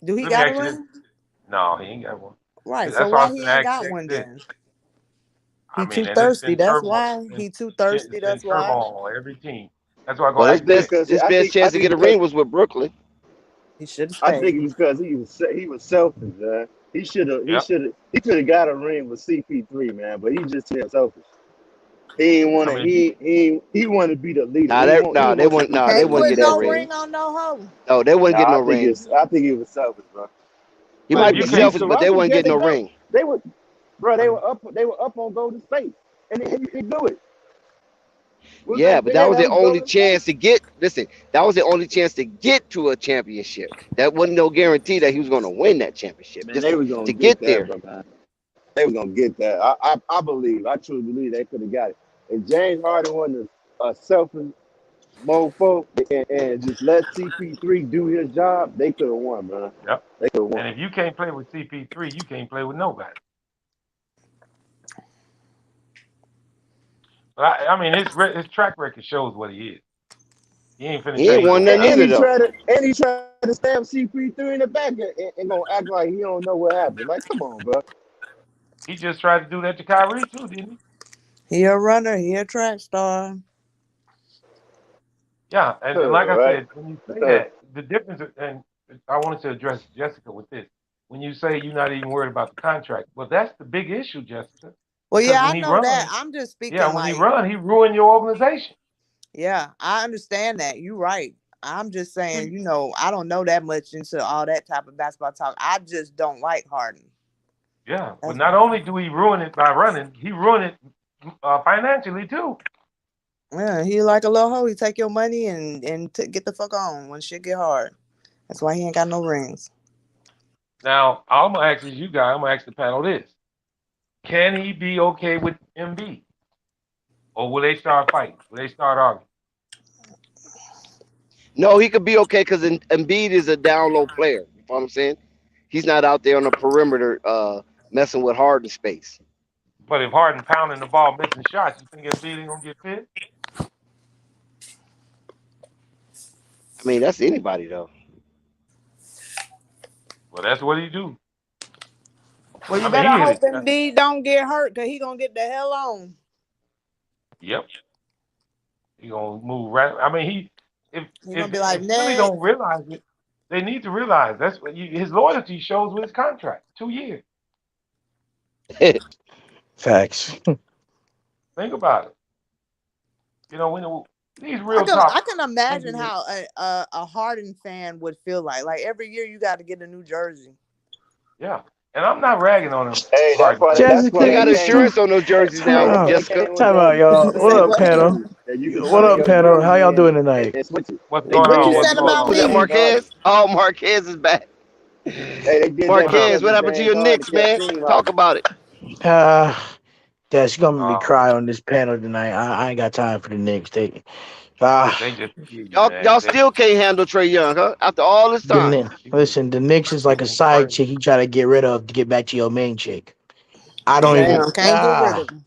Do he got a ring? No, he ain't got one. Right. So why he ain't got one then? He too thirsty. That's why. He too thirsty. That's why. On every team. That's why I go. Well, his best chance to get a ring was with Brooklyn. He should have stayed. I think it was because he was selfish, man. He could have got a ring with CP3, man. But he just too selfish. He ain't want to. He wanted to be the leader. They wouldn't get that ring on no hoe. No, they wouldn't get no ring. I think he was selfish, bro. He might be selfish, but they wouldn't get no ring. They were up on Golden State, and they do it. Yeah, but that was the only chance to get. Listen, that was the only chance to get to a championship. That wasn't no guarantee that he was going to win that championship. Man, they was going to get there. They were going to get that. I truly believe they could have got it. If James Harden wasn't a selfish mofo and just let CP3 do his job, they could have won, man. Yep. They could have won. And if you can't play with CP3, you can't play with nobody. But I mean, his track record shows what he is. He ain't finished. He ain't won nothing either, though. And he tried to stab CP3 in the back and gonna act like he don't know what happened. Like, come on, bro. He just tried to do that to Kyrie too, didn't he? He a runner. He a track star. Yeah, and like I said, when you say that, the difference, and I wanted to address Jessica with this. When you say you're not even worried about the contract, well, that's the big issue, Jessica. Well, yeah, I know that. I'm just speaking. Yeah, when he ruined your organization. Yeah, I understand that. You're right. I'm just saying, I don't know that much into all that type of basketball talk. I just don't like Harden. Yeah, but not only do he ruin it by running, he ruined it financially too. Yeah, he like a little hoe. He take your money and get the fuck on when shit get hard. That's why he ain't got no rings. Now, I'm gonna ask you guys. I'm gonna ask the panel this: can he be okay with Embiid, or will they start fighting? Will they start arguing? No, he could be okay because Embiid is a down low player. You know what I'm saying? He's not out there on the perimeter messing with Harden space. But if Harden pounding the ball, missing shots, you think Embiid ain't gonna get fit? I mean, that's anybody though. Well, that's what he do. Well, you better hope Embiid don't get hurt because he gonna get the hell on. Yep. He gonna move right. I mean, if really don't realize it, they need to realize his loyalty shows with his contract. 2 years. Facts. Think about it. You know, when these real top. I can imagine how a Harden fan would feel like. Like every year you got to get a new jersey. Yeah, and I'm not ragging on them. Hey, that's why They got they came. insurance on those jerseys now, Jessica. With Time out, y'all. What up, panel? What up, panel? How y'all doing tonight? What's going What on? you What's said going about on? Was that me? Marquez? Oh, Marquez is back. Hey, they did Marquez, that what happened to your Knicks, man? Talk about it. That's gonna be cry on this panel tonight. I ain't got time for the Knicks. They just y'all still can't handle Trae Young, huh? After all this time. Listen, the Knicks is like a side chick you try to get rid of to get back to your main chick. I don't even can't get rid of them.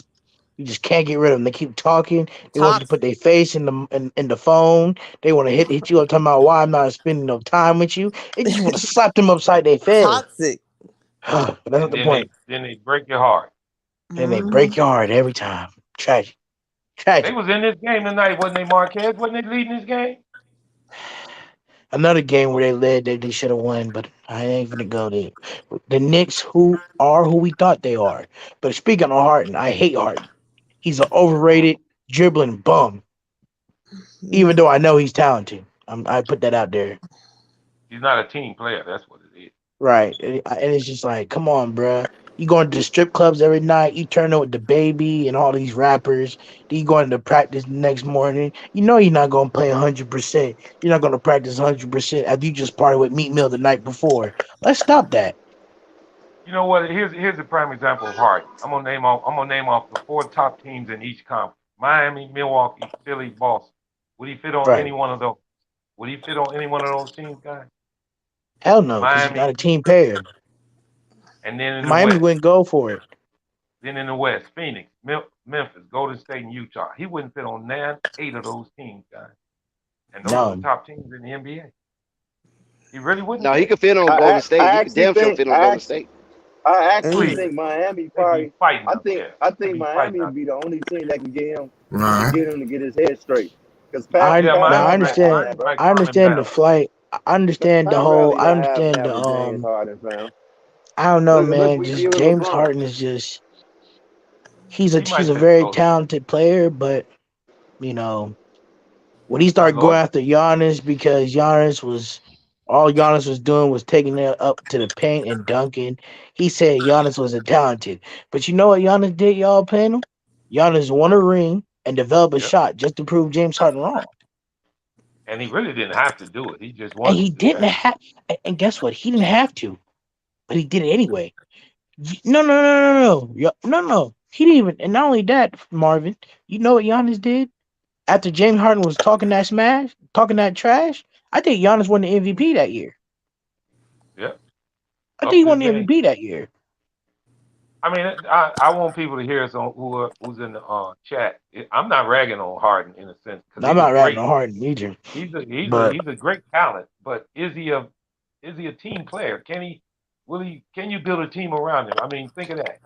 You just can't get rid of them. They keep talking. They want you to put their face in the phone. They want to hit you up talking about why I'm not spending no time with you. They just want to slap them upside their face. Toxic. But that's not the point. Then they break your heart. And they break your heart every time. Tragic. They was in this game tonight, wasn't they, Marquez? Wasn't they leading this game? Another game where they led that they should have won, but I ain't gonna go there. The Knicks, who are who we thought they are. But speaking of Harden, I hate Harden. He's an overrated dribbling bum. Even though I know he's talented, I put that out there. He's not a team player. That's what it is. Right, and it's just like, come on, bruh. You going to the strip clubs every night. You turn up with the baby and all these rappers. Then you going to practice the next morning. You know you're not going to play 100%. You're not going to practice 100% after you just partied with Meat Mill the night before. Let's stop that. You know what? Here's a prime example of Harden. I'm gonna name off the 4 top teams in each conference: Miami, Milwaukee, Philly, Boston. Would he fit on any one of those? Would he fit on any one of those teams, guys? Hell no, because he's not a team player. And then in the Miami West, wouldn't go for it. Then in the West, Phoenix, Memphis, Golden State, and Utah. He wouldn't fit on 8 of those teams, guys. And those are the top teams in the NBA. He really wouldn't. No, he could fit on Golden State. He could damn sure fit on Golden State. I actually think Miami probably. I think Miami would be the only team that can get him to get his head straight. Because I understand the flight. I understand the whole. I understand the I don't know, man. Just James Harden is just. He's a very talented player, but you know, when he started going after Giannis because Giannis was doing was taking it up to the paint and dunking. He said Giannis wasn't talented. But you know what Giannis did, y'all panel? Giannis won a ring and developed a shot just to prove James Harden wrong. And he really didn't have to do it. He just wanted And he didn't have and guess what? He didn't have to. But he did it anyway. No. He didn't even, and not only that, Marvin, you know what Giannis did? After James Harden was talking that smash, talking that trash, I think Giannis won the MVP that year. Yeah. I think he won the MVP that year. I mean, I want people to hear us on who's in the chat. I'm not ragging on Harden in a sense. I'm not ragging on Harden either. He's a great talent, but is he a team player? Can you build a team around him? I mean, think of that.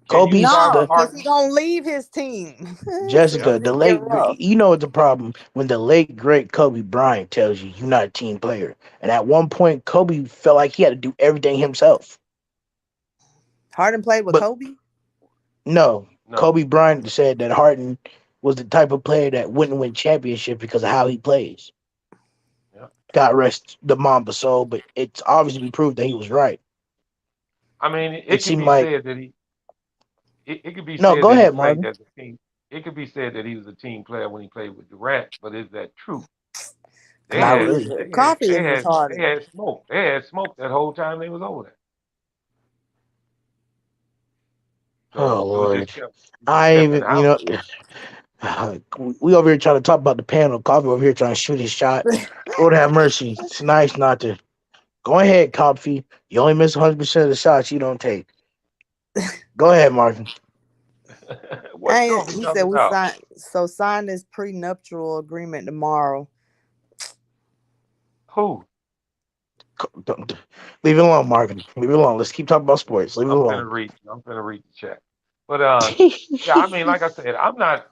Kobe, because he's gonna leave his team. Jessica, the late, you know what's the problem when the late great Kobe Bryant tells you you're not a team player, and at one point Kobe felt like he had to do everything himself. Harden played with Kobe? No, Kobe Bryant said that Harden was the type of player that wouldn't win championship because of how he plays. Yeah. God rest the Mamba soul, but it's obviously proved that he was right. I mean, it could be said that he. It could be no. Said Go that ahead, he played Marvin. as a team. It could be said that he was a team player when he played with Durant, but is that true? They had smoke. They had smoke that whole time they was over there. So Lord, I even we over here trying to talk about the panel. Coffee over here trying to shoot his shot. Lord have mercy. It's nice not to. Go ahead, Coffee. You only miss 100% of the shots you don't take. Go ahead, Marvin. He said we sign this prenuptial agreement tomorrow. Who? Leave it alone, Marvin. Leave it alone. Let's keep talking about sports. Leave it alone. I'm gonna read the chat. But yeah, I mean, like I said,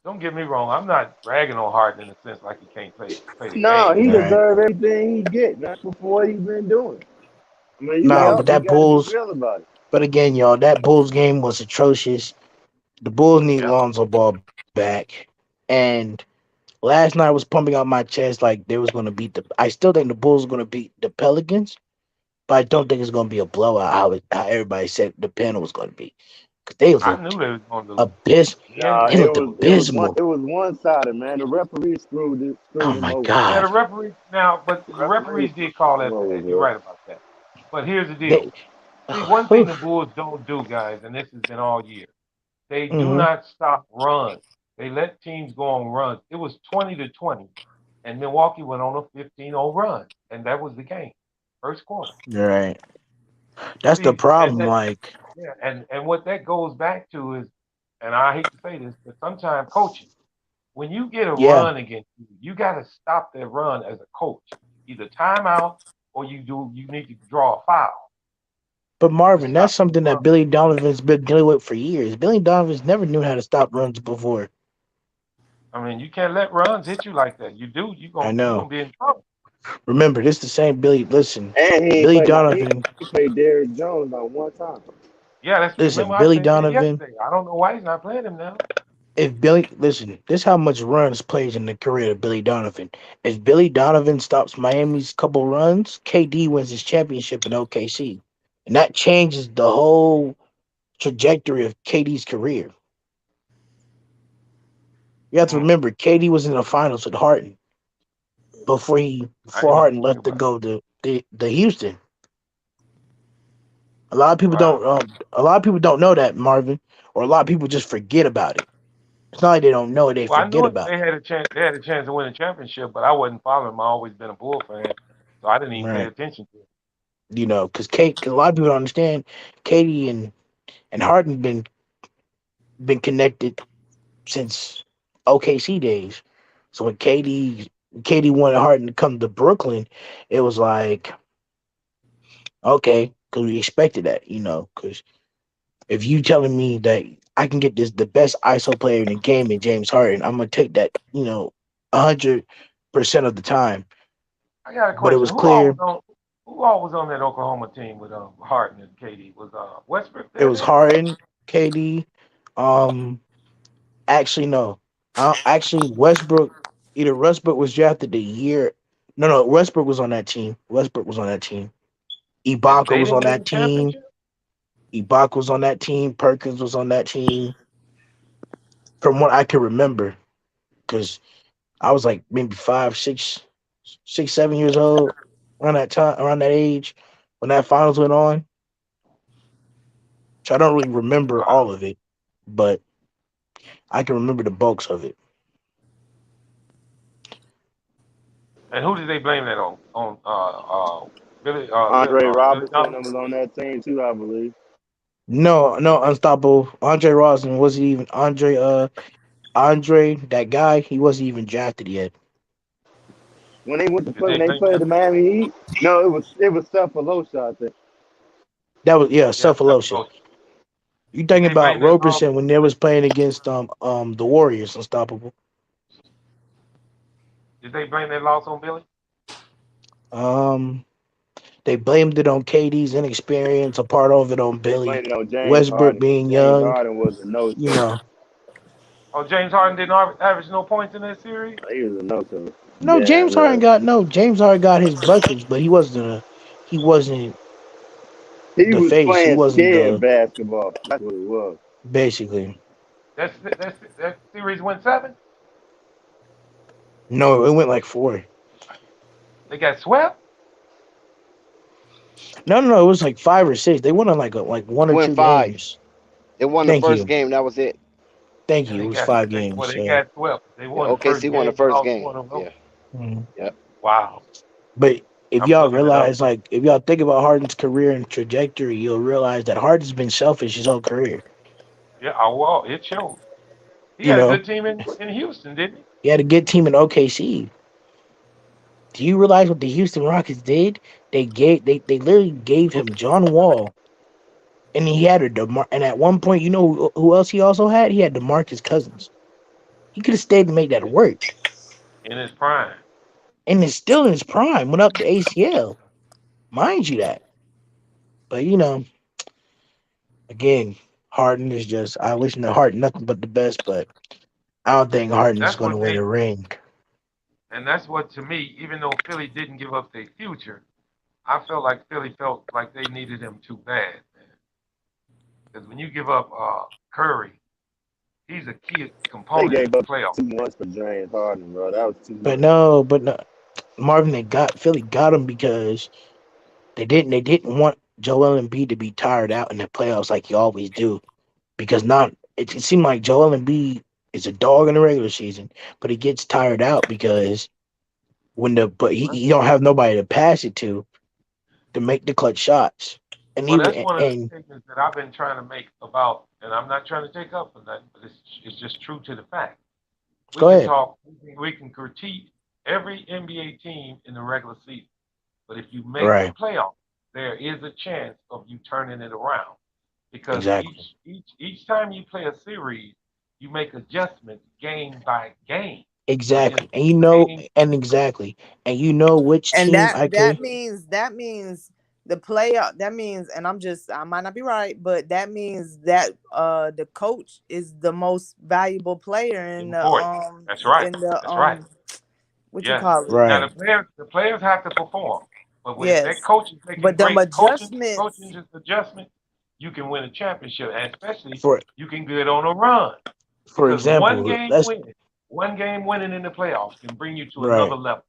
don't get me wrong, I'm not ragging on Harden in the sense like he can't play the game. He deserves everything he get. That's what he's been doing. I mean, but that Bulls. But again, y'all, that Bulls game was atrocious. The Bulls need Lonzo Ball back, and last night I was pumping out my chest like they was going to beat the. I still think the Bulls are going to beat the Pelicans, but I don't think it's going to be a blowout. How everybody said the panel was going to be, because they I knew looked they was gonna lose. abysmal. Yeah, They looked abysmal. it was one sided, man. The referee screwed Oh him my over. yeah. god! The referees now, but the Referee referees did call screwed him that over, bad. You're bro. right about that. But here's the deal. They. See, one thing the Bulls don't do, guys, and this has been all year. They do Mm-hmm. not stop runs. They let teams go on runs. It was 20-20, and Milwaukee went on a 15-0 run, and that was the game, first quarter. Right. That's the See, and problem. that, Like, yeah, and what that goes back to is, and I hate to say this, but sometimes coaching. When you get a yeah. run against you, you got to stop that run as a coach. Either timeout or you need to draw a foul But to Marvin, that's stop that something run. that Billy Donovan's been dealing with for years. Billy Donovan's never knew how to stop runs before. I mean, you can't let runs hit you like that. You do, I you know. gonna be in trouble. Remember, this the same Billy. Listen, And Billy Donovan. he played Derrick Jones about one time. Yeah, that's Listen, remember I Billy said that Donovan. yesterday. I don't know why he's not playing him now. If Billy, listen, this how much runs plays in the career of Billy Donovan. If Billy Donovan stops Miami's couple runs, KD wins his championship in OKC, and that changes the whole trajectory of KD's career. You have to Mm, remember, KD was in the finals with Harden I before didn't even Harden think left to about go to the Houston. A lot of it. people Wow. don't. A lot of people don't know that, Marvin, or a lot of people just forget about it. It's not like they don't know it; they Well, I forget knew it. about They it. had a chance. They had a chance to win a championship, but I wasn't following them. I always been a Bull fan, so I didn't even pay Right? attention to it. You know, because a lot of people don't understand. Katie and Harden been connected since OKC days. So when Katie wanted Harden to come to Brooklyn, it was like okay, because we expected that, because if you telling me that I can get the best ISO player in the game in James Harden, I'm gonna take that, 100% of the time. I got a But it question. was clear Who all was on that Oklahoma team with Harden and KD? Was Westbrook it there was then? Harden, KD. Um, actually no, actually Westbrook. Either Westbrook was drafted the year. No, Westbrook was on that team. Westbrook was on that team. And Ibaka they was didn't on win that the team. championship. Ibaka was on that team. Perkins was on that team. From what I can remember, because I was like maybe 7 years old around that time, around that age when that finals went on. So I don't really remember Wow. all of it, but I can remember the bulks of it. And who did they blame that on? Andre Billy Robertson Donovan. was on that team too, I believe. No, unstoppable. Andre Rosen wasn't even Andre, that guy. He wasn't even drafted yet. When they went to Did play, they when they blame played him? the Miami Heat, no, it was Cephalosha, I think. That was Yeah, Cephalosha. Cephalosha. You Did thinking they about blame that Roberson when they was playing against the Warriors, unstoppable. Did they blame that loss on Billy? Um, they blamed it on KD's inexperience, a part of it on They Billy. blamed it on James Westbrook Harden being because James young, Harden was a you no-show. know. Oh, James Harden didn't average no points in that series. He was a no-show. No, Yeah, James Harden got his buckets, but he wasn't he the was face. He playing wasn't scared the basketball. That's what it was. basically. That series went 7. No, it went like 4. They got swept. No, it was like 5 or 6. They won on like one It or went two five. games. They won the Thank first you, game. That was it. thank And you. It they was got 5 games. they So, got swept. They Yeah, won the first OKC won the game and first lost game. 4 in a row. Yeah. mhm. Yep. Wow. But if I'm y'all looking it up. realize, like, if y'all think about Harden's career and trajectory, you'll realize that Harden's been selfish his whole career. Yeah, well, it showed. He You had a know, good team in Houston, didn't he? he had a good team in OKC. Do you realize what the Houston Rockets did? They literally gave him John Wall, and he had and at one point, you know who else he also had? He had DeMarcus Cousins. He could have stayed and made that work, In his prime. and it's still in his prime. Went up to ACL, mind you that. But again, Harden is just. I wish Harden nothing but the best, but I don't think Harden's That's going to what win a ring. and that's what to me, even though Philly didn't give up their future, I felt like Philly felt like they needed him too bad, man. Because when you give up Curry, he's a key They component in gave the up playoffs. too much for James Harden, bro. That was too But much. no, Marvin, Philly got him because they didn't want Joel Embiid to be tired out in the playoffs like you always do. Because it seemed like Joel Embiid is a dog in the regular season, but he gets tired out because he don't have nobody to pass it to make the clutch shots. And Well, that's even one of the and statements that I've been trying to make about, and I'm not trying to take up for that, but it's just true to the fact. We go can ahead. talk, we can critique every NBA team in the regular season, but if you make the Right. playoffs, there is a chance of you turning it around because Exactly. each time you play a series, you make adjustments game by game. So just Exactly. game, And you know which And team that means the player, that means, and I might not be right, but that means that the coach is the most valuable player important. That's right. in the That's right. what you Yes. call it. Now Right. the players have to perform, but when that Yes. coach is making But them great adjustments, adjustments, you can win a championship, and especially For you can get on a run for because example, one game winning in the playoffs can bring you to another right. level,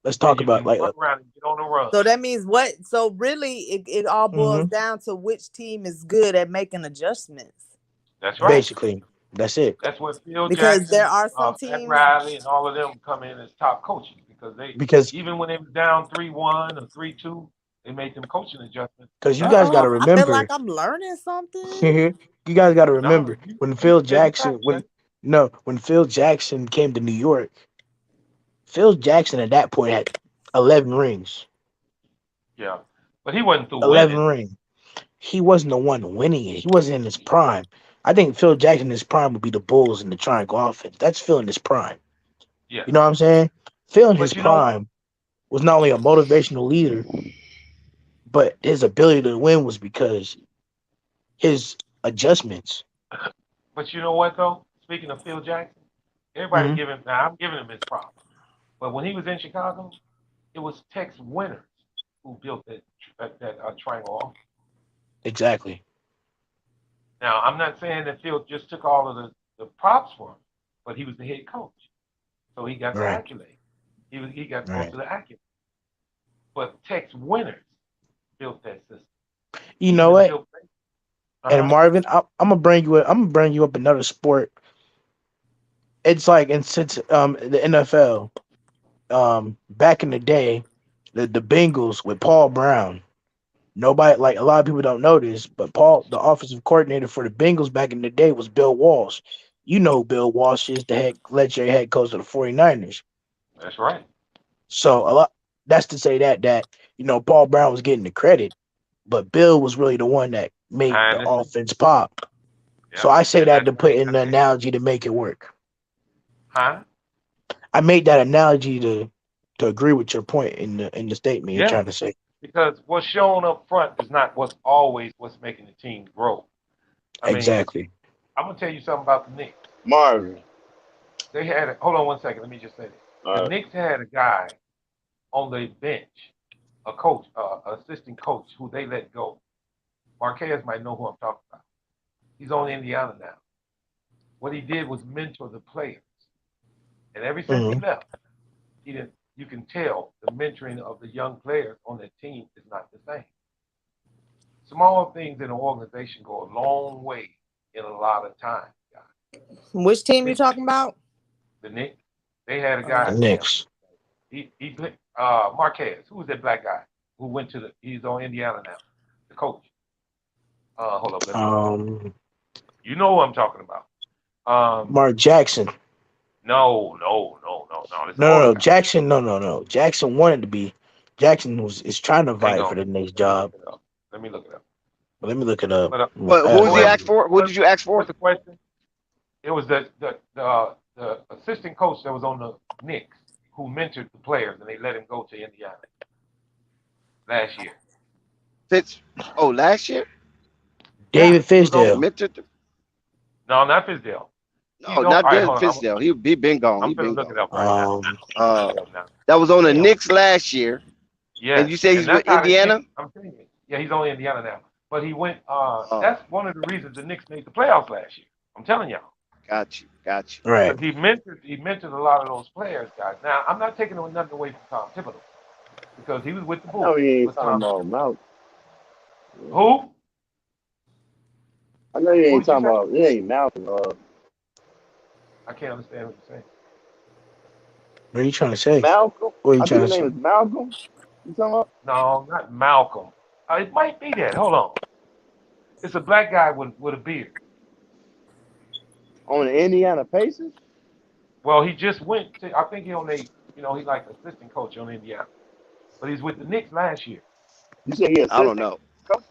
Let's and talk you about can run around and get on a run. so that means what? So really, it all boils hmm down to which team is good at making adjustments. That's right. basically that's it. That's where Phil Because there Jackson, are some Pat teams. Riley, and all of them come in as top coaches because they Because even when they was down 3-1 or 3-2, they made them coaching adjustments to you turn it guys got to around. I feel like remember, I'm learning something. you guys got to No, remember when you Phil spitting Jackson facts, man. when Phil Jackson came to New York, Phil Jackson at that point had 11 rings. Yeah, but he wasn't through 11 winning. rings. He wasn't the one winning it. He wasn't in his prime. I think Phil Jackson in his prime would be the Bulls in the triangle offense. That's Phil in his prime. Yes, You know what I'm saying? Phil in his but you know, prime was not only a motivational leader, but his ability to win was because his adjustments. but you know what though? Speaking of Phil Jackson, everybody hmm give him. Now I'm giving him his props. But when he was in Chicago, it was Tex Winners who built that triangle offense. Exactly. Now I'm not saying that Phil just took all of the props for him, but he was the head coach, so he got the Right. accolade. He got most Right. of the accolade. But Tex Winners built that system. You He know even what? built. And Marvin, I'm gonna bring you. I'm gonna bring you up another sport. It's like since the NFL back in the day, the Bengals with Paul Brown. Nobody like a lot of people don't know this, but Paul, the offensive coordinator for the Bengals back in the day, was Bill Walsh. You know who Bill Walsh is, the legendary head coach of the 49ers. That's right. So a lot that's to say that Paul Brown was getting the credit, but Bill was really the one that made I the understand. offense pop. So Yep. I say And that that's to why put he in got the that. analogy to make it work. Huh? I made that analogy to agree with your point in the statement you're Yeah. trying to say. Because what's shown up front is not what's making the team grow. I mean, Exactly. I'm gonna tell you something about the Knicks. Marvin. They had hold on one second. Let me just say this. The Knicks had a guy on the bench, a coach, assistant coach, who they let go. Marquez might know who I'm talking about. He's on Indiana now. What he did was mentor the players, and ever since he hmm left, he didn't. You can tell the mentoring of the young players on that team is not the same. Small things in an organization go a long way in a lot of time, guys. Which team you Big talking about? The Knicks, they had a The guy. Knicks. He Marquez. Who was that black guy who went to he's on Indiana now, the coach. Hold up, let me look it up. Um, You know who I'm talking about. Mark Jackson. No. It's an No, older no, guy. Jackson. No. Jackson wanted to be. Jackson is trying to Hang vie for on. the next Let me job. look it up. Let me look it up. But let me look it up. But But who's he asked for? Who what did you ask for? what's the question? It was the assistant coach that was on the Knicks who mentored the players and they let him go to Indiana last year. Fitz. Oh, last year. David He was on Fisdale. mentor. No, not Fizdale. No, not David Fizdale. He been gone. I'm He gonna been look gone. it up right now. I'm looking it up now. That was on the Damn. Knicks last year. Yes, And you say he's and that's with how the Indiana? Knicks, I'm telling you. Yeah, he's only in Indiana now. But he went. That's one of the reasons the Knicks made the playoffs last year. I'm telling y'all. Got you. Right. Because he mentored a lot of those players, guys. Now I'm not taking nothing away from Tom Thibodeau because he was with the Bulls. No, he ain't with talking Tom about Mount. Who? I know you ain't Who did you talking say? about. It ain't Malcolm. I can't understand what you're saying. What are you trying to say? Malcolm. What are you I trying think to his name say? is Malcolm. You talking about? No, not Malcolm. It might be that. Hold on. It's a black guy with a beard. On the Indiana Pacers? Well, he just went to. I think he on a. He like assistant coach on Indiana, but he's with the Knicks last year. You say he I don't assistant know. coach?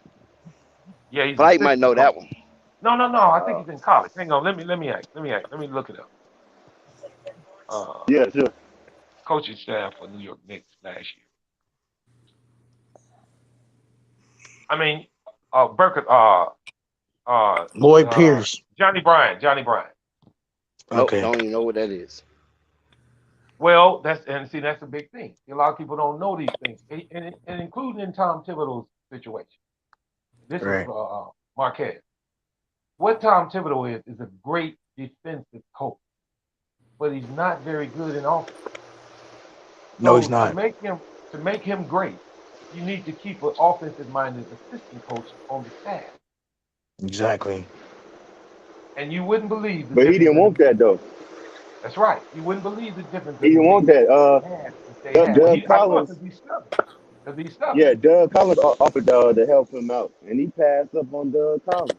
Yeah, he's Flight might assistant know coach. that one. No. I think he's in college. Hang on. Let me look it up. Yeah, sure. Coaching staff for New York Knicks last year. I mean, Burkett. Lloyd Pierce. Johnny Bryant. Nope, Okay. don't even know what that is. Well, that's a big thing. A lot of people don't know these things, and including in Tom Thibodeau's situation. This Right. was Marquez. What Tom Thibodeau is a great defensive coach, but he's not very good in offense. No, he's not. To make him great, you need to keep an offensive-minded assistant coach on the staff. Exactly. And you wouldn't believe the But he difference. didn't want that though. That's right. You wouldn't believe the difference. He didn't want that. Doug I know it Collins. because he's stubborn. Yeah, Doug Collins offered to help him out, and he passed up on Doug Collins.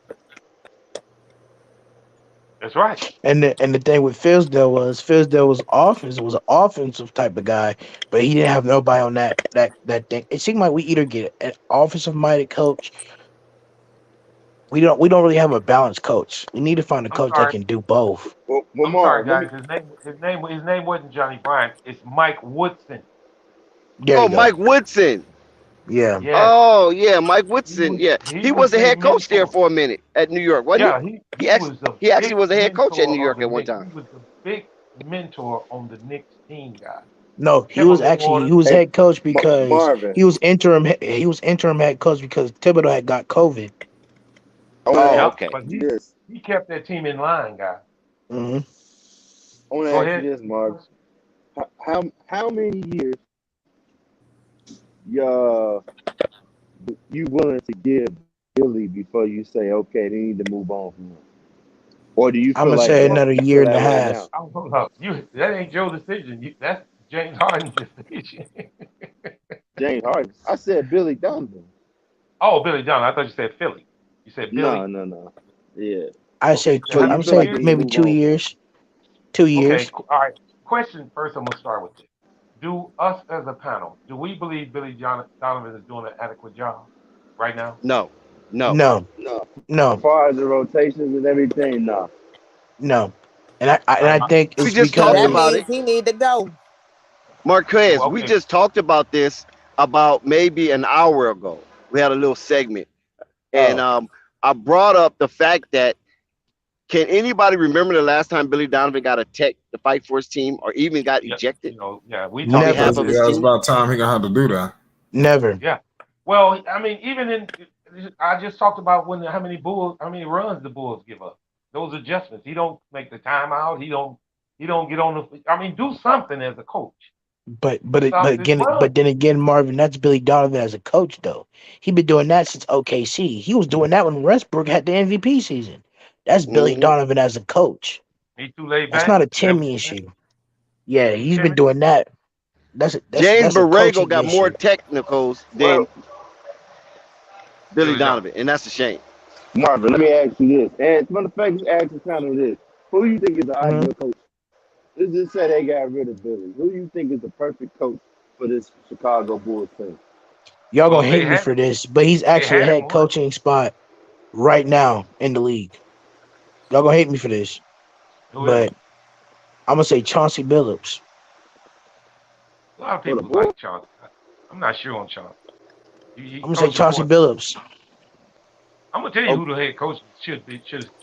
That's right. And the thing with Fizdale was an offensive type of guy, but he didn't have nobody on that thing. It seemed like we either get an offensive minded coach. We don't really have a balanced coach. We need to find a coach that can do both. Well, I'm sorry, guys. His name wasn't Johnny Bryant. It's Mike Woodson. Mike Woodson. Yeah. Yes. Oh, yeah, Mike Woodson. He was the head coach there for a minute at New York, wasn't he? He actually was the head coach at New York at one time. He was the big mentor on the Knicks team, guys. No, he was head coach because Marvin. he was interim head coach because Thibodeau had got COVID. Okay. But he kept that team in line, guys. Mm-hmm. I want to ask you this, Marv. How many years you willing to give Billy before you say, okay, they need to move on from him? Or do you feel I'm gonna say another year and a half. Hold up. That ain't your decision. That's James Harden's decision. James Harden. I said Billy Donovan. Oh, Billy Donovan. I thought you said Philly. You said Billy. No. Yeah. I'm saying maybe 2 years. 2 years. Okay. All right. Question first. I'm gonna start with this. Do us as a panel, do we believe Billy Donovan is doing an adequate job right now? No. As far as the rotations and everything, no. And I think it's we just because talked about it. He need to go. Marquez, we just talked about this about maybe an hour ago. We had a little segment, and I brought up the fact that can anybody remember the last time Billy Donovan got attacked to fight for his team, or even got ejected? We talked about it. It's about time he gonna have to do that. Never. Yeah. Well, I mean, I just talked about how many runs the Bulls give up. Those adjustments. He don't make the timeout. He don't get on the. I mean, do something as a coach. But then again, Marvin, that's Billy Donovan as a coach, though. He been doing that since OKC. He was doing that when Westbrook had the MVP season. That's Billy Donovan as a coach. He too laid back. That's not a Timmy issue. Yeah, he's been doing that. James Borrego got more technicals than Billy Donovan, and that's a shame. Marvin, let me ask you this. And matter of fact, ask the panel this. Who do you think is the ideal coach? Let's just say they got rid of Billy. Who do you think is the perfect coach for this Chicago Bulls team? Y'all gonna hate me for this, but he's actually a head coaching spot right now in the league. Y'all gonna hate me for this, but I'm gonna say Chauncey Billups. A lot of people like Chauncey. I'm not sure on Chauncey. I'm gonna say Chauncey Billups. I'm gonna tell you who the head coach should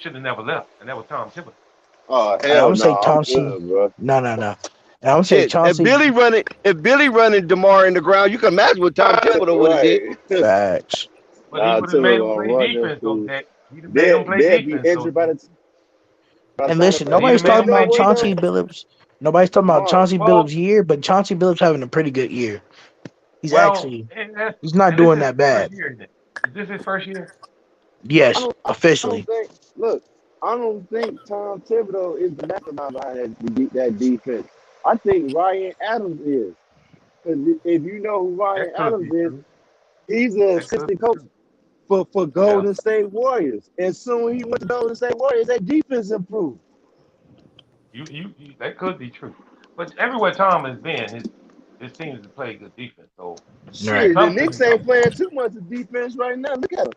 have never left, and that was Tom Thibodeau. Oh I'm hell gonna say no, I'm Chauncey. good, bro. No. And I'm gonna say Shit, if Chauncey. Billy running DeMar in the ground, you can imagine what Tom Thibodeau would have did. Right. Facts. But he would have made him play defense though. That he'd have made him play They'd be defense though. injured by the And time listen, But he'd have nobody's made talking him play about Chauncey defense. Billups. Nobody's talking about Chauncey Well, Billups' year, but Chauncey Billups having a pretty good year. He's not doing that bad. Is this his first year? Yes, officially. I don't think Tom Thibodeau is the mastermind behind that defense. I think Ryan Adams is. Because if you know who Ryan Adams is, he's an assistant coach for Golden State Warriors. And soon he went to Golden State Warriors, that defense improved. You that could be true. But everywhere Tom has been, his teams have played good defense. So shit, the Knicks ain't playing too much of defense right now. Look at them.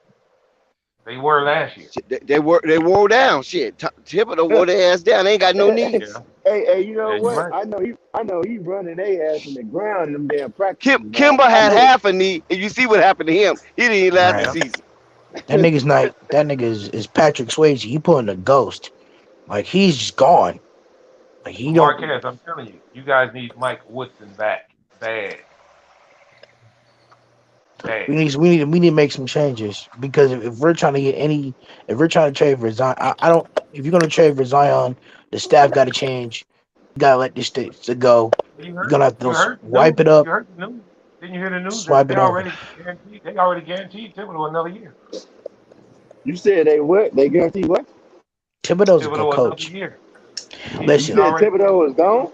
They were last year. They wore down. Shit, Thibodeau wore their ass down. They ain't got no knees. Hey, you know what? Right. I know he running their ass in the ground in them damn practice. Kimba had half a knee, and you see what happened to him. He didn't even last the season. That nigga is Patrick Swayze. He pulling a ghost. Like he's just gone. Like he don't. Marquez, I'm telling you, you guys need Mike Woodson back. Bad. We need to make some changes because if we're trying to trade for Zion, I don't. If you're gonna trade for Zion, the staff got to change. You gotta let this thing go. You're gonna have to wipe it up. You heard the news? Didn't you hear the news? Swipe They it over. already guaranteed Thibodeau another year. You said they what? They guaranteed what? Thibodeau's a good coach. Year. Listen, you said Thibodeau is gone?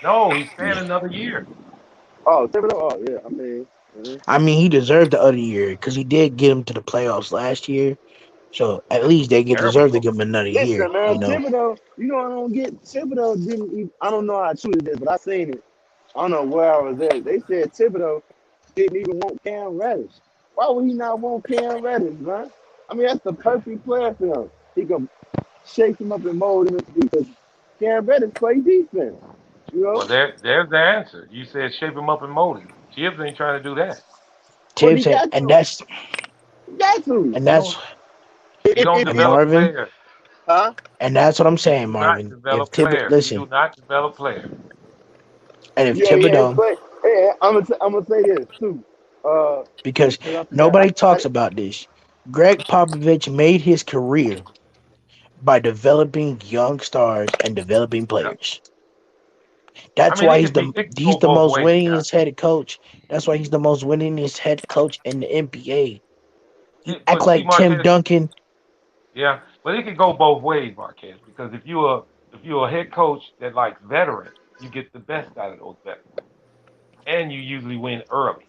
No, he's staying another year. Oh, Thibodeau. Oh, yeah. I mean, he deserved the other year because he did get him to the playoffs last year. So at least they deserve to give him another year. Man, you know? Thibodeau, I don't get. Thibodeau didn't even, I don't know how true it is, but I seen it. I don't know where I was at. They said Thibodeau didn't even want Cam Reddish. Why would he not want Cam Reddish, man? I mean, that's the perfect player for him. He can shake him up and mold him because Cam Reddish play defense. You know? Well, there's the answer. You said shape him up and mold him. Tibbs ain't trying to do that. Tibbs and that's you don't develop Marvin. players. Huh? And that's what I'm saying, Marvin. If Thibodeau, listen, you do not develop players. And if Thibodeau, I'm gonna say this too. Because nobody talks about this. Greg Popovich made his career by developing young stars and developing players. That's why he's the most winningest head coach. That's why he's the most winningest head coach in the NBA. He act like Tim Duncan. Yeah, but it can go both ways, Marquez. Because if you're a head coach that likes veterans, you get the best out of those veterans, and you usually win early.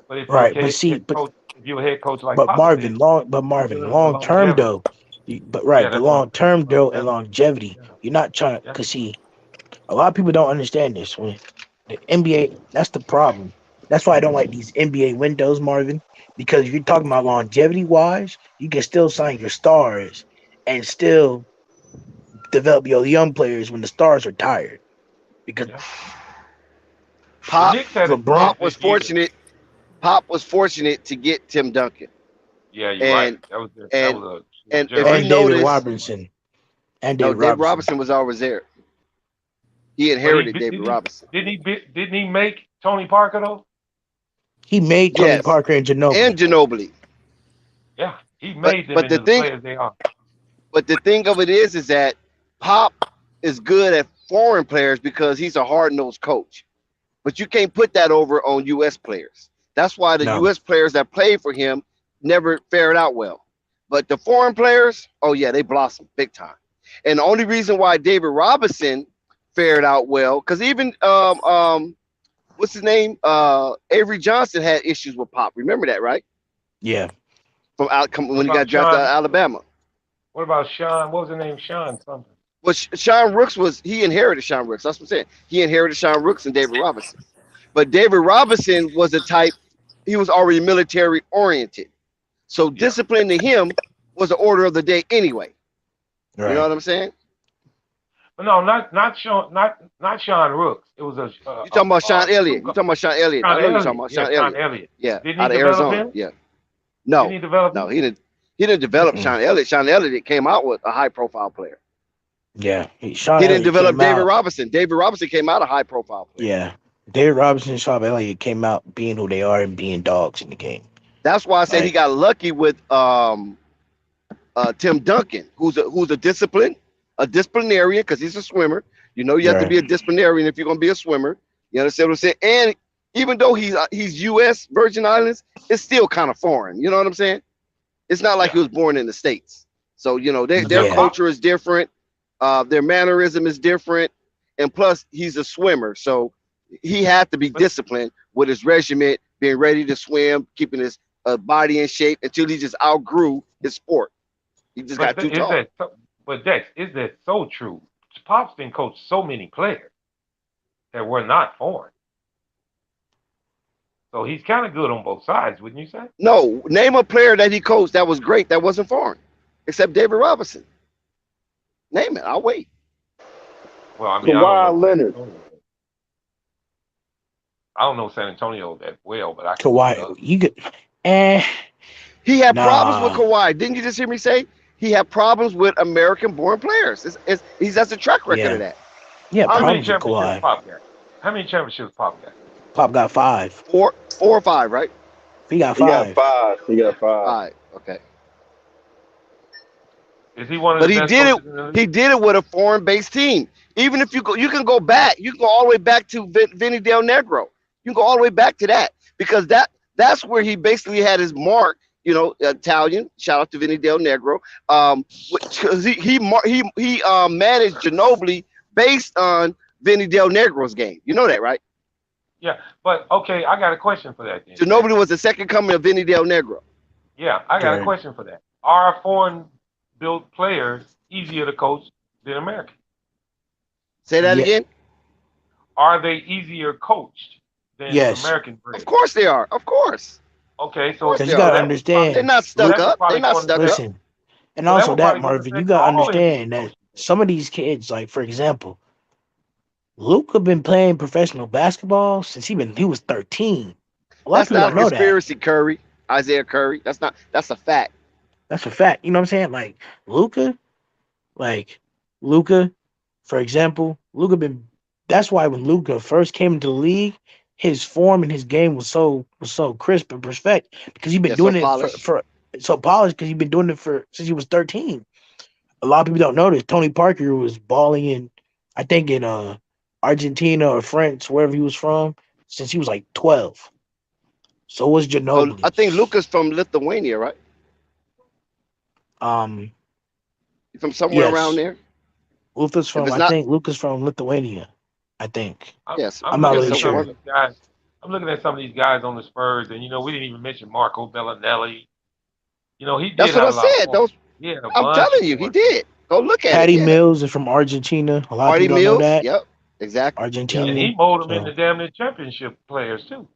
But if you're a head coach like Marvin, long term though. Long term though and longevity. You're not trying to see. A lot of people don't understand this. When the NBA, that's the problem. That's why I don't like these NBA windows, Marvin. Because if you're talking about longevity wise, you can still sign your stars and still develop your young players when the stars are tired. Because Pop was fortunate. Pop was fortunate to get Tim Duncan. Yeah, you're right. And David Robinson. And David Robinson was always there. He inherited David Robinson. Didn't he make Tony Parker though? He made Tony Parker and Ginobili. Yeah, he made them into the players they are. But the thing of it is that Pop is good at foreign players because he's a hard-nosed coach. But you can't put that over on U.S. players. That's why the U.S. players that played for him never fared out well. But the foreign players, oh yeah, they blossomed big time. And the only reason why David Robinson fared out well, because even what's his name? Avery Johnson had issues with Pop. Remember that, right? Yeah. When he got drafted out of Alabama. What about Sean? What was his name? Sean something. Well, Sean Rooks he inherited Sean Rooks. That's what I'm saying. He inherited Sean Rooks and David Robinson. But David Robinson was a type, he was already military oriented. So discipline to him was the order of the day anyway. Right. You know what I'm saying? No, not Sean Rooks. It was you talking about Sean Elliott. You talking about Sean Elliott. I know you're talking about Sean Elliott. Yeah, Didn't out of Arizona. Yeah. No. Didn't he develop? No, he didn't. He didn't develop Mm-mm. Sean Elliott. Sean Elliott came out with a high-profile player. Yeah, He didn't develop David Robinson. David Robinson came out a high-profile player. Yeah, David Robinson and Sean Elliott came out being who they are and being dogs in the game. That's why I said he got lucky with Tim Duncan, who's a disciplinarian because he's a swimmer. You know, you have to be a disciplinarian if you're going to be a swimmer. You understand what I'm saying? And even though he's U.S. Virgin Islands, it's still kind of foreign. You know what I'm saying? It's not like he was born in the States. So, you know, their culture is different. Their mannerism is different. And plus, he's a swimmer. So he had to be disciplined with his regiment, being ready to swim, keeping his body in shape until he just outgrew his sport. He just got too tall. But Dex, is that so true? Pop's been coached so many players that were not foreign. So he's kind of good on both sides, wouldn't you say? No, name a player that he coached that was great that wasn't foreign, except David Robinson. Name it. I'll wait. Well, I mean, Kawhi Leonard. I don't know San Antonio that well, but I can. Kawhi, you could. He had problems with Kawhi. Didn't you just hear me say he had problems with American-born players? That's a track record of that. Yeah, How many problems with championships Kawhi. Pop got? How many championships Pop got? Pop got 5. 4 or 5, right? He got 5. He got 5. 5. Okay. Is he one of But the he best did coaches in the it. league? He did it with a foreign-based team. Even if you can go back. You can go all the way back to Vinny Del Negro. You can go all the way back to that because that's where he basically had his mark. You know, Italian. Shout out to Vinny Del Negro. Because he managed Ginobili based on Vinny Del Negro's game. You know that, right? Yeah, but okay, I got a question for that. Then. Ginobili was the second coming of Vinny Del Negro. Yeah, I got a question for that. Are foreign-built players easier to coach than American? Say that again. Are they easier coached than American players? Of course they are. Of course. Okay, so Because you gotta understand, they're not stuck up. They're not stuck up. And also that, Marvin, you gotta understand that some of these kids, like for example, Luka been playing professional basketball since he was 13. That's not a conspiracy, Curry. Isaiah Curry. That's a fact. That's a fact. You know what I'm saying? Like Luka, for example, that's why when Luka first came into the league, his form and his game was so crisp and perfect because he's been doing it for so polished because he's been doing it since he was 13. A lot of people don't know this. Tony Parker was balling in, I think in Argentina or France, wherever he was from, since he was like 12. So was Ginobili. I think Luka's from Lithuania, right? From somewhere around there. Luka's from Lithuania. I think. Yes, I'm not really sure. I'm looking at some of these guys on the Spurs, and we didn't even mention Marco Bellinelli. He did. That's what I said. I'm telling you, he did. Go look at Patty it. Mills is from Argentina. A lot of people don't know that. Yep, exactly. Argentina. And he molded them into damn near championship players too.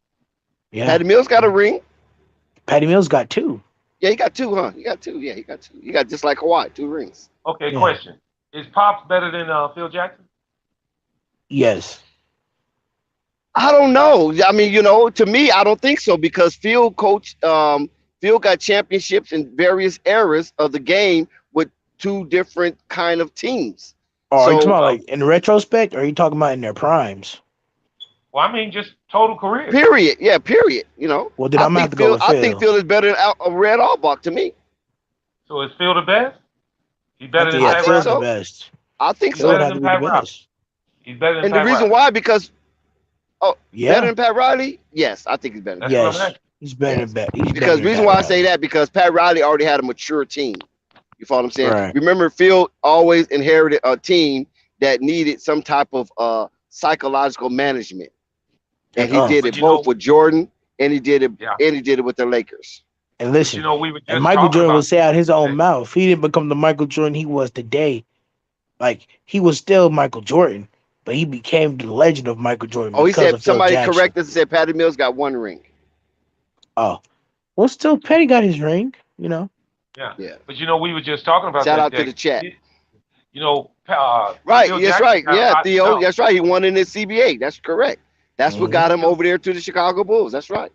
Yeah. Patty Mills got a ring. Patty Mills got 2. Yeah, he got 2, huh? He got 2. Yeah, he got 2. He got just like Kawhi, 2 rings. Okay, question: is Pops better than Phil Jackson? Yes. I don't know. I mean, to me, I don't think so because Phil got championships in various eras of the game with 2 different kind of teams. Are you talking about like in retrospect, or are you talking about in their primes? Well, I mean, just total career. Period. Yeah, period. Well, then I'm going to have to go with Phil. I think Phil is better than Red Auerbach to me. So is Phil the best? He's better than Pat Riley? the best. I think He's so. better than Pat Riley. He's better than And Pat the reason Riley. why, because better Yeah. than Pat Riley? Yes, I think he's better. Yes. He's better than Pat. Because the reason why I say that, because Pat Riley already had a mature team. You follow what I'm saying? Right. Remember, Phil always inherited a team that needed some type of psychological management. And he did it both with Jordan and he did it with the Lakers. And listen, we were just and Michael Jordan about would say out his own mouth, he didn't become the Michael Jordan he was today. Like, he was still Michael Jordan, but he became the legend of Michael Jordan. Oh, he said, of Phil somebody Jackson. corrected us and said Patty Mills got 1 ring. Oh. Well, still, Petty got his ring, Yeah. Yeah. But we were just talking about Shout that. out to the chat. Phil Right, that's Jackson right. Yeah, Theo, no. that's right. He won in his CBA. That's correct. That's what got him over there to the Chicago Bulls. That's right.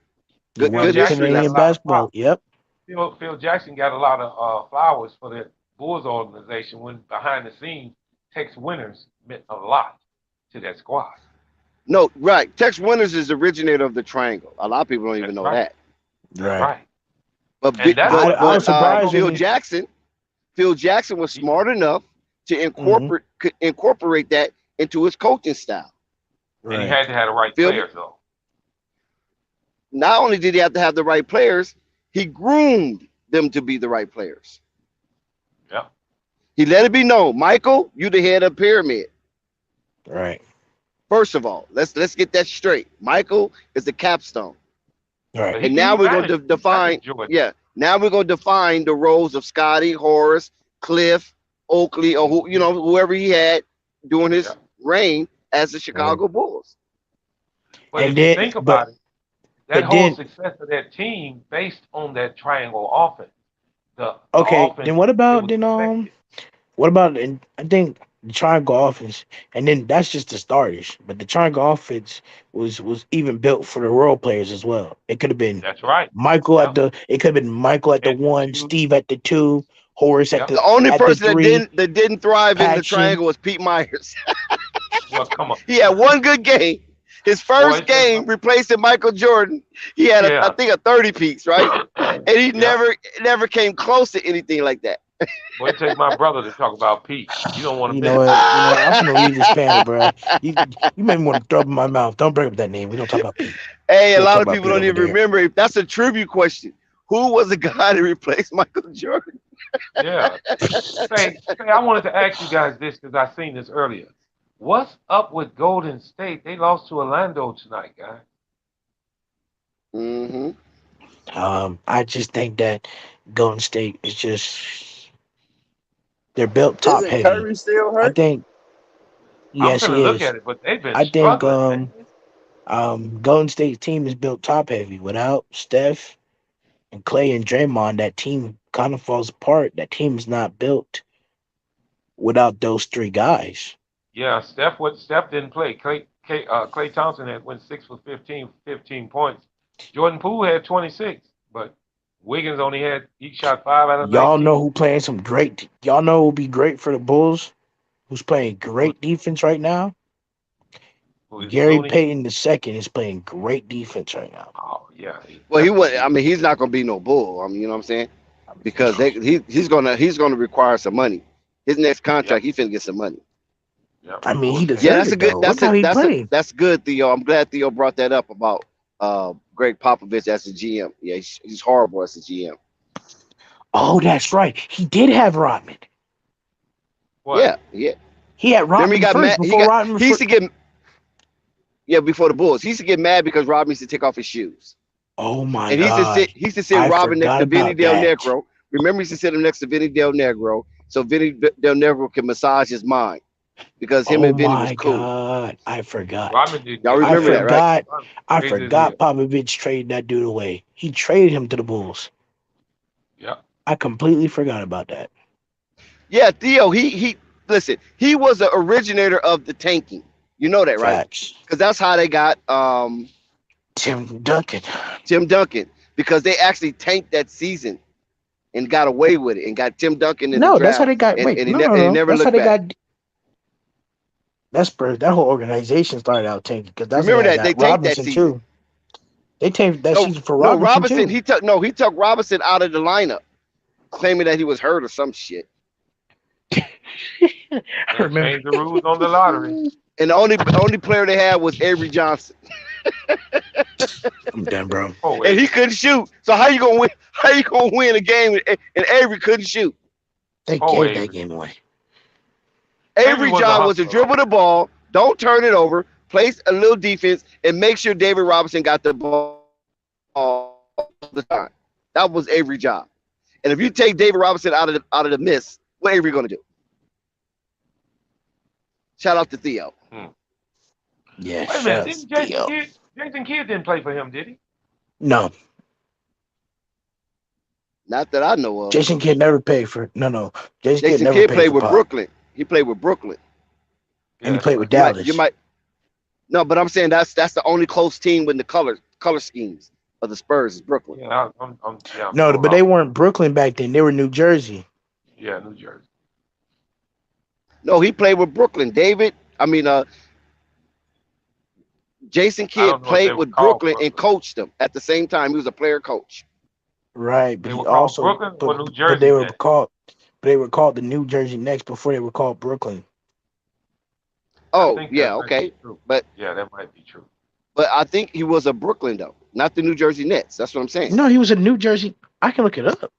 Good history. Canadian basketball. Yep. Phil Jackson got a lot of flowers for the Bulls organization when behind the scenes, Tex Winters meant a lot to that squad. No, right. Tex Winters is the originator of the triangle. A lot of people don't even know that. Right. But I was surprised Phil Jackson was smart enough to incorporate that into his coaching style. And he had to have the right players, though. Not only did he have to have the right players, he groomed them to be the right players. Yeah. He let it be known, Michael, you the head of the pyramid. Right. First of all, let's get that straight. Michael is the capstone. Right. And now we're going to define. Yeah. Now we're going to define the roles of Scotty, Horace, Cliff, Oakley, or whoever he had during his reign as the Chicago Bulls. But if you think about it, that whole success of that team based on that triangle offense. Then what about and I think the triangle offense, and then that's just the starters. But the triangle offense was even built for the role players as well. It could have been Michael at the 1, Steve at the 2, Horace at the only person the 3, that didn't thrive in the triangle was Pete Myers. Well, come on. He had one good game. His first game replacing Michael Jordan, he had I think a 30 piece, right? And he never came close to anything like that. Boy, take my brother to talk about Pete. You don't want to. You know what? I'm gonna leave this panel, bro. You made me want to throw up in my mouth. Don't bring up that name. We don't talk about Pete. Hey, a lot of people don't even remember. If that's a trivia question, who was the guy that replaced Michael Jordan? Yeah. Say, I wanted to ask you guys this because I seen this earlier. What's up with Golden State? They lost to Orlando tonight, guys. I just think that Golden State is just they're built top heavy. Curry still hurt? I think yes, I'm he look is. at it, but they've been I think struggling. Golden State's team is built top heavy. Without Steph and Clay and Draymond, that team kind of falls apart. That team is not built without those three guys. Yeah, Steph didn't play. Klay Thompson went 6 for 15 points. Jordan Poole had 26, but Wiggins he shot 5 out of 19. Y'all know who playing some great. Y'all know who will be great for the Bulls. Who's playing great defense right now? Gary Payton II is playing great defense right now. Oh yeah. Well, he's not going to be no Bull. You know what I'm saying? Because he's gonna require some money. His next contract, he's finna get some money. I mean, he deserves that's good, Theo. I'm glad Theo brought that up about Greg Popovich as a GM. Yeah, he's horrible as a GM. Oh, that's right. He did have Rodman. What? Yeah. He had Rodman he got first mad. before Rodman. He used to get before the Bulls. He used to get mad because Rodman used to take off his shoes. Oh my and God! He used to sit Rodman next to Vinny Del Negro. Remember, he used to sit him next to Vinny Del Negro, so Vinny Del Negro can massage his mind because him and Vinny was cool. God, I forgot. Y'all remember that, right? I forgot Popovich traded that dude away. He traded him to the Bulls. Yeah. I completely forgot about that. Yeah, Theo. He listen. He was the originator of the tanking. You know that, right? Because that's how they got Tim Duncan. Because they actually tanked that season and got away with it and got Tim Duncan in the draft. That's how they got. That's how they got. That whole organization started out tanking because that's remember that they tanked Robinson that season too. They tanked that season for Robinson too. He took Robinson out of the lineup, claiming that he was hurt or some shit. I remember changed the rules on the lottery. And the only player they had was Avery Johnson. I'm done, bro. And he couldn't shoot. So how you gonna win? How you gonna win a game and Avery couldn't shoot? They gave that game away. Avery job was to dribble the ball, don't turn it over, place a little defense, and make sure David Robinson got the ball all the time. That was Avery's job. And if you take David Robinson out of the miss, what Avery gonna do? Shout out to Theo. Yeah. Wait a minute, Jason Kidd didn't play for him, did he? No. Not that I know of. Jason Kidd never paid for no. Jason Kidd played with Brooklyn. He played with Brooklyn. And he played with Dallas. You might no, but I'm saying that's the only close team with the color schemes. of the Spurs is Brooklyn. Yeah, No, but they weren't Brooklyn back then. They were New Jersey. Yeah, New Jersey. No, he played with Brooklyn. Jason Kidd played with Brooklyn and coached them at the same time. He was a player coach. Right, but They he were called also Brooklyn or New but Jersey they were Nets? called the New Jersey Knicks before they were called Brooklyn. Oh, yeah, okay. But yeah, that might be true. But I think he was a Brooklyn though, not the New Jersey Nets. That's what I'm saying. No, he was a New Jersey. I can look it up.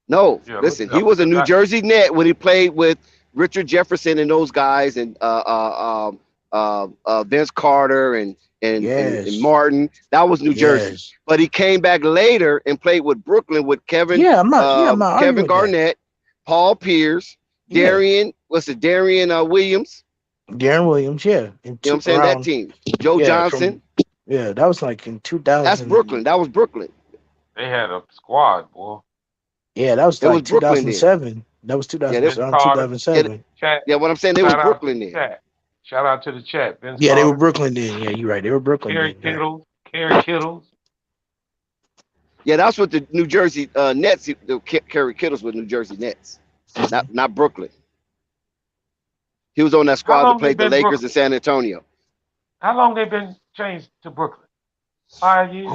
No, listen, he was a New Jersey Net when he played with Richard Jefferson and those guys, and Vince Carter and Martin. That was New Jersey. But he came back later and played with Brooklyn with Kevin. Kevin Garnett, Paul Pierce, Darian. What's it? Darian Williams. Darren Williams, yeah. You know what I'm saying? That team. Joe Johnson. That was like in 2000. That's Brooklyn. That was Brooklyn. They had a squad, boy. Yeah, that was like 2007. That was 2007. Yeah, what I'm saying, they were Brooklyn then. Shout out to the chat. Vince Carter. They were Carter. Brooklyn then. Yeah, you're right. They were Brooklyn. Kerry Kittles. Yeah, that's what the New Jersey Nets. Kerry Kittles with New Jersey Nets, not Brooklyn. He was on that squad that played the Lakers in San Antonio. How long they been changed to Brooklyn? 5 years?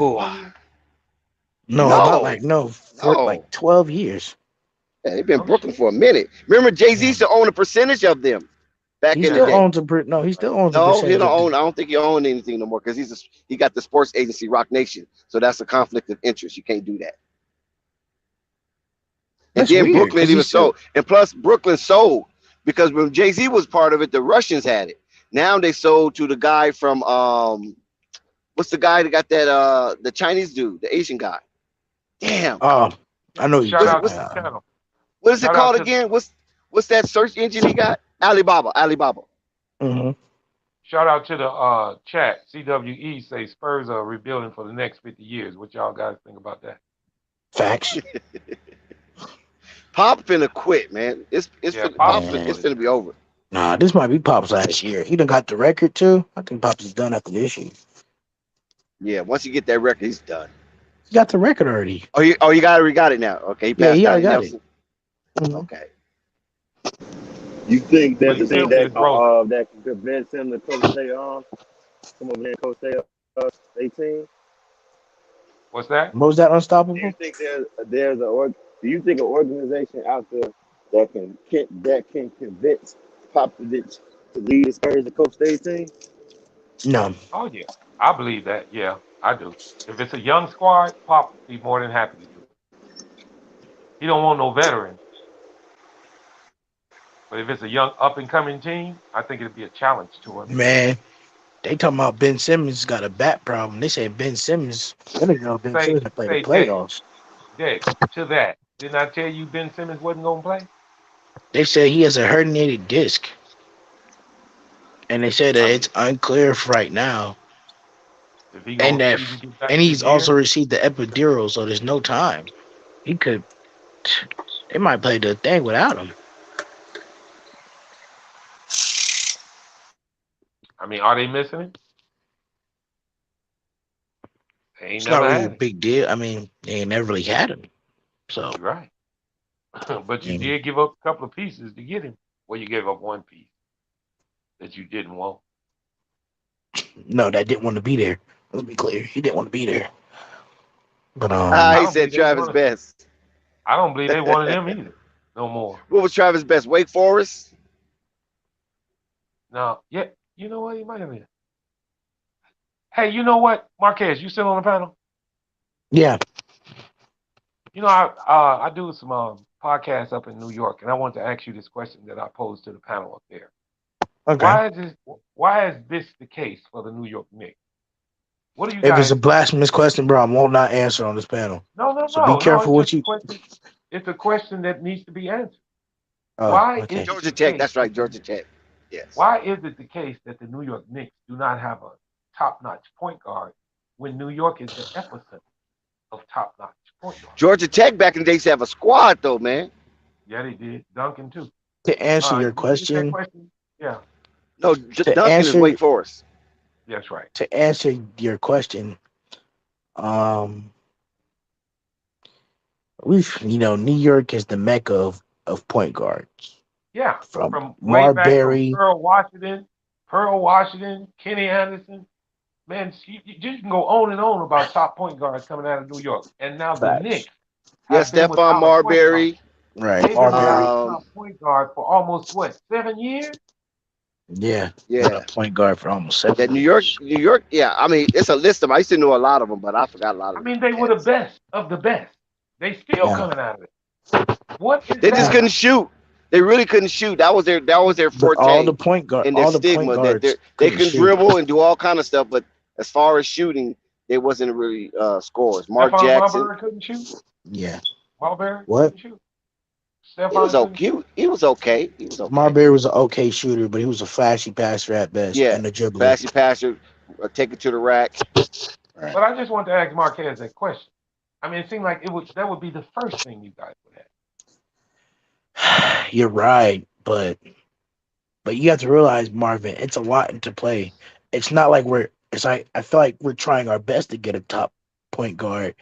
No, not like like 12 years. Yeah, they've been Brooklyn for a minute. Remember, Jay-Z used to own a percentage of them back in the day. He still owns a percentage. He don't own. I don't think he owns anything no more because he got the sports agency Rock Nation, so that's a conflict of interest. You can't do that. And then weird, Brooklyn even sold, and plus Brooklyn sold because when Jay-Z was part of it, the Russians had it. Now they sold to the guy from what's the guy that got that the Chinese dude, the Asian guy. Damn. Oh, I know. What is it called again? What's that search engine he got? Alibaba. Mm-hmm. Shout out to the chat. CWE say Spurs are rebuilding for the next 50 years. What y'all guys think about that? Facts. Pop finna quit, man. It's finna be over. Nah, this might be Pop's last year. He done got the record too. I think Pop's is done after this year. Yeah, once you get that record, he's done. He got the record already. You got it now. Okay, he already got it. Mm-hmm. Okay. You think that the thing that can convince him to come over there and coach their 18? What's that? What was that? Unstoppable? Do you think do you think an organization out there that can convince Popovich to lead the Spurs to coach their team? No. Oh yeah, I believe that. Yeah, I do. If it's a young squad, Pop would be more than happy to do it. He don't want no veteran. But if it's a young up-and-coming team, I think it'd be a challenge to him. Man, they talking about Ben Simmons got a bat problem. They say Ben Simmons, Simmons play the playoffs. Dick, to that, didn't I tell you Ben Simmons wasn't going to play? They said he has a herniated disc. And they said that it's unclear for right now. And he's also received the epidural, so there's no time. They might play the thing without him. I mean, are they missing him? It's not really a big deal. I mean, they ain't never really had him. So you're right. But you did give up a couple of pieces to get him. Well, you gave up one piece that you didn't want. No, that didn't want to be there. Let's be clear. He didn't want to be there. But he said Travis Best. I don't believe they wanted him either. No more. What was Travis Best? Wake Forest? No. Yeah. You know what? He might have been. Hey, you know what, Marquez? You still on the panel? Yeah. You know, I do some podcasts up in New York, and I want to ask you this question that I posed to the panel up there. Okay. Why is this the case for the New York Knicks? What do you? If it's a blasphemous question, bro, I won't not answer on this panel. No. So be careful what you. It's a question that needs to be answered. Why is Georgia Tech? That's right, Georgia Tech. Yes. Why is it the case that the New York Knicks do not have a top-notch point guard when New York is the epicenter of top-notch point guard? Georgia Tech back in the day used to have a squad, though, man. Yeah, they did. Duncan, too. To answer your question. Yeah. No, just Duncan is Wake Forest. That's right. To answer your question, Um, New York is the mecca of point guards. Yeah, From from way back from Marbury, Pearl Washington, Kenny Anderson. Man, you can go on and on about top point guards coming out of New York. And now the facts. Knicks Yeah, have been Stephon without a point guard. Marbury. Right, They've been without Marbury. a top point guard for almost, 7 years? Yeah, Yeah. a point guard for almost 7 That years. New York. Yeah, I mean, it's a list of them. I used to know a lot of them, but I forgot a lot I of mean, they were the cats. best of the best. They still Yeah. coming out of it. What is They that just couldn't about? shoot. They really couldn't shoot. That was their But all forte the point guard, and their all the point stigma that guards they couldn't can shoot. dribble and do all kind of stuff, but as far as shooting, they wasn't really scorers. Mark Stephon Jackson, Marbury couldn't shoot? Yeah. Marbury What? couldn't shoot? he was Stephon couldn't okay. shoot? He was okay. He was okay. Marbury was an okay shooter, but he was a flashy passer at best Yeah, and a dribbler. flashy passer, take it to the rack. Right. But I just want to ask Marquez that question. I mean, it seemed like that would be the first thing you guys would have. You're right, but you have to realize, Marvin, it's a lot to play. It's not like I feel like we're trying our best to get a top point guard,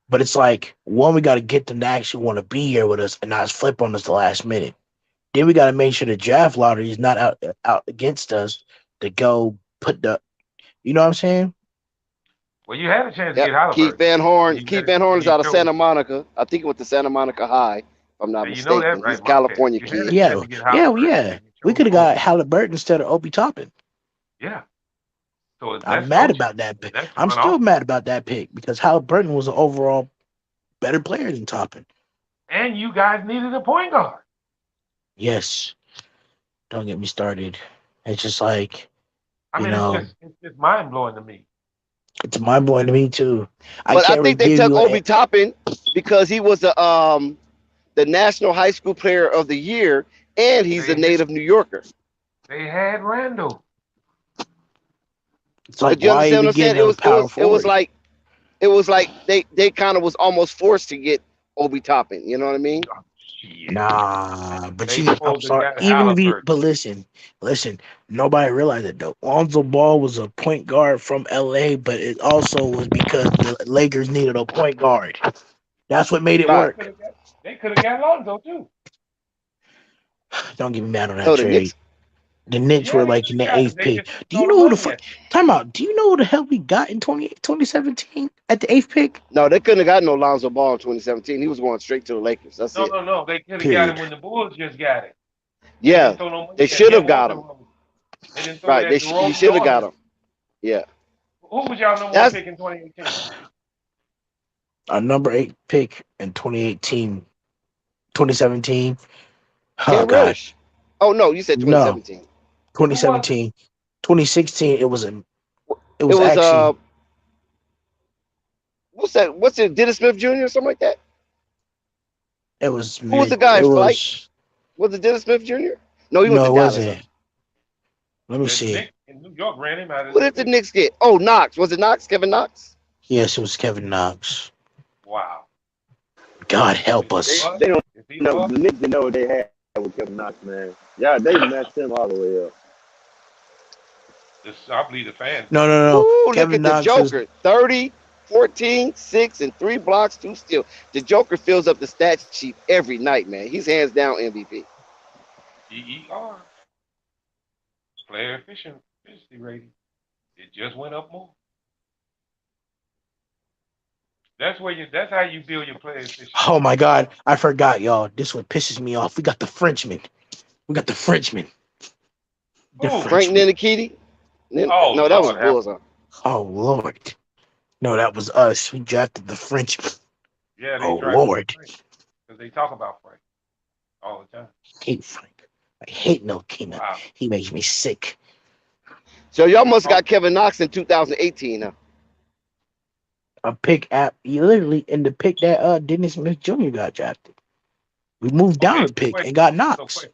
but it's like, one, we got to get them to actually want to be here with us and not flip on us the last minute. Then we got to make sure the draft lottery is not out against us to go put the, you know what I'm saying? Well, you had a chance to Yep. get Halliburton. Keith Van Horn. Keith Van Horn is out of chose. Santa Monica. I think it went to Santa Monica High, if I'm not Yeah, you know mistaken. that, right, He's a California Marquez? You had kid. a chance to get Halliburton. Yeah. We could have got Halliburton instead of Obi Toppin. Yeah. So I'm mad about that pick. I'm still mad about that pick because Halliburton was an overall better player than Toppin. And you guys needed a point guard. Yes. Don't get me started. It's just like, it's just mind blowing to me. It's mind blowing to me too. But I think they took Obi Toppin because he was the National High School Player of the Year, and he's a native New Yorker. They had Randall. It's like, but you understand what I'm saying? It was like they kind of was almost forced to get Obi Toppin. You know what I mean? Nah, but I'm sorry. Even if you, but listen, nobody realized it though. Lonzo Ball was a point guard from LA, but it also was because the Lakers needed a point guard. That's what made it work. They could have got Lonzo too. Don't get me mad on that trade. The Knicks were like in the 8th pick. Do you know who the fuck? Time out. Do you know who the hell we got in 2017 at the 8th pick? No, they couldn't have gotten no Lonzo Ball in 2017. He was going straight to the Lakers. That's it. No. They could have got him when the Bulls just got it. Yeah, they should have got him. Right, you should have got him. Yeah. Who was y'all number 1 pick in 2018? Our number 8 pick in 2017. Oh, gosh. Oh, no, you said 2017. No. 2017. 2016, it was actually what's it, Dennis Smith Jr. or something like that? It was Who was the guy in flight? Was it Dennis Smith Jr.? No, he went to Dallas. Wasn't. Let me see. Knicks in New York ran him out of What did the Knicks get? Oh, Knox. Was it Knox? Kevin Knox? Yes, it was Kevin Knox. Wow. God help us. They don't know. The Knicks didn't know what they had with Kevin Knox, man. Yeah, they messed him all the way up. I believe the fans. No. Ooh, Kevin look at the Knox Joker. 30, 14, 6, and 3 blocks, 2 steals. The Joker fills up the stat sheet every night, man. He's hands down MVP. EER. Player efficiency rating. It just went up more. That's how you build your player efficiency. Oh my God, I forgot, y'all. This one pisses me off. We got the Frenchman. Frank Ninikiti? No, that was Bulls. Oh Lord. No, that was us. We drafted the Frenchman. Yeah, oh Lord. Because they talk about Frank all the time. I hate Frank. I hate Ntilikina. Wow. He makes me sick. So y'all must got Kevin Knox in 2018 now. A pick app, literally in the pick that Dennis Smith Jr. got drafted. We moved down a pick and got Knox.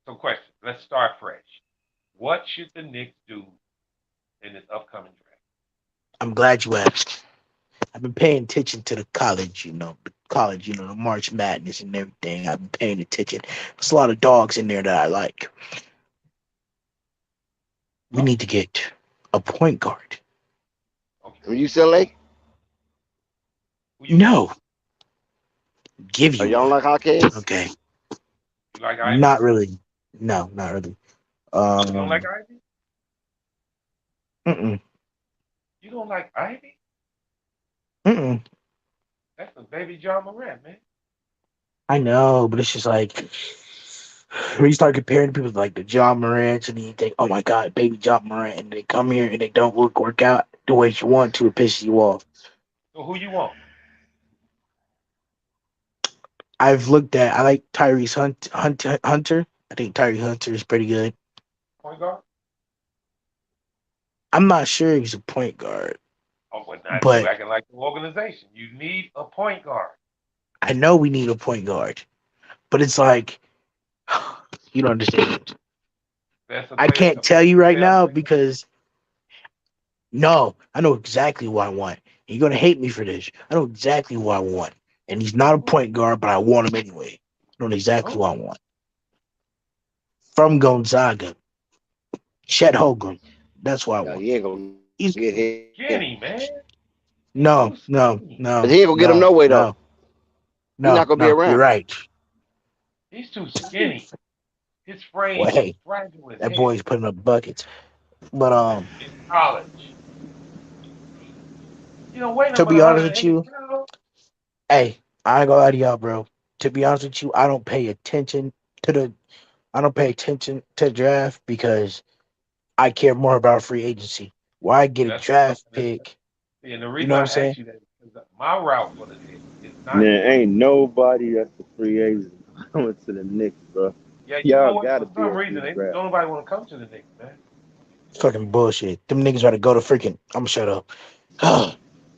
So question. Let's start fresh. What should the Knicks do in this upcoming draft? I'm glad you asked. I've been paying attention to the college, the March Madness and everything. I've been paying attention. There's a lot of dogs in there that I like. We need to get a point guard. Okay. From UCLA? No. Give Oh, you y'all don't one. like Hawkins? Okay. You like Ivy? Not really. No, not really. You don't like Ivy? Mm-mm. You don't like Ivy? Mm-mm. That's a baby John Morant, man. I know, but it's just like when you start comparing people like the John Morants and you think, oh my God, baby John Morant, and they come here and they don't work out the way you want to, it pisses you off. So who you want? I like Tyrese Hunter. I think Tyrese Hunter is pretty good. Point guard? I'm not sure he's a point guard, Oh, but now you but acting like the organization. You need a point guard. I know we need a point guard. But it's like, you don't understand. I can't tell you right now because no, I know exactly what I want. You're gonna hate me for this. I know exactly what I want. And he's not a point guard, but I want him anyway. I know exactly what I want. From Gonzaga. Chet Holmgren. That's what I want. He ain't gonna He's get him. Skinny, man. no. But he ain't gonna get him no way though. He's not gonna be You're around. right. He's too skinny. His frame Well, is hey, fragile as that hell. boy's putting up buckets. But In college. You know, weighing to him at be honest with 180 you, pounds. hey, I ain't gonna lie to y'all, bro. To be honest with you, I don't pay attention to the draft because I care more about free agency. Why get a That's what I'm draft saying. pick? See, and the You reason know what I I'm saying? asked you that is because my route for the Knicks is not Man, to. ain't nobody that's a free agent coming to the Knicks, bro. Yeah, you know Y'all what? gotta For be some a reason, they redraft. don't nobody want to come to the Knicks, man. Fucking bullshit. Them niggas gotta go to freaking. I'm gonna shut up.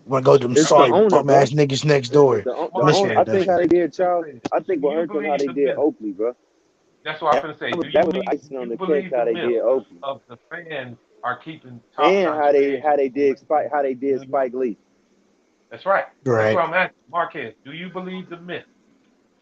Wanna go to them It's the sorry owner, bum bro. ass niggas next door. The Listen, owner. I think how they did Let me Charles. say this. I think Do what you hurt them how believe they the did myth? Oakley, bro. That's what I'm gonna say. Do That was the icing on you the cake believe how the they myth did Oakley, of the fans are keeping top and notch free agents? how they did New York? Spike Lee. That's right. That's right. what I'm asking. Marquez, do you believe the myth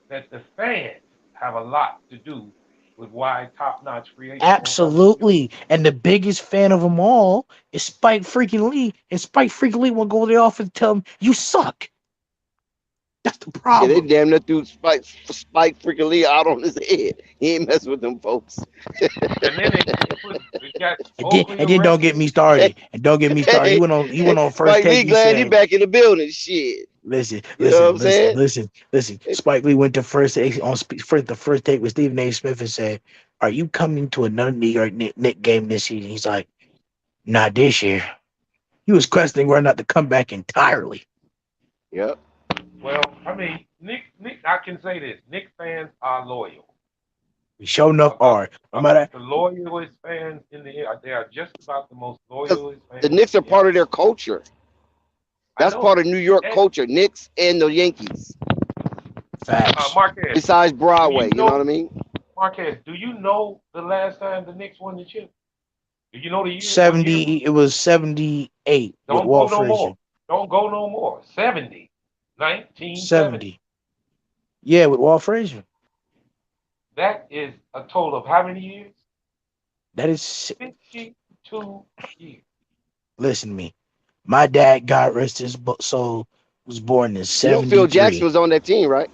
that the fans have a lot to do with why top notch free agents won't come to New York? Absolutely. And the biggest fan of them all is Spike freaking Lee. And Spike freaking Lee will go to the office and tell him, you suck. That's the Yeah, they problem. damn near threw Spike freaking Lee out on his head. He ain't mess with them folks. And then they got Oakley And then don't get arrested. me started. And don't get me started. Hey, He went on first Spike Lee take. He glad he said, back in the building. Shit. listen, You know what I'm saying? listen. Spike Lee went to first the first take with Stephen A. Smith and said, are you coming to another New York Knicks game this season? He's like, not this year. He was questioning whether or not to come back entirely. Yep. Well, I mean, Nick, I can say this: Knicks fans are loyal. We sure enough are. No matter The loyalist fans in the air, they are just about the most loyalist fans. The Knicks are part of their culture. That's part of New York culture. Knicks and the Yankees. Facts. Marquez, besides Broadway, you know what I mean? Marquez, do you know the last time the Knicks won the chip? Do you know the year? 70. It was 78 with Walt Don't go no Frazier. more. Don't go no more. 70. 1970. 70. Yeah, with Walt Frazier. That is a total of how many years? That is 52 years. Listen to me. My dad, God rest his soul, was born in 73. You know Phil Jackson was on that team, right?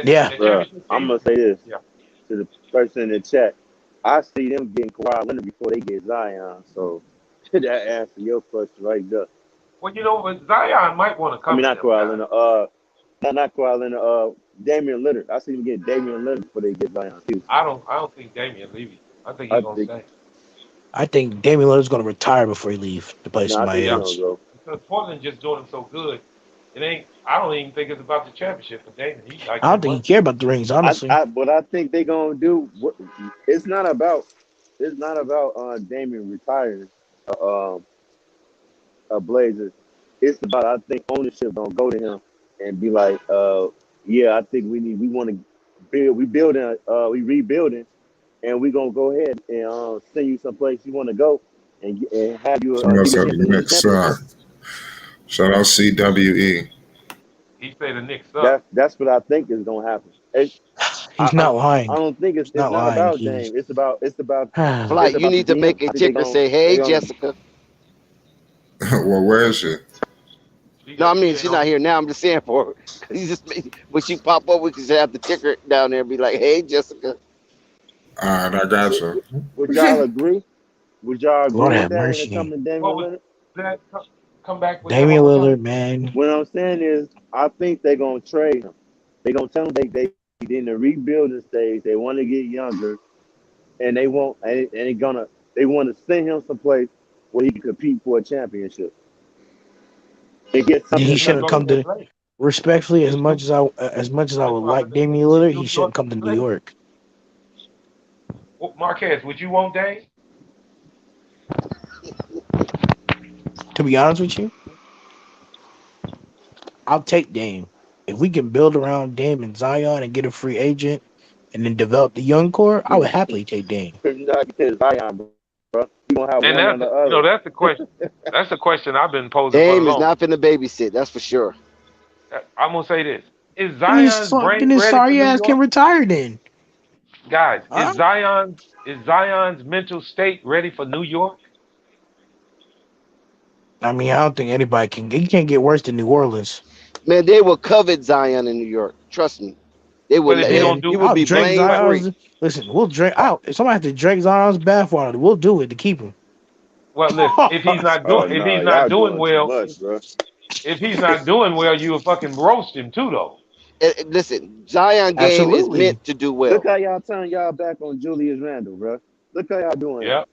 Yeah. Bro, I'm gonna say this to the person in the chat. I see them getting Kawhi Leonard before they get Zion. So that answer your question right there. Well, you know, but Zion might want to come. I mean, not to them Kawhi guys. Leonard. Not Kawhi Leonard. Damian Lillard. I see them getting Damian Lillard before they get Zion too. I don't think Damian leaving. I think he's gonna stay. I think Damian Lillard's going to retire before he leaves to play somebody else. Because Portland just doing him so good. It ain't. I don't even think it's about the championship for Damian. I don't think he care about the rings, honestly. What I think they're gonna do. It's not about Damian retiring. Blazers. It's about I think ownership gonna go to him and be like, yeah, I think we want to build. We rebuilding, and we gonna go ahead and send you someplace you want to go and have you Someone get a said chance the to win a Knicks championship. shout out CWE. He said the Knicks suck. That's what I think is gonna happen. He's not lying. I don't think it's not about Dame. It's about Flight, you need to make a ticker say, hey, Jessica. Well, where is she? No, I mean she's not here now. I'm just saying for her. Cause when she pop up, we could just have the ticker down there and be like, "Hey, Jessica." All right, I got you. Would y'all agree? Would y'all Lord agree with have that when it comes mercy. to Damian What was Lillard? that? Come back with that Damian one more time. Lillard, man. What I'm saying is, I think they're gonna trade him. They're gonna tell him they in the rebuilding stage. They want to get younger, and they want they want to send him someplace where he can compete for a championship. They get He something Let's shouldn't go come to that to. play. Respectfully, It's too. as much as I That's would why like it's Damian Lillard, he New shouldn't York come to New play. York. Well, Marquez, would you want Dame? To be honest with you, I'll take Dame. If we can build around Dame and Zion and get a free agent and then develop the young core, I would happily take Dame. not get Zion, bro. You gonna have And one or that's the other. that's the question. That's the question I've been posing for the Dame is longest. not finna babysit. That's for sure. I'm gonna say this: Is Then his Zion's brain then his ready for sorry New ass can York? retire then. Guys, Huh? Is Zion's mental state ready for New York? I mean, I don't think anybody can. He can't get worse than New Orleans. Man, they will covet Zion in New York. Trust me. They will. But if he Man, don't He do, would I'll be drink blame but free. Zion's. Listen, we'll drink. If somebody has to drink Zion's bathwater, we'll do it to keep him. well, listen, if he's not Oh doing if no, he's not y'all doing doing too well, much, bro. if he's not doing well, you will fucking roast him too, though. Listen, Zion game is Absolutely. meant to do Look well how y'all turn y'all back on Julius Randle, bro. Look how y'all doing him. Yeah.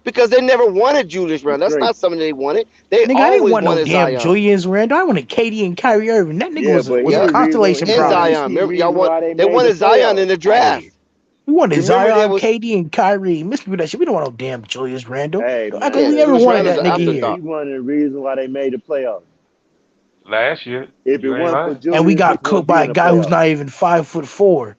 because they never wanted Julius It's Randle. That's crazy. not something they wanted. They Nigga, I didn't always want no wanted damn Zion. Julius Randle. I wanted KD and Kyrie Irving. That nigga Yeah, was but was he a Yep, the constellation reason. and Yeah, prize. Zion. he Remember, y'all reason why they they made the wanted Zion in playoffs. the draft. Hey, we wanted Remember, there Zion, was KD, and Kyrie. Miss me with that shit. We don't want no damn Julius Randle. Hey Don't act like yeah. we man, never Julius wanted Randle's that an nigga here. he afterthought. one of the reasons why they made the playoffs. Last year, If it you ain't wasn't for lying. And we Julius, they got wouldn't cooked be by in a the guy who's playoffs. not even 5'4".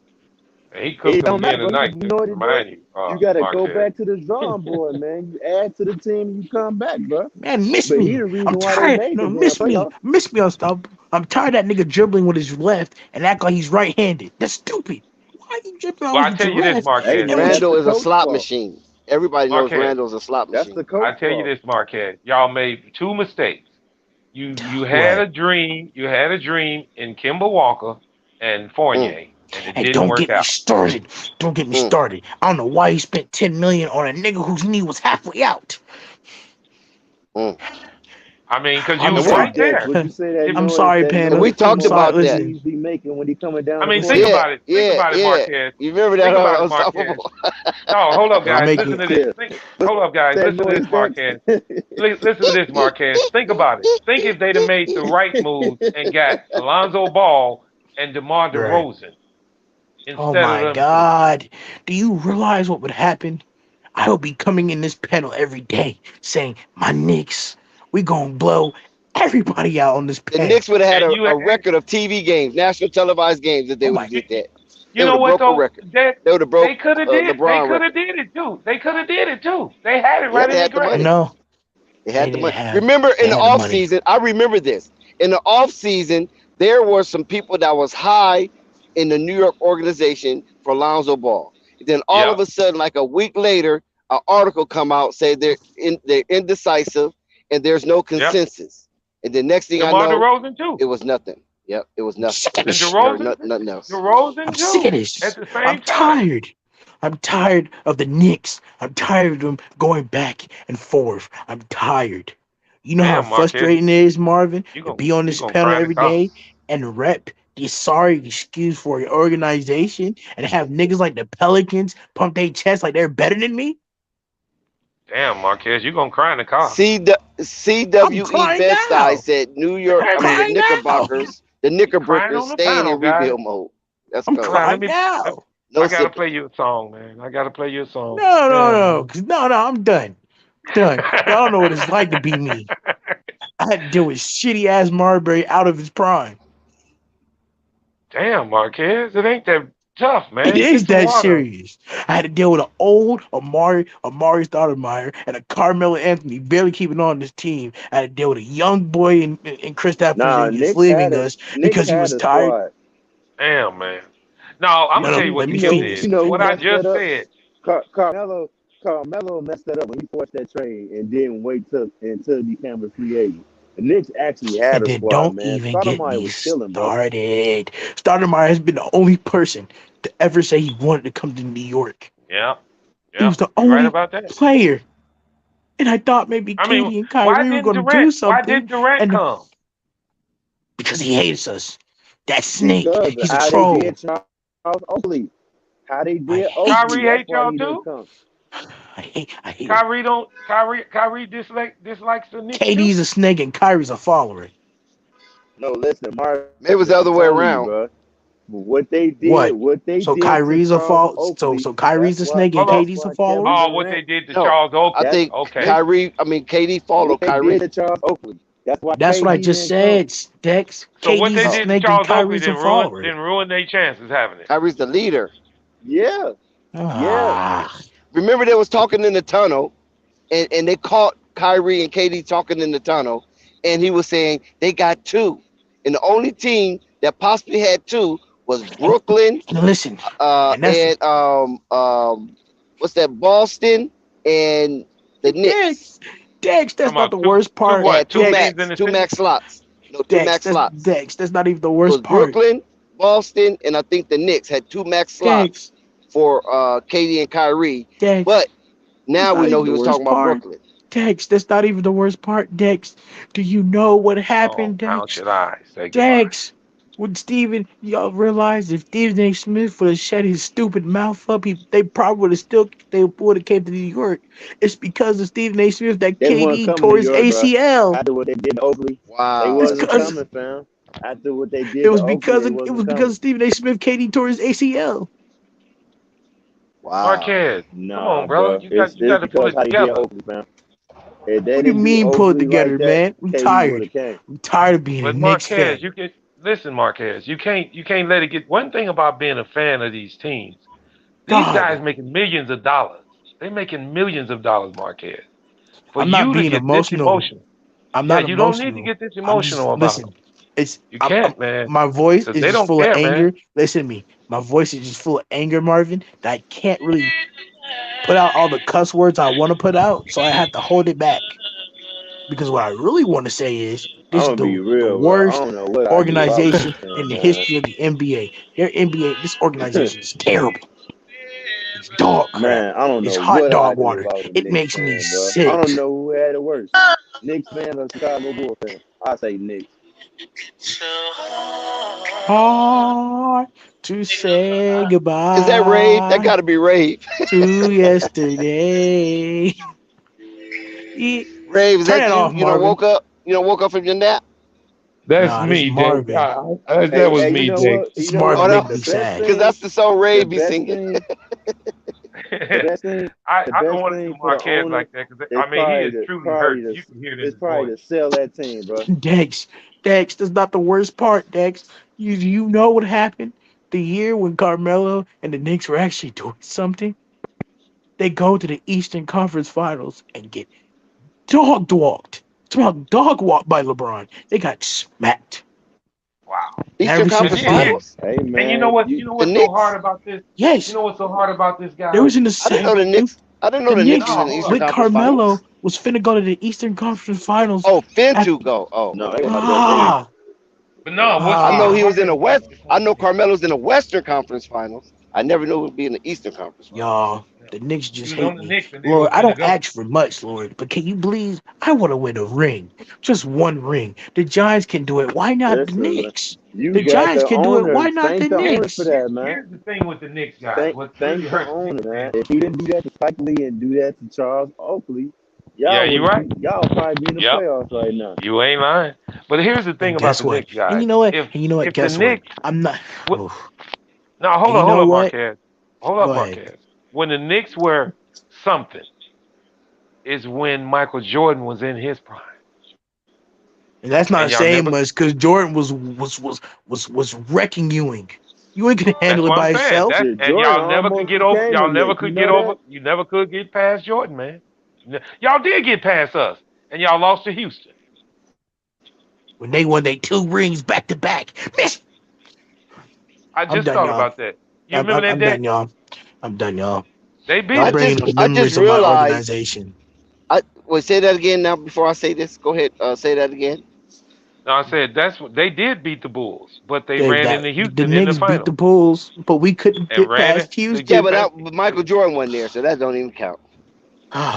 And he cooked It them don't matter, again bro. tonight. You To know what it does? remind you, You got to go Marquez. back to the drawing board, man. You add to the team, you come back, bro. Man, miss But he me. the I'm reason why they tired. made the No, damn miss me. playoffs. Miss me on stuff. I'm tired of that nigga dribbling with his left and act like he's right-handed. That's stupid. Why are you dribbling Well, always I with tell your you this, left? Hey Marquez. And when man, you that's Randall the is a coach slot fault. machine. Everybody knows Marquez. Randall's a slot That's machine. the I coach tell you fault. this, Marquez. Y'all made two mistakes. You had what? a dream. You had a dream in Kimber Walker and Mm, Fournier, and it Hey, didn't don't work get me out. started. Don't get me mm. started. I don't know why he spent 10 million on a nigga whose knee was halfway out. Mm. I mean, because you I'm And was we sorry. right Dex, there. would you say that If I'm sorry, that and Panda. we noise I'm talked sorry. about that. Listen, he's be making when he coming down I the mean, think court? Yeah, about it. Think yeah, about it, yeah. Marquez. You remember that Think about it, Marquez. unstoppable? No, hold up, don't guys. make Listen it. to this. Yeah. What's Hold up, guys. that Listen to noise, this, Dex? Marquez. Listen to this, Marquez. Think about it. Think if they'd have made the right move and got Lonzo Ball and DeMar Right. DeRozan Oh instead of my them two. God. Do you realize what would happen? I will be coming in this panel every day saying, my Knicks, we gonna blow everybody out on this The panel. Knicks would have had And a record of TV games, national televised games, if they Oh would my have did that. you They would know have what broke a though? record. That They would have they broke could have did. They LeBron could have record. did it too. They could have did it too. They had it Yeah, right they in their had the money. grave. no, They they had the didn't money. have Remember in they the had the off money. season, I remember this. In the off season, there were some people that was high in the New York organization for Lonzo Ball. Then all of Yep. a sudden, like a week later, an article come out say they're indecisive and there's no Yep. consensus. And the next thing I DeMar know, DeRozan too. it was nothing. Yep, it was I'm nothing. sick of this And shit. There was DeRozan, nothing else. I'm DeRozan sick of too. this. At the same I'm time. tired. I'm tired of the Knicks. I'm tired of them going back and forth. I'm tired. You know how Damn, Marquez, frustrating it is, Marvin, to be on you this gonna panel cry in the every car. day and rep the sorry excuse for your organization and have niggas like the Pelicans pump their chest like they're better than me? Damn, Marquez, you gonna cry in the car. I'm CWE crying Bed-Stuy now. said I'm The crying now. Knickerbockers, the He crying Knickerbockers on the staying panel, in guys. rebuild mode. That's I'm Hold cold. on, crying now. No I gotta play sympathy. you a song, man. I gotta play you a song. No, no, Damn, no. man. No, I'm done. Done. Y'all don't know what it's like to be me. I had to deal with shitty ass Marbury out of his prime. Damn, Marquez, it ain't that tough, It man. Get is some that water. serious. I had to deal with an old Amari Stoudemire, and a Carmelo Anthony barely keeping on this team. I had to deal with a young boy in Kristaps Nah, Porzingis leaving us Knicks because he had was a tired. squad. Damn, man. No, I'm No, gonna tell no. you Let what me the gift You is. finish. know who What I got set just up? said. Carmelo messed that up when he forced that trade and didn't wait until he became a free agent. The Knicks actually had And a then squad, don't man. even get Stoudemire me was chilling, bro. started. Stoudemire has been the only person to ever say he wanted to come to New York. Yeah. He was the You right only about that. player. And I thought maybe I mean, Katie and why Kyrie were didn't going to do Why something. didn't Durant And come? because he hates us. That snake. Because He's a how they troll. did Charles Oakley. How they I did hate Oakley. Kyrie you. That's hates why y'all he didn't too. come. I hate him. Kyrie dislikes the Knicks too. KD's a snake and Kyrie's a follower. No, listen, Marvin, Maybe it was the I'm other way telling you, around. bro. What they What? did So to Kyrie's a Charles fall. Oakley, So Kyrie's a snake and Hold on. KD's a follower. Oh, Kevin what they Durant, did to No, Charles I Oakley? think Okay. KD what followed they did to Kyrie. Charles Oakley. That's why That's what I KD just didn't come. said, Dex. So what KD's they a No, did to snake and Charles Oakley Kyrie's a didn't follower. ruin their chances having it. Kyrie's the leader. Yeah, yeah. Ah, Remember they was talking in the tunnel, and they caught Kyrie and KD talking in the tunnel, and he was saying they got two, and the only team that possibly had two was Brooklyn, and listen, and that's and what's that? Boston and the Knicks. Dex. That's Talking not about the worst part. They had two Dex, teams in the two city. max slots. No, two Dex. max That's slots. Dex. That's not even the It was worst part. Brooklyn, Boston, and I think the Knicks had two max slots Dex. for KD and Kyrie. Dex. But That's now not we know even he the was worst talking about part. Brooklyn. Dex. That's not even the worst part. Dex. Do you know what happened, Oh, how Dex? should I say goodbye? Dex. When Steven, y'all realize if Stephen A. Smith would have shut his stupid mouth up, they probably would have came to New York. It's because of Stephen A. Smith that They weren't KD coming to tore his York, bro. ACL. After what they did to Oakley, they Wow, It's that's wasn't because crazy. coming, fam. After what they it did to was Oakley, because they of it wasn't was because coming. of Stephen A. Smith. KD tore his ACL. Wow. Marquez, come Nah, on, bro. bro. You It's got to pull because it how they did together. Oakley, fam. If they What do you didn't do mean pull it Oakley like together, that, man? We KD would tired. have came. I'm tired of being a But Knicks Marquez, fan. Marquez. You can't let it get. One thing about being a fan of these teams, these guys God, making millions of dollars. They're making millions of dollars, Marquez. For I'm not you to being get this emotional. emotional, I'm yeah, not you don't need to emotional. get this I'm just emotional about them. listen. It's You can't, man, my voice because is they just don't full of care, man. anger. Listen to me. My voice is just full of anger, Marvin. That I can't really put out all the cuss words I want to put out, so I have to hold it back. Because what I really want to say is I'm this is gonna be the real, bro. I worst don't know what I do if I was a organization Knicks in fan, the man. history of the NBA. Their NBA, this organization is terrible. It's dog crap. Man, I don't It's know hot what I dog do if water. I was a It Knicks makes me fan, bro. I don't sick. know who had it worse, Knicks fan or Chicago Bulls fan. I say Knicks. Hard to say Is that Rave? That goodbye got to be Rave. to yesterday. Rave, is Turn that it you? off, Marvin. You know, woke up from your nap? That's Nah, this is me, Dave. Marvin. That was Hey, you me, know Dave. what? This You know Oh Marvin what? no, make me The best sad. because thing, that's the song the Rave be best singing. thing, the best thing, the I don't best want to do thing for the Marquez owner like that because is he is truly hurt. You can hear it in it's his probably voice. to sell that team, bro. Dex, that's not the worst part, Dex. You know what happened? The year when Carmelo and the Knicks were actually doing something, they go to the Eastern Conference Finals and get dog walked. Dog walked by LeBron. They got smacked. Wow. Eastern Never seen And a Conference thing. Finals? Hey, and man, you know The what's so hard Knicks? about this? You Yes, know what's so hard about this, they guys? was in the I didn't know same. the Knicks. I didn't know The the Knicks No, was Knicks in the hold Eastern on. with Conference Carmelo Finals. was finna go to the Eastern Conference Finals. Oh, to After go. Oh, no, they okay. about to go there. ah But no, I know what's he ah was in hard the about West. this I whole know thing? Carmelo's in the Western Conference Finals. I never knew it would be in the Eastern Conference Finals. y'all, Yeah. the Knicks He just was on hate the me. Knicks and they were Lord, I finna don't go. ask for much, Lord, but can you please? I want to win a ring, just one ring. The Giants can do it. Why not the Listen, man, Knicks? you The got Giants the can do it. owner. Why not the Thank the owner for Knicks? that, man. Here's the thing with the Knicks guys. What really Thank the hurts Knicks owner, man. fans. If he didn't do that to Spike Lee and do that to Charles Oakley, Yeah, you right. y'all probably be in the Yep. playoffs right now. You ain't lying. But here's the thing And about guess the what? Knicks And guys. you know what? If And you know what? if the Guess what? Knicks I'm not. what, Oof. no, And you hold know up, what? Marquez. Hold up, Go ahead. Marquez. When the Knicks were something is when Michael Jordan was in his prime. And that's And not y'all saying never much because Jordan was wrecking Ewing. You ain't gonna that's handle it what I'm by saying. himself. That Shit, and Jordan y'all never could almost get over became a y'all never Knick. You could get know over that? you never could get past Jordan, man. Y'all did get past us and y'all lost to Houston. When they won they 2 rings back to back. Miss. I I'm just done, thought y'all. about that. You remember that I'm day? done, y'all. I'm done, y'all. They beat Y'all us. bringing up I just memories of my realized. organization. Say that again now before I say this. Go ahead. Say that again. No, I said that's what they did beat the Bulls, but they They ran that into the Houston in the Knicks beat the final Bulls, but we couldn't and get ran it. past They Yeah, get Houston. past. but Michael Jordan wasn't there, so that don't even count.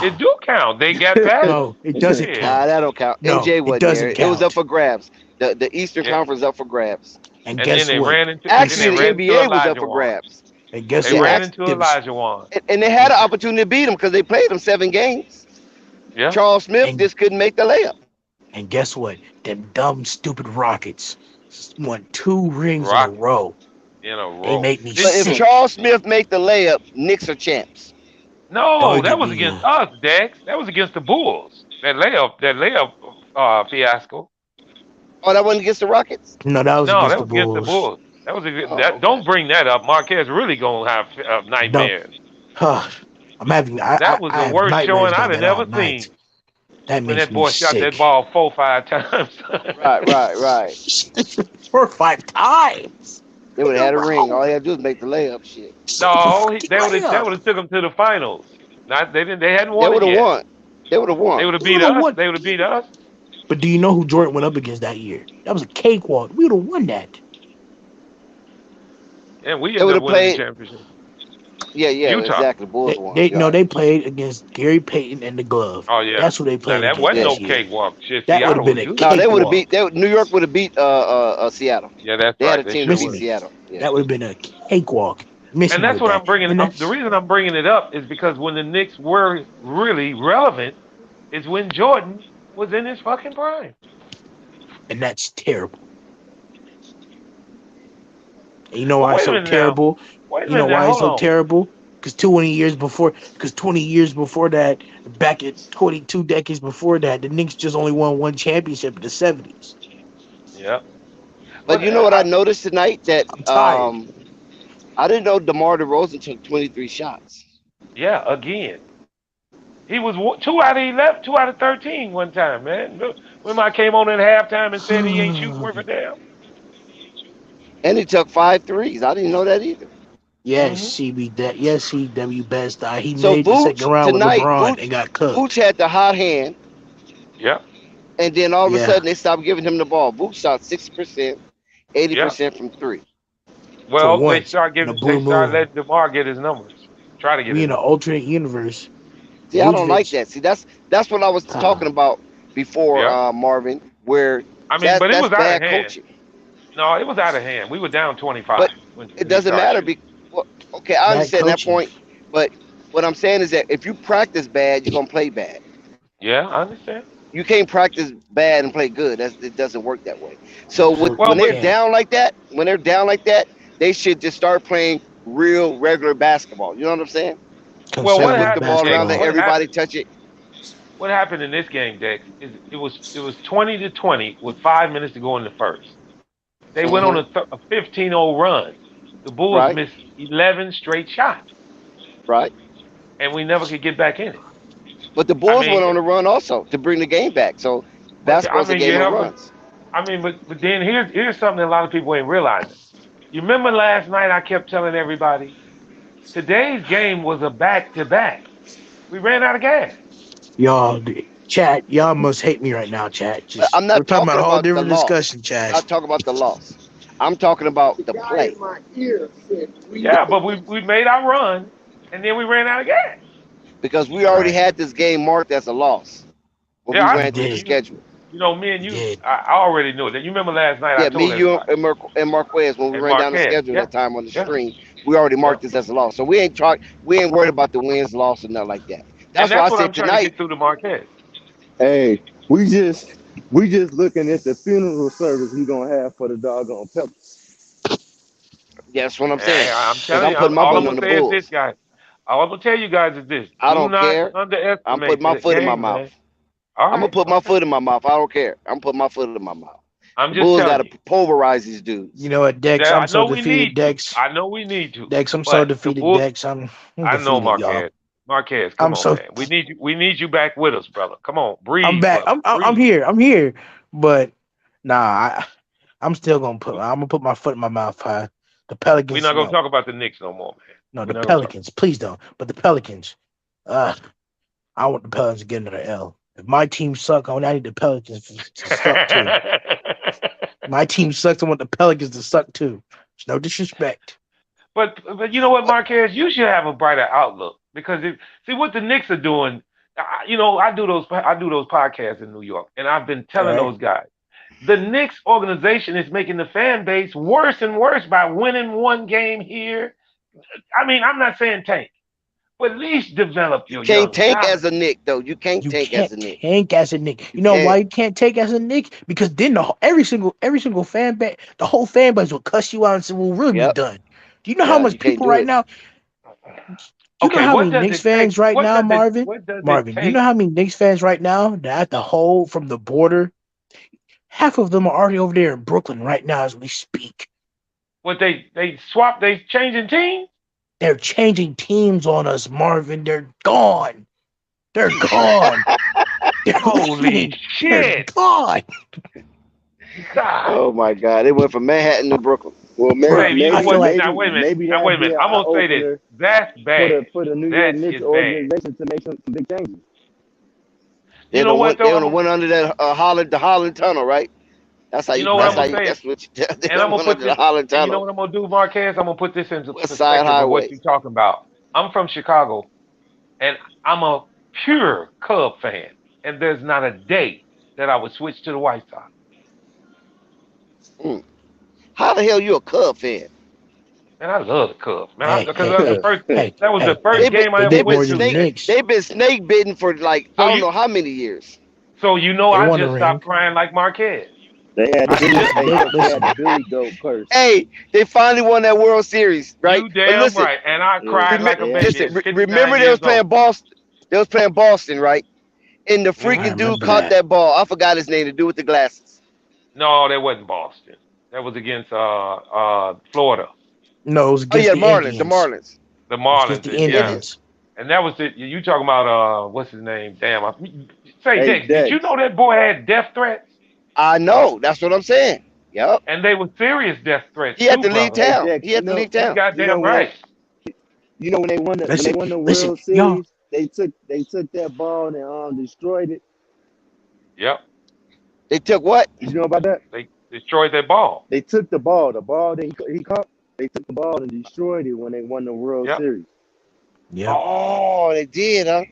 It do count. They got past them. No, it doesn't Yeah. count. That don't count. No, MJ it wasn't there. doesn't It was up count. for grabs. The Eastern Yeah. Conference up for grabs. And And then guess they what? ran into. Then Guess they Actually, the ran what? into NBA was up Elijah for Wan. grabs. And guess They Yeah, what? ran into Elijah Wan. and they had an opportunity to beat them because they played them 7 games. Yeah. Charles Smith And just couldn't make the layup. and guess what? Them dumb, stupid Rockets won 2 rings in a Rockets row. in a They row. made me But if sick. Charles Smith make the layup, Knicks are champs. No, Don't that get was me against going. us, Dex. That was against the Bulls. That layup fiasco. Oh, that wasn't against the Rockets? No, that was No, against that the was against the Bulls. Bulls. That was Oh, that. okay. Don't bring that up. Marquez really gonna have Don't. nightmares. I'm having. That was I the have worst nightmares showing about I'd have that all never night. seen. That When makes that me boy shot that sick. ball 4-5 times. Right. 4 or 5 times. They would In have a had a ring. All row. they had to do is make the layup. Shit. Just make the No, fucking they would layup. have took them to the finals. Not they didn't. They hadn't They won it would have yet. won. They would have They won. would have We beat would have us. won. They would have beat us. But do you know who Jordan went up against that year? That was a cakewalk. We would have won that. And we They ended would up have winning the played. championship. Yeah, Utah. exactly. Bulls won. They You're no, right. they played against Gary Payton and the Glove. Oh yeah. That's who they Now played that against wasn't Yeah. no that year. cakewalk. Shit, That would have Seattle been was a good. No, they would have beat. cakewalk. New York would have beat Seattle. Yeah, that's They had right. a They team that sure beat would have. Michigan. Seattle. Yeah. That would have been a cakewalk. And Michigan that's with what that. I'm bringing. And The that's reason I'm bringing it up is because when the Knicks were really relevant is when Jordan was in his fucking prime. terrible. And you know why But it's wait a so minute now. terrible? Wait a You know minute now. why it's Hold so on. terrible? Because 20 years before that, back at 22 decades before that, the Knicks just only won 1 championship in the 70s. Yeah. But you know what I noticed tonight? That I'm tired. I didn't know DeMar DeRozan took 23 shots. Yeah. Again, he was 2 out of 11, 2 out of 13 one time, man. Look, when I came on at halftime and said he ain't shooting worth a damn. And he took 5 threes. I didn't know that either. Yes, Mm-hmm. CW Best. He So made the second Vooch round with tonight, LeBron and got cooked. Vooch had the hot hand, Yeah. and then all of a Yeah. sudden they stopped giving him the ball. Vooch shot 60%, Yeah. 80% from 3. For Well, once in a they blue start moon. letting DeMar get his numbers. Try to get We his in an numbers. alternate universe. See, I don't like Vucevic. that. See, that's what I was talking about before, Yeah. Marvin, where I mean, but it that's was out of bad hand. coaching. No, it was out of hand. We were down 25 But when it he doesn't started matter. shooting. Okay, I Bad understand that coaching. point, but what I'm saying is that if you practice bad, you're gonna play bad. Yeah, I understand. You can't practice bad and play good. It doesn't work that way. So Well, when they're but down like that, they should just start playing real regular basketball. You know what I'm saying? well, Instead what of whip the happened, ball Dex? around, let everybody touch it. What happened in this game, Dex? Is it was 20-20 with 5 minutes to go in the first. They went on Mm-hmm. a 15-0 run. The Bulls Right, missed 11 straight shots, right. and we never could get back in it. But the I Bulls mean, went on a run also to bring the game back. So basketball's a game of yeah, runs. but then here's something that a lot of people ain't realizing. You remember last night I kept telling everybody today's game was a back-to-back. We ran out of gas. Y'all, chat, y'all must hate me right now, chat. But I'm We're not talking talking about a whole about the different loss. discussion, I'm chat. not talking about the loss. I'm talking about the play. Yeah, but we made our run, and then we ran out of gas. Because we already had this game marked as a loss when Yeah, we I ran through the did. schedule. You know, me and you, I already knew that. You remember last night I Yeah, told me, you, everybody. and Marquez, when we And ran down the Marquez. schedule Yeah, that time on the yeah, stream, we already yeah. marked this as a loss. So we ain't worried about the wins, loss, or nothing like that. And That's why I that's what I'm said trying to tonight. get through to Marquez. Hey, we just looking at the funeral service he gonna have for the doggone Peppers. That's what I'm saying. Hey, I'm Because telling I'm you, putting my all I'm money gonna on the say is this, Bulls. guys. All I'm gonna tell you guys is this: I do don't not care. I'm underestimate putting my the foot in my game, mouth. man. All I'm gonna right, put my okay. foot in my mouth. I don't care. I'm putting my foot in my mouth. I'm The just Bulls telling got to you. pulverize these dudes. You know what, Dex? Yeah, I'm I know so we defeated, need to. Dex. I know we need to. Dex, I'm so But the defeated, Bulls, Dex. I'm I know, defeated, y'all. Marquez, come I'm on, so man. We need you. We need you back with us, brother. Come on, I'm breathe, back. brother. I'm Breathe. here. I'm here. But nah, I'm still gonna put my foot in my mouth. The We're Pelicans, not gonna no. talk about the Knicks no more, man. No, the Pelicans. Please don't. But the Pelicans. I want the Pelicans to get another L. If my team suck, I need the Pelicans to suck too. My team sucks. I want the Pelicans to suck too. There's no disrespect. But you know what, Marquez, you should have a brighter outlook because see what the Knicks are doing. I do those podcasts in New York, and I've been telling those guys, the Knicks organization is making the fan base worse and worse by winning one game here. I mean, I'm not saying tank, but at least develop your young Can't tank talent. as a Knick though. You can't tank as a Knick. Tank as a Knick. You know why you can't tank as a Knick? Because then every single fan base, the whole fan base will cuss you out and say, "Well, really be done." Do you know how much people right now? You know how many Knicks fans right now, Marvin? You know how many Knicks fans right now that at the whole from the border, half of them are already over there in Brooklyn right now as we speak. What they changing teams? They're changing teams on us, Marvin. They're gone. They're gone. Holy shit! They're gone. God. Oh my God! They went from Manhattan to Brooklyn. Well, wait a minute. I'm gonna say this. That's bad. For the New York Knicks organization to make some big changes. You know what? They went under that the Holland Tunnel, right? That's how you. know what I'm gonna say. That's what you. And I'm gonna put this. You know what I'm gonna do, Marquez? I'm gonna put this into perspective of what you're talking about. I'm from Chicago, and I'm a pure Cub fan, and there's not a day that I would switch to the White Sox. How the hell you a Cub fan? Man, I love the Cubs, man. Because that was the first game I ever went to. They've been snake bitten for like I don't know how many years. So I just stopped crying like Marquez. They had the Billy Goat curse. Hey, they finally won that World Series, right? You damn right, and I cried like a baby. Listen, remember they was playing Boston. They was playing Boston, right? And the freaking dude caught that ball. I forgot his name. To do with the glasses. No, that wasn't Boston. That was against Florida. No, it was against the Marlins. The Marlins. The Indians. And that was it. You talking about what's his name? Damn. Dex, did you know that boy had death threats? I know. That's what I'm saying. Yep. And they were serious death threats. He had to leave town. He had to leave town. Goddamn right. You know when they won the World Series, they took that ball and destroyed it. Yep. They took what? Did you know about that? They destroyed that ball. They took the ball. The ball that he caught. They took the ball and destroyed it when they won the World Series. Yeah. Oh, they did, huh?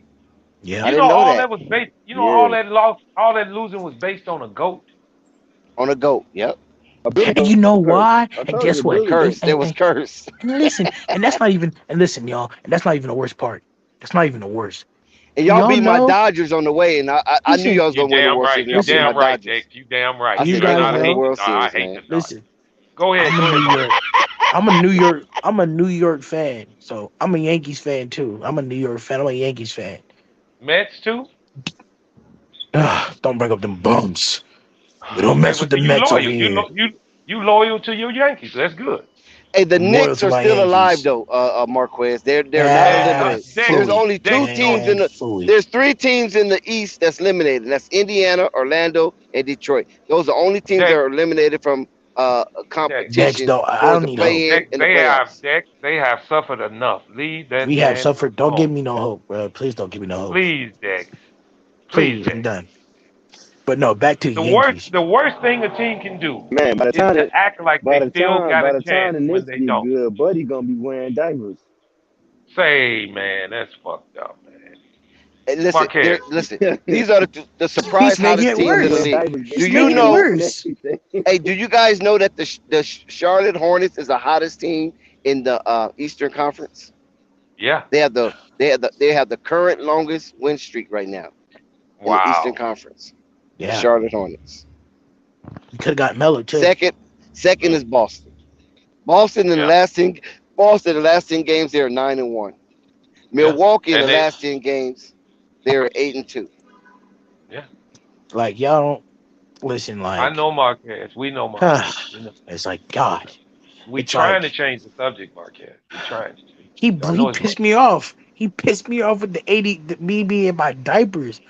Yeah. I didn't know all that was based. All that losing was based on a goat. On a goat. Yep. You know why? And guess what? Cursed. It was cursed. And listen, and that's not even. And listen, y'all. And that's not even the worst part. That's not even the worst. And y'all beat my Dodgers on the way, and I knew y'all was gonna win the World Series. You damn right, Jake. You damn right. I hate the listen. Go ahead. I'm a New York fan, so I'm a Yankees fan too. I'm a New York fan. I'm a Yankees fan. Mets too. Don't bring up them bums. We don't mess with the Mets over here. You loyal to your Yankees. That's good. Hey, the Knicks are still alive though, Marquez. They're not eliminated. There's only two teams in the. There's 3 teams in the East that's eliminated. That's Indiana, Orlando, and Detroit. Those are the only teams that are eliminated from competition. They have suffered enough. Leave that. We have suffered. Don't give me no hope, bro. Please don't give me no hope. Please, Dex. Please, I'm done. But no, back to the Yankees. The worst thing a team can do, man, by the time is to act like they still got a chance when they don't. Good, Buddy gonna be wearing diapers. Say, man, that's fucked up, man. Hey, listen. These are the surprise hottest teams in the league. Do you know? Hey, do you guys know that the Charlotte Hornets is the hottest team in the Eastern Conference? Yeah. They have the current longest win streak right now. In the Eastern Conference. Yeah. The Charlotte Hornets. You could have got Melo too. Second is Boston. Boston in the last 10 games they're 9-1. Milwaukee in the last 10 games they're 8-2. Yeah. Like y'all don't listen. Like I know Marquez. We know Marquez. It's like God. We're trying to change the subject, Marquez. We're trying to. He pissed me off. He pissed me off with me being my diapers.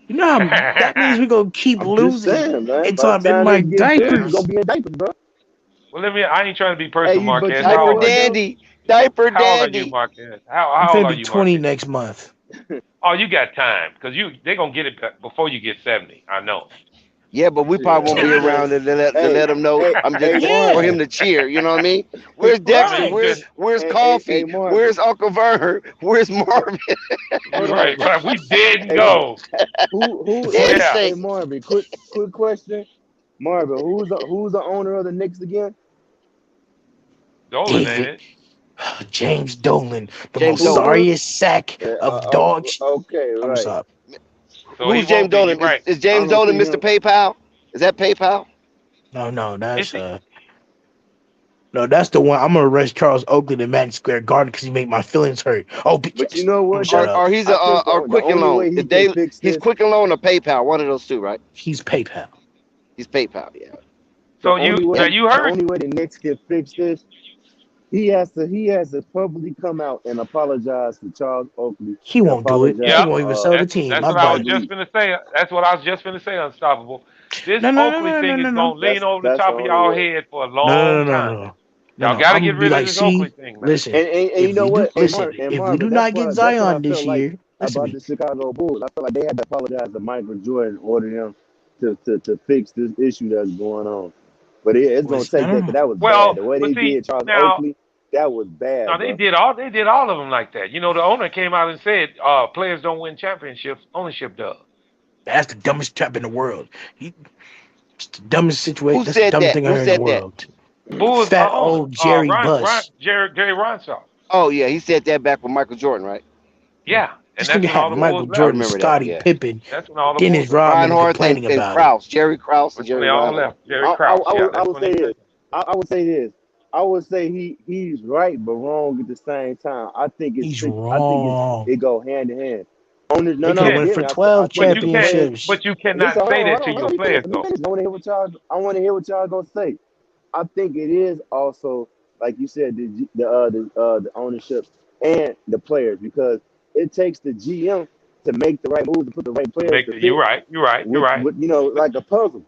You know how that means we're gonna keep losing. It's on in my diapers. Gonna be in diapers, bro. Well, I ain't trying to be personal, Marquez. Diaper dandy. Diaper How old are you, daddy. Marquez? I'm How old finna are be you, 20 Marquez? next month. Oh, you got time because they're gonna get it before you get 70. I know. Yeah, but we Yeah, probably won't be okay. around to Hey, let him know. hey, I'm just hey, for Marvin. him Yeah, to cheer. You know what I mean? Where's I Dexter? mean, right. just Where's Hey, Coffee? Marvin. Where's Uncle Vern? Where's Marvin? Hold you're on. right. Right. We dead and Hey, Marvin. go. Daddy Yeah, Hey, Saint. Marvin. Quick question. Marvin, who's the owner of the Knicks again? Dolan ain't David it? James Dolan, the James most Who, Dolan. who? sorriest sack of dogs. Okay, I'm right. sorry. So he Who's James won't be. You're Dolan? right. Is I James don't Dolan see Mr. him. PayPal? Is that PayPal? No, Is he? that's the one. I'm gonna arrest Charles Oakley in Madison Square Garden because he made my feelings hurt. Oh, But you bitch, know I'm gonna what shut though? up. Or he's I think or the Quicken only Loan? way he can fix He's this, Quicken Loan or PayPal? One of those two, right? He's PayPal. He's PayPal. Yeah. the So only now way, you the heard. only way the Knicks can fix this, he has to publicly come out and apologize to Charles Oakley He and won't do it. He Yep. apologize won't even sell the team. That's My what I to was brother. just Lee. gonna say. That's what I was just gonna say. Unstoppable. This No, no, no, Oakley no, no, thing is no, no. gonna lean That's over the that's the top of only y'all way. head for a No, long no, no, no, time. no, no, no, Y'all no. got to I'm get gonna be rid of like, this Oakley see, thing, man. listen. And you If know we do, what? listen. And If we Marvin, do not get that's what I Zion this felt like year, listen to about me. the Chicago Bulls. I felt like they had to apologize to Michael Jordan in order him to fix this issue that's going on. But it's gonna Listen, no, take no, that because no. that was bad. Well, The way but they see did Charles now. Oakley, that was No, bad, bro. they did all of them like that. You know, the owner came out and said, players don't win championships, ownership does. That's the dumbest trap in the world. It's the dumbest situation. Who That's the said dumbest that? thing I Who heard in the said that? world. Bulls Fat owner, old Jerry Ron Buss. Jerry Ronshaw. Oh yeah, he said that back with Michael Jordan, right? Yeah, and This that's nigga when all had the Yeah, Michael Bulls I left. Jordan, remember that. Scottie Yeah. Pippen, That's when all the Bulls Dennis left. Rodman, Ron and Horth complaining and about it. Krause, Jerry Krause and That's when Jerry they all Ronshaw. left. Jerry Krause. Yeah, I that's would when they say this. left. I would say this. I would say he's right but wrong at the same time. I think it's He's fix. I think it it go hand in hand. On this, no, They could no, have Yeah, went forget for me. I 12 think the players. championships. but you Listen, cannot hold say on, hold that on, to hold on. your Let me finish. players Let me though. finish. I want to hear what y'all gonna say. I think it is also like you said the ownership and the players because it takes the GM to make the right moves to put the right To players make to the, you're fit right, you're right, you're right. with But like a puzzle.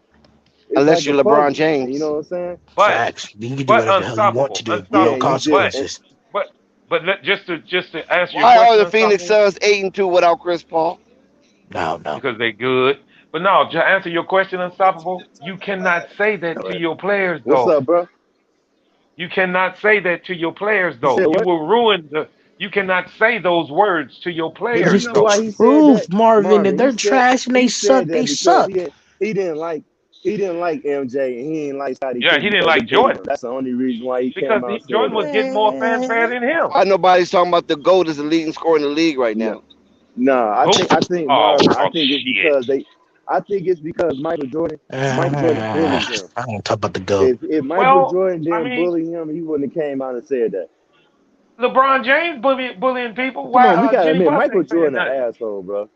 It's Unless like a you're LeBron puzzle. You James. know what I'm saying? but Facts. You can do but whatever the hell you want to unstoppable, do. Yeah, No unstoppable. you just and, consequences. But just to answer your Why are question, the Phoenix unstoppable, Suns 8-2 without Chris Paul? No, no. because they good. But no, to answer your question, unstoppable, you cannot say that all to right. your players What's though. up, bro? You cannot say that to your players You though. said You what? will ruin the. You cannot say those words to your But you players It's know the though. why he said that, truth, Marvin. If Marvin? they're trash and they He suck, said they that because suck. he didn't like MJ and he didn't like Scottie Yeah, Pippen he didn't because they like bullied him. Jordan That's the only reason why he because came out and said Jordan was that. getting more fanfare than him. Why nobody's talking about the GOAT as the leading scorer in the league right No, now? no, Who? I think Oh, Marvin. oh shit. I think it's because Michael Jordan bullied him. I don't talk about the GOAT. If Michael Well, Jordan I didn't mean, bully him, he wouldn't have came out and said that. LeBron James bullying people. Come on, we Why gotta Jenny admit, Buss Michael ain't saying Jordan nothing? an asshole, bro.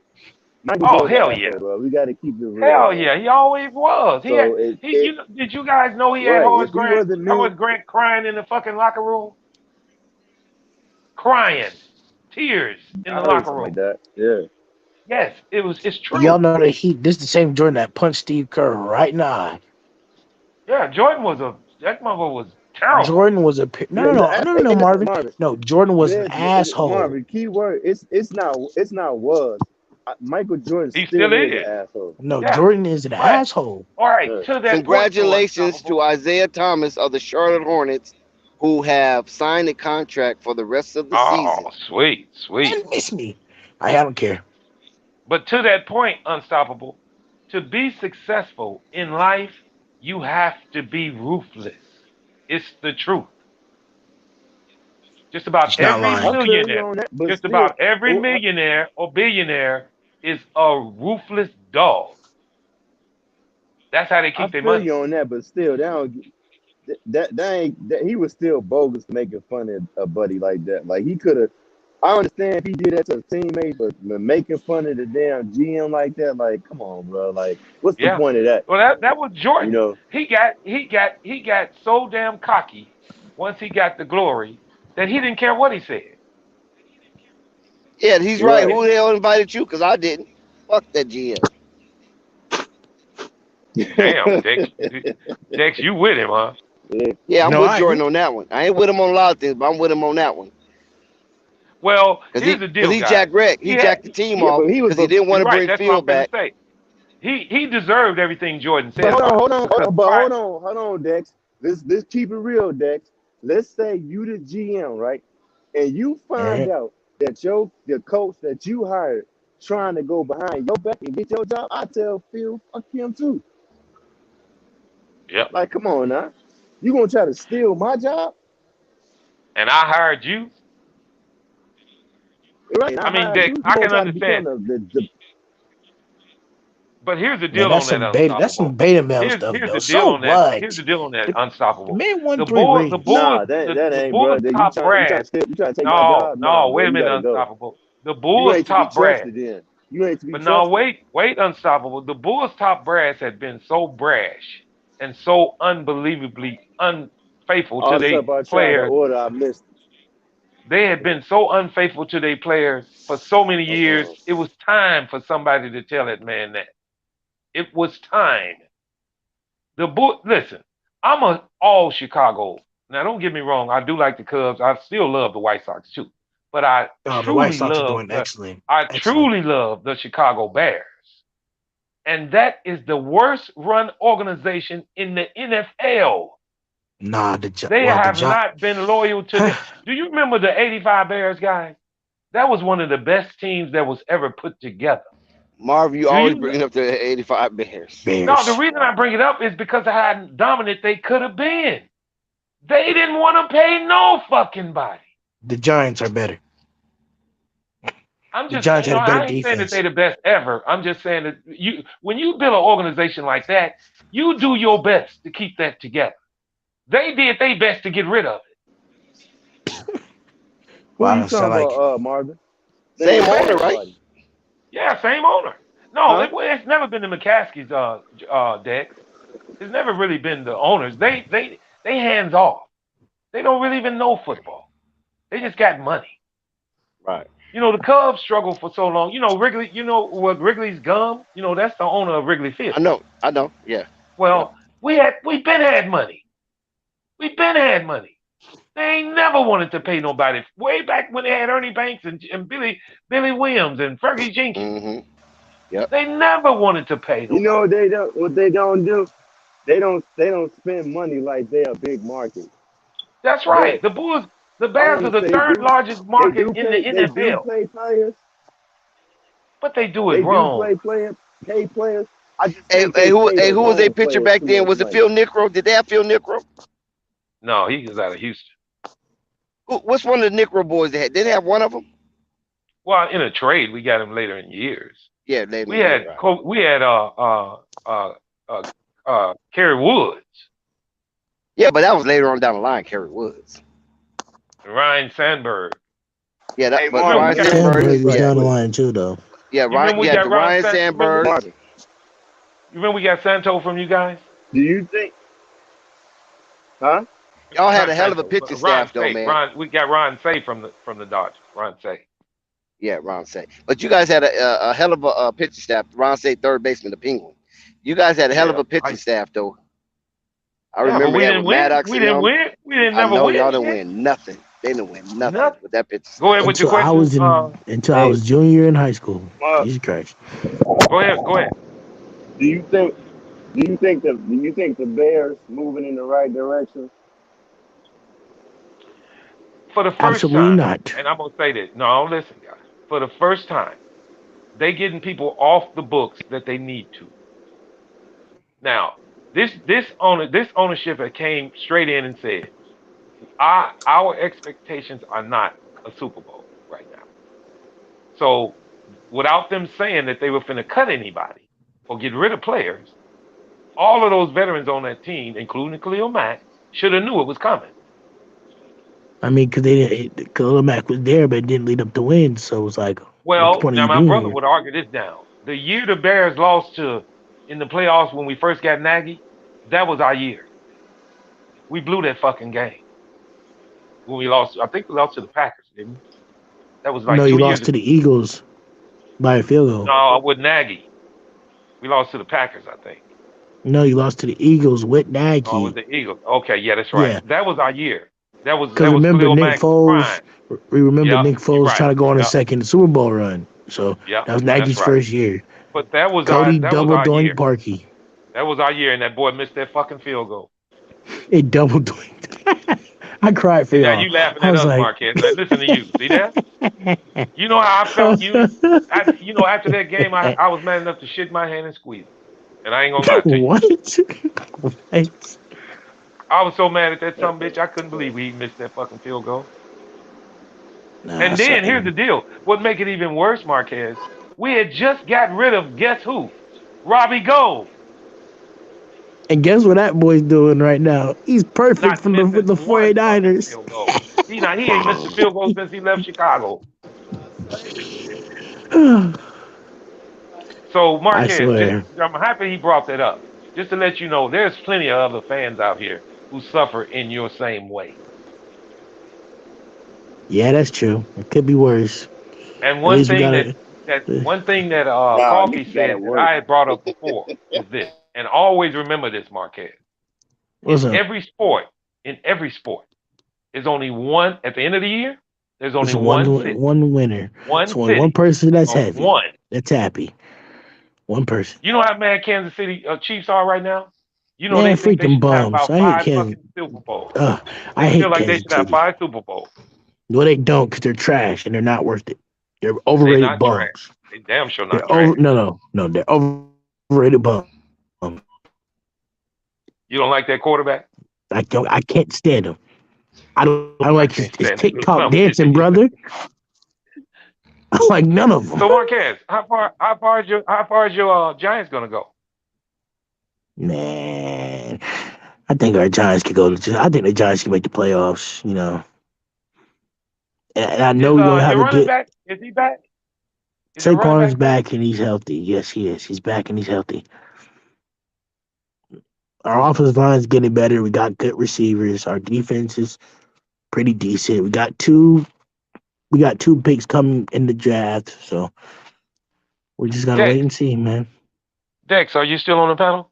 Michael Oh Jordan hell an yeah. asshole, bro. We gotta keep it real, Hell bro. yeah, he always was. He had So he. You know, did you guys know he had right, if he wasn't me, Horace Grant crying in the fucking locker room, crying, tears in I the heard locker something like room. that. Yeah. Yes, it's Y'all true. know that this is the same Jordan that punched Steve Kerr right in the eye. Yeah, Jordan that mother was terrible. Jordan was no, no, no, no, no, no, Listen, Marvin. Marvin. No, Jordan was an asshole. Marvin. Key word. It's not was. Michael Jordan He still still is an is. asshole. No, Yeah, Jordan is an but asshole. all right, Yeah. to that point though, Congratulations to unstoppable. Isaiah Thomas of the Charlotte Hornets, who have signed a contract for the rest of the Oh, season. sweet, sweet. And miss me. I don't care. But to that point, unstoppable, to be successful in life, you have to be ruthless. It's the truth. Just about He's not every I lying. feel you millionaire, on that, but just still, about every oh, millionaire or billionaire is a ruthless dog. That's how they I keep their feel money. you on that, but still, that ain't that he was still bogus making fun of a buddy like that. Like he could have. I understand if he did that to a teammate, but making fun of the damn GM like that, like, come on, bro. Like, what's the Yeah. point of that? Well, that was You Jordan. know? He got so damn cocky once he got the glory that he didn't care what he said. Yeah, he's right. Right. Who the hell invited you? Because I didn't. Fuck that GM. Damn, Dex, you with him, huh? Yeah, I'm No, with I Jordan agree. on that one. I ain't with him on a lot of things, but I'm with him on that one. Well, Cause here's the deal, he guys. jacked the team Yeah, off but he was. because he didn't want You're to right. bring That's what I'm Field finna back. say. He deserved everything Jordan But said about him because hold on, Dex. Let's keep it real, Dex. Let's say you the GM, right? And you find Mhm. out that the coach that you hired trying to go behind your back and get your job. I tell Phil, fuck him too. Yep. Like, come on now, you gonna try to steal my job, And I hired you. right? And I I mean, hired Dick, you. You I gonna can try to become understand. But here's the Man, deal on that that's some unstoppable. beta male stuff Here's though. the deal So on that. Here's what? the deal on that The unstoppable. man won The 3 bull, the rings. bulls, nah, that the ain't, bro. Bulls That top brass. you trying to take my No, job? Nah, no, bro, wait a you minute, gotta go. unstoppable. The You Bulls ain't to be top brass. trusted then. You ain't to be But no, trusted. wait, unstoppable. The Bulls top brass had been so brash and so unbelievably unfaithful to All the their stuff I tried to players. order, I missed. They had been so unfaithful to their players for so many years. Uh-uh. It was time for somebody to tell that man that. It was time. Listen, I'm a all Chicago. Now, don't get me wrong. I do like the Cubs. I still love the White Sox too. But The White Sox are doing I excellent. truly love the Chicago Bears. And that is the worst run organization in the NFL. Nah, They have not been loyal to the. Do you remember the '85 Bears, guys? That was one of the best teams that was ever put together. Marv, you Do always you? bringing up the 85 Bears. No, the reason I bring it up is because of how dominant they could have been. They didn't want to pay no fucking body. The Giants are better. I'm The just, Giants had a better I ain't saying that defense. they're the best ever. I'm just saying that when you build an organization like that, you do your best to keep that together. They did their best to get rid of it. Who you Wow, talking sound like about, Marvin? Same The owner, Bears. right? Yeah, same owner. No, Huh? it's never been the McCaskies, Dex. It's never really been the owners. They hands off. They don't really even know football. They just got money. Right. You know, the Cubs struggled for so long. You know, Wrigley, you know what Wrigley's gum? You know, that's the owner of Wrigley Field. I know. Yeah. Well, we been had money. We been had money. They ain't never wanted to pay nobody. Way back when they had Ernie Banks and Billy Williams and Fergie Jenkins. Mm-hmm. Yep. They never wanted to pay You know nobody. what they don't do? They don't spend money like they're a big market. That's But right. The I Bears want are to the say third largest market in the they do NFL, play players. but they do it They do wrong. pay players. I just Hey, think they pay the who was their wrong pitcher players back too then? much Was it money. Phil Necro? Did they have Phil Necro? No, he was out of Houston. What's one of the Necro boys they had? Did they have one of them? Well, in a trade, we got him later in years. Yeah, later We in the year, had right? Kerry Woods, Yeah, but that was later on down the line, Kerry Woods. Ryan Sandberg. Yeah, Hey, but Remember Marvin, we Ryan let me got ask you Sandberg, this Sandberg was right yeah. down the quick. line too, though. Yeah, you remember we yeah, got the Ryan Sandberg. Marvin, you remember we got Santo from you guys? do you think? Huh? Y'all had Not a hell of a Santo, pitching Ron staff though, Say. man. We got Ron Say from the Dodgers. Ron Say. Yeah, Ron Say. But you guys had a hell of a pitching staff. Ron Say, third baseman, the Penguin. You guys had a hell of Yeah, a pitching right. staff though. I Yeah, but remember we that didn't with win. Maddox We and didn't them. win. We didn't I never know win y'all didn't shit. win nothing. They didn't win nothing Nothing. with that pitching Go ahead staff. with your Until I question. was Hey, junior in high school. Marv, Jesus Christ. Go ahead. Go ahead. do you think? Do you think the Bears moving in the right direction? For the first Absolutely time, not. and I'm gonna say this. No, listen, guys. For the first time, they getting people off the books that they need to. Now, this ownership had came straight in and said, our expectations are not a Super Bowl right now. So without them saying that they were finna cut anybody or get rid of players, all of those veterans on that team, including Khalil Mack, should have knew it was coming. I mean, because they didn't. Khalil Mack was there, but it didn't lead up to wins. So it was like, what's the Well, point of now you my being brother here? would argue this down. The year the Bears lost to in the playoffs when we first got Nagy, that was our year. We blew that fucking game when we lost. I think we lost to the Packers, didn't we? That was No, like you 2 years lost to ago. the Eagles by a field goal. No, with Nagy. We lost to the Packers, I think. No, you lost to the Eagles with Nagy. Oh, it was the Eagles. Okay, yeah, that's right. Yeah. That was our year. That was Because remember Khalil Nick Mack's Foles. prime. We remember Yep, Nick you're Foles right. trying to go on a Yep, second Super Bowl run. So yep, that was that's Nagy's right. first year. But that was Cody our double doink year. Parkey. That was our year, and that boy missed that fucking field goal. It double doinked. I cried for See, now y'all. you laughing I at was us, like, Marquez. Now listen to you. See that? You know how I felt. After that game, I was mad enough to shit my hand and squeeze it. And I ain't gonna lie to you. What? What? I was so mad at that son bitch. I couldn't believe he missed that fucking field goal. Nah, And then here's the son. deal. What make it even worse, Marquez? We had just got rid of guess who? Robbie Gold. And guess what that boy's doing right now? He's perfect Not with the missing one fucking 49ers. field goal. He ain't missed a field goal since he left Chicago. So Marquez, I'm happy he brought that up. Just to let you know, there's plenty of other fans out here who suffer in your same way. Yeah, that's true. It could be worse. And one thing that Coffee said that I had brought up before is this, and always remember this, Marquez. What's up? Every sport, there's only one at the end of the year. There's only one winner. It's only one person that's happy. That's happy. One person. You know how mad Kansas City Chiefs are right now? You know, Man, they think they should have bums. about 5 fucking Super Bowls. I hate feel like they Kansas should have City. 5 Super Bowls. No, they don't, because they're trash and they're not worth it. They're overrated bums. Trash. They damn sure They're not trash. No, they're overrated bums. You don't like that quarterback? I can't stand him. I don't like his TikTok dancing, brother. I like none of them. So Marquez, how far is your Giants gonna go? Man, I think our Giants could go. I think the Giants can make the playoffs. You know, and I know we're gonna have a good. Back? Is he back? Saquon's back and he's healthy. Yes, he is. He's back and he's healthy. Our offensive line is getting better. We got good receivers. Our defense is pretty decent. We got two picks coming in the draft, so we just gotta wait and see, man. Dex, are you still on the panel?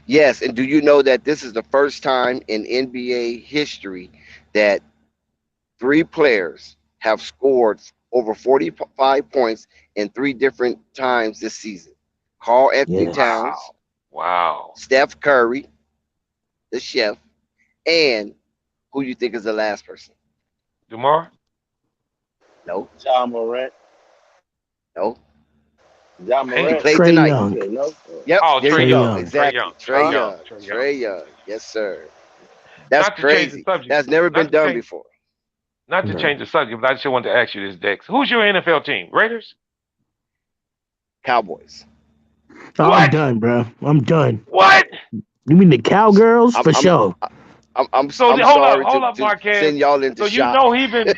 Yes, and do you know that this is the first time in NBA history that 3 players have scored over 45 points in 3 different times this season? Karl Anthony Towns. Wow. Steph Curry, the chef, and who you think is the last person? DeMar? No. Ja Morant. No. Ja Morant. He played Trae tonight. Young. No. Yep. Oh, there Trae you go. Young. Exactly. Trae Young. Trae Young. Yes, sir. That's Not to change the crazy. subject. That's never been done before. Not to change the subject, but I just wanted to ask you this, Dex. Who's your NFL team? Raiders? Cowboys. Oh, I'm done, bro. I'm done. What? You mean the Cowgirls? For sure. I'm hold sorry up, to Marquez. send y'all into so shock. he been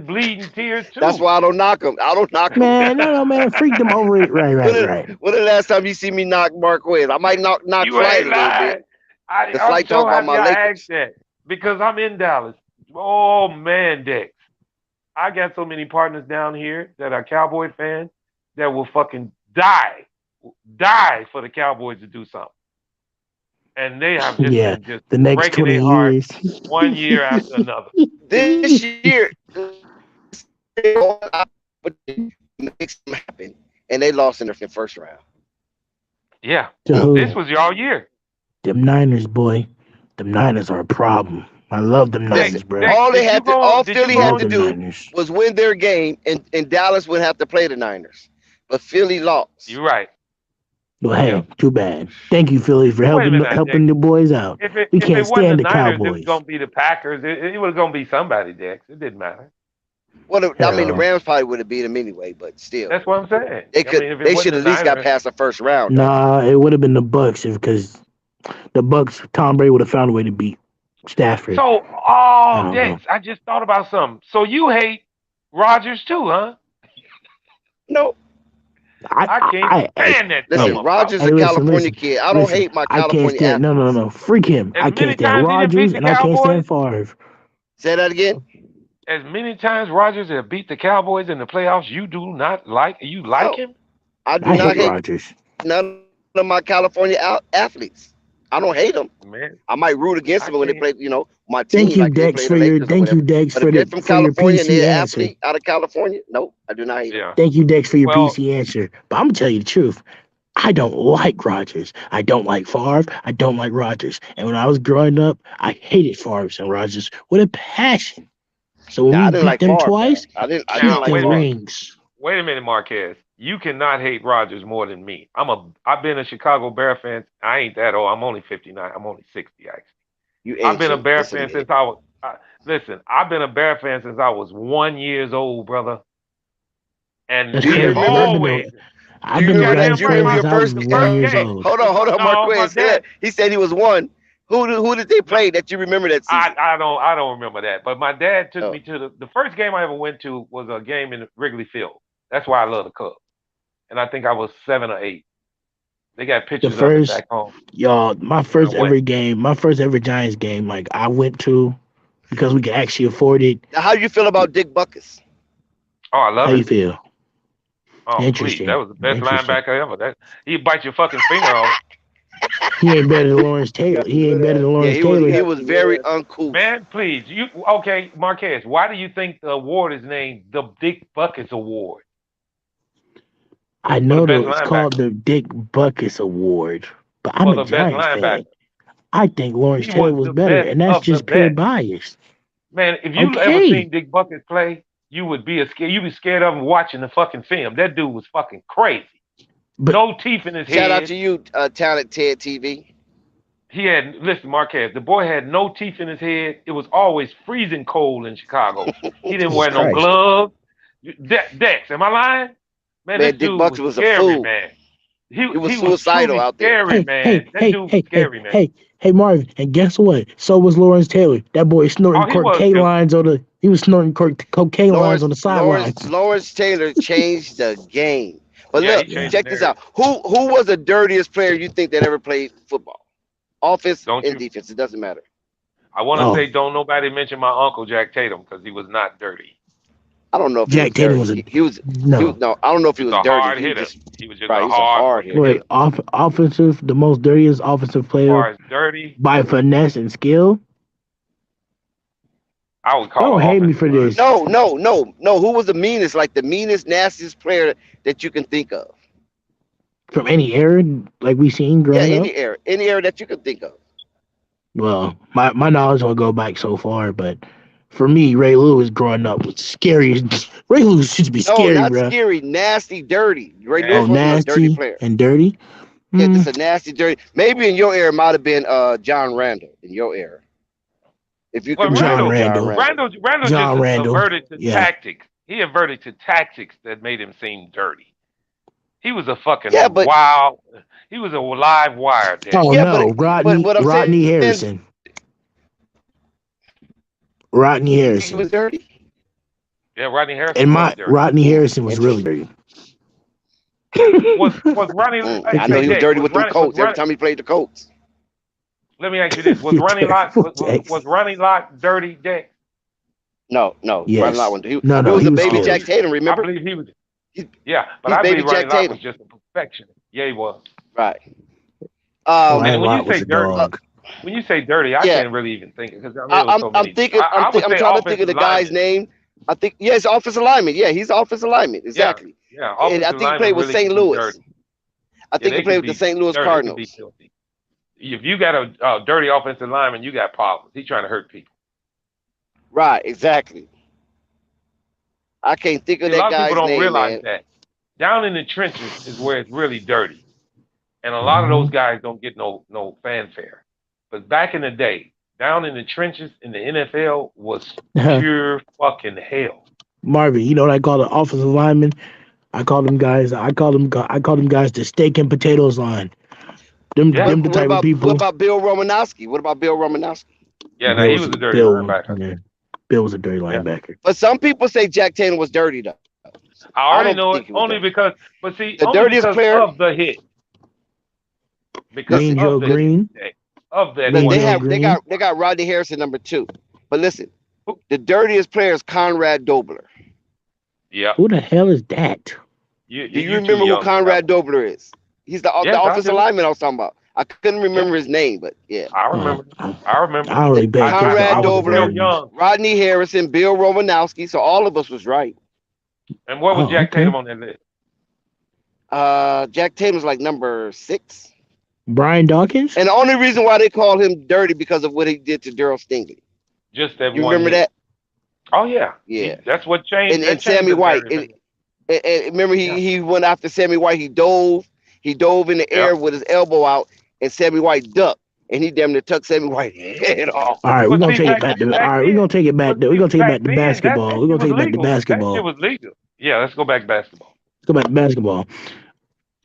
bleeding tears too. That's why I don't knock him. I don't knock him. Man, no, man. Freak them over it. Right. When the last time you see me knock Marquez? I might knock You Flight ain't a little lying. bit. I'm Flight so talk about happy my I Lakers. asked that because I'm in Dallas. Oh man, Dex. I got so many partners down here that are Cowboy fans that will fucking die for the Cowboys to do something. And they have just been just the next breaking 20 their heart years. one year after another. This year, makes them happen, and they lost in the first round. Yeah, Dude. This was your year. Them Niners, boy. Them Niners are a problem. I love them Niners, bro. All Philly had to do was win their game, and Dallas would have to play the Niners. But Philly lost. You're right. Well, hey, too bad. Thank you, Philly, for helping the boys out. We can't stand the Cowboys. It was going to be the Packers. It was going to be somebody, Dex. It didn't matter. Well, the Rams probably would have beat them anyway, but still. That's what I'm saying. They should at least got past the first round. Nah, it would have been the Bucks because the Bucks, Tom Brady would have found a way to beat Stafford. So, Dex, I just thought about something. So you hate Rodgers too, huh? No. I can't stand that. Listen, Rodgers is a California kid. I don't hate my California athletes. No. Freak him. I can't stand Rodgers and I can't stand Favre. Say that again. As many times Rodgers have beat the Cowboys in the playoffs, you do not like him? I do not hate Rodgers. None of my California athletes. I don't hate them. Man, I might root against them when they play, my Thank team, you, like they Dex, play for the your Lakers or whatever. But if they're from for your California and PC they're an answer. athlete out of California, no, I do not hate them. Thank you, Dex, for your Well, PC answer. But I'm gonna tell you the truth. I don't like Rodgers. I don't like Favre. I don't like Rodgers. And when I was growing up, I hated Favre and Rodgers with a passion. So when Nah, I we didn't beat like them Favre. twice, I didn't keep like them Favre. rings. Wait a minute, Marquez. You cannot hate Rodgers more than me. I've been a Chicago Bear fan. I ain't that old. I'm only 59. I'm only 60 actually. You I've been a ancient. Bear Listen fan to me. since I was. Listen, I've been a Bear fan since I was 1 year old, brother. And That's Do you crazy. remember? always. Do you remember that? Do you remember your since I was first? 1 years So, old. hold on, No, Marquez. my dad. He said he was one. Who did they play that you remember that season? I don't remember that. But my dad took me to the first game I ever went to was a game in Wrigley Field. That's why I love the Cubs. And I think I was 7 or 8. They got pictures of it back home. Y'all, my first ever Giants game, like I went to because we could actually afford it. Now, how do you feel about Dick Buckus? Oh, I love How it. you feel? Oh, Interesting. please. That was the best linebacker ever. He'd bite your fucking finger off. He ain't better than Lawrence Taylor. He was very uncouth. Man, please. Okay, Marquez, why do you think the award is named the Dick Buckus Award? I know though it's called the Dick Buckus Award, but I'm a Giants fan. I think Lawrence Taylor was better, and that's just pure bias. Man, if you ever seen Dick Buckus play, you'd be scared of him watching the fucking film. That dude was fucking crazy. But no teeth in his head. Shout out to you, talent Ted TV. Listen, Marquez, the boy had no teeth in his head. It was always freezing cold in Chicago. He didn't wear no gloves. Dex, am I lying? Man, this Dick dude Bucks was a scary, fool. Man. He was suicidal out there. Scary, man. That dude was scary, man. Hey, Marvin, and guess what? So was Lawrence Taylor. That boy snorting cocaine lines on the. He was snorting cocaine lines on the sideline. Lawrence Taylor changed the game. But look, check this out. Who was the dirtiest player you think that ever played football? Offense and defense. It doesn't matter. I want to say, don't nobody mention my uncle Jack Tatum because he was not dirty. I don't know if Jack Tatum was he was no. I don't know if he was dirty. Hard hitter. He was just a hard hitter. Wait, offensive, the most dirtiest offensive player. As dirty by finesse and skill. I would call. Don't hate me for this. No. Who was the meanest, nastiest player that you can think of? From any era, like we seen growing up? Any era that you can think of. Well, my knowledge will go back so far, but for me, Ray Lewis growing up was scary. Ray Lewis used to be scary, not bro. Scary, nasty, dirty. Ray Lewis was a dirty player. And dirty? Yeah, just a nasty, dirty. Maybe in your era, it might have been John Randall in your era. If you can John Randall just averted to tactics. He averted to tactics that made him seem dirty. He was a fucking wild. He was a live wire. Oh no, Rodney Harrison. Rodney Harrison. He was dirty. Yeah, Rodney Harrison. And Rodney Harrison was really dirty. was Rodney? I know he was dirty with the Colts every time he played the Colts. Let me ask you this: Was Ronnie Lott dirty, Dex? No. Yes. Ronnie Lott wasn't. He was a baby Jack Tatum. Remember? I believe he was. But I believe Ronnie Lott was just a perfection. Yeah, he was. Right. And when you say dirty, I can't really even think it because I'm trying to think of the guy's name. I think it's offensive lineman. Yeah, he's offensive lineman. Exactly. Yeah. And I think he played with St. Louis. I think he played with the St. Louis Cardinals. If you got a dirty offensive lineman, you got problems. He's trying to hurt people. Right, exactly. I can't think of that guy's name. A lot of people don't realize that. Down in the trenches is where it's really dirty. And a lot of those guys don't get no fanfare. But back in the day, down in the trenches in the NFL was pure fucking hell. Marvin, you know what I call the offensive lineman? I call them guys the steak and potatoes line. Them the type of people. What about Bill Romanowski? Yeah, he was a dirty linebacker. Bill was a dirty linebacker. But some people say Jack Tatum was dirty though. I already know it only because, the dirtiest player of the hit. Because Joe Green. Of that, they got Rodney Harrison number 2. But listen, the dirtiest player is Conrad Dobler. Yeah. Who the hell is that? Do you remember who Conrad Dobler is? He's the Yes, I offensive do. lineman I was talking about. I couldn't remember his name, but yeah. I remember. I remember. I only pay attention to Conrad all the Dobler, versions. Rodney Harrison, Bill Romanowski. So all of us was right. And what was Jack Tatum on that list? Jack Tatum's like number 6. Brian Dawkins? And the only reason why they call him dirty because of what he did to Daryl Stingley. Just that You one remember year. that? Oh yeah. Yeah. That's what changed. And Sammy White. And remember he went after Sammy White. He dove in the air with his elbow out, and Sammy White ducked, and he damn near took Sammy White's head off. All right, we're gonna take it back to basketball. We're gonna take it back to basketball. That shit was legal. Yeah, let's go back to basketball. Let's go back to basketball.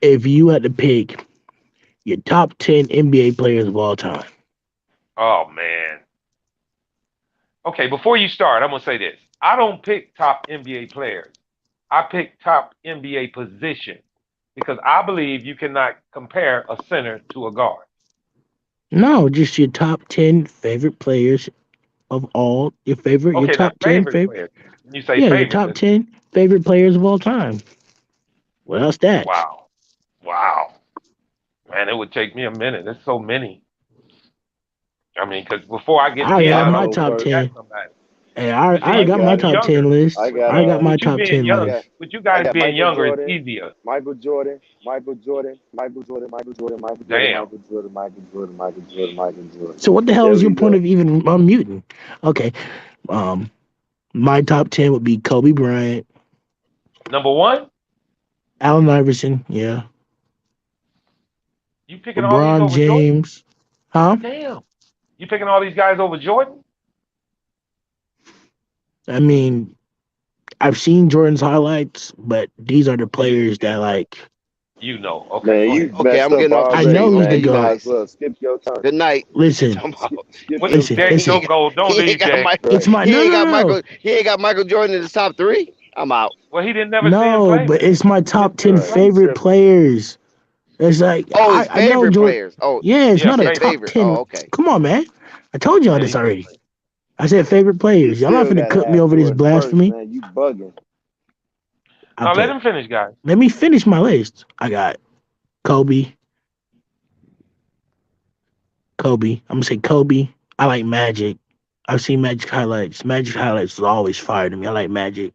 If you had to pick your top 10 NBA players of all time. Oh man. Okay, before you start, I'm gonna say this. I don't pick top NBA players. I pick top NBA position because I believe you cannot compare a center to a guard. No, just your top 10 favorite players of all your favorite. Okay, your top 10 favorite players. You say your favorite. top 10 favorite players of all time. What else that? Wow. Man, it would take me a minute. There's so many. I mean, because before I get I got my top 10. Hey, I got my top 10 list. I got my top 10 list. But you guys being younger is easier. Michael Jordan. Damn. So what the hell is your point of even unmuting? Okay. My top 10 would be Kobe Bryant. Number 1? Allen Iverson, yeah. You picking all these over James. Jordan? Huh? Damn. You picking all these guys over Jordan? I mean, I've seen Jordan's highlights, but these are the players that like. You know, okay. Man, okay, I'm getting off. I know who's the you might guy. as well skip your turn. Good night. Listen. Listen. Don't leave, Jay. It's my He ain't got Michael Jordan in the top 3. I'm out. Well, he didn't never see him No, play. but it's my top 10 favorite players. It's like his I know favorite Jordan. players. Oh, yeah, it's not a top favorite. 10. Oh, okay. Come on, man. I told y'all this already. I said favorite players. Y'all not finna cut me over this blasphemy. Man, you bugging. Now let him finish, guys. Let me finish my list. I got Kobe. I'm gonna say Kobe. I like Magic. I've seen Magic highlights. Magic highlights was always fire to me. I like Magic.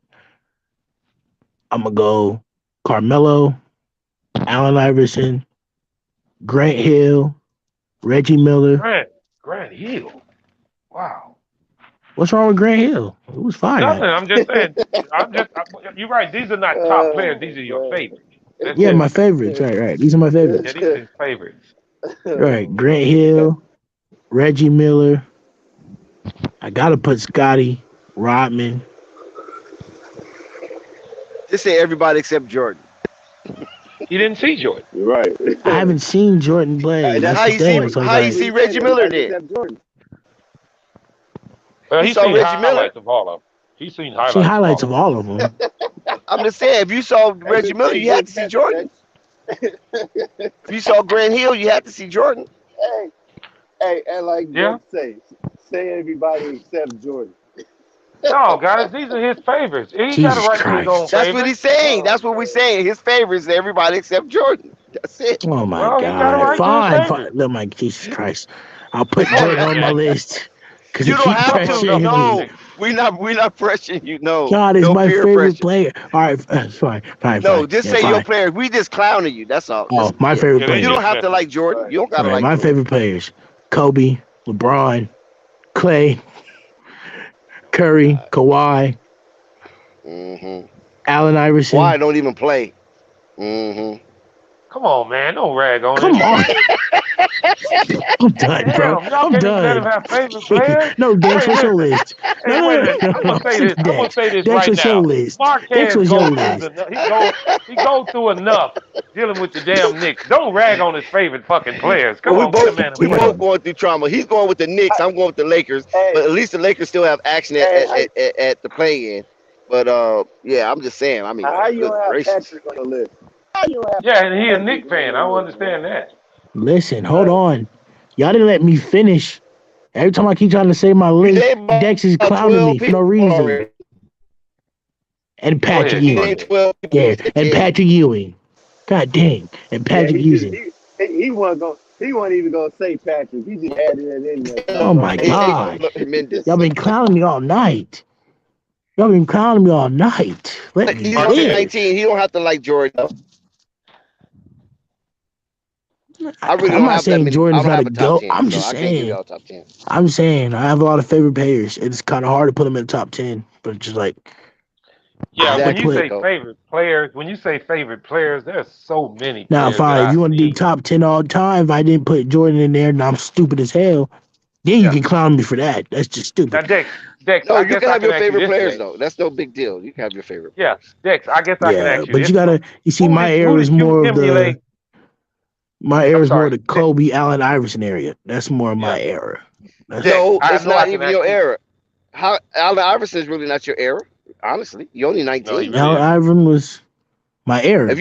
I'm gonna go Carmelo, Allen Iverson, Grant Hill, Reggie Miller. Grant Hill. Wow. What's wrong with Grant Hill? It was fire. Nothing. I'm just saying. You're right. These are not top players. These are your favorites. Yeah, my favorites. Right. These are my favorites. Yeah, these are his favorites. Right. Grant Hill, Reggie Miller. I gotta put Scotty, Rodman. Just say everybody except Jordan. You didn't see Jordan. You're right. I haven't seen Jordan play. How you see Reggie Miller then? Well, he's saw seen Reggie highlights of all of them. He's seen highlights of all of them. I'm just saying, if you saw Reggie Miller, you had to see Jordan. If you saw Grant Hill, you had to see Jordan. Hey, and like Jordan say everybody except Jordan. No, guys, these are his favorites. He got a right to his own favorites. That's what he's saying. That's what we're saying. His favorites, everybody except Jordan. That's it. Oh my God! Fine. Look, my Jesus Christ! I'll put Jordan on my list. You don't have to. No, we're not pressuring you. No. God is no my favorite pressure. player. All right, fine. No, just say your players. We just clowning you. That's all. Oh, my favorite players. You don't have to like Jordan. You don't gotta like my Jordan. favorite players: Kobe, LeBron, Clay, Curry, Kawhi, Allen Iverson. Kawhi don't even play. Mm-hmm. Come on, man. Don't rag on Come him. on. I'm done, bro. I'm done. No, Dex, what's your list? No. I'm gonna say this Dex, right what's now. your list? Marquez Dex, what's your list? he go through enough dealing with the damn Knicks. Don't rag on his favorite fucking players. Come on, we both going through trauma. He's going with the Knicks. I'm going with the Lakers. But at least the Lakers still have action at the play-in. But yeah, I'm just saying. I mean, how you have Patrick on the list? Yeah, and he a Knicks fan. I don't understand that. Listen, hold on. Y'all didn't let me finish. Every time I keep trying to say my list, Dex is clowning me for no reason. And Patrick Ewing. Yeah, and Patrick Ewing. God dang. And Yeah, Patrick Houston. he wasn't even gonna say Patrick. He just added it in there. Oh my God. Y'all been clowning me all night. Let me He's only live. 19. He don't have to like Jordan. Though. I really I'm don't not have that saying many. I Jordan's don't not a have a top GOAT. 10, I'm so just I can't give saying. y'all a top 10. I'm saying I have a lot of favorite players. It's kind of hard to put them in the top 10, but it's just like Yeah, when you say Exactly. favorite players, there's so many now, players that fine. If I've you want to do seen. top 10 all time, if I didn't put Jordan in there, and I'm stupid as hell, then you Yeah. can clown me for that. That's just Now, stupid. Dex, No, I you guess can I have can your ask you favorite this, players Dex. though. That's no big deal. You can have your favorite Yeah, players. Dex, I guess I can Yeah, ask you but this. you gotta. You see, Who my did era who is did you more of emulate? my era I'm is more sorry, the Kobe Allen Iverson area. That's more of yeah, my era. That's Dex. No, I it's know I not can even ask your you. era. How Allen Iverson is really not your era. Honestly, you're only No, he 19. really Allen isn't. Iverson was my era.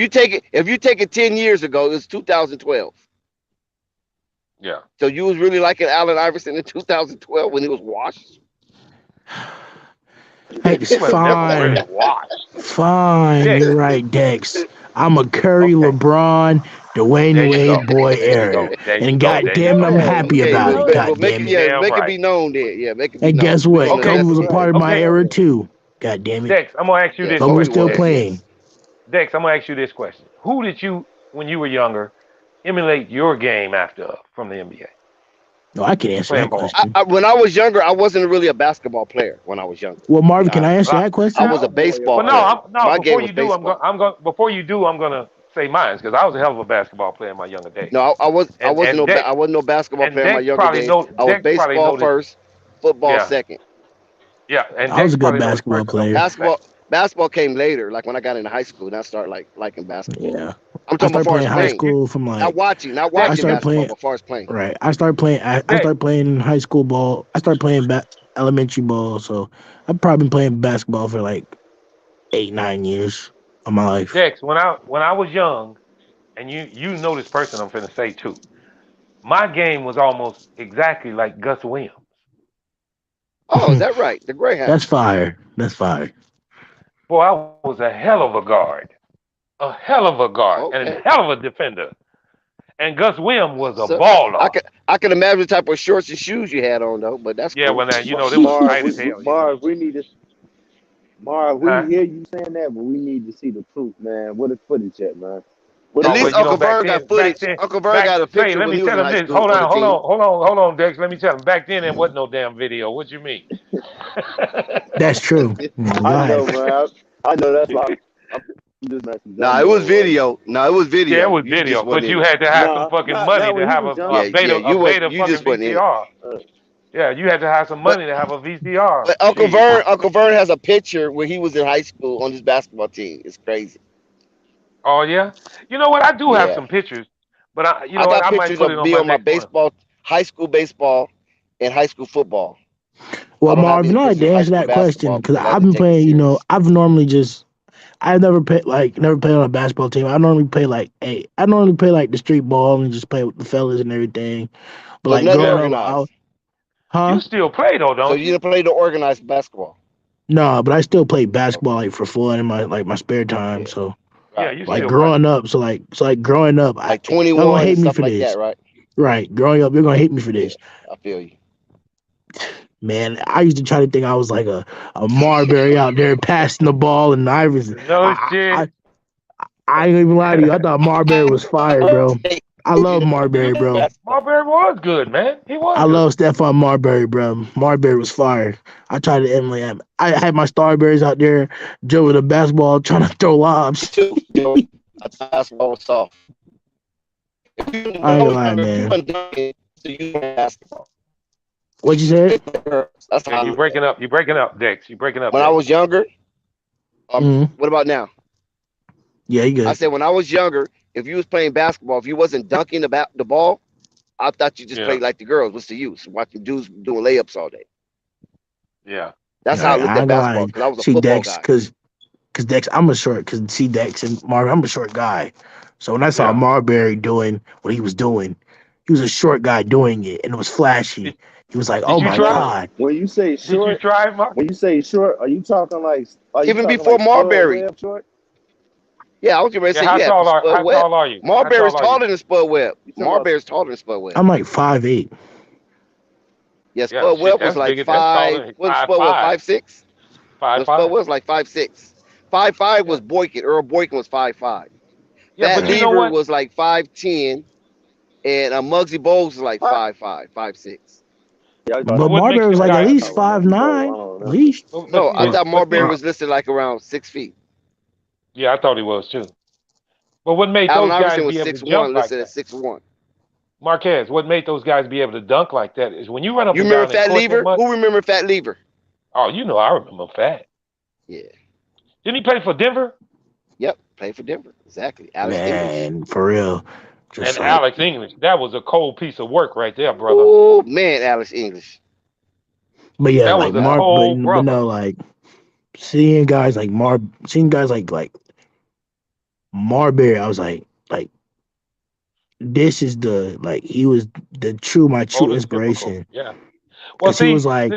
If you take it 10 years ago, it's 2012. Yeah. So you was really liking Allen Iverson in 2012 when he was washed. Hey, He was never really fine. washed. Fine, Dex. you're right, Dex. I'm a Curry, Okay. LeBron, There Dwayne you Wade go. boy There you era. go. There you And go. There you goddamn it, go. I'm Yeah, happy you Okay, about know it. it. well, Goddamn it. Damn make it right. be known then. Yeah, make it be And known. guess We're what? gonna Okay. Kobe was a investigate part it. of my Okay. era too. God damn it. Dex, I'm gonna ask you Yeah, this Kobe was Kobe question, still was, Dex. playing. yes. Dex, I'm gonna ask you this question. Who did you, when you were younger, emulate your game after from the NBA No, I can answer playing that ball? question. When I was younger, I wasn't really a basketball player when I was younger, Well, to be Marvin, can I honest with answer you. Well, that I question? was a baseball well, player. no. My game Before was you do, baseball. I'm going. Before you do, I'm gonna say mine because I was a hell of a basketball player in my younger days. No, And I wasn't no basketball player in my younger days. I was Dex probably baseball noticed. first, football Yeah, second. yeah. And I was Dex a good probably know this basketball person I'm player. finna say. Basketball came later, like when I got into high school, and I started liking basketball. Yeah. I'm I talking about started far as playing high playing, school from not like watching, not I Dex, watching started basketball, playing but far as playing. right. I Dex. started playing high school ball. I started playing elementary ball, so I've probably been playing basketball for like 8, 9 years of my life. Dex, when I was young, and you know this person I'm finna say too. My game was almost exactly like Gus Williams. Oh, is that right? The That's Greyhounds. fire. That's fire. Boy, I was a hell of a guard, and a Okay. hell of a defender. And Gus Williams was a So baller. I can imagine the type of shorts and shoes you had on though, but that's Yeah, cool. well now you know them was Marv, tight as hell. You know, Marv, Marv, we huh? hear you saying that, but we need to see the proof, man. What is footage at, man? What At is Oh well, least you know Uncle footage? back Vern then, got footage. Uncle Vern got a Trey, picture let when me he was tell in him high this. school for the team. Hold on, Dex. Let me tell him. Back then, there wasn't no damn video. What you mean? That's true. Go I ahead. know, man. I know that's why I'm just messing. I Nah, it know was it wasn't. video. No, it was Yeah, it video. was You just video, but wasn't in you it. had to have some Nah, fucking money not to when he have was Yeah, younger. yeah. a beta You fucking just wasn't in it. VCR. Uh, Yeah, you had to have some But money to have a VCR. Shit. Uncle Vern has a picture where he was in high school on his basketball team. It's crazy. Oh yeah. You know what? I do have Yeah. some pictures, but you I know what? got I might pictures put it of on me my on my next one. high school baseball, and high school football. I Well, don't have Marvin, any I had pictures to of high answer school that question basketball because because I I've didn't been take it playing. serious. I've normally just I never played on a basketball team. I normally play like I normally play like the street ball and just play with the fellas and everything. But So like nothing growing Yeah. up, organized. You huh? still play though, So don't you you? didn't play the organized basketball. No, but I still play basketball Okay. like for fun in my spare time. Yeah. So Yeah, Right. you like still Yeah. play. growing up, growing up, Like y'all gonna 21 and hate me stuff for like this, that, right? right? Growing up, you're gonna hate me for Yeah. this. I feel you. Man, I used to try to think I was like a Marbury out there passing the ball and Iverson. No shit. I ain't even lie to you. I thought Marbury was fire, bro. I love Marbury, bro. Marbury was good, man. He was I good. love Stephon Marbury, bro. Marbury was fire. I tried to emulate him. I had my Starberries out there dribbling the basketball, trying to throw lobs. Too, Joey. I thought basketball was soft. When I I ain't gonna was lie, younger, you man. weren't dunking, so you weren't basketball. What you said? That's Yeah, how I you looked at breaking it. up. You breaking up, Dex. You breaking up, When I Dex. was younger, Mm-hmm. what about now? Yeah, you I good. said when I was younger, if you was playing basketball, if you wasn't dunking the ball, I thought you just Yeah, played like the girls. What's the use? Watching dudes doing layups all day. yeah. That's All how I right, looked I at ain't gonna lie. basketball because I was a See football Dex, guy. cause Dex, I'm a short. Cause see Dex and Marbury, I'm a short guy. So when I saw Yeah. Marbury doing what he was doing, he was a short guy doing it, and it was flashy. Did, He was like, did "Oh you my try? god!" when you say Did you short, try, Mark? are you Even talking before like Spud Marbury, Webb short? Yeah, I was going to say how you have tall are Spud how Webb. tall are you? How Marbury's tall are you? taller than Spud Webb. Marbury's taller than Spud Webb. I'm like 5'8". Yeah, Yeah, Spud shit, Webb was that's like bigger. That's taller five. than What was Spud Webb? 5'5". 5'6". No, Spud 5'5". was like 5'6". 5'5" Yeah. was Boykin. Earl Boykin was 5'5". Yeah, Fat but you know Lever what? was like 5'10", and Muggsy Bogues was like 5'5", 5'6". Yeah, I was about But to But what say, makes Marbury was them like yeah, at guys? that's least how Muggsy Bogues. I 5'9", don't know at that. least. No, I Yeah, thought but Marbury was listed like around 6 feet. yeah, I thought he was too. But what made Allen those guys Iverson was be able to 6'1", jump like listed at that? 6'1". Marquez, what made those guys be able to dunk like that is when you run up You and remember down that Fat court that Lever? much. Who remember Fat Lever? Oh, you know, I remember Fat. Yeah. Didn't he play for Denver? Yep. Played for Denver. Exactly. Alex English. Man, for real. And Just like, Alex English. That was a cold piece of work right there, brother. Oh man, Alex English. but yeah, That like was a but cold brother. no, like seeing guys like like Marbury, I was like this is the like he was my true Prototypical. inspiration Yeah. Well, because he was see, like,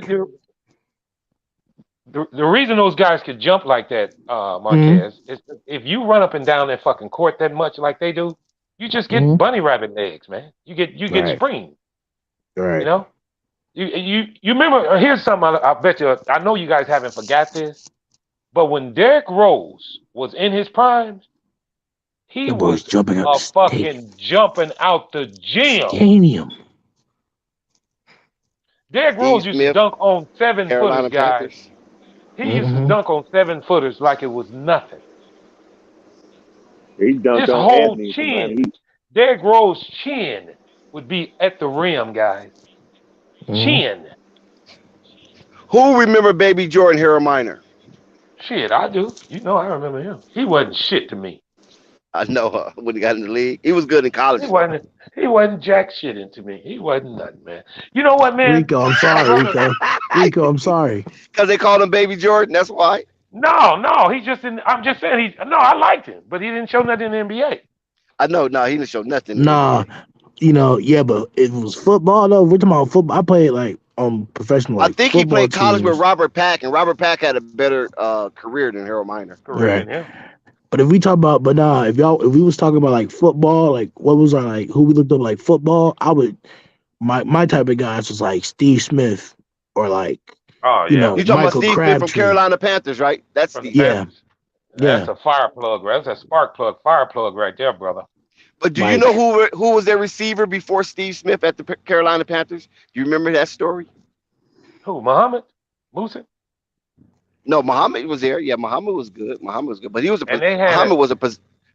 the reason those guys could jump like that, mm-hmm, Marquez, is if you run up and down that fucking court that much like they do, you just get mm-hmm, bunny rabbit legs, man. You get right, spring. You right. know. You remember? Here's something. I bet you. I know you guys haven't forgot this. But when Derrick Rose was in his prime, he The boys was jumping up a the fucking jumping out the gym. stadium. Derrick Steve Rose used to Smith, dunk on 7-footers, Carolina guys. Panthers. He used to Mm-hmm. dunk on 7-footers like it was nothing. He dunked His on whole Anthony from Miami chin, Heat. Derrick Rose's chin would be at the rim, guys. Mm-hmm. Chin. Who remember Baby Jordan Harold Miner? Shit, I do. You know, I remember him. He wasn't shit to me. I know when he got in the league. He was good in college He though. wasn't. He wasn't jack shit into me. He wasn't nothing, man. You know what, man? Rico, I'm My sorry, brother. Rico, I'm sorry. Because they called him Baby Jordan. That's why. No. He just didn't. I'm just saying. I liked him, but he didn't show nothing in the NBA. I know. No, he didn't show nothing in the Nah, NBA. yeah, but if it was football though, we're talking about football. I played like professional I like think he football played college with teams. Robert Pack, and Robert Pack had a better career than Harold Miner. Career Right. than him. But if we talk about, if we was talking about like football, like what was our like who we looked up like football, I would my type of guys was like Steve Smith or like Oh yeah. You talking Michael about Steve Smith from Crabtree. Carolina Panthers, right? That's From the Steve. Yeah, Panthers. That's a fire plug, right? That's a spark plug, fire plug right there, brother. But do you like know who was their receiver before Steve Smith at the Carolina Panthers? Do you remember that story? Who? Muhammad? Musa? No, Muhammad was there. Yeah, Muhammad was good. But he was And they had Muhammad was a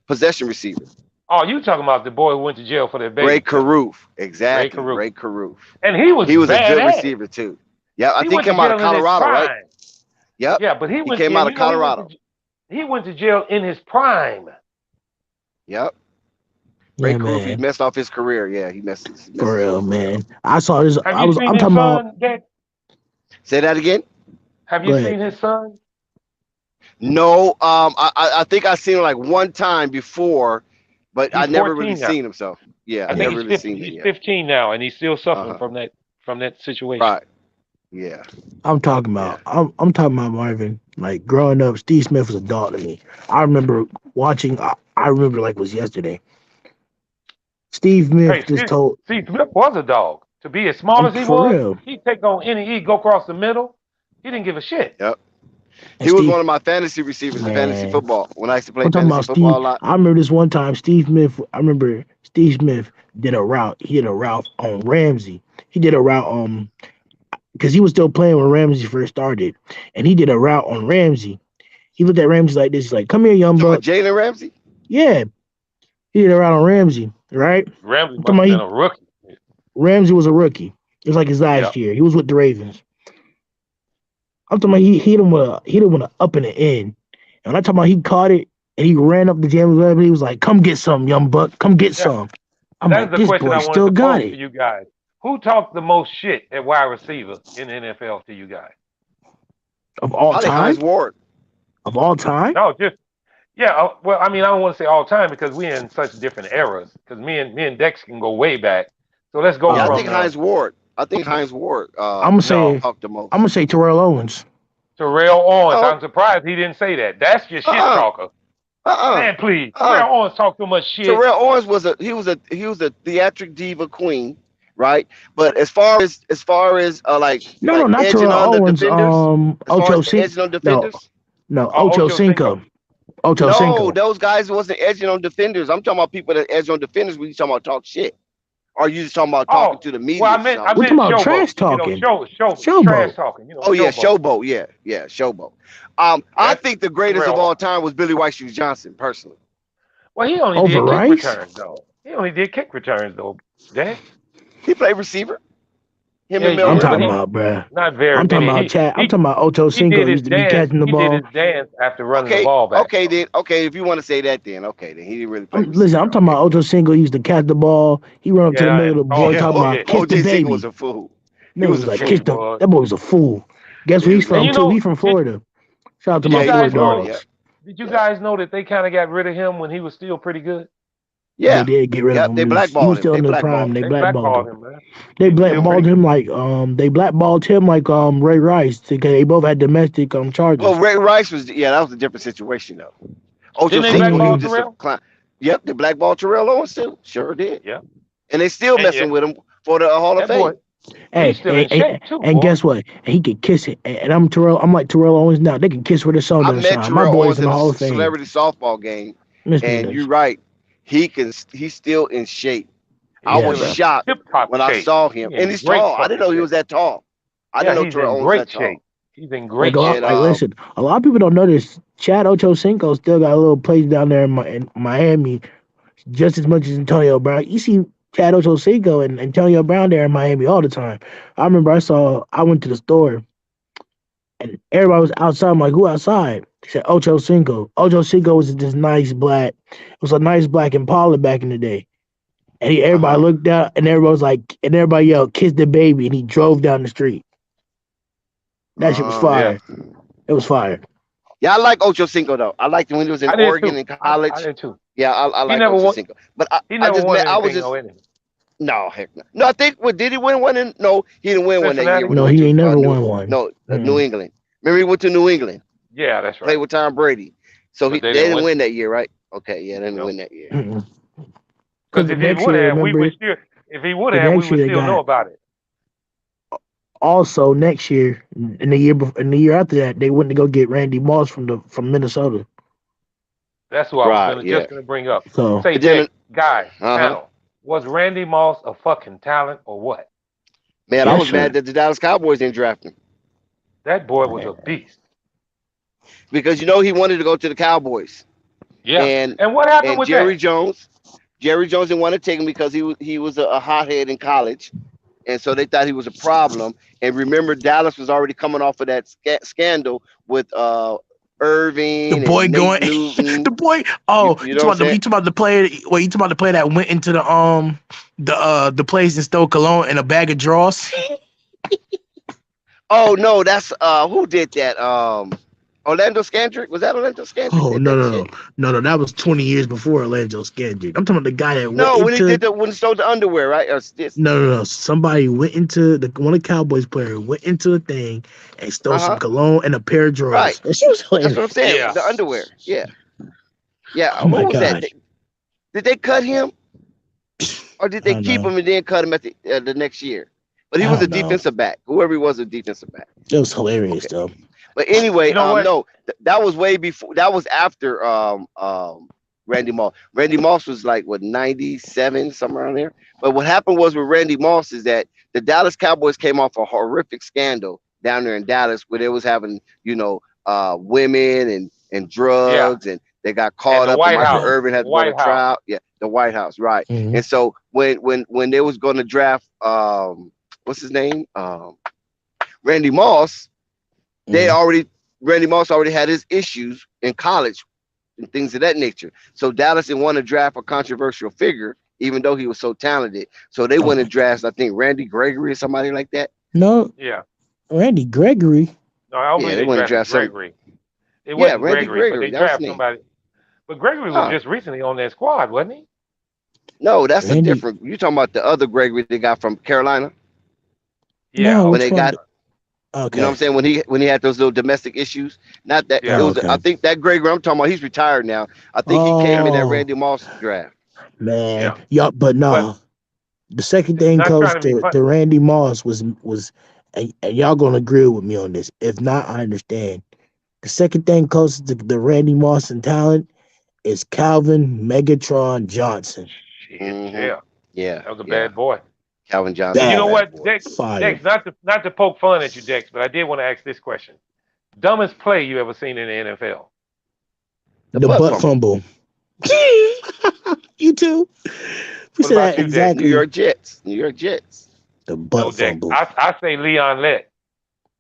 possession receiver. Oh, you talking about the boy who went to jail for that baby? Ray Caruth, exactly. Ray Caruth. Ray Caruth. And he was a good badass. receiver too. Yeah, I He think went he came to out of jail in his Colorado, right? prime. Yep. Yeah, but he came out of Colorado. He went to jail in his prime. Yep. Yeah, Ray Caruth, he man. messed off his career. Yeah, he messed For his real, whole man. career. I saw this. Have you seen I'm his talking son, about. Dad? Say that again. Have you seen his son? No, I think I seen him like one time before, but I never really now. seen him. So yeah, I never really seen him. He's 15 now, and he's still suffering from that situation. Right. Yeah. I'm talking about. Yeah. I'm talking about Marvin. Like growing up, Steve Smith was a dog to me. I remember watching. I remember like it was yesterday. Steve Smith told. Steve Smith was a dog. To be as small as he was, he'd take on he'd go across the middle. He didn't give a shit. Yep. He was one of my fantasy receivers in fantasy football when I used to play fantasy football a lot. I remember this one time Steve Smith did a route. He did a route on Ramsey. He did a route because he was still playing when Ramsey first started, and he did a route on Ramsey. He looked at Ramsey like this. He's like, "Come here, young buck." Jalen Ramsey. Yeah, he did a route on Ramsey, right? Ramsey must have been a rookie. Ramsey was a rookie. It was like his last year. He was with the Ravens. I'm talking about he hit him with an up in the end. And when I'm talking about he caught it and he ran up the jam. He was like, "Come get some, young buck. Come get some." I'm That's like, the this question boy I still wanted to got pose it. to you guys. Who talked the most shit at wide receiver in the NFL to you guys? Of all time? Hines Ward. Of all time? No, just well, I mean, I don't want to say all time because we're in such different eras. Because me and Dex can go way back. So let's go from. I think Hines Ward. I'm gonna say Terrell Owens. Terrell Owens. I'm surprised he didn't say that. That's your shit talker. Man, please. Terrell Owens talk too much shit. Terrell Owens was a theatric diva queen, right? But as far as like No, not edging Terrell on the Owens. defenders, as far Ocho as Cinco. edging on defenders, No, Ocho Cinco. Ocho no, Cinco. those guys wasn't edging on defenders. I'm talking about people that edge on defenders when you talking about talk shit. Or you just talking about talking to the media? Well, I meant about showboat. trash talking. Showboat. Trash talking. Oh yeah, showboat. Yeah, showboat. I think the greatest of all time was Billy White Shoes Johnson, personally. Well, he only did kick returns though. Dang. He played receiver. I'm talking about, bruh. Not very. I'm talking about Chad. I'm talking about Ocho Cinco used to be catching the ball. He did his dance after running the ball back. Okay, if you want to say that, then okay, then he didn't really play. Listen, I'm talking about Ocho Cinco used to catch the ball. He run up to the middle of the ball, talking about kiss the baby. Was a fool. He was like, kiss the. That boy was a fool. Guess where he's from too? He's from Florida. Shout out to my Florida dogs. Did you guys know that they kind of got rid of him when he was still pretty good? Yeah, they did get rid of him. They blackballed him. He was still in the prime. They blackballed him. Man. They blackballed him like Ray Rice because they both had domestic charges. Well, Ray Rice that was a different situation though. Ocho Cinco just a clown. Yep, they blackballed Terrell Owens too. Sure did. Yeah, and they still messing with him for the Hall of Fame. And guess what? He could kiss it. And I'm like Terrell Owens now. They can kiss where the sun doesn't shine. My boy's in the Hall of Fame. Celebrity softball game, and you're right. He's still in shape. I was shocked when I saw him, and he's tall. I didn't know he was that tall. I didn't know Terrell Owens was that tall. He's in great shape. Listen, a lot of people don't know this. Chad Ochocinco still got a little place down there in Miami, just as much as Antonio Brown. You see Chad Ochocinco and Antonio Brown there in Miami all the time. I remember I went to the store, and everybody was outside. I'm like, who outside? He said Ocho Cinco. Ocho Cinco was this nice black. It was a nice black Impala back in the day. And everybody looked out, and everybody was like, and everybody yelled, "Kiss the baby!" And he drove down the street. That shit was fire. Yeah. It was fire. Yeah, I like Ocho Cinco though. I liked him when he was in Oregon in college. I did too. Yeah, I like Ocho Cinco. But he never won anything. No, heck no. No, I think did he win one? No, he didn't win one that year. No, he ain't never won one. No, New England. Remember he went to New England. Yeah, that's right. Played with Tom Brady. So they didn't win that year, right? Okay, yeah, they didn't win that year. Because if he would have, we would still know about it. Also, next year, in the year after that, they went to go get Randy Moss from Minnesota. That's who I was just going to bring up. So, say, Jay, guy, panel, was Randy Moss a fucking talent or what? Man, I was mad that the Dallas Cowboys didn't draft him. That boy was a beast. Because he wanted to go to the Cowboys. Yeah. And what happened with Jerry Jones? Jerry Jones didn't want to take him because he was a hothead in college, and so they thought he was a problem. And remember, Dallas was already coming off of that scandal with Irving. The boy and going. Newton. The boy. Oh, you talking about the player? Well, you talking about the player that went into the place and stole cologne and a bag of drawers? Oh no, that's who did that? Orlando Scandrick? Was that Orlando Scandrick? Oh no! That was 20 years before Orlando Scandrick. I'm talking about the guy that when he stole the underwear, right? Or No. Somebody went into one of the Cowboys players went into a thing and stole some cologne and a pair of drawers. Right. That's what I'm saying. Yeah. The underwear. Yeah. Yeah. Oh my God. That? Did they cut him, or did they keep him and then cut him at the next year? But he was a defensive back. Whoever he was a defensive back. It was hilarious though. But anyway, no, that was way before. That was after Randy Moss. Randy Moss was like 97, somewhere around there. But what happened was with Randy Moss is that the Dallas Cowboys came off a horrific scandal down there in Dallas where they was having women and drugs and they got caught up. And Michael Irvin had to go to trial. Yeah, the White House, right? Mm-hmm. And so when they was going to draft what's his name, Randy Moss. Randy Moss already had his issues in college and things of that nature. So Dallas didn't want to draft a controversial figure, even though he was so talented. So they went and drafted, I think, Randy Gregory or somebody like that. No. Yeah. Randy Gregory. No, I don't believe they went to draft Gregory. It wasn't Gregory, but they drafted somebody. But Gregory was just recently on that squad, wasn't he? No, that's a different. You're talking about the other Gregory they got from Carolina. Yeah. When they got. Okay. You know what I'm saying? When he had those little domestic issues. Not that Yeah. it was. Okay. I think that Greg I'm talking about. He's retired now. I think he came in that Randy Moss draft. Man, y'all, but no. The second thing close to Randy Moss was, and y'all gonna agree with me on this. If not, I understand. The second thing closest to the Randy Moss in talent is Calvin Megatron Johnson. Yeah. Yeah. That was a bad boy. Calvin Johnson. You know what, Dex? Fire. Dex, not to poke fun at you, Dex, but I did want to ask this question: dumbest play you ever seen in the NFL? The butt fumble. You too. What about you, Dex? New York Jets. The butt fumble. I say Leon Lett.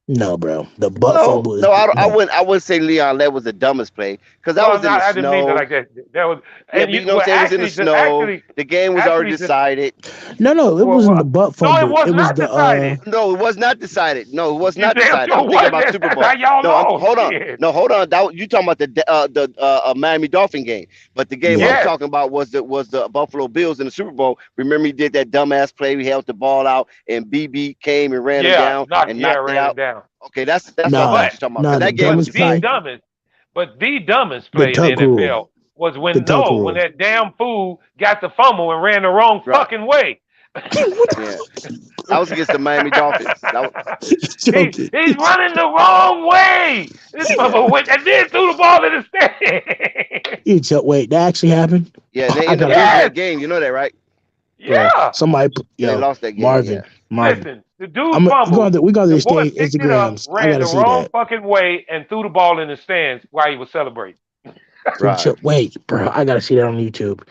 No, bro. The butt fumble is I wouldn't say Leon Lett was the dumbest play because that was in the I snow. didn't mean it like that. That was but you know what I'm saying? It was in the snow. The game was already decided. No, it wasn't the butt fumble. No, it was not decided. No, it was not decided. No, it was not damn decided. sure I'm thinking about was. Super Bowl. That's how y'all know. Hold on. No, hold on. You talking about the Miami Dolphin game? But the game I'm talking about was the Buffalo Bills in the Super Bowl. Remember, he did that dumbass play. We held the ball out, and BB came and ran him down and knocked it out. Down. Okay, that's what you're talking about. That game was decided. The dumbest play in the NFL was when that damn fool got the fumble and ran the wrong fucking way. That was against the Miami Dolphins. He's running the wrong way. This motherfucker went and then threw the ball in the stand. Wait, that actually happened? Yeah, they ended up losing that game. You know that, right? Yeah. Somebody, they lost that game. Marvin. Listen, the dude fumbled. We got to boy stay picked it Instagrams. up, ran the wrong fucking way, and threw the ball in the stands while he was celebrating. Right. Wait, bro, I gotta see that on YouTube.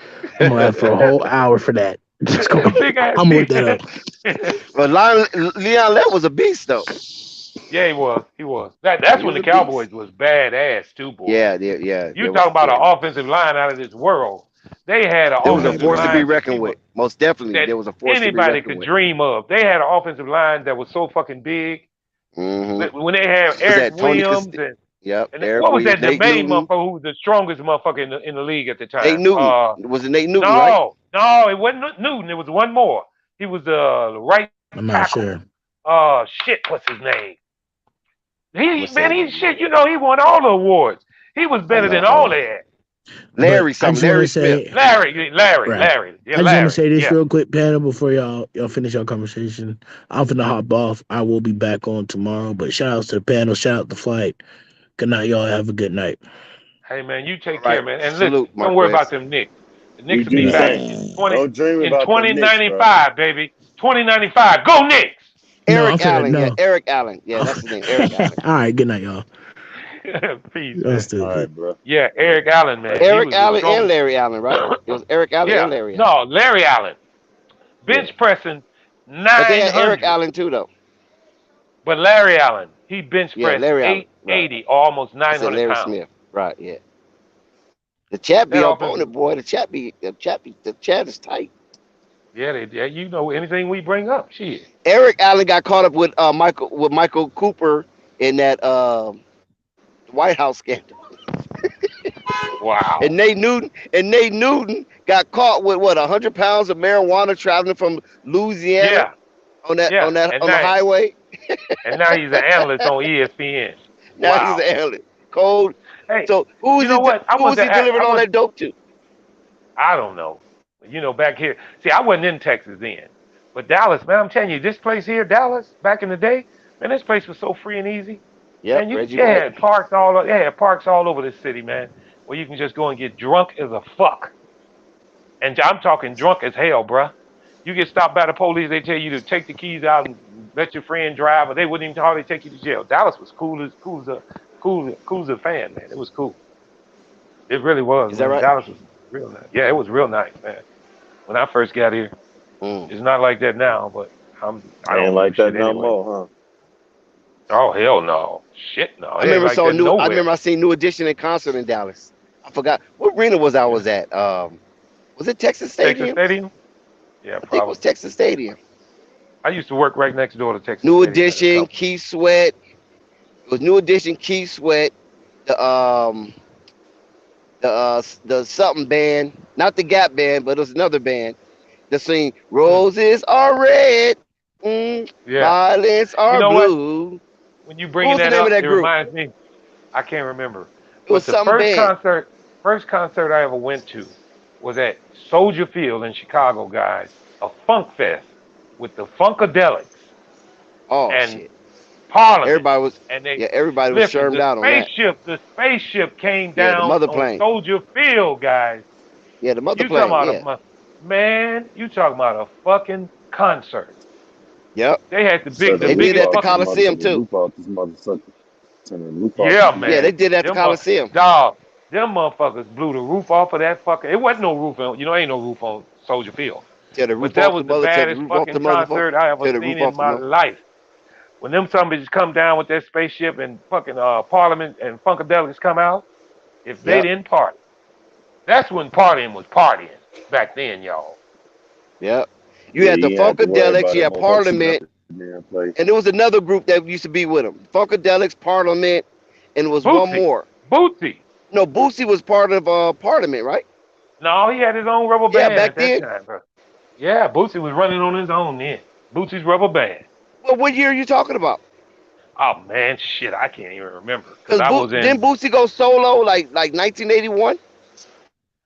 I'm gonna have for a whole hour for that. I'm gonna look that up. But Leon Lett was a beast, though. Yeah, he was. That's when the Cowboys was badass too, boy. Yeah. You talking about an offensive line out of this world? They had an there was a offensive force line to be reckoned with. Most definitely, there was a force to be reckoned with. Anybody could dream of. They had an offensive line that was so fucking big. Mm-hmm. When they had Eric Williams and what was that? The main motherfucker who was the strongest motherfucker in the league at the time. Nate Newton. Was it Nate Newton? No, it wasn't Newton. It was one more. He was the right I'm not sure. Shit, what's his name? Shit. You know, he won all the awards. He was better than all that. Larry Smith. Larry. I just want to say this real quick, panel, before y'all finish your conversation. I'm finna hop off. I will be back on tomorrow. But shout outs to the panel. Shout out to Flight. Good night, y'all. Have a good night. Hey man, you take care, man. And listen, don't worry about them Knicks. The Knicks will be back in 2095, baby. 2095. Go Knicks! Eric Allen. Yeah, that's his name. Eric Allen. All right, good night, y'all. Peace. All right, bro. Yeah, Eric Allen, man. Eric Allen and Larry Allen, right? It was Eric Allen and Larry Allen. No, Larry Allen. Bench pressing 900. But they had Eric Allen too, though. But Larry Allen, he bench pressed 880, right. almost 900 Larry pounds. Smith, right? Yeah. The chat be up on it, boy. The chat is tight. Yeah, you know anything we bring up, shit. Eric Allen got caught up with Michael Cooper in that White House scandal. Wow. And Nate Newton got caught with 100 pounds of marijuana traveling from Louisiana on the highway. And now he's an analyst on ESPN. Now he's an analyst. Cold. Hey, so who was he delivering all that dope to? I don't know. You know, back here. See, I wasn't in Texas then. But Dallas, man, I'm telling you, this place here, Dallas, back in the day, man, this place was so free and easy. Yeah, and you had parks all over this city, man, where you can just go and get drunk as a fuck. And I'm talking drunk as hell, bruh. You get stopped by the police, they tell you to take the keys out and let your friend drive, or they wouldn't even hardly take you to jail. Dallas was cool as a fan, man. It was cool. It really was. Is that right? Dallas was real nice. Yeah, it was real nice, man. When I first got here, it's not like that now, but I don't like that no anyway. more, huh? Oh hell no, shit no. I remember I seen New Edition in concert in Dallas. I forgot what arena was at. Was it Texas Stadium? Texas Stadium? Yeah, probably. I think it was Texas Stadium. I used to work right next door to Texas New Stadium. Edition, Keith Sweat. It was New Edition, Keith Sweat. The something band, not the Gap band, but it was another band that sing "Roses are red, violets are blue." when you What bringing was the that name of up, that it group? reminds me. I can't remember. It was But the something band. first concert I ever went to was at Soldier Field in Chicago, guys. A funk fest with the Funkadelics Oh and shit. Parliament, Everybody was and they everybody was listen. shermed out on that. The spaceship came Yeah, the down mother on plane. Soldier Field, guys. Yeah, the mother You talking plane. about Yeah. man? You talking about a fucking concert? Yep. They had So the They roof did it biggest at the off, fucking. I'm about to Coliseum take the too. roof off this motherfucker. Turn the roof off Yeah, the Yeah, man. they did it at the Them Coliseum. dog. Them motherfuckers blew the roof off of that fucking. It wasn't no roof on. Ain't no roof on Soldier Field. Tear the But roof that off the was the mother. Tear the baddest roof off the fucking motherfucker. concert I ever Tear the seen roof in off the my mother. life. When them zombies come down with that spaceship and fucking Parliament and Funkadelics come out, if they Yep. didn't party, that's when partying was partying back then, y'all. Yep. You Yeah, had the you ain't have to worry Funkadelics. about You a had motherfucker shooting up Parliament, the damn place. and there was another group that used to be with them. Funkadelics, Parliament, and there was one more. Bootsy. No, Boosie was part of Parliament, right? No, he had his own rubber Yeah, band back at that then. time, bro. Yeah, Bootsy was running on his own then. Bootsy's rubber band. Well, what year are you talking about? Oh man, shit, I can't even remember because Because I was didn't in. Boosie go solo like 1981?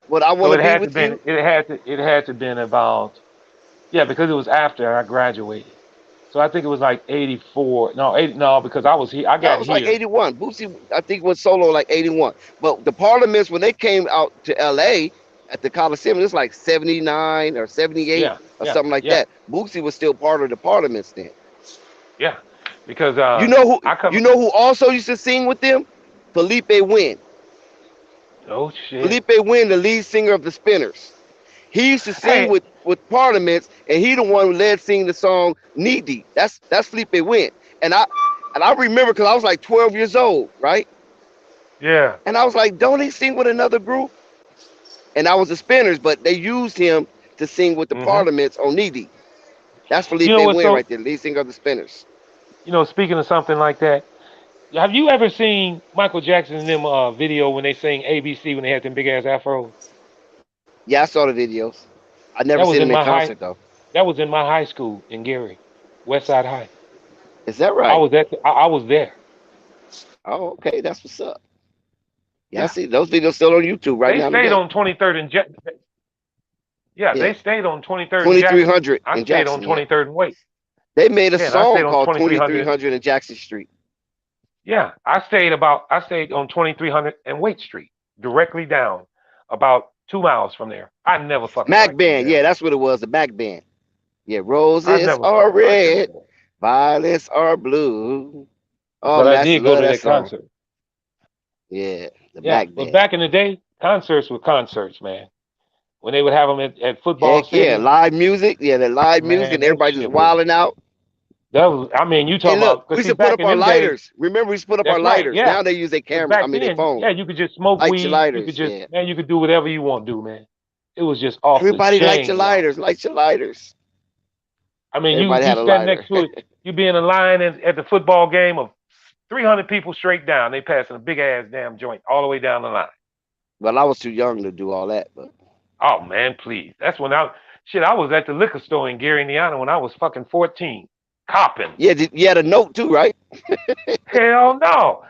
What I So want to be with you? it had to been about because it was after I graduated. So I think it was like 84. No, 80, no, because I was here. I No, it got was like here. 81. Boosie, I think, went solo like 81. But the Parliaments, when they came out to LA at the Coliseum, it was like 79 or 78 Yeah, or something like yeah, that. Boosie was still part of the Parliaments then. yeah. Because You know I come. who also used to sing with them? Felipe Wynn. Oh shit. Felipe Wynn, the lead singer of the Spinners. He used to sing Hey, with Parliaments, and he the one who led sing the song Knee Deep. That's Felipe Wynn. And I remember because I was like 12 years old, right? yeah. And I was like, don't he sing with another group? And I was the Spinners, but they used him to sing with the Hmm. Parliaments on Knee Deep. That's You Felipe know what's Wynn so? right there, lead singer of the Spinners. Speaking of something like that, have you ever seen Michael Jackson in them video when they sing ABC when they had them big ass afros? Yeah, I saw the videos. I never That was seen in him in my high. concert though. That was in my high school in Gary, West Side High. Is that I right? was at. I was there. Oh, okay, that's what's up. Yeah, I Yeah. see those videos still on YouTube right They now stayed today. on 23rd and yeah, Yeah, they stayed on 23rd and Jackson. 2300 I in stayed on Jackson. Yeah, 23rd and Wait. they made a Yeah, and I stayed song on called 2300. 2300 in Jackson Street. Yeah, I stayed on 2300 and Wait Street, directly down, about 2 miles from there. I never fucking Mac liked them Band, damn. yeah, that's what it was. The Mac Band. Yeah, I roses never are fucking liked them. red, violets are blue. Oh But man, I I used to did go love to that that song. concert. Yeah, the Yeah, Mac but Band. back in the day, concerts were concerts, man. When they would have them at football Heck yeah, stadiums, live music. Yeah, the live music man, and that everybody just shit was. wilding out. That was. I mean, you Hey, talking look, about? we Cause used see, to put back up in our them days, lighters. Remember, we used to put up our that's right. lighters. Yeah. Now they use their Cause camera. I back mean, their then, phone. yeah, you could just smoke Light your weed. You could lighters. just, Yeah. man, you could do whatever you want to do, man. It was just off the Everybody light your chain, y'all. lighters. Light your lighters. I mean, Everybody you had a stand lighter. next to it. You be in a line at the football game of 300 people straight down. They passing a big ass damn joint all the way down the line. Well, I was too young to do all that, but Oh man, please. That's when I was at the liquor store in Gary, Indiana when I was fucking 14, copping. yeah, you had a note too, right? Hell no.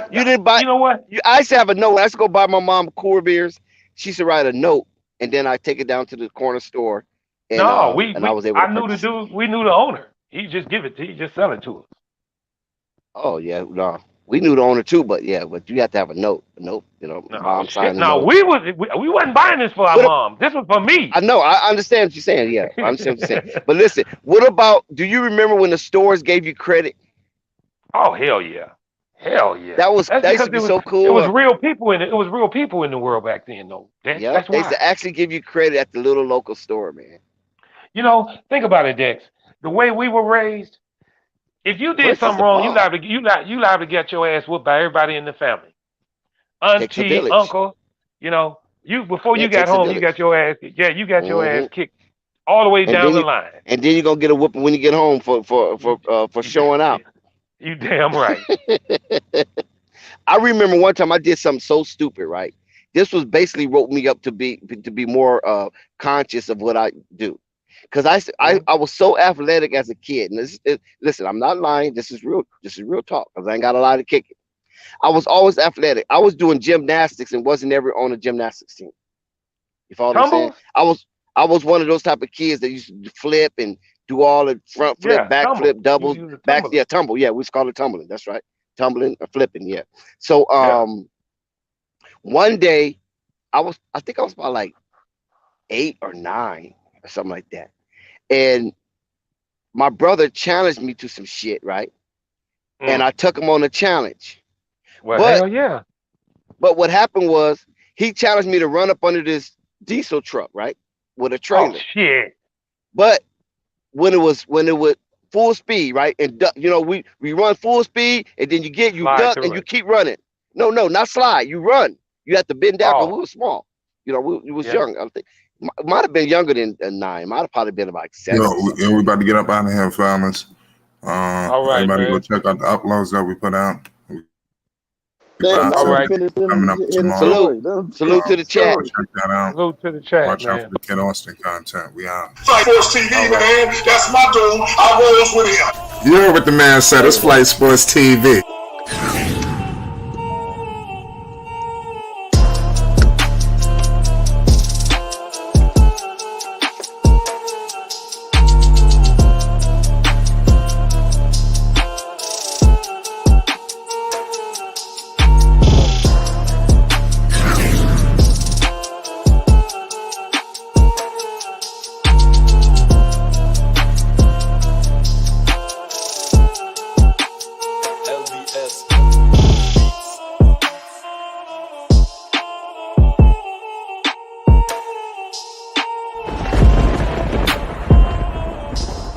You didn't buy. You know what? I used to have a note. I used to go buy my mom Core beers. She used to write a note, and then I take it down to the corner store, and No, I was able to I knew the purchase it. dude. We knew the owner. He just give it to. He just sell it to us. Oh yeah, no, we knew the owner too, but yeah, but you have to have a note. A note, No mom shit. signed the No, note. we wasn't buying this for our What? mom. This was for me. I know. I understand what you're saying. Yeah, I understand what you're saying. But listen, what about? Do you remember when the stores gave you credit? Oh hell yeah, hell yeah. That That's used because to be so cool. it was real people in it. It was real people in the world back then, though. Yep, That's they used why. to actually give you credit at the little local store, man. Think about it, Dex. The way we were raised. If you did Prince is something a wrong, you bomb. liable to get your ass whooped by everybody in the family. Takes a Auntie, village. uncle, before Yeah, you it got takes a home, you village. got your ass you got your ass Hmm. kicked all the way And down then the you line. you're gonna get a whooping when you get home for You, showing out. you damn right. I remember one time I did something so stupid, right? This was basically wrote me up to be more conscious of what I do. Because I was so athletic as a kid. And listen, I'm not lying. This is real talk. Because I ain't got a lot of kicking. I was always athletic. I was doing gymnastics and wasn't ever on a gymnastics team. You follow what I'm saying? I was one of those type of kids that used to flip and do all the front flip, back flip, doubles, back. Yeah, tumble. Yeah, we just call it tumbling. That's right. Tumbling or flipping. Yeah. So one day I think I was about like 8 or 9 or something like that. And my brother challenged me to some shit, right? And I took him on a challenge. Well, hell yeah. But what happened was he challenged me to run up under this diesel truck, right? With a trailer. Oh shit. But when it was full speed, right? And we run full speed and then you duck and you keep running. No, not slide. You run. You have to bend down because we were small. We was young. I think might have been younger than 9. Might have probably been about 7. We about to get up out of here, fellas. All right, everybody man. go check out the uploads that we put out. All right. Coming up tomorrow. Salute to the chat. Check that out. Salute to the chat. Watch out for the Kid Austin content. We out. Flight Sports TV, man. That's my dude. I rolls with him. You heard what the man said. It's Flight Sports TV.